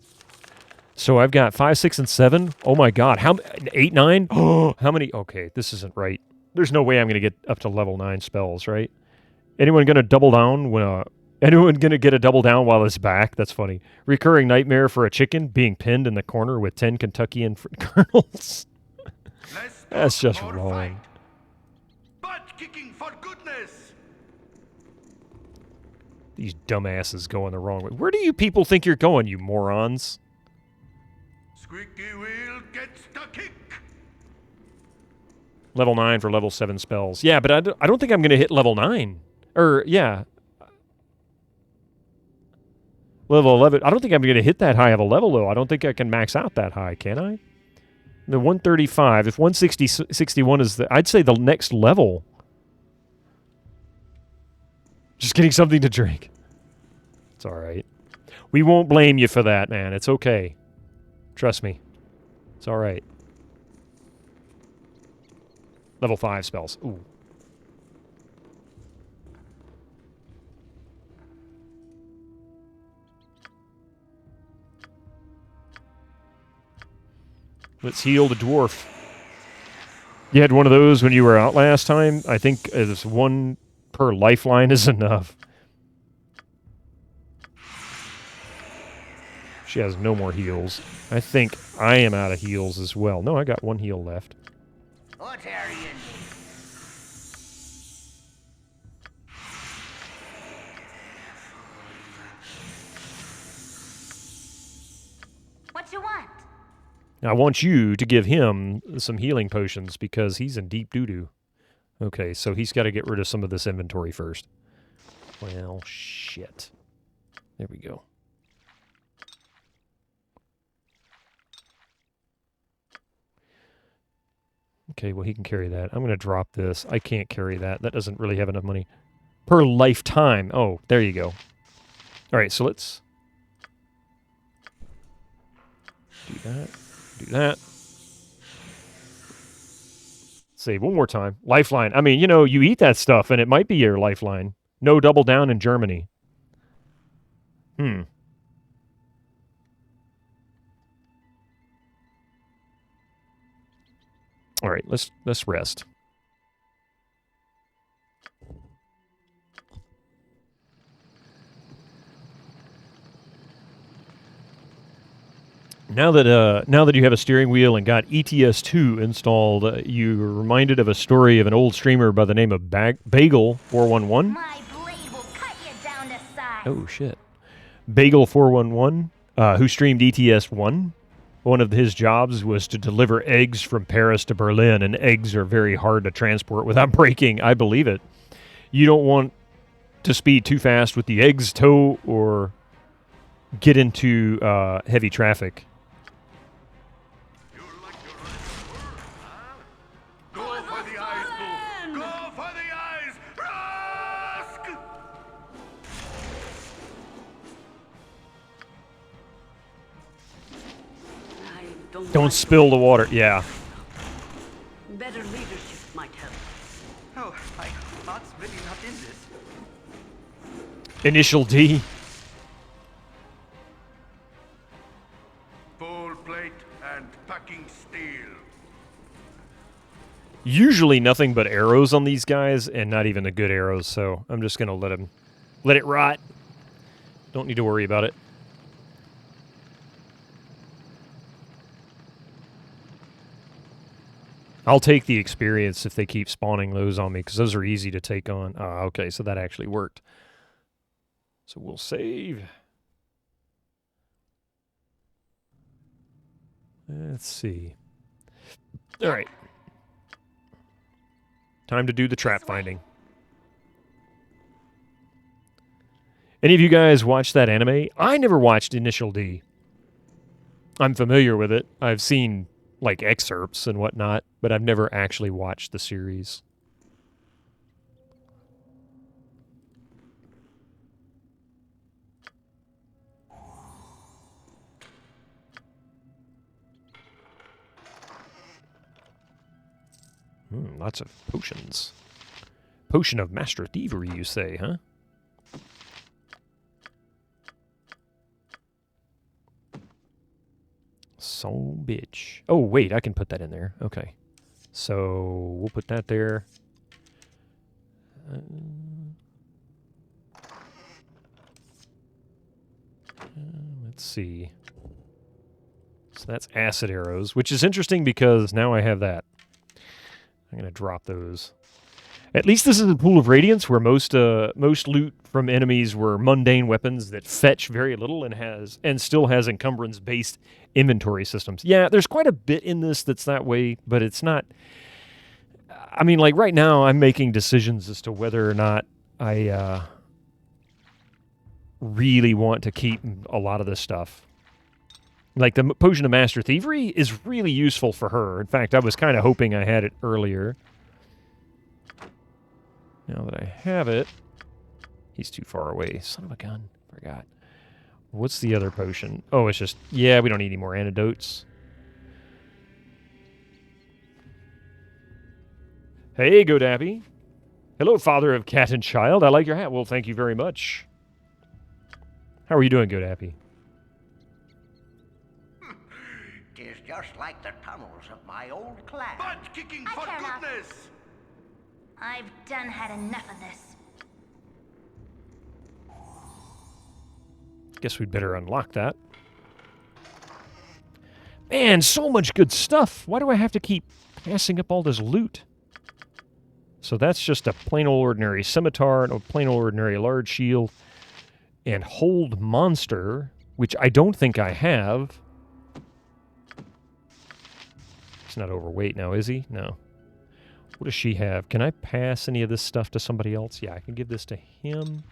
So I've got 5, 6, and 7. Oh my god. How 8, 9? Oh, how many? Okay, this isn't right. There's no way I'm going to get up to level 9 spells, right? Anyone going to double down when anyone going to get a double down while it's back? That's funny. Recurring nightmare for a chicken being pinned in the corner with 10 Kentuckian kernels. That's just wrong. Butt kicking for goodness. These dumbasses going the wrong way. Where do you people think you're going, you morons? Squeaky wheel gets the kick. Level 9 for level 7 spells. Yeah, but I don't think I'm going to hit level 9. Or, yeah. Level 11. I don't think I'm going to hit that high of a level, though. I don't think I can max out that high, can I? The 135. If 161 is I'd say the next level. Just getting something to drink. It's all right. We won't blame you for that, man. It's okay. Trust me. It's all right. Level 5 spells. Ooh. Let's heal the dwarf. You had one of those when you were out last time? I think this one per lifeline is enough. She has no more heals. I think I am out of heals as well. No, I got one heal left. What are you? What you want? Now, I want you to give him some healing potions because he's in deep doo-doo. Okay, so he's got to get rid of some of this inventory first. Well, shit. There we go. Okay, well, he can carry that. I'm going to drop this. I can't carry that. That doesn't really have enough money. Per lifetime. Oh, there you go. All right, so let's do that. Do that. Save one more time. Lifeline. I mean, you know, you eat that stuff, and it might be your lifeline. No double down in Germany. All right, let's rest. Now that you have a steering wheel and got ETS2 installed, you're reminded of a story of an old streamer by the name of Bagel 411. My blade will cut you down to size. Oh shit. Bagel 411, who streamed ETS1. One of his jobs was to deliver eggs from Paris to Berlin, and eggs are very hard to transport without breaking. I believe it. You don't want to speed too fast with the eggs tow or get into heavy traffic. Go for the eyes, Boo! Go for the eyes! Rusk! Don't spill the water. Yeah. Better leadership might help. Oh, my heart's really not in this. Initial D. Full plate and packing steel. Usually nothing but arrows on these guys, and not even the good arrows, so I'm just going to let it rot. Don't need to worry about it. I'll take the experience if they keep spawning those on me, because those are easy to take on. Okay, so that actually worked. So we'll save. Let's see. All right. Time to do the trap finding. Any of you guys watch that anime? I never watched Initial D. I'm familiar with it. I've seen like excerpts and whatnot, but I've never actually watched the series. Lots of potions. Potion of Master Thievery, you say, huh? So bitch. Oh, wait, I can put that in there. Okay. So we'll put that there. Let's see. So that's acid arrows, which is interesting because now I have that. I'm going to drop those. At least this is a pool of radiance where most loot from enemies were mundane weapons that fetch very little and still has encumbrance-based inventory systems. Yeah, there's quite a bit in this that's that way, but it's not. I mean, like right now, I'm making decisions as to whether or not I really want to keep a lot of this stuff. Like the Potion of Master Thievery is really useful for her. In fact, I was kind of hoping I had it earlier. Now that I have it, he's too far away. Son of a gun. Forgot. What's the other potion? Oh, it's just, yeah, we don't need any more antidotes. Hey, Godappy. Hello, father of cat and child. I like your hat. Well, thank you very much. How are you doing, Godappy? Tis just like the tunnels of my old clan. Butt kicking for care not. goodness! I've done had enough of this. Guess we'd better unlock that. Man, so much good stuff. Why do I have to keep passing up all this loot? So that's just a plain old ordinary scimitar and a plain old ordinary large shield. And hold monster, which I don't think I have. He's not overweight now, is he? No. What does she have? Can I pass any of this stuff to somebody else? Yeah, I can give this to him.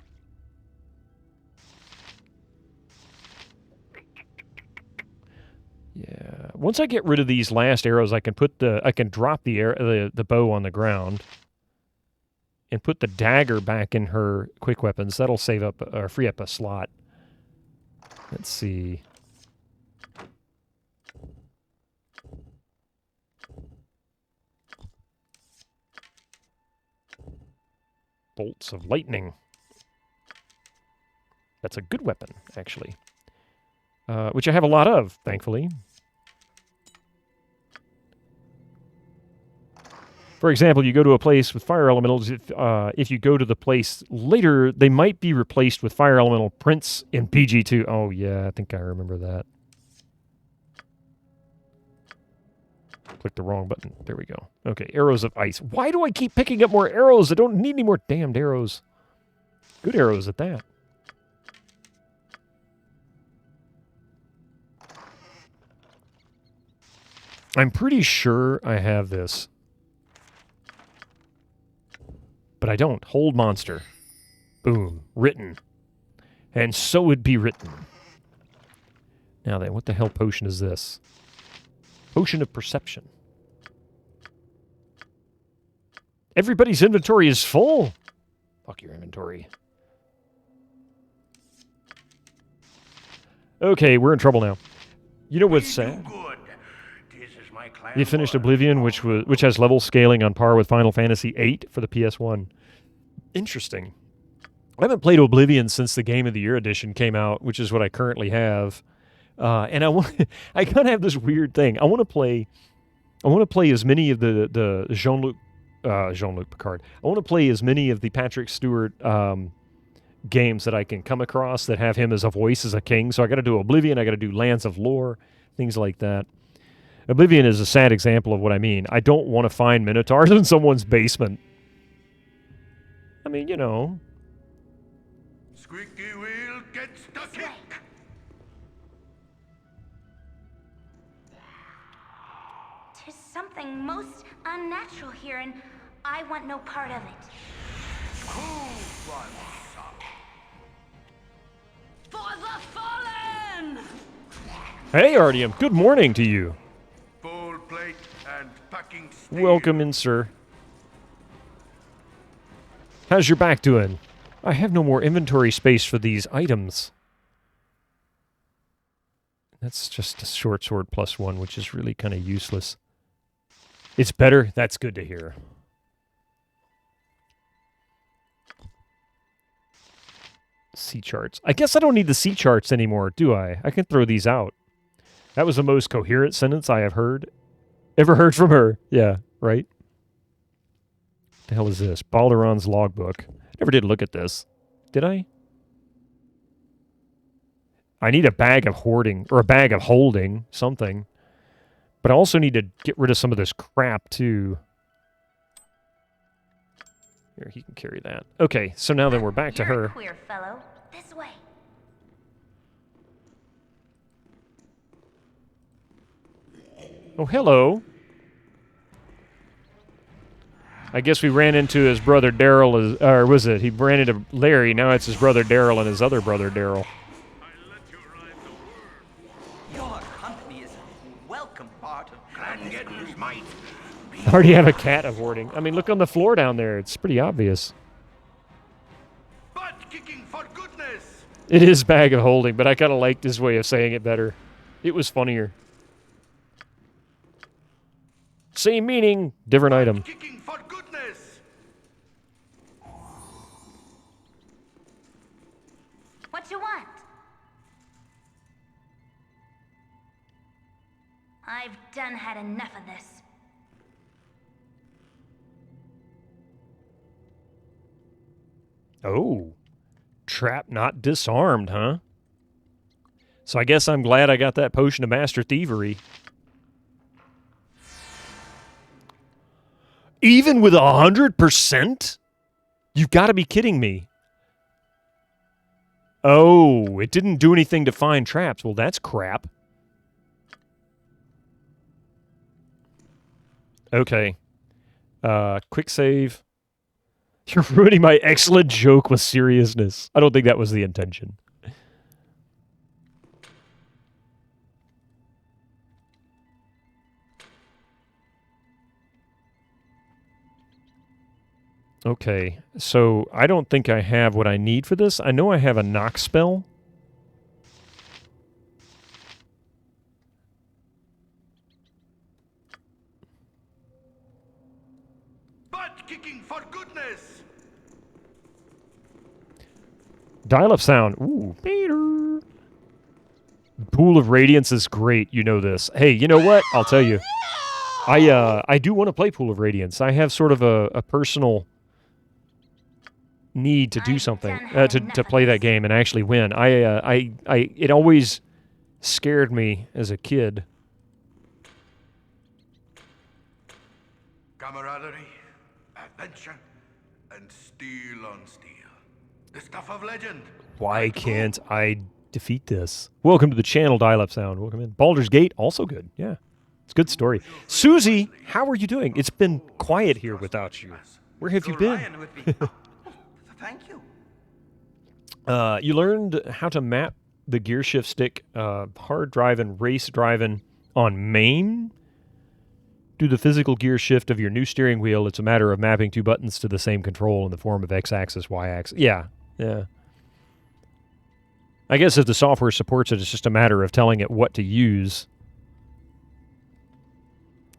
Yeah, Once I get rid of these last arrows, I can drop the bow on the ground and put the dagger back in her quick weapons. That'll save up or free up a slot. Let's see. Bolts of lightning. That's a good weapon, actually. Which I have a lot of, thankfully. For example, you go to a place with fire elementals. If you go to the place later, they might be replaced with fire elemental prints in PG2. Oh, yeah, I think I remember that. Click the wrong button. There we go. Okay, arrows of ice. Why do I keep picking up more arrows? I don't need any more damned arrows. Good arrows at that. I'm pretty sure I have this. But I don't. Hold monster. Boom. Written. And so would be written. Now then, what the hell potion is this? Potion of perception. Everybody's inventory is full. Fuck your inventory. Okay, we're in trouble now. You know what's sad? You finished Oblivion, which has level scaling on par with Final Fantasy VIII for the PS1. Interesting. I haven't played Oblivion since the Game of the Year edition came out, which is what I currently have. And I kind of have this weird thing. I want to play as many of the Jean-Luc Picard. I want to play as many of the Patrick Stewart games that I can come across that have him as a voice as a king. So I got to do Oblivion. I got to do Lands of Lore, things like that. Oblivion is a sad example of what I mean. I don't want to find Minotaurs in someone's basement. I mean, you know. Squeaky wheel gets the kick. Tis something most unnatural here, and I want no part of it. For the fallen! Hey, Artyom. Good morning to you. Full plate and packing steel. Welcome in, sir. How's your back doing? I have no more inventory space for these items. That's just a short sword +1, which is really kind of useless. It's better? That's good to hear. C charts. I guess I don't need the C charts anymore, do I? I can throw these out. That was the most coherent sentence I have ever heard from her. Yeah, right? The hell is this? Balduran's logbook. Never did look at this. Did I? I need a bag of hoarding, or a bag of holding, something. But I also need to get rid of some of this crap, too. Here, he can carry that. Okay, so now then we're back to her. A queer fellow. This way. Oh, hello. I guess we ran into his brother Daryl, or was it? He ran into Larry, now it's his brother Daryl and his other brother Daryl. Your company is a welcome part of Grangetten's might. I already have a cat of hoarding. I mean, look on the floor down there. It's pretty obvious. Butt kicking for goodness. It is bag of holding, but I kind of liked his way of saying it better. It was funnier. Same meaning, different item. Kicking for goodness. What you want? I've done had enough of this. Oh. Trap not disarmed, huh? So I guess I'm glad I got that potion of master thievery. Even with 100%? You've got to be kidding me. Oh, it didn't do anything to find traps. Well, that's crap. Okay. Quick save. You're ruining my excellent joke with seriousness. I don't think that was the intention. Okay, so I don't think I have what I need for this. I know I have a knock spell. Butt kicking for goodness! Dial-up sound. Ooh. Peter. Pool of Radiance is great. You know this. Hey, you know what? I'll tell you. I do want to play Pool of Radiance. I have sort of a personal need to do something to play that game and actually win. It always scared me as a kid. Camaraderie, adventure, and steel on steel. The stuff of legend. Why can't I defeat this? Welcome to the channel, Dial-Up Sound. Welcome in. Baldur's Gate, also good. Yeah, it's a good story. Susie, how are you doing? It's been quiet here without you. Where have you been? Thank you. You learned how to map the gear shift stick, hard driving, race driving on main. Do the physical gear shift of your new steering wheel. It's a matter of mapping two buttons to the same control in the form of X-axis, Y-axis. Yeah. I guess if the software supports it, it's just a matter of telling it what to use.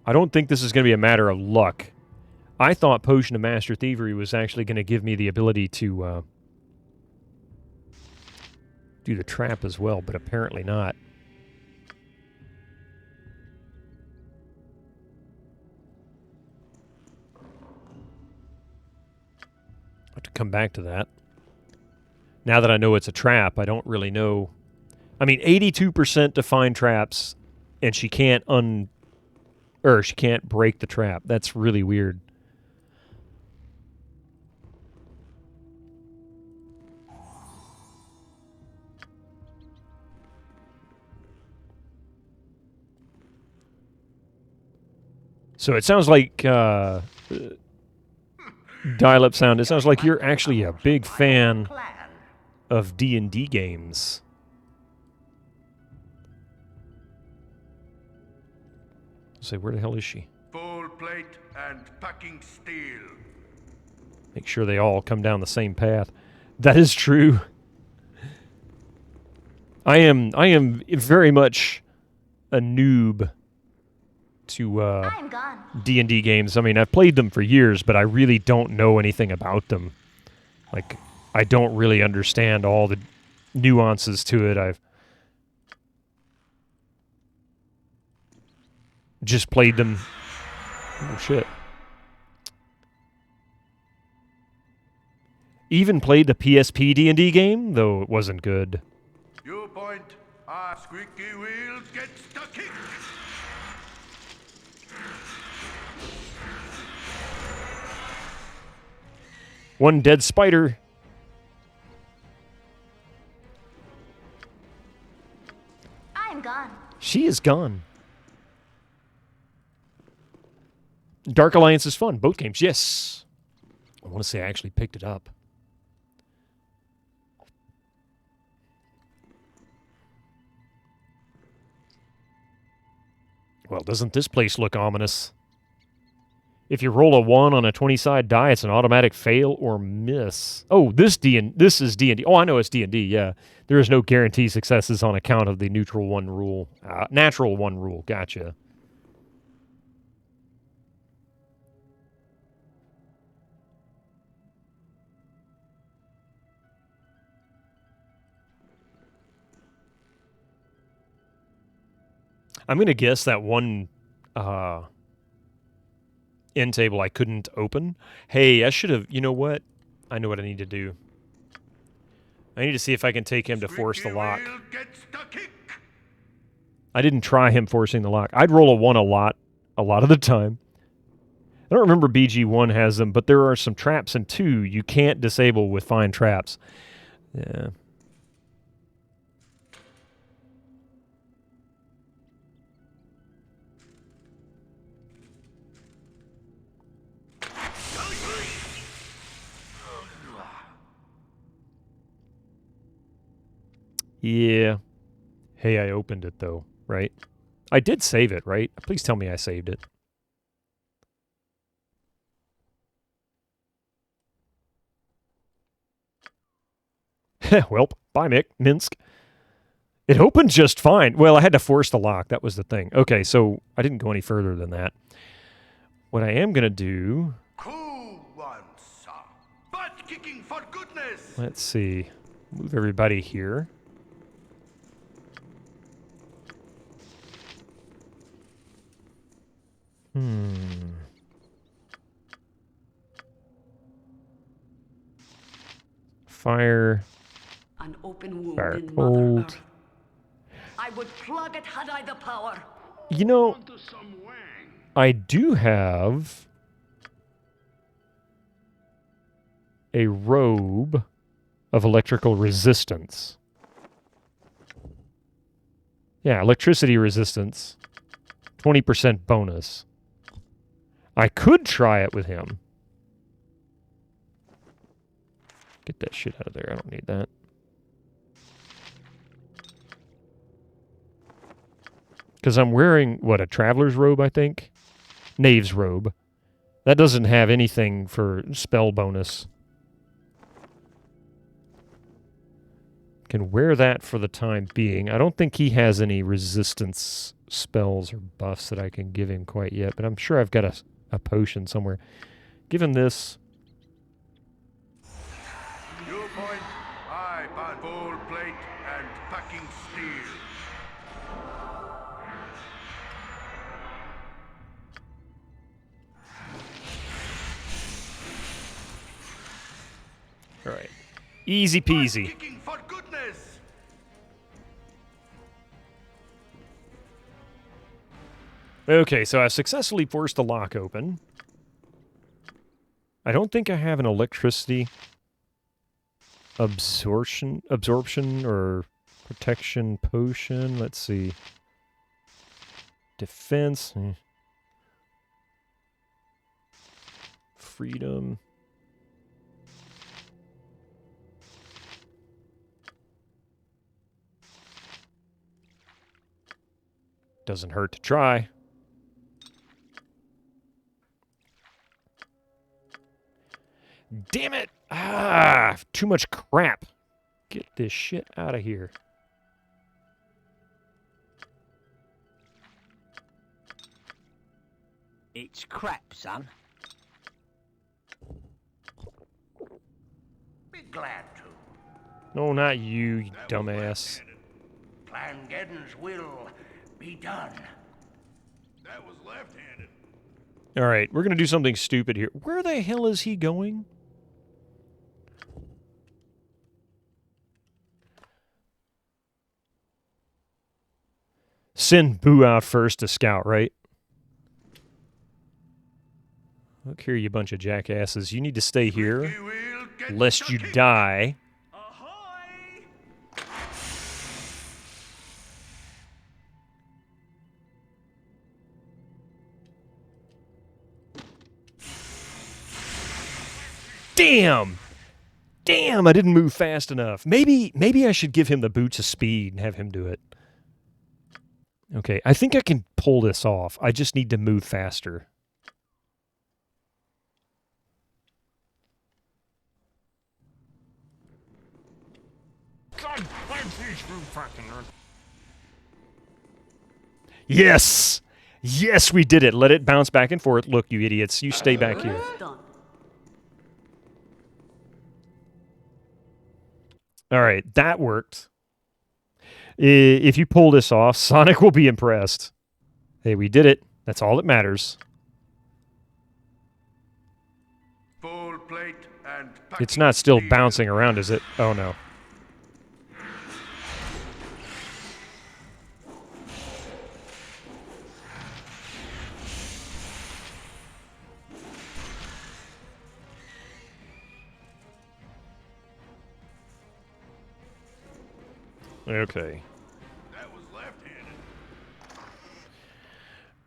I don't think this is going to be a matter of luck. I thought Potion of Master Thievery was actually going to give me the ability to do the trap as well, but apparently not. I have to come back to that. Now that I know it's a trap, I don't really know. I mean, 82% to find traps, and she can't she can't break the trap. That's really weird. So it sounds like Dial-Up Sound. It sounds like you're actually a big fan of D&D games. Say, where the hell is she? Full plate and packing steel. Make sure they all come down the same path. That is true. I am very much a noob to D&D games. I mean, I've played them for years, but I really don't know anything about them. Like, I don't really understand all the nuances to it. I've just played them. Oh, shit. Even played the PSP D&D game, though it wasn't good. You point, squeaky wheels get stuck in. One dead spider. I am gone. She is gone. Dark Alliance is fun. Both games, yes. I want to say I actually picked it up. Well, doesn't this place look ominous? If you roll a 1 on a 20-side die, it's an automatic fail or miss. Oh, this is D&D. Oh, I know it's D&D, yeah. There is no guarantee successes on account of the natural 1 rule. Natural 1 rule, gotcha. I'm going to guess that one end table I couldn't open. Hey, I should have... You know what? I know what I need to do. I need to see if I can take him to force the lock. I didn't try him forcing the lock. I'd roll a 1 a lot of the time. I don't remember BG1 has them, but there are some traps in 2 you can't disable with fine traps. Yeah. Yeah. Hey, I opened it, though, right? I did save it, right? Please tell me I saved it. Welp. Bye, Mick. Minsk. It opened just fine. Well, I had to force the lock. That was the thing. Okay, so I didn't go any further than that. What I am going to do... Who wants some butt kicking for goodness? Let's see. Move everybody here. Fire. An open wound Fire in cold. Mother Earth. I would plug it had I the power. You know, I do have a robe of electrical resistance. Yeah, electricity resistance. 20% bonus. I could try it with him. Get that shit out of there. I don't need that. Because I'm wearing, what, a traveler's robe, I think? Knave's robe. That doesn't have anything for spell bonus. Can wear that for the time being. I don't think he has any resistance spells or buffs that I can give him quite yet, but I'm sure I've got a potion somewhere. Give him this. You point, I pan bowl plate and packing steel. All right. Easy peasy. Kicking for goodness. Okay, so I successfully forced the lock open. I don't think I have an electricity absorption or protection potion. Let's see. Defense. Freedom. Doesn't hurt to try. Damn it! Ah, too much crap. Get this shit out of here. It's crap, son. Be glad to. No, not you dumbass. Plangeddon's will be done. That was left-handed. All right, we're going to do something stupid here. Where the hell is he going? Send Boo out first to scout, right? Look here, you bunch of jackasses. You need to stay here, lest you die. Damn! Damn, I didn't move fast enough. Maybe I should give him the boots of speed and have him do it. Okay, I think I can pull this off. I just need to move faster. Yes! Yes, we did it. Let it bounce back and forth. Look, you idiots. You stay back here. All right, that worked. If you pull this off, Sonic will be impressed. Hey, we did it. That's all that matters. Full plate and It's not still bouncing around, is it? Oh, no. Okay. That was left-handed.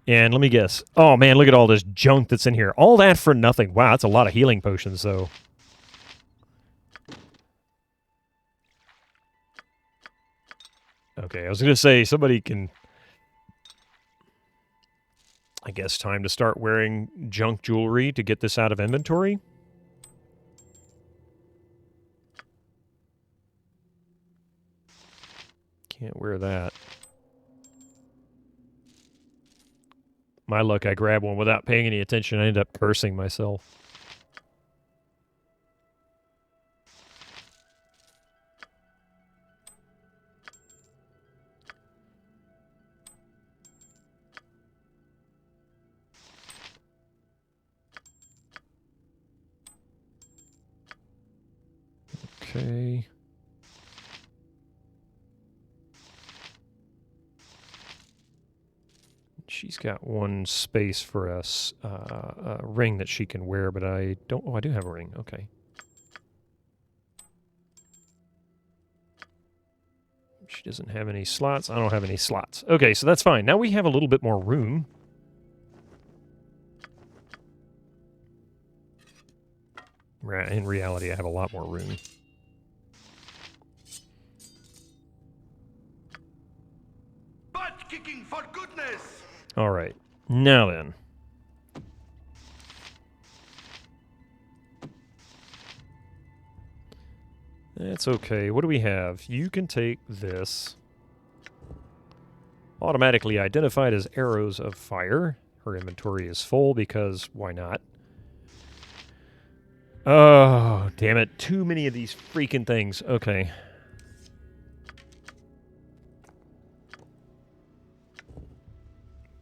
And let me guess. Oh, man, look at all this junk that's in here. All that for nothing. Wow, that's a lot of healing potions, though. Okay, I was going to say, somebody can... I guess time to start wearing junk jewelry to get this out of inventory. Can't wear that. My luck, I grab one without paying any attention. I end up cursing myself. Okay. She's got one space for a ring that she can wear, but I don't... Oh, I do have a ring. Okay. She doesn't have any slots. I don't have any slots. Okay, so that's fine. Now we have a little bit more room. In reality, I have a lot more room. Butt kicking for goodness! All right. Now then. That's okay. What do we have? You can take this. Automatically identified as arrows of fire. Her inventory is full because why not? Oh, damn it. Too many of these freaking things. Okay.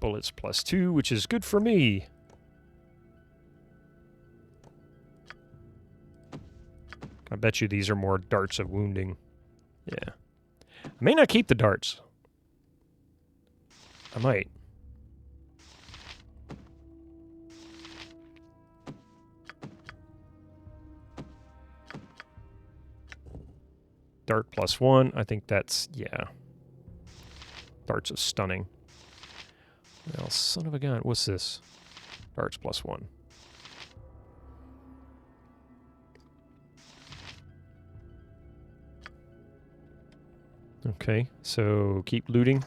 Bullets +2, which is good for me. I bet you these are more darts of wounding. Yeah. I may not keep the darts. I might. Dart +1. I think that's, yeah. Darts of stunning. Well, son of a gun. What's this? Darts +1. Okay, so keep looting.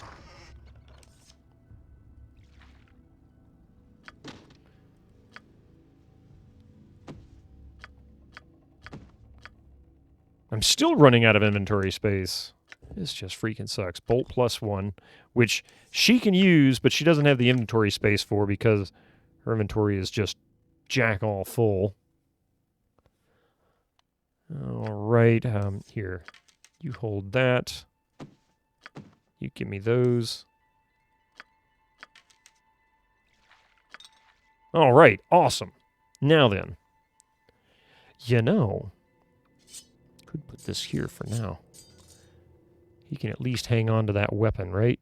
I'm still running out of inventory space. This just freaking sucks. Bolt +1, which she can use, but she doesn't have the inventory space for because her inventory is just jack all full. All right, here. You hold that. You give me those. All right, awesome. Now then. You know, could put this here for now. He can at least hang on to that weapon, right?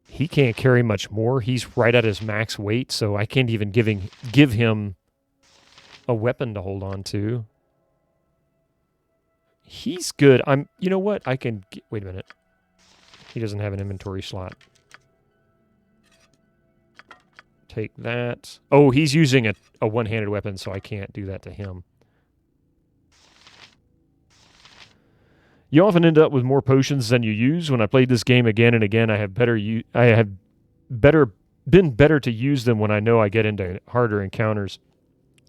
He can't carry much more. He's right at his max weight, so I can't even give him a weapon to hold on to. He's good. You know what? I can... Wait a minute. He doesn't have an inventory slot. Take that. Oh, he's using a one-handed weapon, so I can't do that to him. You often end up with more potions than you use. When I played this game again and again, I have been better to use them when I know I get into harder encounters.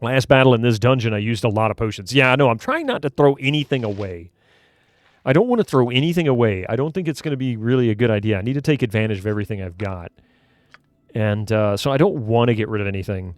Last battle in this dungeon, I used a lot of potions. Yeah, I know. I'm trying not to throw anything away. I don't want to throw anything away. I don't think it's going to be really a good idea. I need to take advantage of everything I've got. And so I don't want to get rid of anything.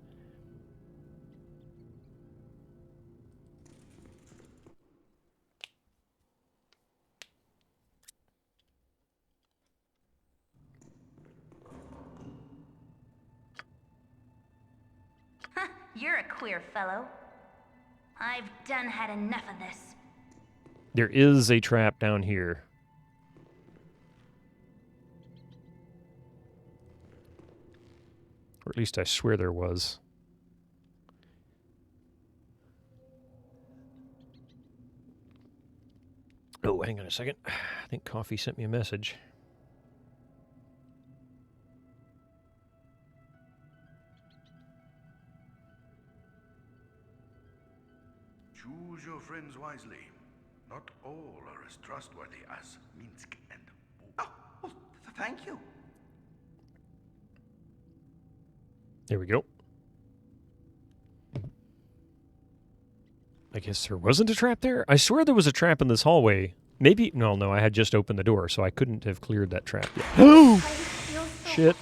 You're a queer fellow. I've done had enough of this. There is a trap down here. Or at least I swear there was. Oh, hang on a second. I think Coffee sent me a message. Choose your friends wisely. Not all are as trustworthy as Minsk and... Oh, thank you. There we go. I guess there wasn't a trap there? I swear there was a trap in this hallway. Maybe... No, I had just opened the door, so I couldn't have cleared that trap yet. Oh! Shit.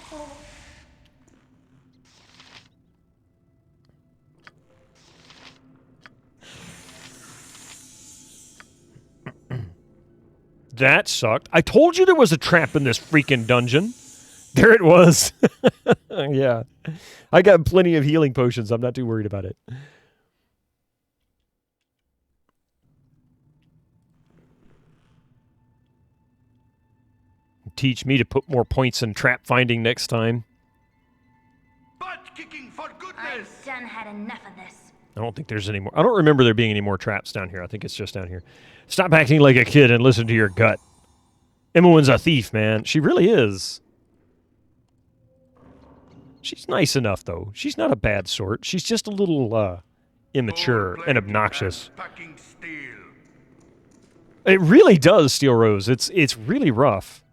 That sucked. I told you there was a trap in this freaking dungeon. There it was. Yeah. I got plenty of healing potions. I'm not too worried about it. Teach me to put more points in trap finding next time. Butt kicking for goodness. I've done had enough of this. I don't think there's any more. I don't remember there being any more traps down here. I think it's just down here. Stop acting like a kid and listen to your gut. Imoen's a thief, man. She really is. She's nice enough, though. She's not a bad sort. She's just a little immature and obnoxious. It really does, Steel Rose. It's really rough.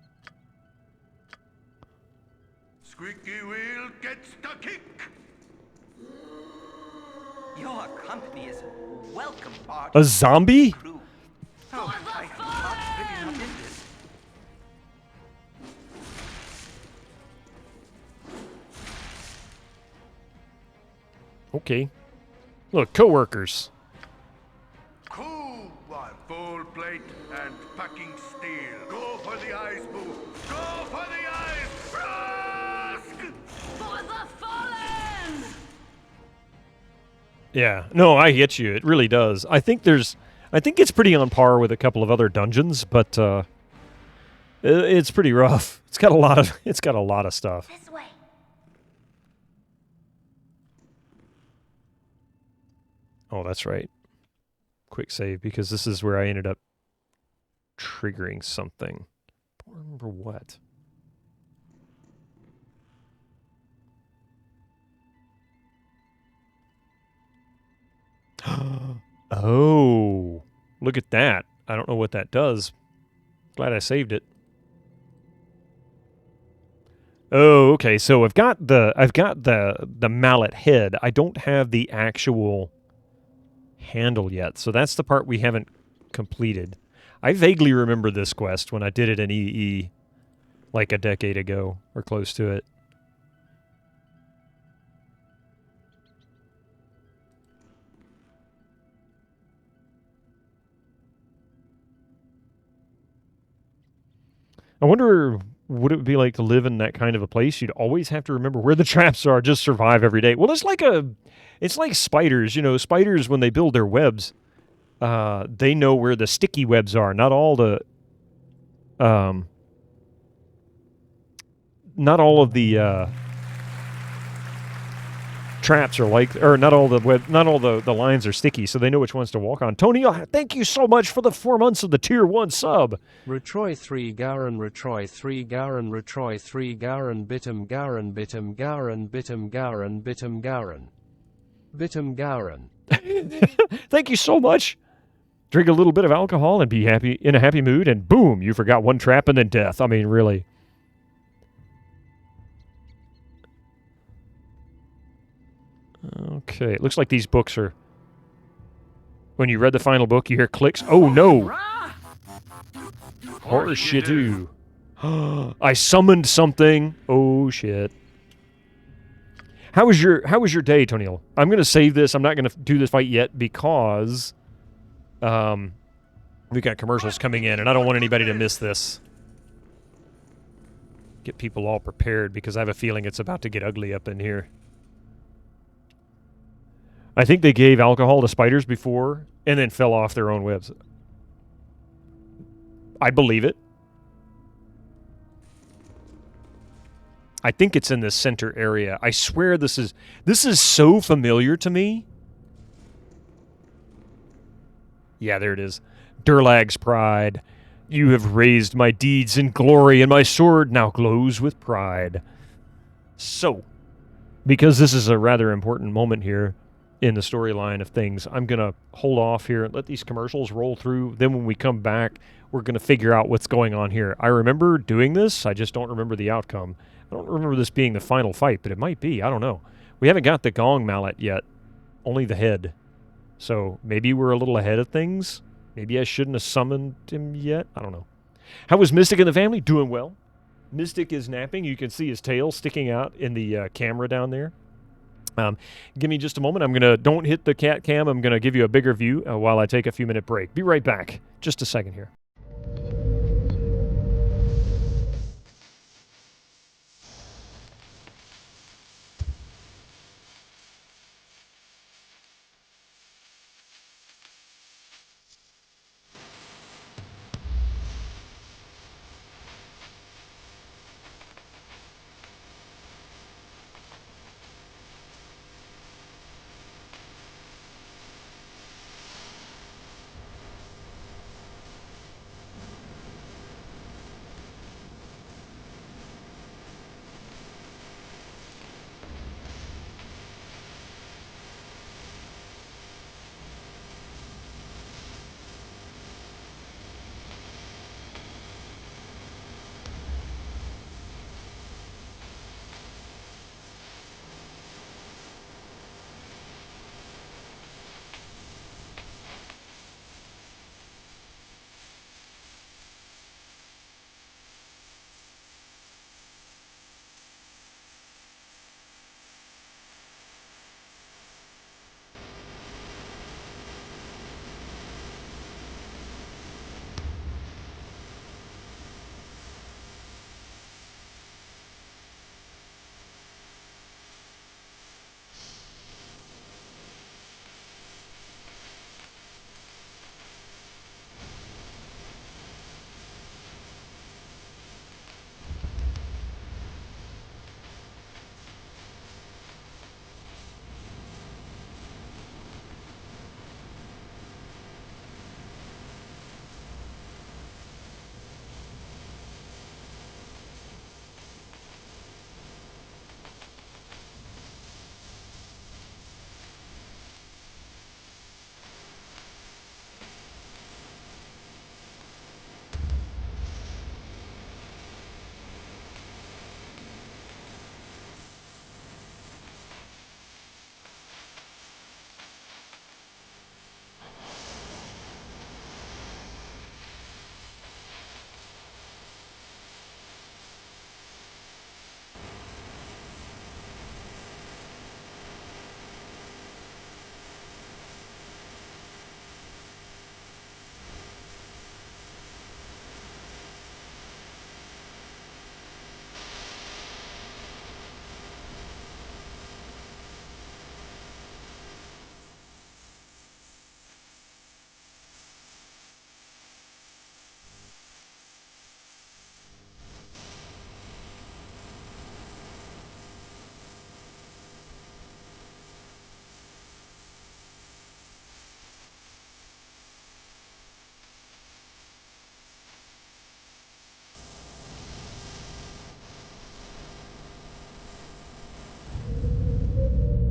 Squeaky wheel gets the kick. Your company is welcome, part. A zombie? Oh, my heart's really not in this. Okay. Look, co-workers. Cool one. Full plate and packing steel. Go for the eyes, boo. Go for the eyes. Rusk! For the fallen! Yeah. No, I get you. It really does. I think it's pretty on par with a couple of other dungeons, but it's pretty rough. It's got a lot of stuff. This way. Oh, that's right. Quick save, because this is where I ended up triggering something. I don't remember what. Oh, look at that. I don't know what that does. Glad I saved it. Oh, okay. So I've got the mallet head. I don't have the actual handle yet. So that's the part we haven't completed. I vaguely remember this quest when I did it in EE like a decade ago or close to it. I wonder what it would be like to live in that kind of a place. You'd always have to remember where the traps are, just survive every day. Well, it's like spiders. You know, spiders, when they build their webs, they know where the sticky webs are. Not all of the traps are like, or not all the lines are sticky, so they know which ones to walk on. Tony, thank you so much for the 4 months of the tier 1 sub. Retroy 3 Garen, Retroy 3 Garen, Retroy 3 Garen, Bitum Garen, Bitum Garen, Bitum Garen, Bitum Garen. Bitum Garen. Thank you so much. Drink a little bit of alcohol and be happy, in a happy mood, and boom, you forgot one trap and then death. I mean, really. Okay, it looks like these books are... When you read the final book, you hear clicks. Oh, no! Horseshitoo. I summoned something. Oh, shit. How was your day, Toniel? I'm going to save this. I'm not going to do this fight yet because we got commercials coming in, and I don't want anybody to miss this. Get people all prepared because I have a feeling it's about to get ugly up in here. I think they gave alcohol to spiders before and then fell off their own webs. I believe it. I think it's in this center area. I swear this is so familiar to me. Yeah, there it is. Durlag's pride. You have raised my deeds in glory, and my sword now glows with pride. So, because this is a rather important moment here in the storyline of things, I'm going to hold off here and let these commercials roll through. Then when we come back, we're going to figure out what's going on here. I remember doing this. I just don't remember the outcome. I don't remember this being the final fight, but it might be. I don't know. We haven't got the gong mallet yet. Only the head. So maybe we're a little ahead of things. Maybe I shouldn't have summoned him yet. I don't know. How was Mystic and the family? Doing well. Mystic is napping. You can see his tail sticking out in the camera down there. Give me just a moment. Don't hit the cat cam. I'm going to give you a bigger view while I take a few minute break. Be right back. Just a second here.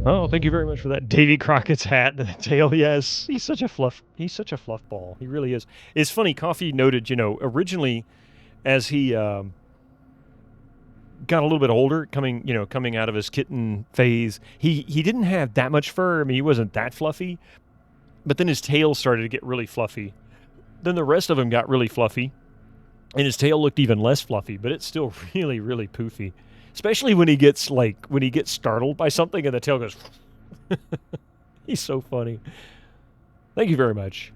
Oh, thank you very much for that. Davy Crockett's hat and the tail. Yes, he's such a fluff ball. He really is. It's funny, Coffee noted, originally as he got a little bit older, coming out of his kitten phase, he didn't have that much fur. I mean, he wasn't that fluffy. But then his tail started to get really fluffy. Then the rest of him got really fluffy. And his tail looked even less fluffy, but it's still really, really poofy. Especially when he gets startled by something and the tail goes. He's so funny. Thank you very much.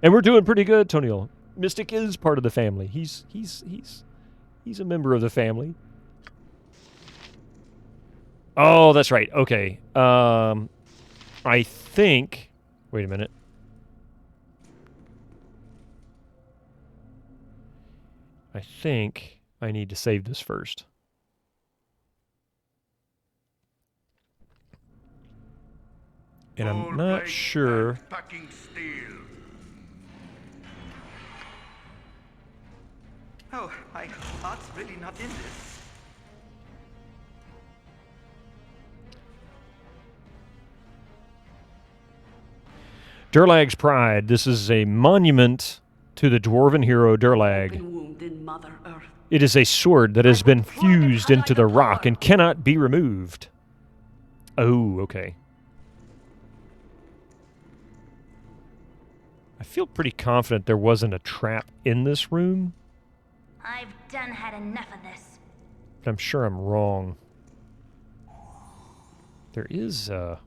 And we're doing pretty good, Toniel. Mystic is part of the family. He's a member of the family. Oh, that's right. Okay. I think. Wait a minute. I think I need to save this first. And I'm not sure. Oh, my heart's really not in this. Durlag's Pride. This is a monument to the dwarven hero Durlag. It is a sword that has been fused into the rock and cannot be removed. Oh, okay. I feel pretty confident there wasn't a trap in this room. I've done had enough of this. But I'm sure I'm wrong. There is a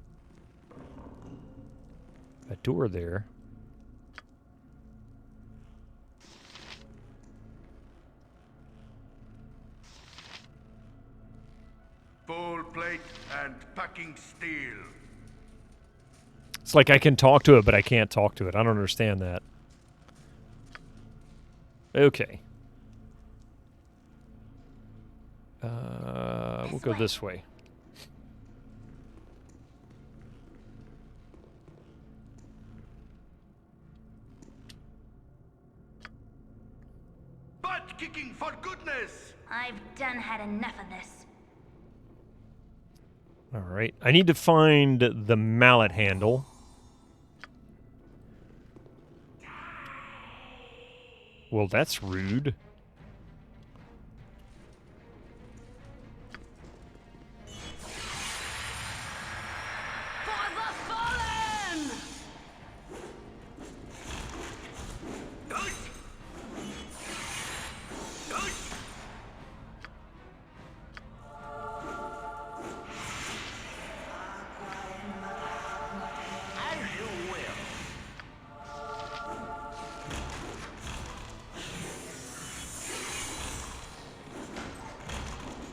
door there. Full plate and packing steel. It's like I can talk to it, but I can't talk to it. I don't understand that. Okay. We'll go this way. Butt kicking for goodness! I've done had enough of this. All right. I need to find the mallet handle. Well, that's rude.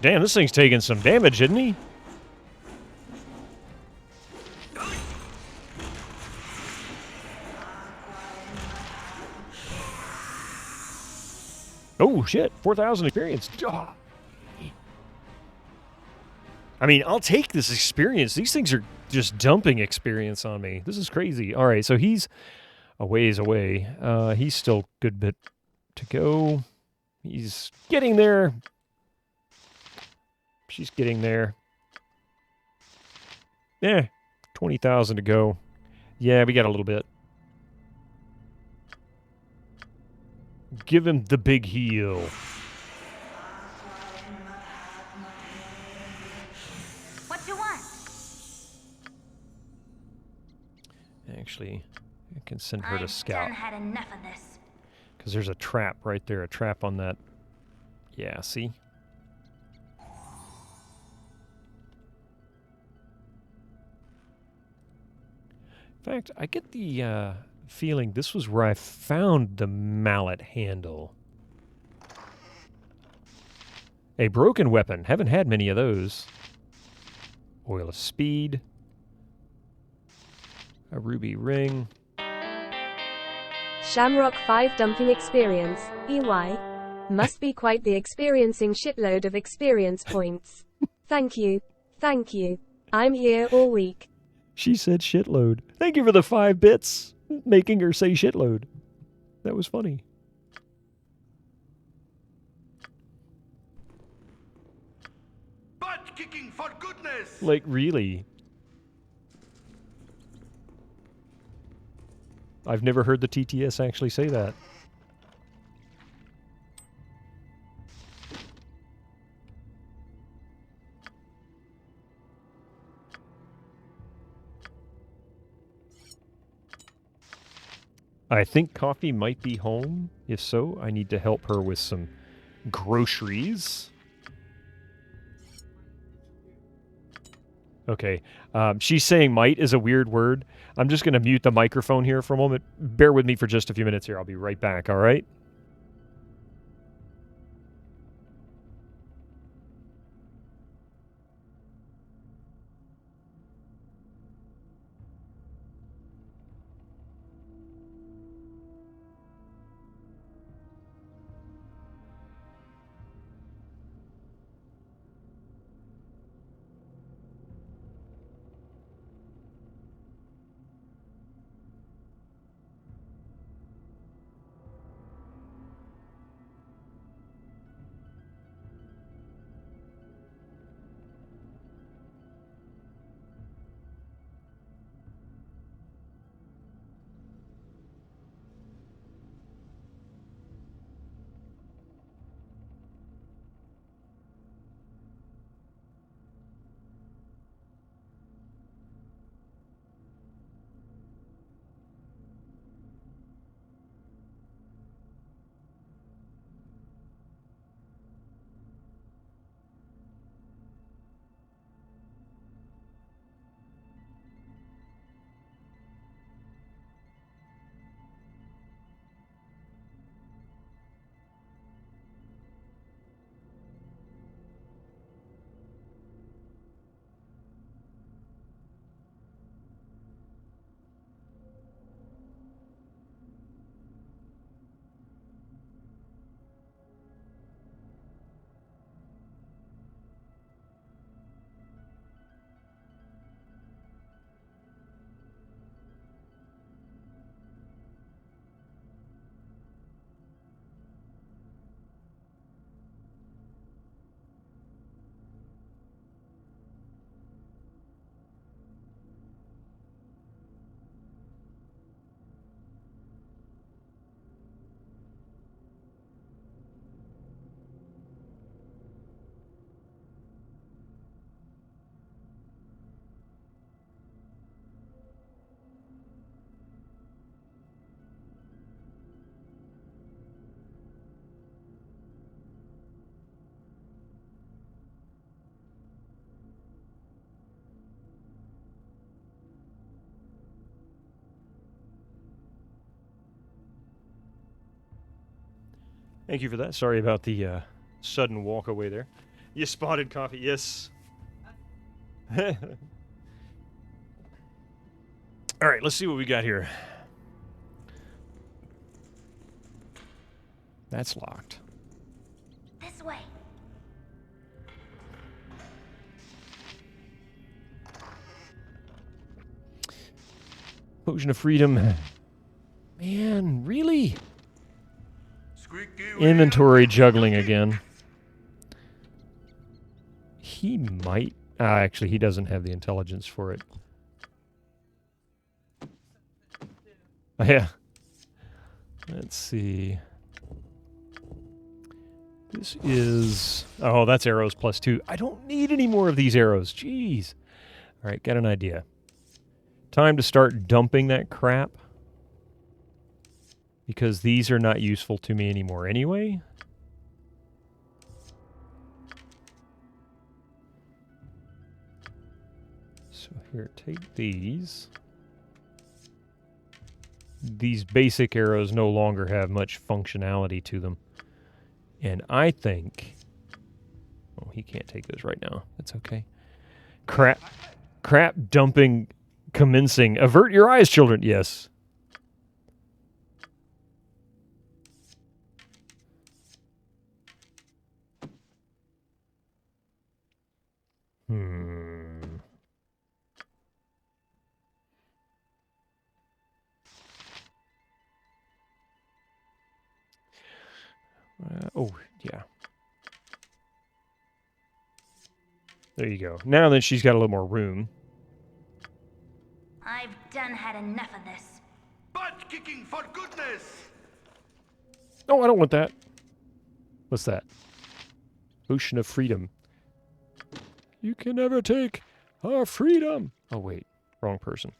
Damn, this thing's taking some damage, isn't he? Oh, shit. 4,000 experience. Oh. I mean, I'll take this experience. These things are just dumping experience on me. This is crazy. All right, so he's a ways away. He's still a good bit to go. He's getting there. She's getting there. Yeah, 20,000 to go. Yeah, we got a little bit. Give him the big heal. What you want? Actually, I can send her to scout. I've done had enough of this. Because there's a trap right there. A trap on that. Yeah, see? In fact, I get the feeling this was where I found the mallet handle. A broken weapon. Haven't had many of those. Oil of speed. A ruby ring. Shamrock 5 dumping experience, EY. Must be quite the experiencing shitload of experience points. Thank you. Thank you. I'm here all week. She said shitload. Thank you for the 5 bits, making her say shitload. That was funny. Butt kicking for goodness! Like, really? I've never heard the TTS actually say that. I think Coffee might be home. If so, I need to help her with some groceries. Okay. She's saying might is a weird word. I'm just going to mute the microphone here for a moment. Bear with me for just a few minutes here. I'll be right back, all right? Thank you for that. Sorry about the sudden walk away there. You spotted coffee. Yes. All right, let's see what we got here. That's locked. This way. Potion of freedom. Man, really? Inventory juggling again. He might... actually, he doesn't have the intelligence for it. Oh, yeah. Let's see. This is... Oh, that's arrows +2. I don't need any more of these arrows. Jeez. All right, got an idea. Time to start dumping that crap. Because these are not useful to me anymore anyway. So here, take these. These basic arrows no longer have much functionality to them. And I think... Oh, he can't take those right now. That's okay. Crap dumping commencing. Avert your eyes, children. Yes. Oh, yeah. There you go. Now that she's got a little more room. I've done had enough of this. Butt kicking for goodness! Oh, I don't want that. What's that? Ocean of freedom. You can never take our freedom. Oh, wait. Wrong person.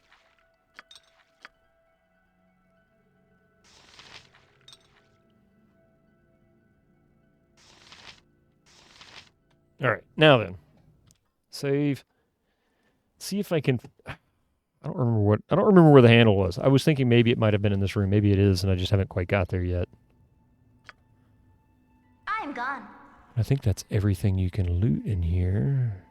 All right. Now then. Save. See if I can... I don't remember where the handle was. I was thinking maybe it might have been in this room. Maybe it is, and I just haven't quite got there yet. I'm gone. I think that's everything you can loot in here.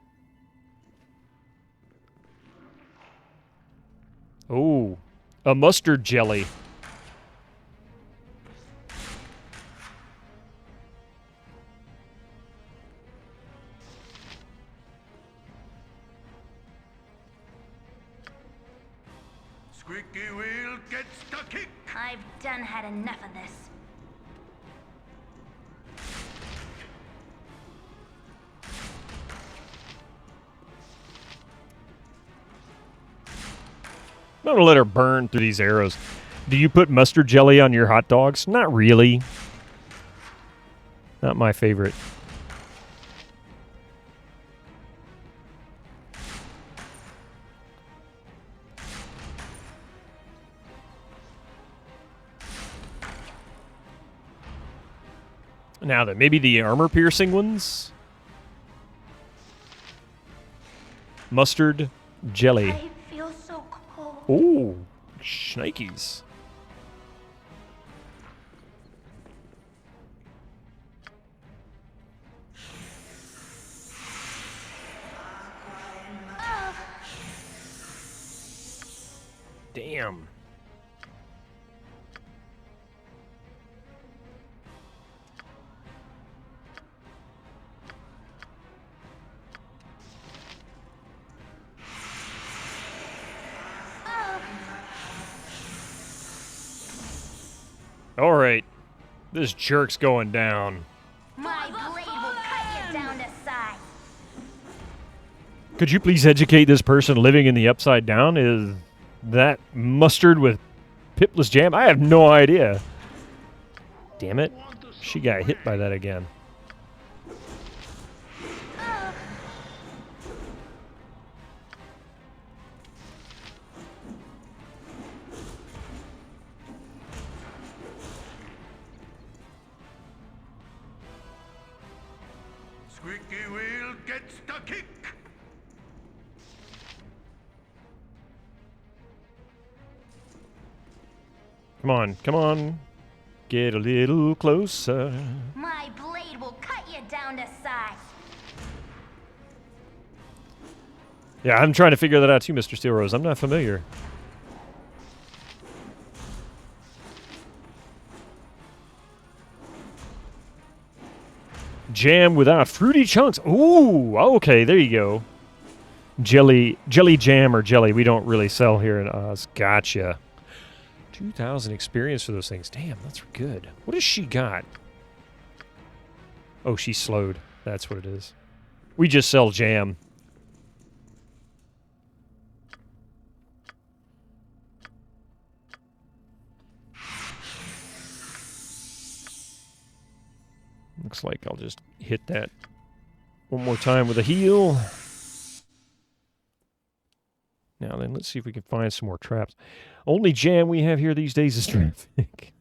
Oh, a mustard jelly. Squeaky wheel gets the kick! I've done had enough of this. I'm going to let her burn through these arrows. Do you put mustard jelly on your hot dogs? Not really. Not my favorite. Now then, maybe the armor-piercing ones? Mustard jelly. I feel so cold. Ooh, shnikes. Damn. All right. This jerk's going down. My blade will cut you down to size. Could you please educate this person living in the Upside Down? Is that mustard with pipless jam? I have no idea. Damn it. She got hit by that again. Squeaky wheel gets the kick! Come on, come on. Get a little closer. My blade will cut you down to size. Yeah, I'm trying to figure that out too, Mr. Steel Rose. I'm not familiar. Jam without fruity chunks. Ooh, okay, there you go. Jelly jam or jelly. We don't really sell here in Oz. Gotcha. 2,000 experience for those things. Damn, that's good. What has she got? Oh, she's slowed. That's what it is. We just sell jam. Looks like I'll just hit that one more time with a heal. Now then, let's see if we can find some more traps. Only jam we have here these days is traffic.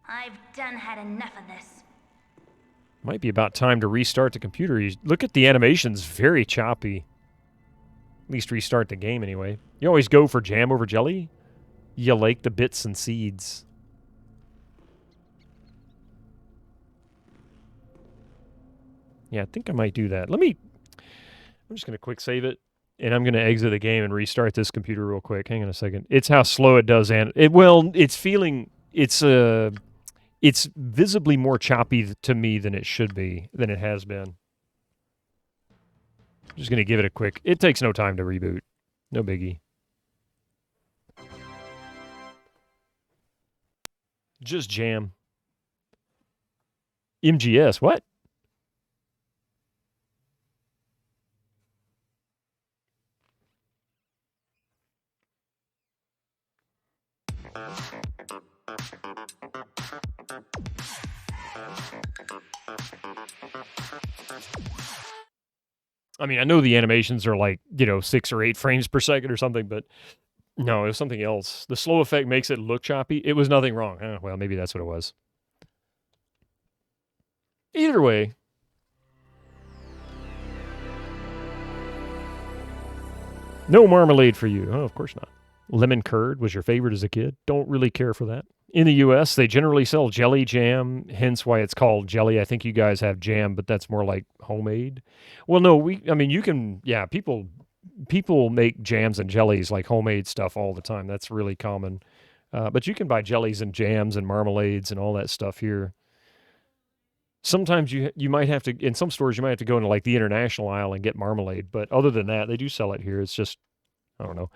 I've done had enough of this. Might be about time to restart the computer. Look at the animations, very choppy. At least restart the game anyway. You always go for jam over jelly? You like the bits and seeds. Yeah, I think I might do that. I'm just going to quick save it, and I'm going to exit the game and restart this computer real quick. Hang on a second. It's how slow it does, and it's visibly more choppy to me than it should be, than it has been. I'm just going to give it a quick. It takes no time to reboot. No biggie. Just jam. MGS, what? I mean, I know the animations are like, 6 or 8 frames per second or something, but no, it was something else. The slow effect makes it look choppy. It was nothing wrong. Well, maybe that's what it was. Either way. No marmalade for you. Oh, of course not. Lemon curd was your favorite as a kid. Don't really care for that. In the U.S., they generally sell jelly jam, hence why it's called jelly. I think you guys have jam, but that's more like homemade. Well, no, you can, people make jams and jellies like homemade stuff all the time. That's really common. But you can buy jellies and jams and marmalades and all that stuff here. Sometimes you might have to, in some stores, you might have to go into like the international aisle and get marmalade. But other than that, they do sell it here. It's just, I don't know.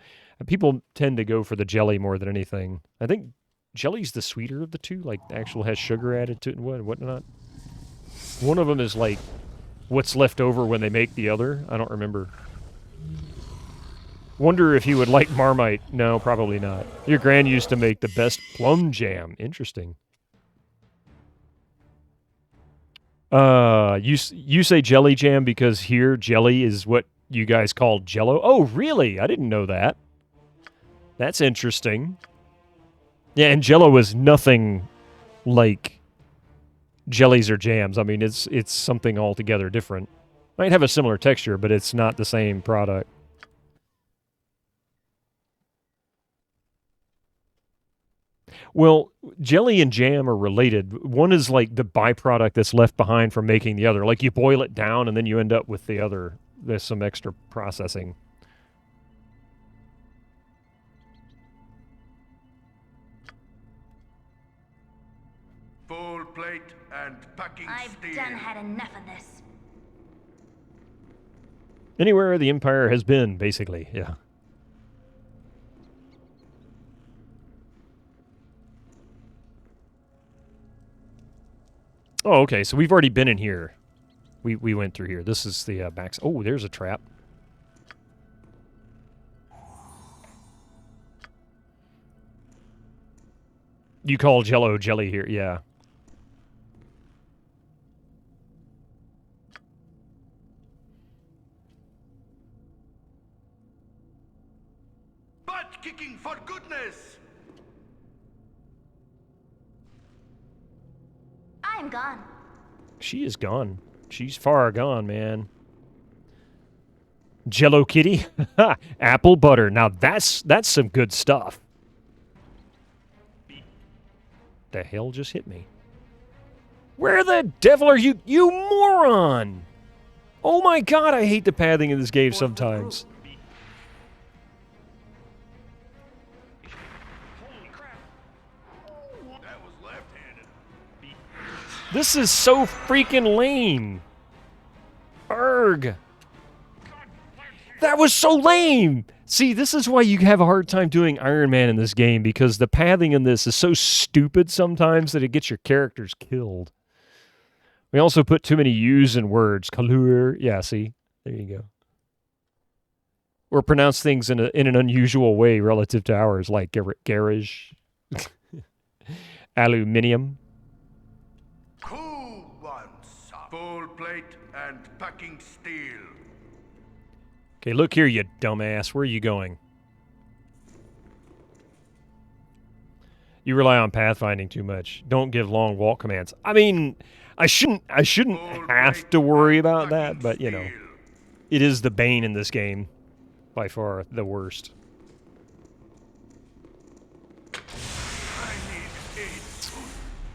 People tend to go for the jelly more than anything. I think jelly's the sweeter of the two, like actual has sugar added to it and whatnot. One of them is like what's left over when they make the other. I don't remember. Wonder if you would like Marmite. No, probably not. Your gran used to make the best plum jam. Interesting. You say jelly jam because here jelly is what you guys call Jello. Oh, really? I didn't know that. That's interesting. Yeah, and Jello is nothing like jellies or jams. I mean, it's something altogether different. Might have a similar texture, but it's not the same product. Well, jelly and jam are related. One is like the byproduct that's left behind from making the other. Like you boil it down and then you end up with the other. There's some extra processing. Full plate and packing I've steel. done had enough of this. Anywhere the Empire has been, basically, yeah. Oh, okay, so we've already been in here. We went through here. This is the back. Oh, there's a trap. You call Jello jelly here, yeah. Butt kicking for goodness! I'm gone. She is gone. She's far gone, man. Jello Kitty? Apple butter. Now that's some good stuff. the hell just hit me? Where the devil are you, you moron? Oh my god, I hate the pathing in this game sometimes. This is so freaking lame. Arrgh. That was so lame. See, this is why you have a hard time doing Iron Man in this game, because the pathing in this is so stupid sometimes that it gets your characters killed. We also put too many U's in words. Kalur. Yeah, see? There you go. Or pronounce things in an unusual way relative to ours, like garage. Aluminium. Who wants full plate and packing steel? Okay, look here, you dumbass. Where are you going? You rely on pathfinding too much. Don't give long walk commands. I mean, I shouldn't have to worry about that, but you know, it is the bane in this game. By far the worst.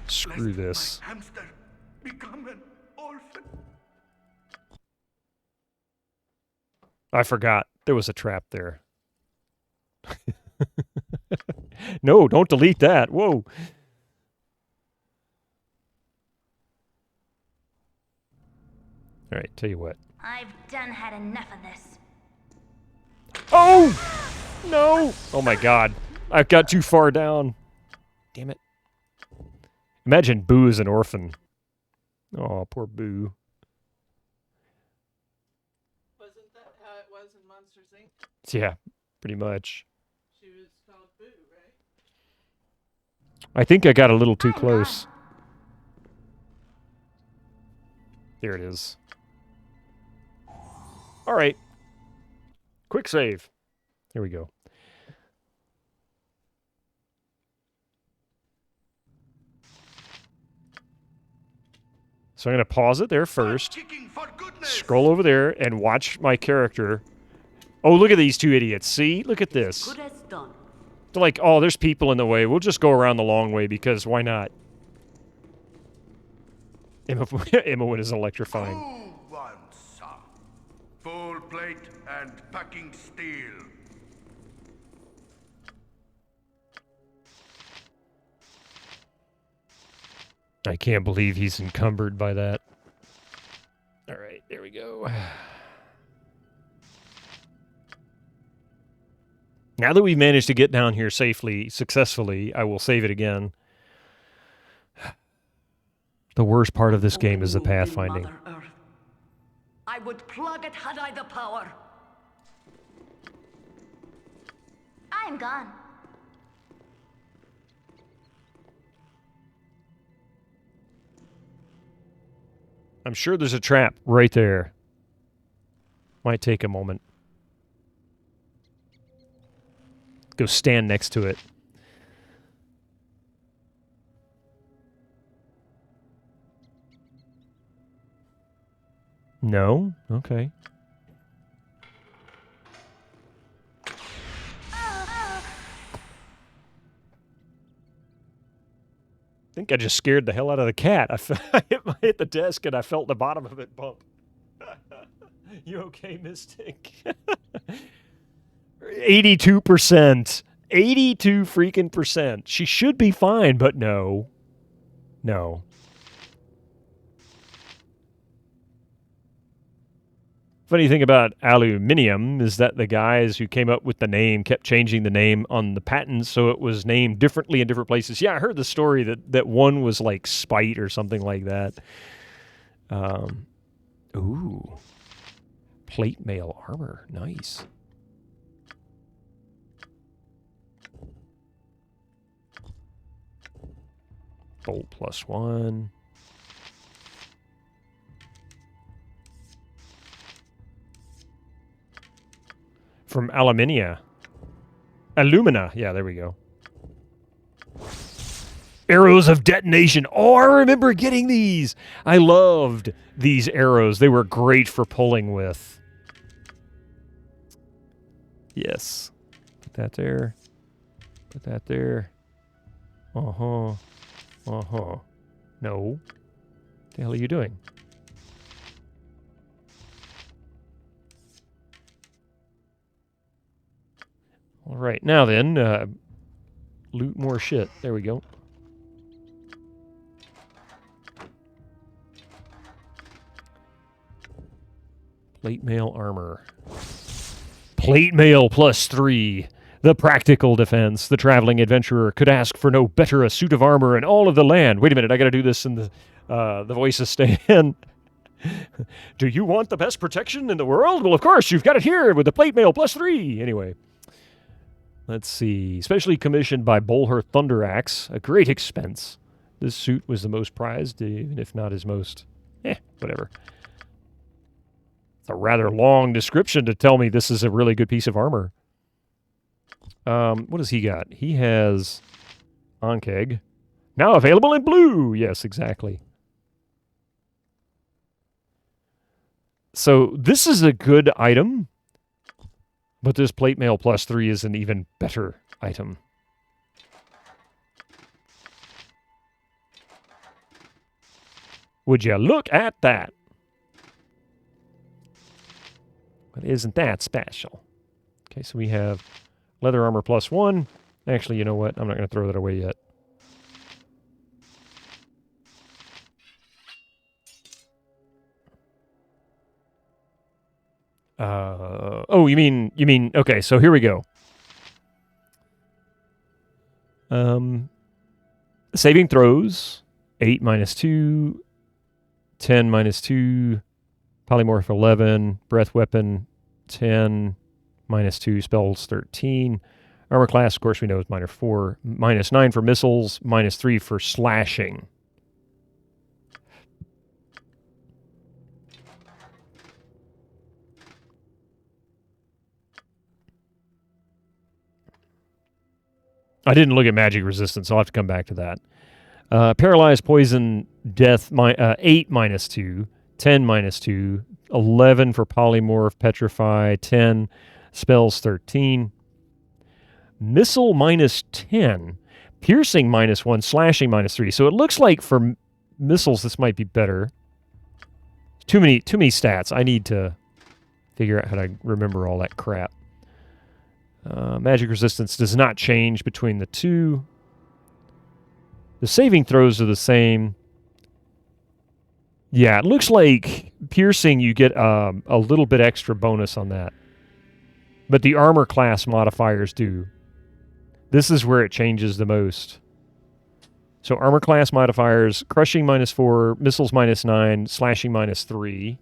Screw this. Hamster become an orphan. I forgot. There was a trap there. No, don't delete that. Whoa. All right, tell you what. I've done had enough of this. Oh! No! Oh my god. I've got too far down. Damn it. Imagine Boo as an orphan. Oh, poor Boo. Wasn't that how it was in Monsters, Inc.? Yeah, pretty much. She was called Boo, right? I think I got a little too close. There it is. All right. Quick save. Here we go. So I'm going to pause it there first. Scroll over there and watch my character. Oh, look at these two idiots. See? Look at this. They're like, oh, there's people in the way. We'll just go around the long way because why not? Emma is electrifying. Who wants some? Full plate and packing steel. I can't believe he's encumbered by that. All right, there we go. Now that we've managed to get down here safely, successfully, I will save it again. The worst part of this game is the pathfinding. I would plug it had I the power. I'm gone. I'm sure there's a trap right there. Might take a moment. Go stand next to it. No? Okay. I think I just scared the hell out of the cat. I hit the desk and I felt the bottom of it bump. You okay, Mystic? 82%. 82 freaking percent. She should be fine, but no. No. Funny thing about aluminium is that the guys who came up with the name kept changing the name on the patents, so it was named differently in different places. Yeah, I heard the story that one was like spite or something like that. Ooh. Plate mail armor. Nice. Bolt +1. From Alumina. Yeah, there we go. Arrows of detonation. Oh, I remember getting these. I loved these arrows. They were great for pulling with. Yes. Put that there. Put that there. Uh-huh. Uh-huh. No. What the hell are you doing? All right, now then, loot more shit. There we go. Plate mail armor. Plate mail +3. The practical defense. The traveling adventurer could ask for no better a suit of armor in all of the land. Wait a minute, I gotta do this in the voice of Stan. Do you want the best protection in the world? Well, of course, you've got it here with the plate mail +3. Anyway. Let's see. Specially commissioned by Baldur Thunderaxe. A great expense. This suit was the most prized, even if not his most... whatever. It's a rather long description to tell me this is a really good piece of armor. What does he got? He has Ankeg. Now available in blue. Yes, exactly. So this is a good item, but this plate mail +3 is an even better item. Would you look at that? But isn't that special? Okay, so we have leather armor +1. Actually, you know what? I'm not going to throw that away yet. Oh, you mean, okay, so here we go. Saving throws, 8 -2, 10 -2, polymorph 11, breath weapon 10, -2, spells 13. Armor class, of course, we know is -4, -9 for missiles, -3 for slashing. I didn't look at magic resistance. I'll have to come back to that. Paralyzed, poison, death, 8 -2, 10 -2, 11 for polymorph, petrify, 10, spells 13. Missile -10, piercing -1, slashing -3. So it looks like for missiles this might be better. Too many stats. I need to figure out how to remember all that crap. Magic resistance does not change between the two. The saving throws are the same. Yeah, it looks like piercing, you get a little bit extra bonus on that. But the armor class modifiers do. This is where it changes the most. So armor class modifiers, crushing -4, missiles -9, slashing -3.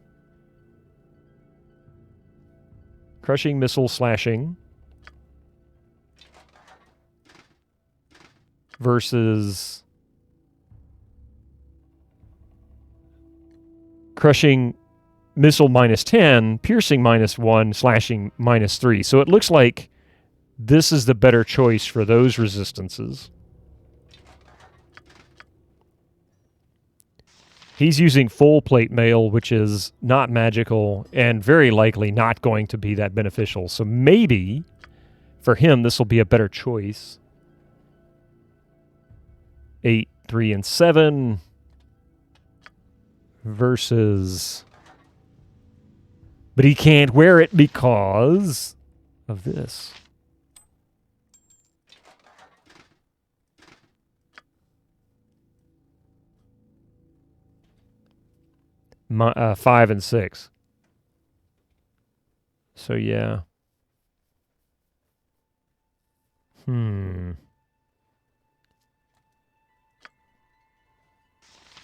Crushing, missile, slashing. Versus crushing, missile -10, piercing -1, slashing -3. So it looks like this is the better choice for those resistances. He's using full plate mail, which is not magical and very likely not going to be that beneficial. So maybe for him this will be a better choice. 8, 3, and 7 versus... But he can't wear it because of this. My, 5 and 6. So yeah.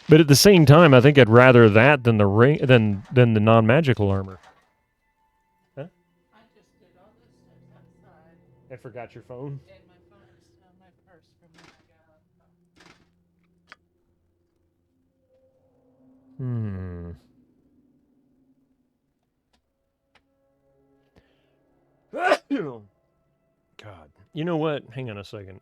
But at the same time, I think I'd rather that than the ring than the non-magical armor. Huh? I just did all this steps outside. I forgot your phone. And my phone is still in my purse from when I got home. God. You know what? Hang on a second.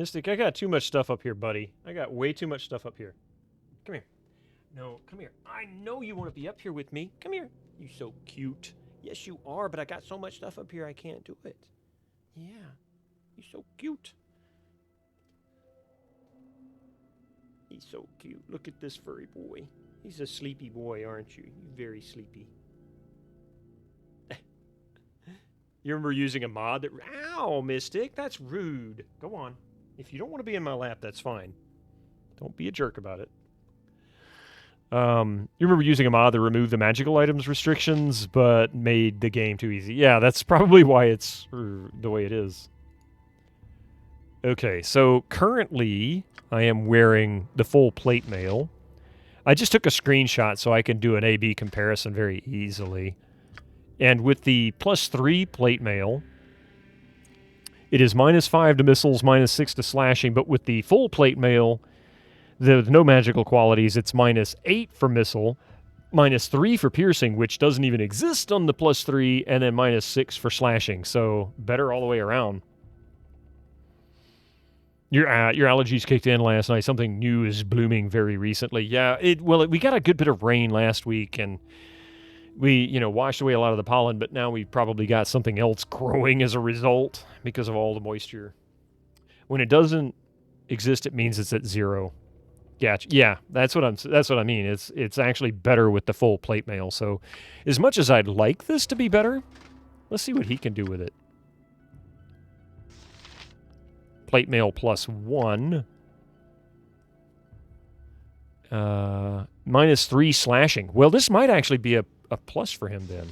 Mystic, I got too much stuff up here, buddy. I got way too much stuff up here. Come here. No, come here. I know you want to be up here with me. Come here. You so cute. Yes, you are, but I got so much stuff up here I can't do it. Yeah. You're so cute. He's so cute. Look at this furry boy. He's a sleepy boy, aren't you? You're very sleepy. You remember using a mod that... Ow, Mystic, that's rude. Go on. If you don't want to be in my lap, that's fine. Don't be a jerk about it. You remember using a mod that removed the magical items restrictions, but made the game too easy. Yeah, that's probably why it's the way it is. Okay, so currently I am wearing the full plate mail. I just took a screenshot so I can do an A-B comparison very easily. And with the +3 plate mail, it is -5 to missiles, -6 to slashing. But with the full plate mail, the no magical qualities, it's -8 for missile, -3 for piercing, which doesn't even exist on the +3, and then -6 for slashing. So better all the way around. Your allergies kicked in last night. Something new is blooming very recently. Yeah, we got a good bit of rain last week, and we, washed away a lot of the pollen, but now we've probably got something else growing as a result because of all the moisture. When it doesn't exist, it means it's at 0. Gotcha. Yeah, that's what I mean. It's actually better with the full plate mail. So, as much as I'd like this to be better, let's see what he can do with it. Plate mail +1. -3 slashing. Well, this might actually be a plus for him then.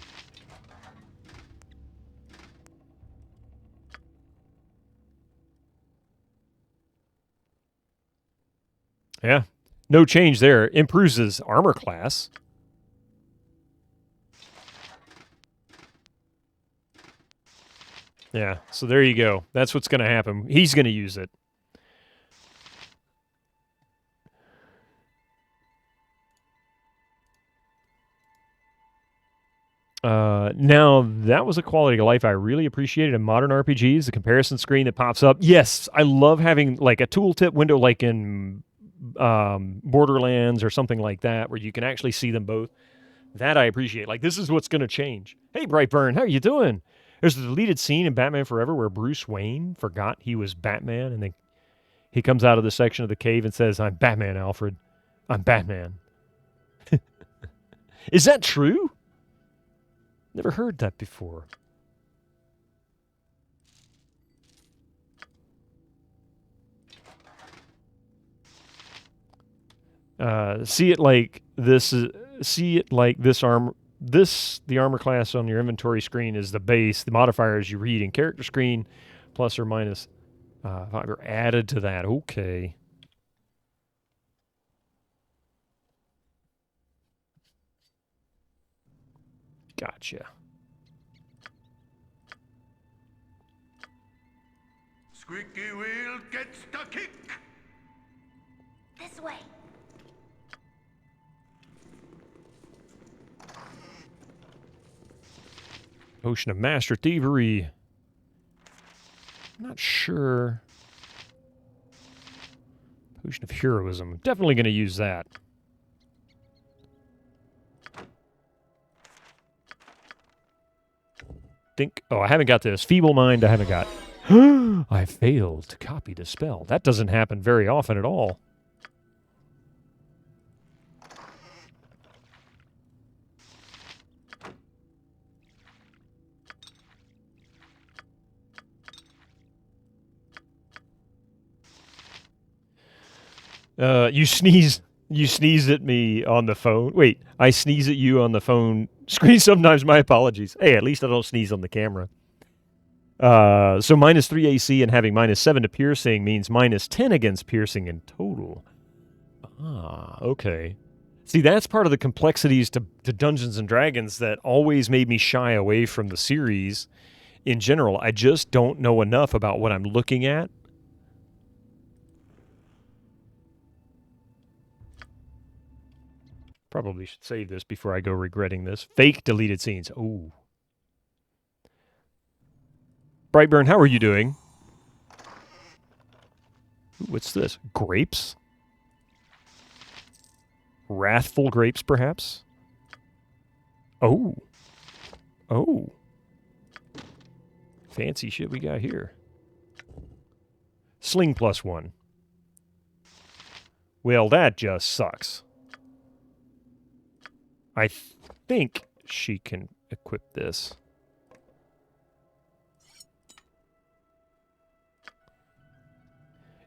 Yeah. No change there. Improves his armor class. Yeah, so there you go. That's what's going to happen. He's going to use it. Now, that was a quality of life I really appreciated in modern RPGs, the comparison screen that pops up. Yes, I love having like a tooltip window like in Borderlands or something like that, where you can actually see them both. That I appreciate. Like, this is what's going to change. Hey, Brightburn, how are you doing? There's a deleted scene in Batman Forever where Bruce Wayne forgot he was Batman, and then he comes out of the section of the cave and says, "I'm Batman, Alfred. I'm Batman." Is that true? Never heard that before. See it like this. See it like this arm. The armor class on your inventory screen is the base. The modifiers you read in character screen, plus or minus 5 are added to that. Okay. Gotcha. Squeaky wheel gets the kick. This way. Potion of Master Thievery. I'm not sure. Potion of Heroism. Definitely going to use that. Oh, I haven't got this. Feeble Mind, I haven't got. I failed to copy the spell. That doesn't happen very often at all. You sneeze at me on the phone. Wait, I sneeze at you on the phone screen sometimes. My apologies. Hey, at least I don't sneeze on the camera. So -3 AC and having -7 to piercing means -10 against piercing in total. Ah, okay. See, that's part of the complexities to Dungeons and Dragons that always made me shy away from the series in general. I just don't know enough about what I'm looking at. Probably should save this before I go regretting this. Fake deleted scenes. Ooh. Brightburn, how are you doing? Ooh, what's this? Grapes? Wrathful grapes, perhaps? Oh. Oh. Fancy shit we got here. Sling +1. Well, that just sucks. I think she can equip this.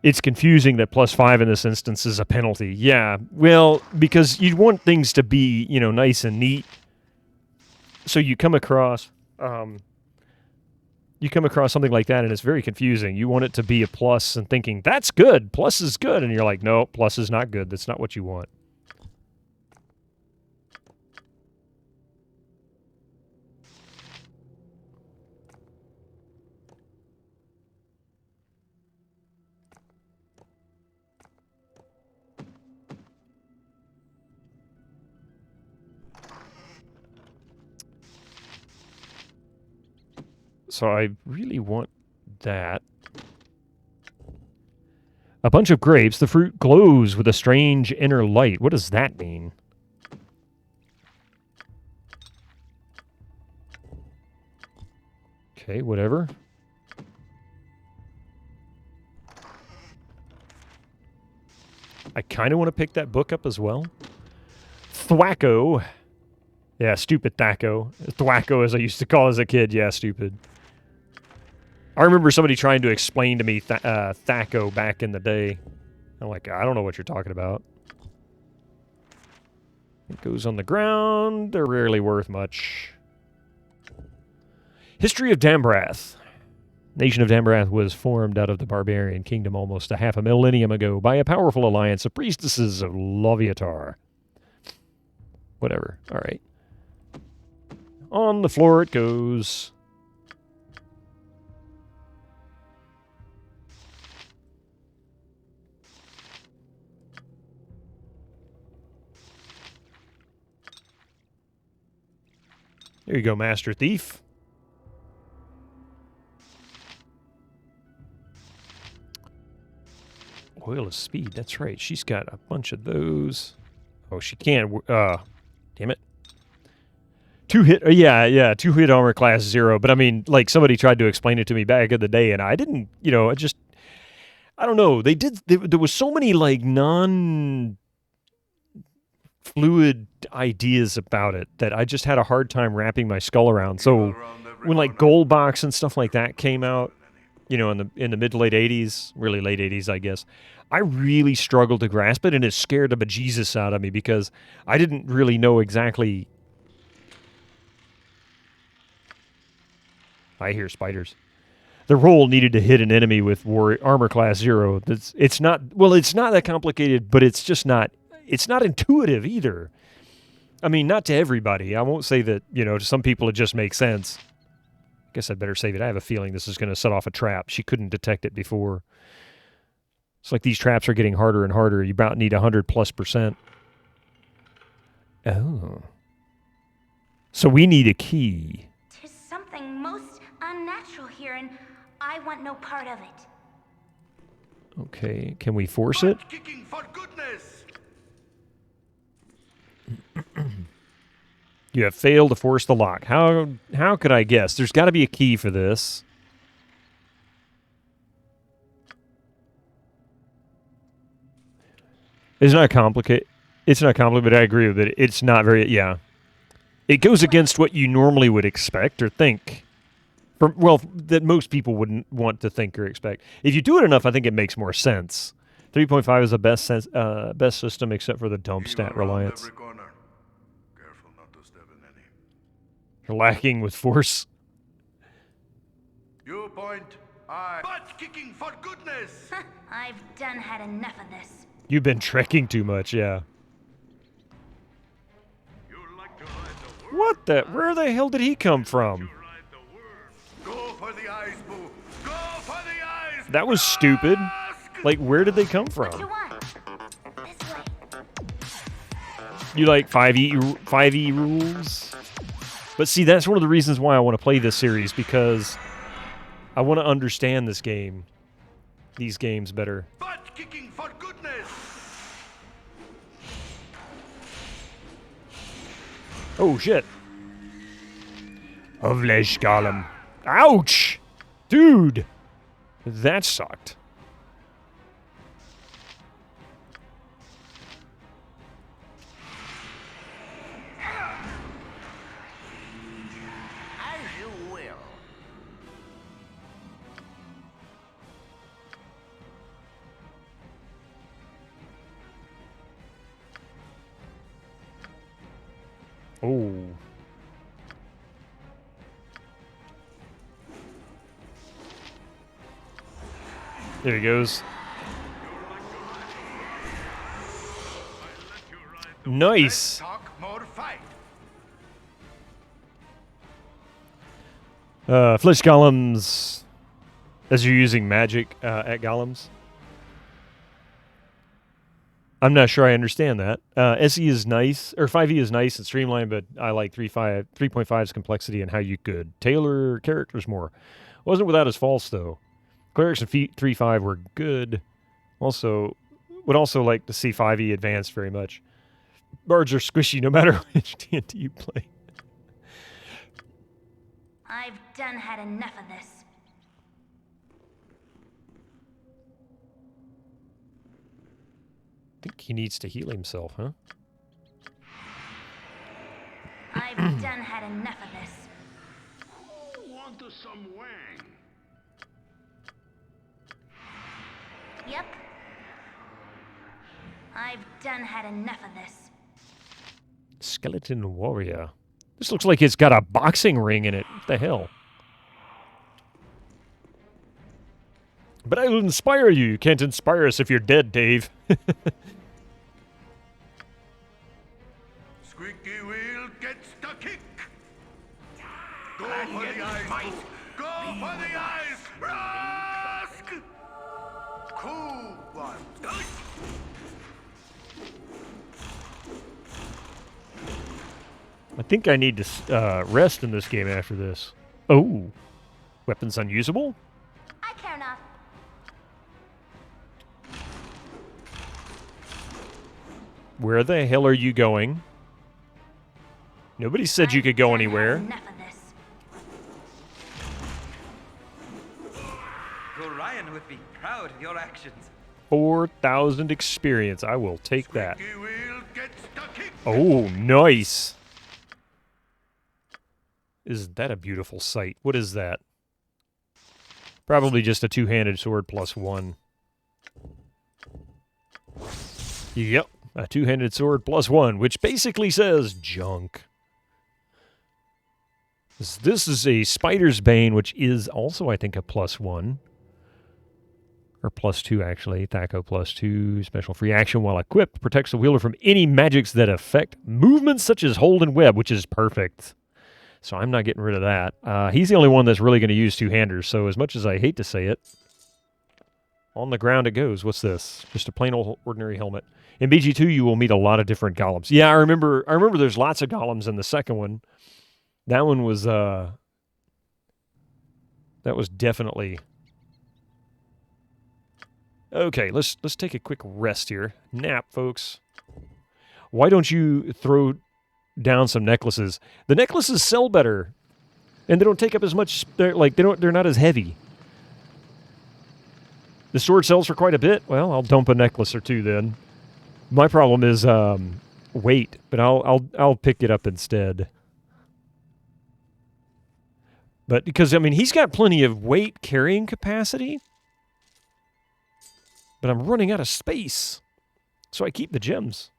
It's confusing that +5 in this instance is a penalty. Yeah, well, because you want things to be, you know, nice and neat. So you come across something like that, and it's very confusing. You want it to be a plus and thinking, that's good, plus is good. And you're like, no, plus is not good. That's not what you want. So I really want that. A bunch of grapes. The fruit glows with a strange inner light. What does that mean? Okay, whatever. I kind of want to pick that book up as well. Thwacko. Yeah, stupid Thwacko. Thwacko, as I used to call as a kid. Yeah, stupid. I remember somebody trying to explain to me Thwacko back in the day. I'm like, I don't know what you're talking about. It goes on the ground. They're rarely worth much. History of Dambrath. Nation of Dambrath was formed out of the barbarian kingdom almost a half a millennium ago by a powerful alliance of priestesses of Loviatar. Whatever. All right. On the floor it goes. There you go, Master Thief. Oil of Speed, that's right. She's got a bunch of those. Oh, she can't. Damn it. Two-hit armor class 0. But I mean, like, somebody tried to explain it to me back in the day, and I didn't, you know, I don't know. There was so many, like, non-fluid ideas about it that I just had a hard time wrapping my skull around. So when, like, Gold Box and stuff like that came out, you know, in the mid to late 80s, really late 80s, I guess, I really struggled to grasp it, and it scared the bejesus out of me because I didn't really know exactly. I hear spiders. The roll needed to hit an enemy with armor class 0. It's not that complicated, but it's just not. It's not intuitive either. I mean, not to everybody. I won't say that, you know, to some people it just makes sense. I guess I'd better save it. I have a feeling this is going to set off a trap. She couldn't detect it before. It's like these traps are getting harder and harder. You about need 100+%. Oh. So we need a key. Tis something most unnatural here, and I want no part of it. Okay, can we force it? Kicking for goodness. You have failed to force the lock. How could I guess? There's got to be a key for this. It's not complicated. It's not complicated, but I agree with it. It's not very, yeah. It goes against what you normally would expect or think. That most people wouldn't want to think or expect. If you do it enough, I think it makes more sense. 3.5 is the best system except for the dump stat reliance. Lacking with force. You point, butt kicking for goodness. I've done had enough of this. You've been trekking too much, yeah. What the? Where the hell did he come from? Go for the eyes, boo. Go for the eyes. That was stupid. Like, where did they come from? You like 5e rules? But see, that's one of the reasons why I want to play this series, because I want to understand this game, these games better. Butt Oh, shit. A flesh golem. Ouch! Dude! That sucked. As you will. Oh. There he goes. Nice. Talk more fight. Flesh golems. As you're using magic at golems. I'm not sure I understand that. SE is nice, or 5e is nice and streamlined, but I like 3.5's complexity and how you could tailor characters more. Wasn't without its faults, though. Clerics in 3.5 were good. Also, would also like to see 5e advance very much. Bards are squishy no matter which D&D you play. I've done had enough of this. I think he needs to heal himself, huh? I've done had enough of this. Who want some wang? Yep. I've done had enough of this. Skeleton warrior. This looks like it's got a boxing ring in it. What the hell? But I will inspire you. You can't inspire us if you're dead, Dave. Squeaky wheel gets the kick. Go for the eyes. Go for the eyes. Rusk! Cool one. I think I need to rest in this game after this. Oh. Weapons unusable? I care not. Where the hell are you going? Nobody said you could go anywhere. Enough of this. Gorion would be proud of your actions. 4,000 experience. I will take that. Oh, nice. Isn't that a beautiful sight? What is that? Probably just a two-handed sword plus one. Yep, a two-handed sword plus one, which basically says junk. This is a Spider's Bane, which is also, I think, a plus one. Or plus two, actually. Thaco plus two. Special free action while equipped. Protects the wielder from any magics that affect movements such as hold and web, which is perfect. So I'm not getting rid of that. He's the only one that's really going to use two-handers, so as much as I hate to say it, on the ground it goes. What's this? Just a plain old ordinary helmet. In BG2, you will meet a lot of different golems. Yeah, I remember there's lots of golems in the second one. That one was, that was definitely... Okay, let's take a quick rest here. Nap, folks. Why don't you throw down some necklaces? The necklaces sell better, and they don't take up as much. They're not as heavy. The sword sells for quite a bit. Well, I'll dump a necklace or two then. My problem is weight, but I'll pick it up instead. But because I mean he's got plenty of weight carrying capacity. But I'm running out of space, so I keep the gems.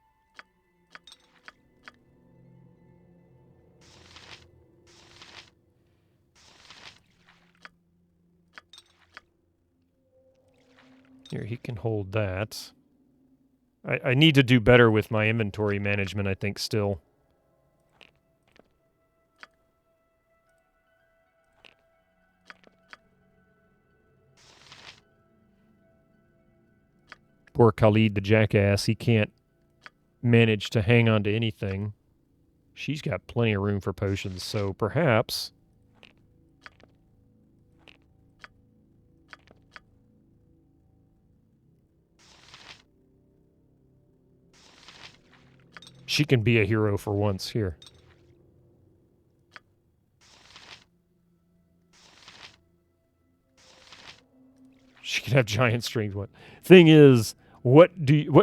Here, he can hold that. I need to do better with my inventory management, I think, still. Poor Khalid the jackass, he can't manage to hang on to anything. She's got plenty of room for potions, so perhaps... she can be a hero for once. Here. can have giant strings. What thing is? What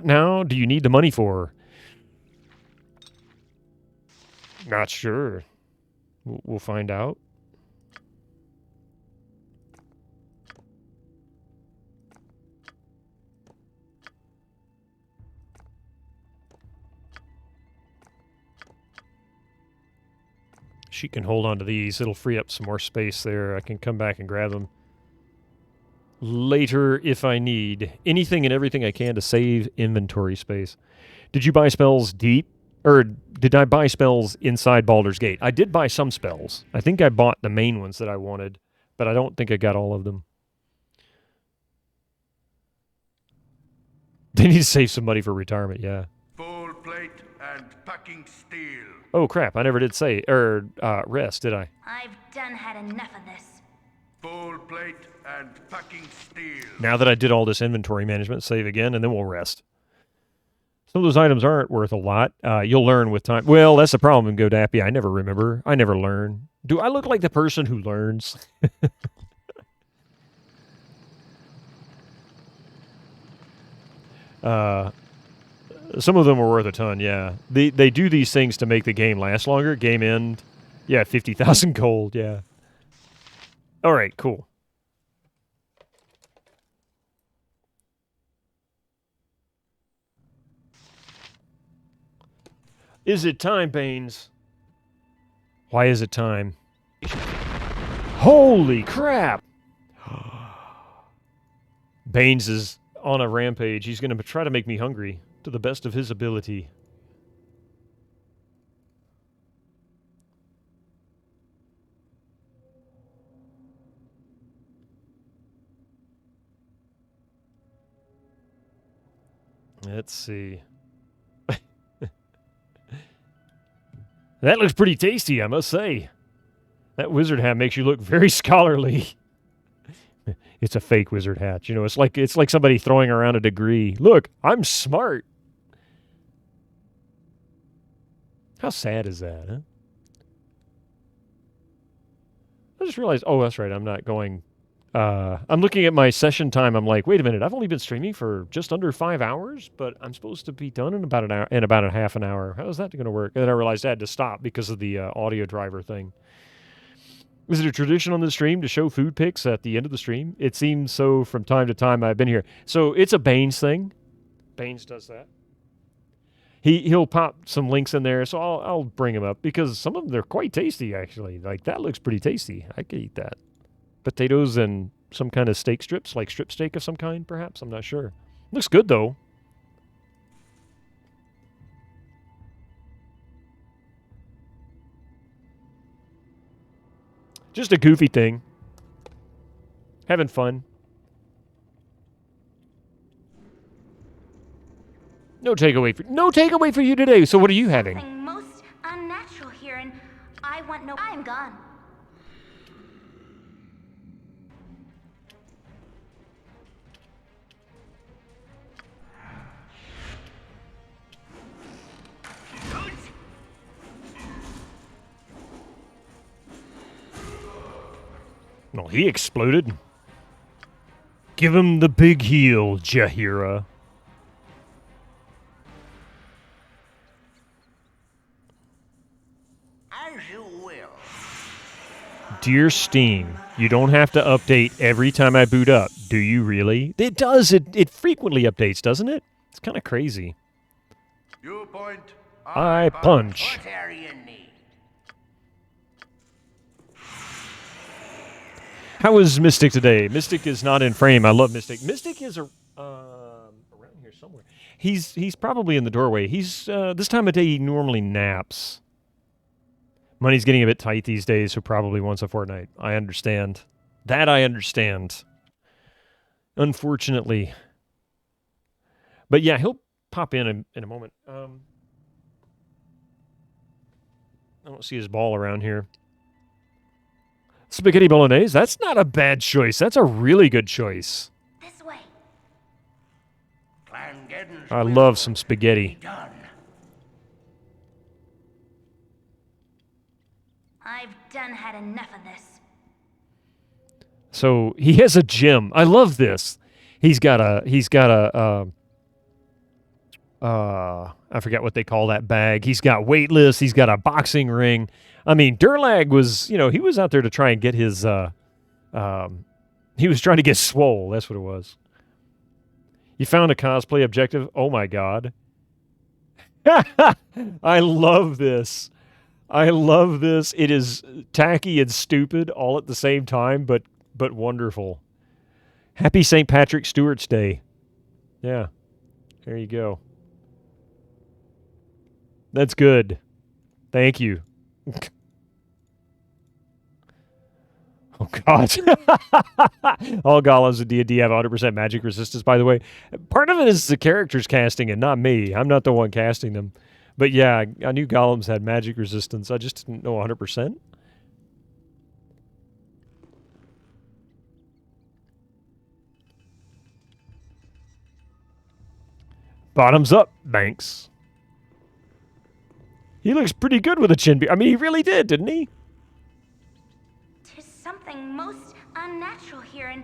now do you need the money for? Not sure. We'll find out. She can hold on to these. It'll free up some more space there. I can come back and grab them later if I need. Anything and everything I can to save inventory space. Did you buy spells deep? Or did I buy spells inside Baldur's Gate? I did buy some spells. I think I bought the main ones that I wanted, but I don't think I got all of them. They need to save some money for retirement, yeah. Full plate and packing steel. Oh, crap. I never did say, rest, did I? I've done had enough of this. Full plate and packing steel. Now that I did all this inventory management, save again, and then we'll rest. Some of those items aren't worth a lot. You'll learn with time. Well, that's the problem in Godappy. I never remember. I never learn. Do I look like the person who learns? Some of them are worth a ton, yeah. They do these things to make the game last longer. Game end. Yeah, 50,000 gold, yeah. All right, cool. Is it time, Baines? Why is it time? Holy crap! Baines is on a rampage. He's going to try to make me hungry to the best of his ability. Let's see. That looks pretty tasty, I must say. That wizard hat makes you look very scholarly. It's a fake wizard hat. You know, it's like somebody throwing around a degree. Look, I'm smart. How sad is that, huh? I just realized, oh, that's right, I'm not going... I'm looking at my session time. I'm like, wait a minute, I've only been streaming for just under 5 hours, but I'm supposed to be done in about an hour, in about a half an hour. How is that going to work? And then I realized I had to stop because of the audio driver thing. Is it a tradition on the stream to show food pics at the end of the stream? It seems so from time to time I've been here. So it's a Baines thing. Baines does that. He'll pop some links in there, so I'll bring them up because some of them, they're quite tasty, actually. Like, that looks pretty tasty. I could eat that. Potatoes and some kind of steak strips, like strip steak of some kind, perhaps? I'm not sure. Looks good, though. Just a goofy thing. Having fun. No takeaway for you today. So what are you having? Something most unnatural here, and I want no... I'm gone. Well, he exploded. Give him the big heal, Jaheira. As you will. Dear Steam, you don't have to update every time I boot up, do you really? It does. It frequently updates, doesn't it? It's kind of crazy. You point. I punch. What area need? How is Mystic today? Mystic is not in frame. I love Mystic. Mystic is around here somewhere. He's probably in the doorway. He's this time of day he normally naps. Money's getting a bit tight these days, so probably once a fortnight. I understand. That I understand. Unfortunately. But yeah, he'll pop in a moment. I don't see his ball around here. Spaghetti bolognese? That's not a bad choice. That's a really good choice. This way. I love some spaghetti. I've done had enough of this. So he has a gym. I love this. He's got a I forget what they call that bag. He's got weightlifts. He's got a boxing ring. I mean, Durlag was, he was out there to try and get his, he was trying to get swole. That's what it was. You found a cosplay objective? Oh my God. I love this. I love this. It is tacky and stupid all at the same time, but wonderful. Happy St. Patrick Stewart's Day. Yeah. There you go. That's good. Thank you. Oh, God. All golems in D&D have 100% magic resistance, by the way. Part of it is the characters casting and not me. I'm not the one casting them. But yeah, I knew golems had magic resistance. I just didn't know 100%. Bottoms up, Banks. He looks pretty good with a chin beard. I mean, he really did, didn't he? Tis something most unnatural here, and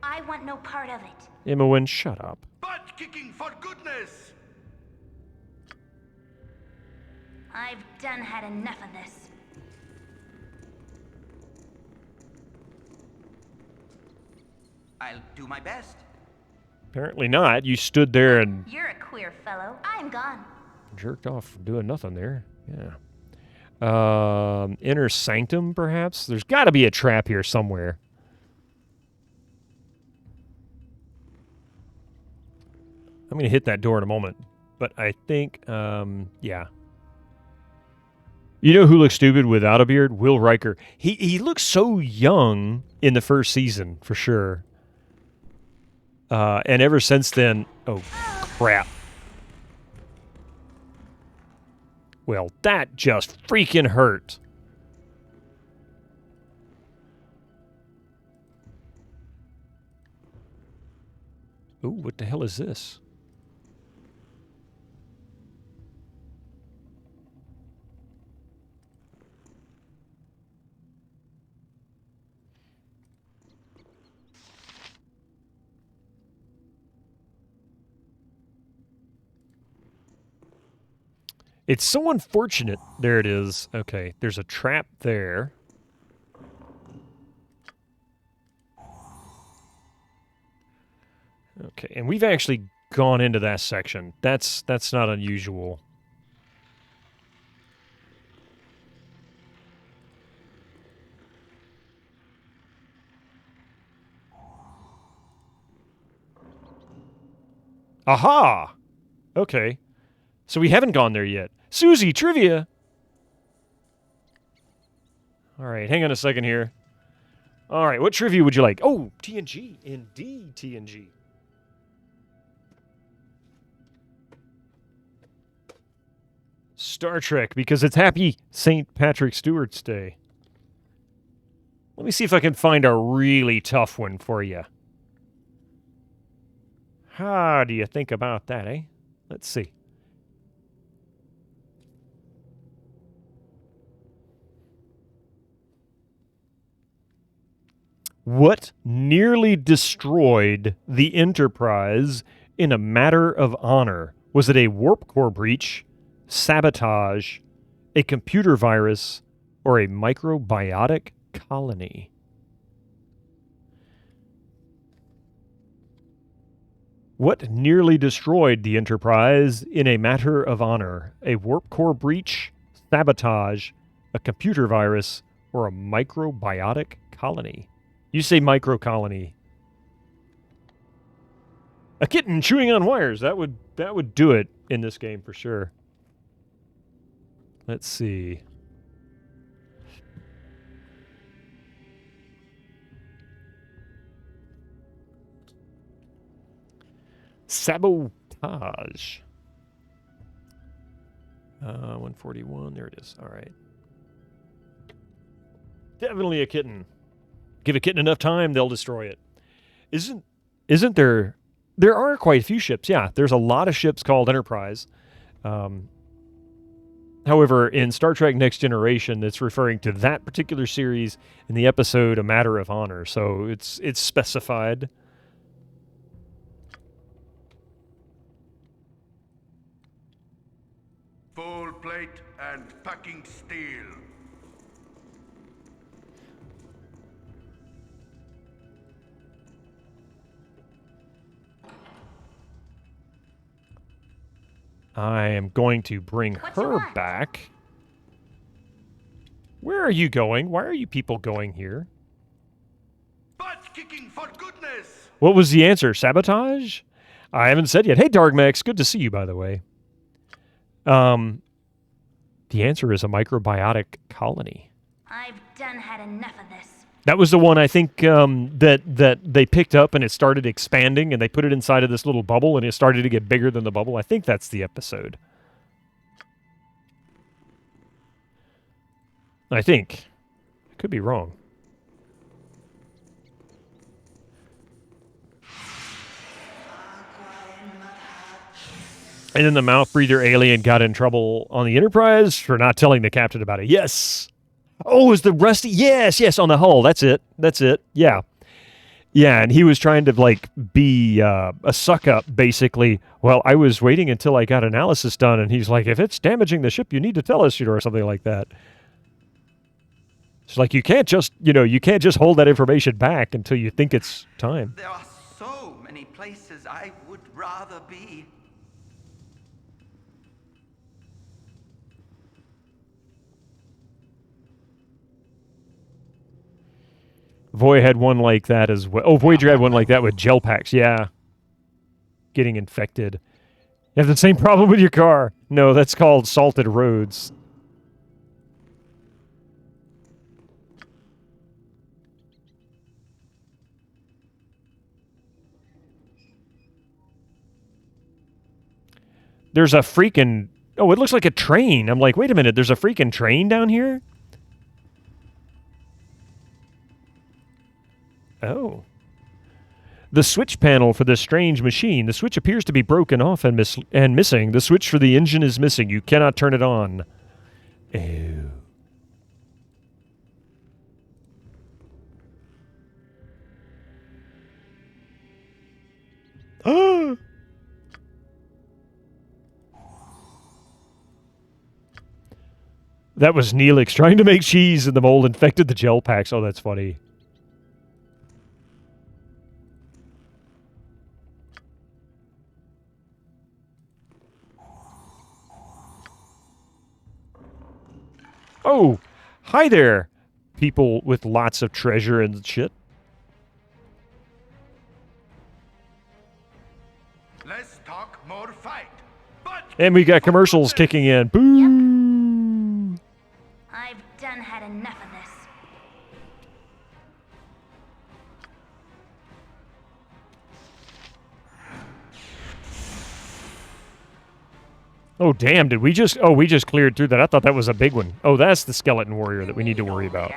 I want no part of it. Imowen, shut up. Butt kicking for goodness! I've done had enough of this. I'll do my best. Apparently not. You stood there and You're a queer fellow. I'm gone. jerked off doing nothing there. Yeah. Inner sanctum, perhaps? There's got to be a trap here somewhere. I'm going to hit that door in a moment. But I think, yeah. You know who looks stupid without a beard? Will Riker. He looks so young in the first season, for sure. And ever since then... Oh, crap. Well, that just freaking hurt. Ooh, what the hell is this? It's so unfortunate. There it is. Okay, there's a trap there. Okay, and we've actually gone into that section. That's not unusual. Aha! Okay. So we haven't gone there yet. Susie, trivia! Alright, hang on a second here. Alright, what trivia would you like? Oh, TNG. Indeed, TNG. Star Trek, because it's Happy St. Patrick Stewart's Day. Let me see if I can find a really tough one for you. How do you think about that, eh? Let's see. What nearly destroyed the Enterprise in a matter of honor? Was it a warp core breach, sabotage, a computer virus, or a microbiotic colony? What nearly destroyed the Enterprise in a matter of honor? A warp core breach, sabotage, a computer virus, or a microbiotic colony? You say microcolony. A kitten chewing on wires. That would do it in this game for sure. Let's see. Sabotage. 141. There it is. All right. Definitely a kitten. Give a kitten enough time, they'll destroy it. Isn't there... There are quite a few ships, yeah. There's a lot of ships called Enterprise. However, in Star Trek Next Generation, it's referring to that particular series in the episode A Matter of Honor. So it's specified. packing steel. I am going to bring her back. Where are you going? Why are you people going here? Butt kicking for goodness! What was the answer? Sabotage? I haven't said yet. Hey, Dargmax. Good to see you, by the way. The answer is a microbiotic colony. I've done had enough of this. That was the one I think that they picked up and it started expanding and they put it inside of this little bubble and it started to get bigger than the bubble. I think that's the episode. I think. I could be wrong. And then the mouth breather alien got in trouble on the Enterprise for not telling the captain about it. Yes. Oh, is the rusty? Yes, yes, on the hull. That's it. That's it. Yeah. Yeah, and he was trying to, like, be a suck-up, basically. Well, I was waiting until I got analysis done, and he's like, if it's damaging the ship, you need to tell us, or something like that. It's like, you can't just, you can't just hold that information back until you think it's time. There are so many places I would rather be. Voy had one like that as well. Oh, Voyager had one like that with gel packs. Yeah. Getting infected. You have the same problem with your car. No, that's called salted roads. There's a freaking... Oh, it looks like a train. I'm like, wait a minute. There's a freaking train down here? Oh. The switch panel for this strange machine. The switch appears to be broken off and missing. The switch for the engine is missing. You cannot turn it on. Ew. Oh. That was Neelix trying to make cheese and the mold infected the gel packs. Oh, that's funny. Oh, hi there, people with lots of treasure and shit. Let's talk more fight. And we got commercials kicking in. Boo! Yep. I've done had enough of this. Oh, damn, did we just... Oh, we just cleared through that. I thought that was a big one. Oh, that's the skeleton warrior that we need to worry about.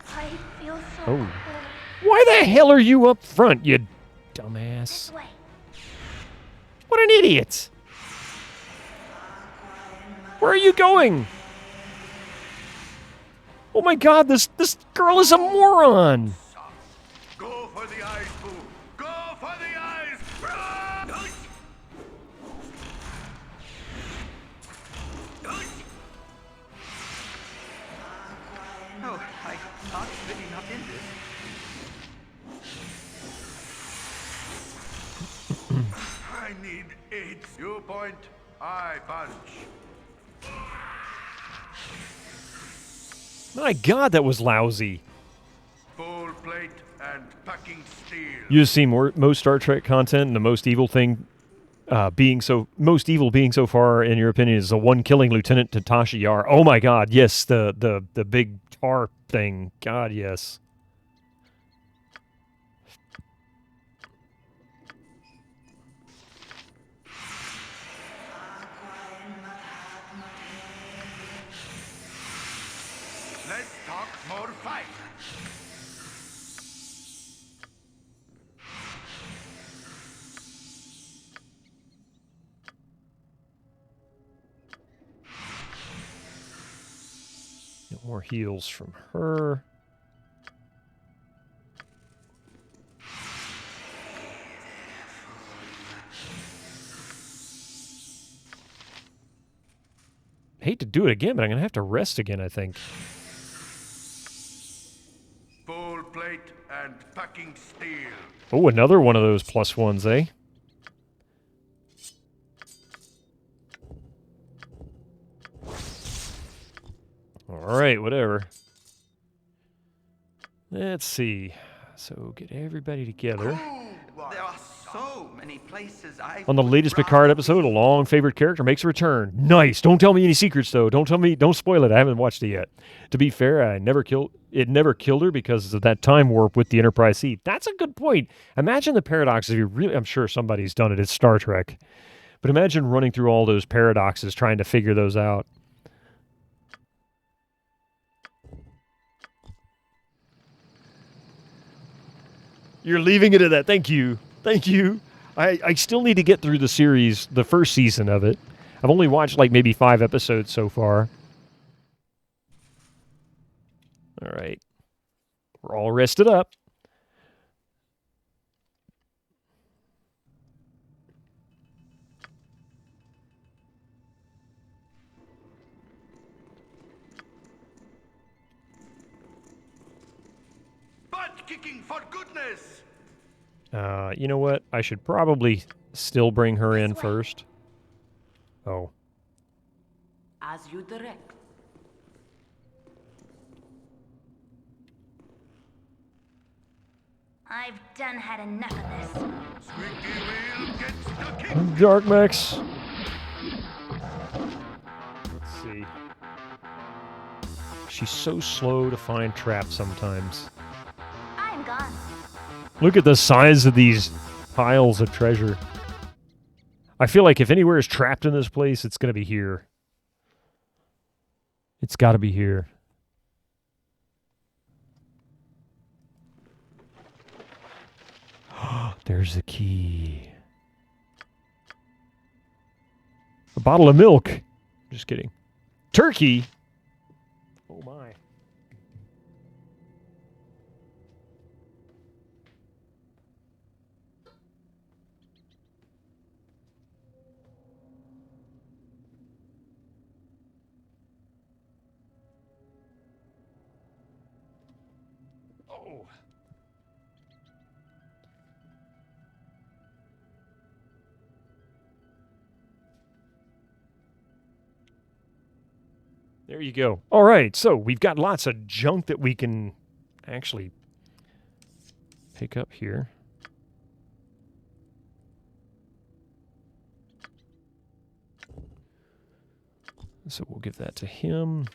I feel so Oh. Why the hell are you up front, you dumbass? What an idiot! Where are you going? Oh my god, this girl is a moron! Go for the eyes, Boo! Go for the eyes! Oh, I thought really not in this. I need 8. You point, I punch. My god, that was lousy. Full plate and packing steel. You just see most Star Trek content, and the most evil thing being so far, in your opinion, is the one killing Lieutenant Tatasha Yar. Oh my god, yes, the big tar thing. God, yes. Let's talk more fight. No more heals from her. hate to do it again, but I'm going to have to rest again, I think. Full plate and packing steel. Oh, another one of those +1s, eh? Alright, whatever. Let's see. So, get everybody together. There are so many places I On the latest Picard episode, a long favorite character makes a return. Nice! Don't tell me any secrets, though. Don't spoil it. I haven't watched it yet. To be fair, it never killed her because of that time warp with the Enterprise C. That's a good point. Imagine the paradox if you really, I'm sure somebody's done it. It's Star Trek. But imagine running through all those paradoxes trying to figure those out. You're leaving it at that. Thank you. Thank you. I still need to get through the series, the first season of it. I've only watched like maybe 5 episodes so far. All right. We're all rested up. Butt kicking for goodness! You know what? I should probably still bring her in first. Oh. As you direct. I've done had enough of this. Squeaky wheel gets the kick. Dark Max. Let's see. She's so slow to find traps sometimes. I'm gone. Look at the size of these piles of treasure. I feel like if anywhere is trapped in this place, it's going to be here. It's got to be here. There's the key. A bottle of milk. Just kidding. Turkey? Oh my. Oh. There you go. All right, so we've got lots of junk that we can actually pick up here. So we'll give that to him.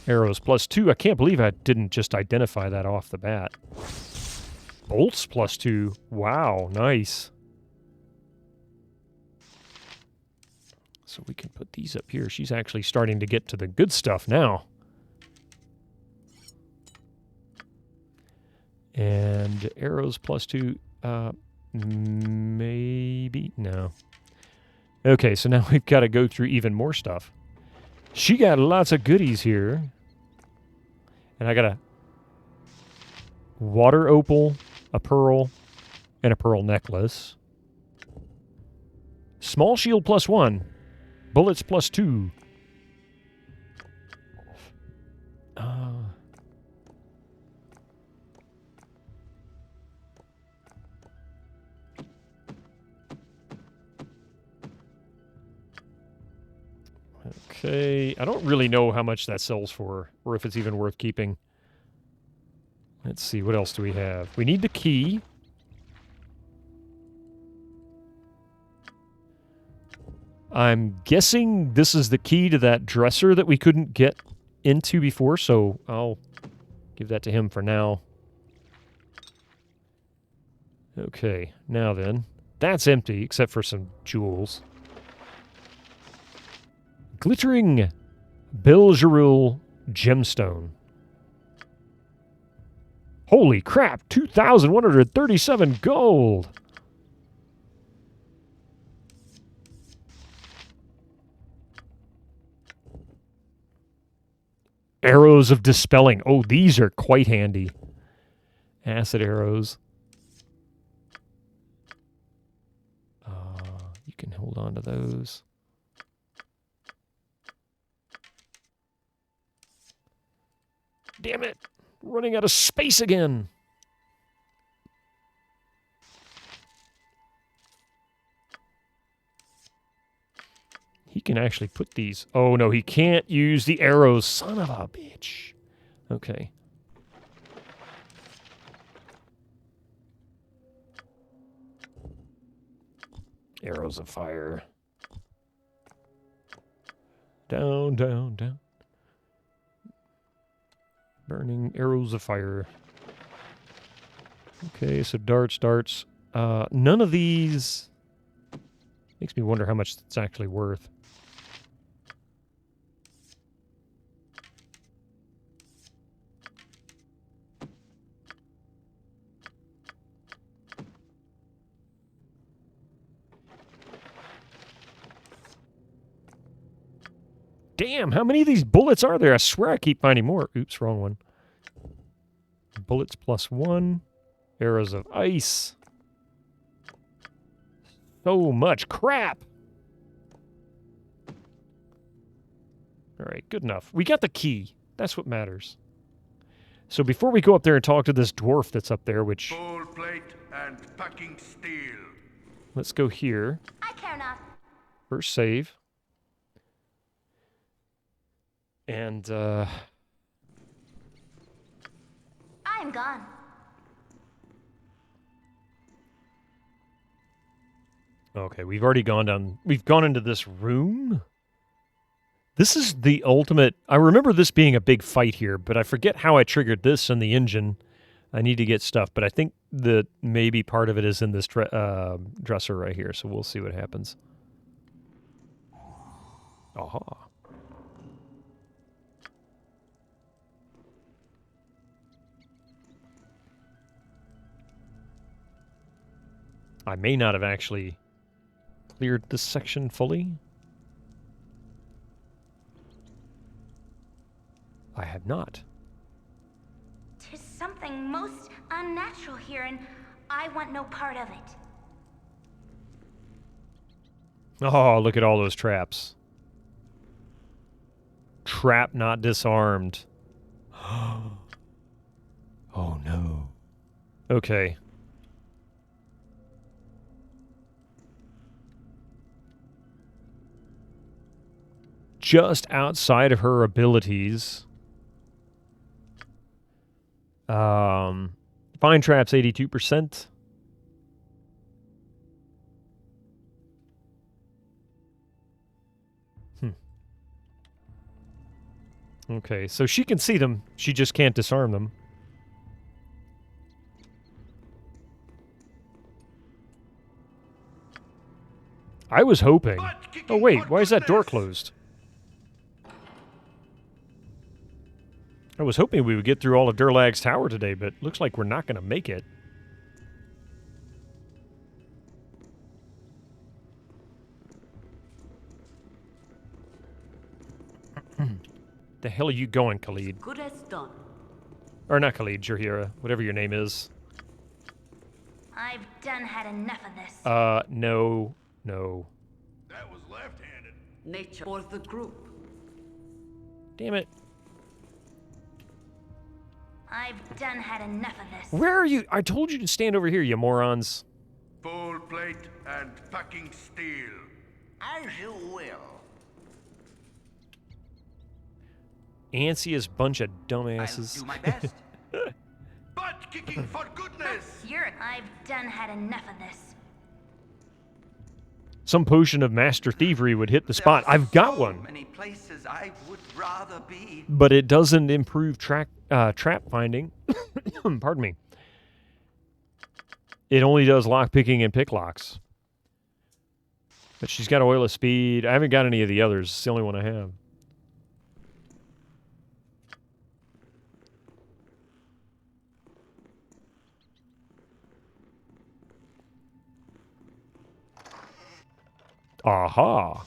Arrows +2. I can't believe I didn't just identify that off the bat. Bolts +2. Wow, nice. So we can put these up here. She's actually starting to get to the good stuff now. And arrows +2. Maybe? No. Okay, so now we've got to go through even more stuff. She got lots of goodies here. And I got a water opal, a pearl, and a pearl necklace. Small shield +1. Bullets +2. Okay, I don't really know how much that sells for, or if it's even worth keeping. Let's see, what else do we have? We need the key. I'm guessing this is the key to that dresser that we couldn't get into before, so I'll give that to him for now. Okay, now then. That's empty, except for some jewels. Glittering Belgerul gemstone. Holy crap, 2,137 gold! Arrows of Dispelling. Oh, these are quite handy. Acid arrows. hold on to those. Damn it! Running out of space again! He can actually put these... Oh, no, he can't use the arrows. Son of a bitch. Okay. Arrows of fire. Down, down, down. Burning arrows of fire. Okay, so darts, darts. None of these... Makes me wonder how much it's actually worth. Damn, how many of these bullets are there? I swear I keep finding more. Oops, wrong one. Bullets +1. Arrows of ice. So much crap. All right, good enough. We got the key. That's what matters. So before we go up there and talk to this dwarf that's up there, which... Full plate and packing steel. Let's go here. I care not. First save. And, I'm gone. Okay, we've already gone down... We've gone into this room? This is the ultimate... I remember this being a big fight here, but I forget how I triggered this in the engine. I need to get stuff, but I think that maybe part of it is in this dresser right here, so we'll see what happens. Aha. I may not have actually cleared this section fully. I have not. 'Tis something most unnatural here, and I want no part of it. Oh, look at all those traps. Trap not disarmed. Oh no. Okay. Just outside of her abilities. Find traps 82%. Okay, so she can see them. She just can't disarm them. I was hoping... Oh wait, why is that door closed? I was hoping we would get through all of Durlag's tower today, but looks like we're not going to make it. The hell are you going, Khalid? Good as done. Or not Khalid, Jahira, whatever your name is. I've done had enough of this. No. That was left-handed. Nature for the group. Damn it. I've done had enough of this. Where are you? I told you to stand over here, you morons. Full plate and packing steel. As you will. Ansiest bunch of dumbasses. I'll do my best. Butt kicking for goodness. I've done had enough of this. Some potion of master thievery would hit the spot. I've got one. Many places I would rather be. But it doesn't improve trap finding. Pardon me. It only does lock picking and pick locks. But she's got oil of speed. I haven't got any of the others. It's the only one I have. Aha.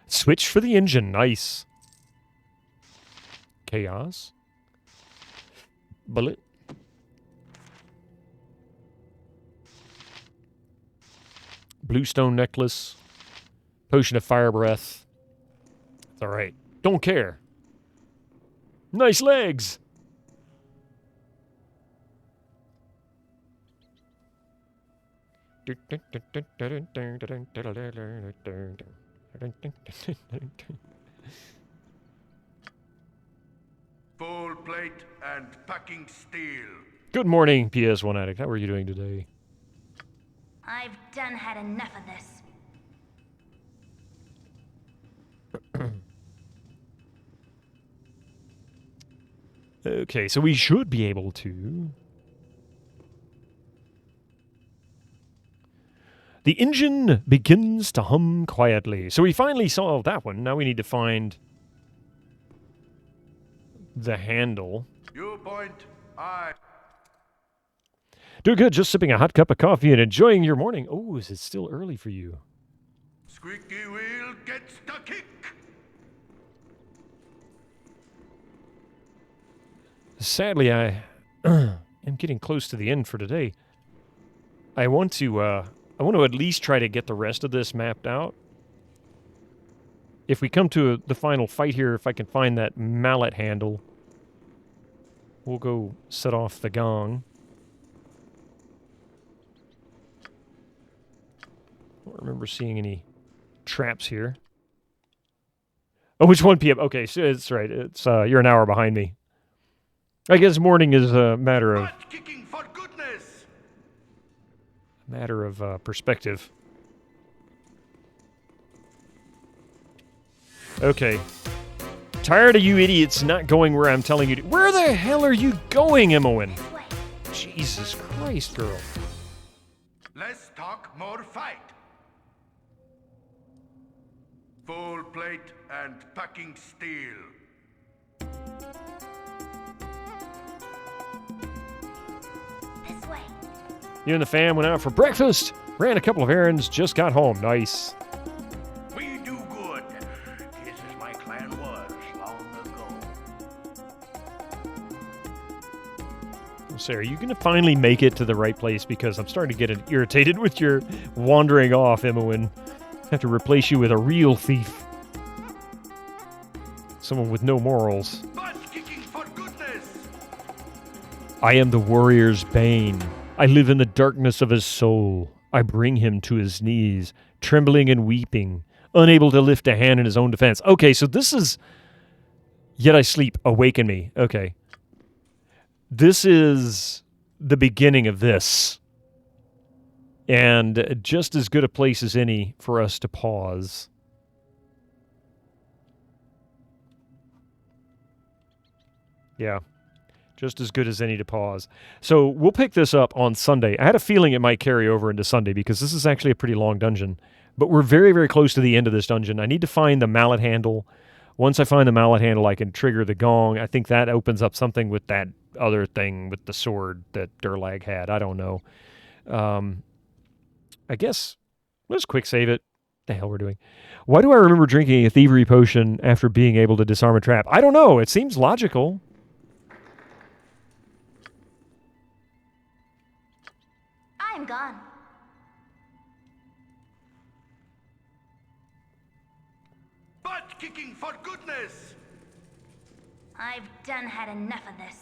Switch for the engine. Nice. Chaos. Bullet. Bluestone necklace. Potion of fire breath. It's alright. Don't care. Nice legs! Full plate and packing steel. Good morning, PS1 Addict. How are you doing today? I've done had enough of this. Okay, so we should be able to... The engine begins to hum quietly. So we finally solved that one. Now we need to find the handle. You point, I. Do good, just sipping a hot cup of coffee and enjoying your morning. Oh, is it still early for you? Squeaky wheel gets the kick. Sadly, I am getting close to the end for today. I want to at least try to get the rest of this mapped out. If we come to the final fight here, if I can find that mallet handle, we'll go set off the gong. I don't remember seeing any traps here. Oh, it's 1 p.m. Okay, so it's right. It's you're an hour behind me. I guess morning is a matter of perspective. Okay. Tired of you idiots not going where I'm telling you to. Where the hell are you going, Imoen? Jesus Christ, girl. Less talk, more fight. Full plate and packing steel. This way. You and the fam went out for breakfast, ran a couple of errands, just got home. Nice. We do good. This is my clan was long ago. Sarah, you gonna finally make it to the right place? Because I'm starting to get irritated with your wandering off, Imoen. I have to replace you with a real thief. Someone with no morals. Butt kicking for goodness. I am the warrior's bane. I live in the darkness of his soul. I bring him to his knees, trembling and weeping, unable to lift a hand in his own defense. Okay, so this is... Yet I sleep, awaken me. Okay. This is the beginning of this. And just as good a place as any for us to pause. Yeah. Just as good as any to pause. So we'll pick this up on Sunday. I had a feeling it might carry over into Sunday because this is actually a pretty long dungeon. But we're very, very close to the end of this dungeon. I need to find the mallet handle. Once I find the mallet handle, I can trigger the gong. I think that opens up something with that other thing with the sword that Durlag had. I don't know. I guess let's quick save it. The hell we're doing. Why do I remember drinking a thievery potion after being able to disarm a trap? I don't know. It seems logical. I'm gone. Butt kicking for goodness. I've done had enough of this.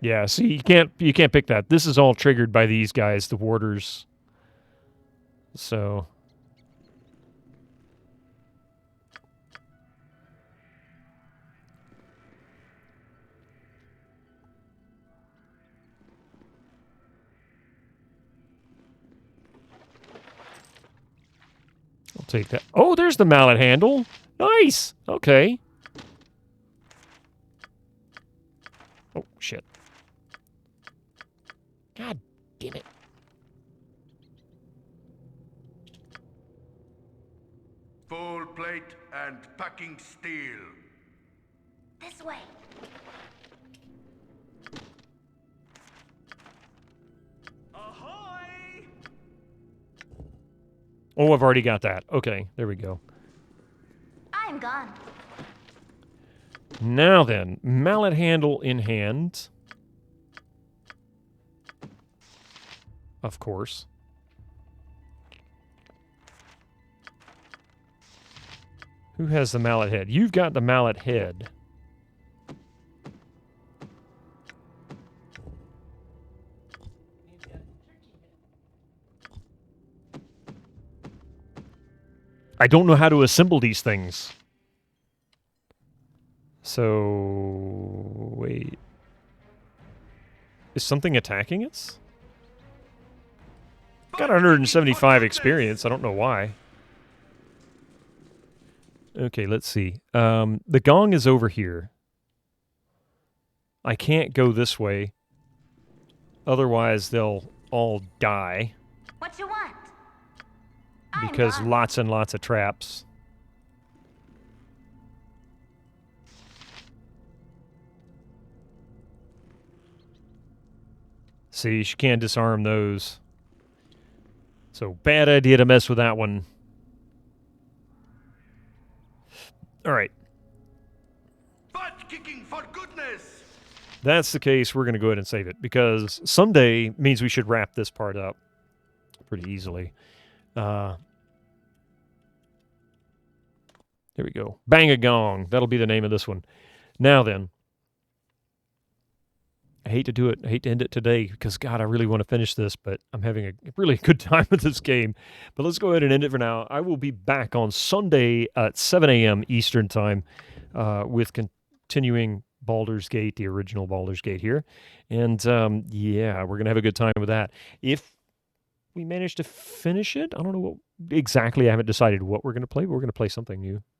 Yeah, see, you can't pick that. This is all triggered by these guys, the warders. So I'll take that. Oh, there's the mallet handle. Nice. Okay. Oh, shit. God damn it. Full plate and packing steel. This way. Ahoy! Oh, I've already got that. Okay, there we go. I'm gone. Now then, mallet handle in hand. Of course. Who has the mallet head? You've got the mallet head. I don't know how to assemble these things. So, wait. Is something attacking us? Got 175 experience. I don't know why. Okay, let's see. The gong is over here. I can't go this way. Otherwise, they'll all die. What you want? Because lots and lots of traps. See, she can't disarm those. So, bad idea to mess with that one. All right. Butt kicking for goodness! That's the case. We're going to go ahead and save it. Because someday means we should wrap this part up pretty easily. There we go. Bang a gong. That'll be the name of this one. Now then. I hate to do it. I hate to end it today because, God, I really want to finish this, but I'm having a really good time with this game. But let's go ahead and end it for now. I will be back on Sunday at 7 a.m. Eastern Time with continuing Baldur's Gate, the original Baldur's Gate here. And, yeah, we're going to have a good time with that. If we manage to finish it, I don't know what exactly. I haven't decided what we're going to play, but we're going to play something new.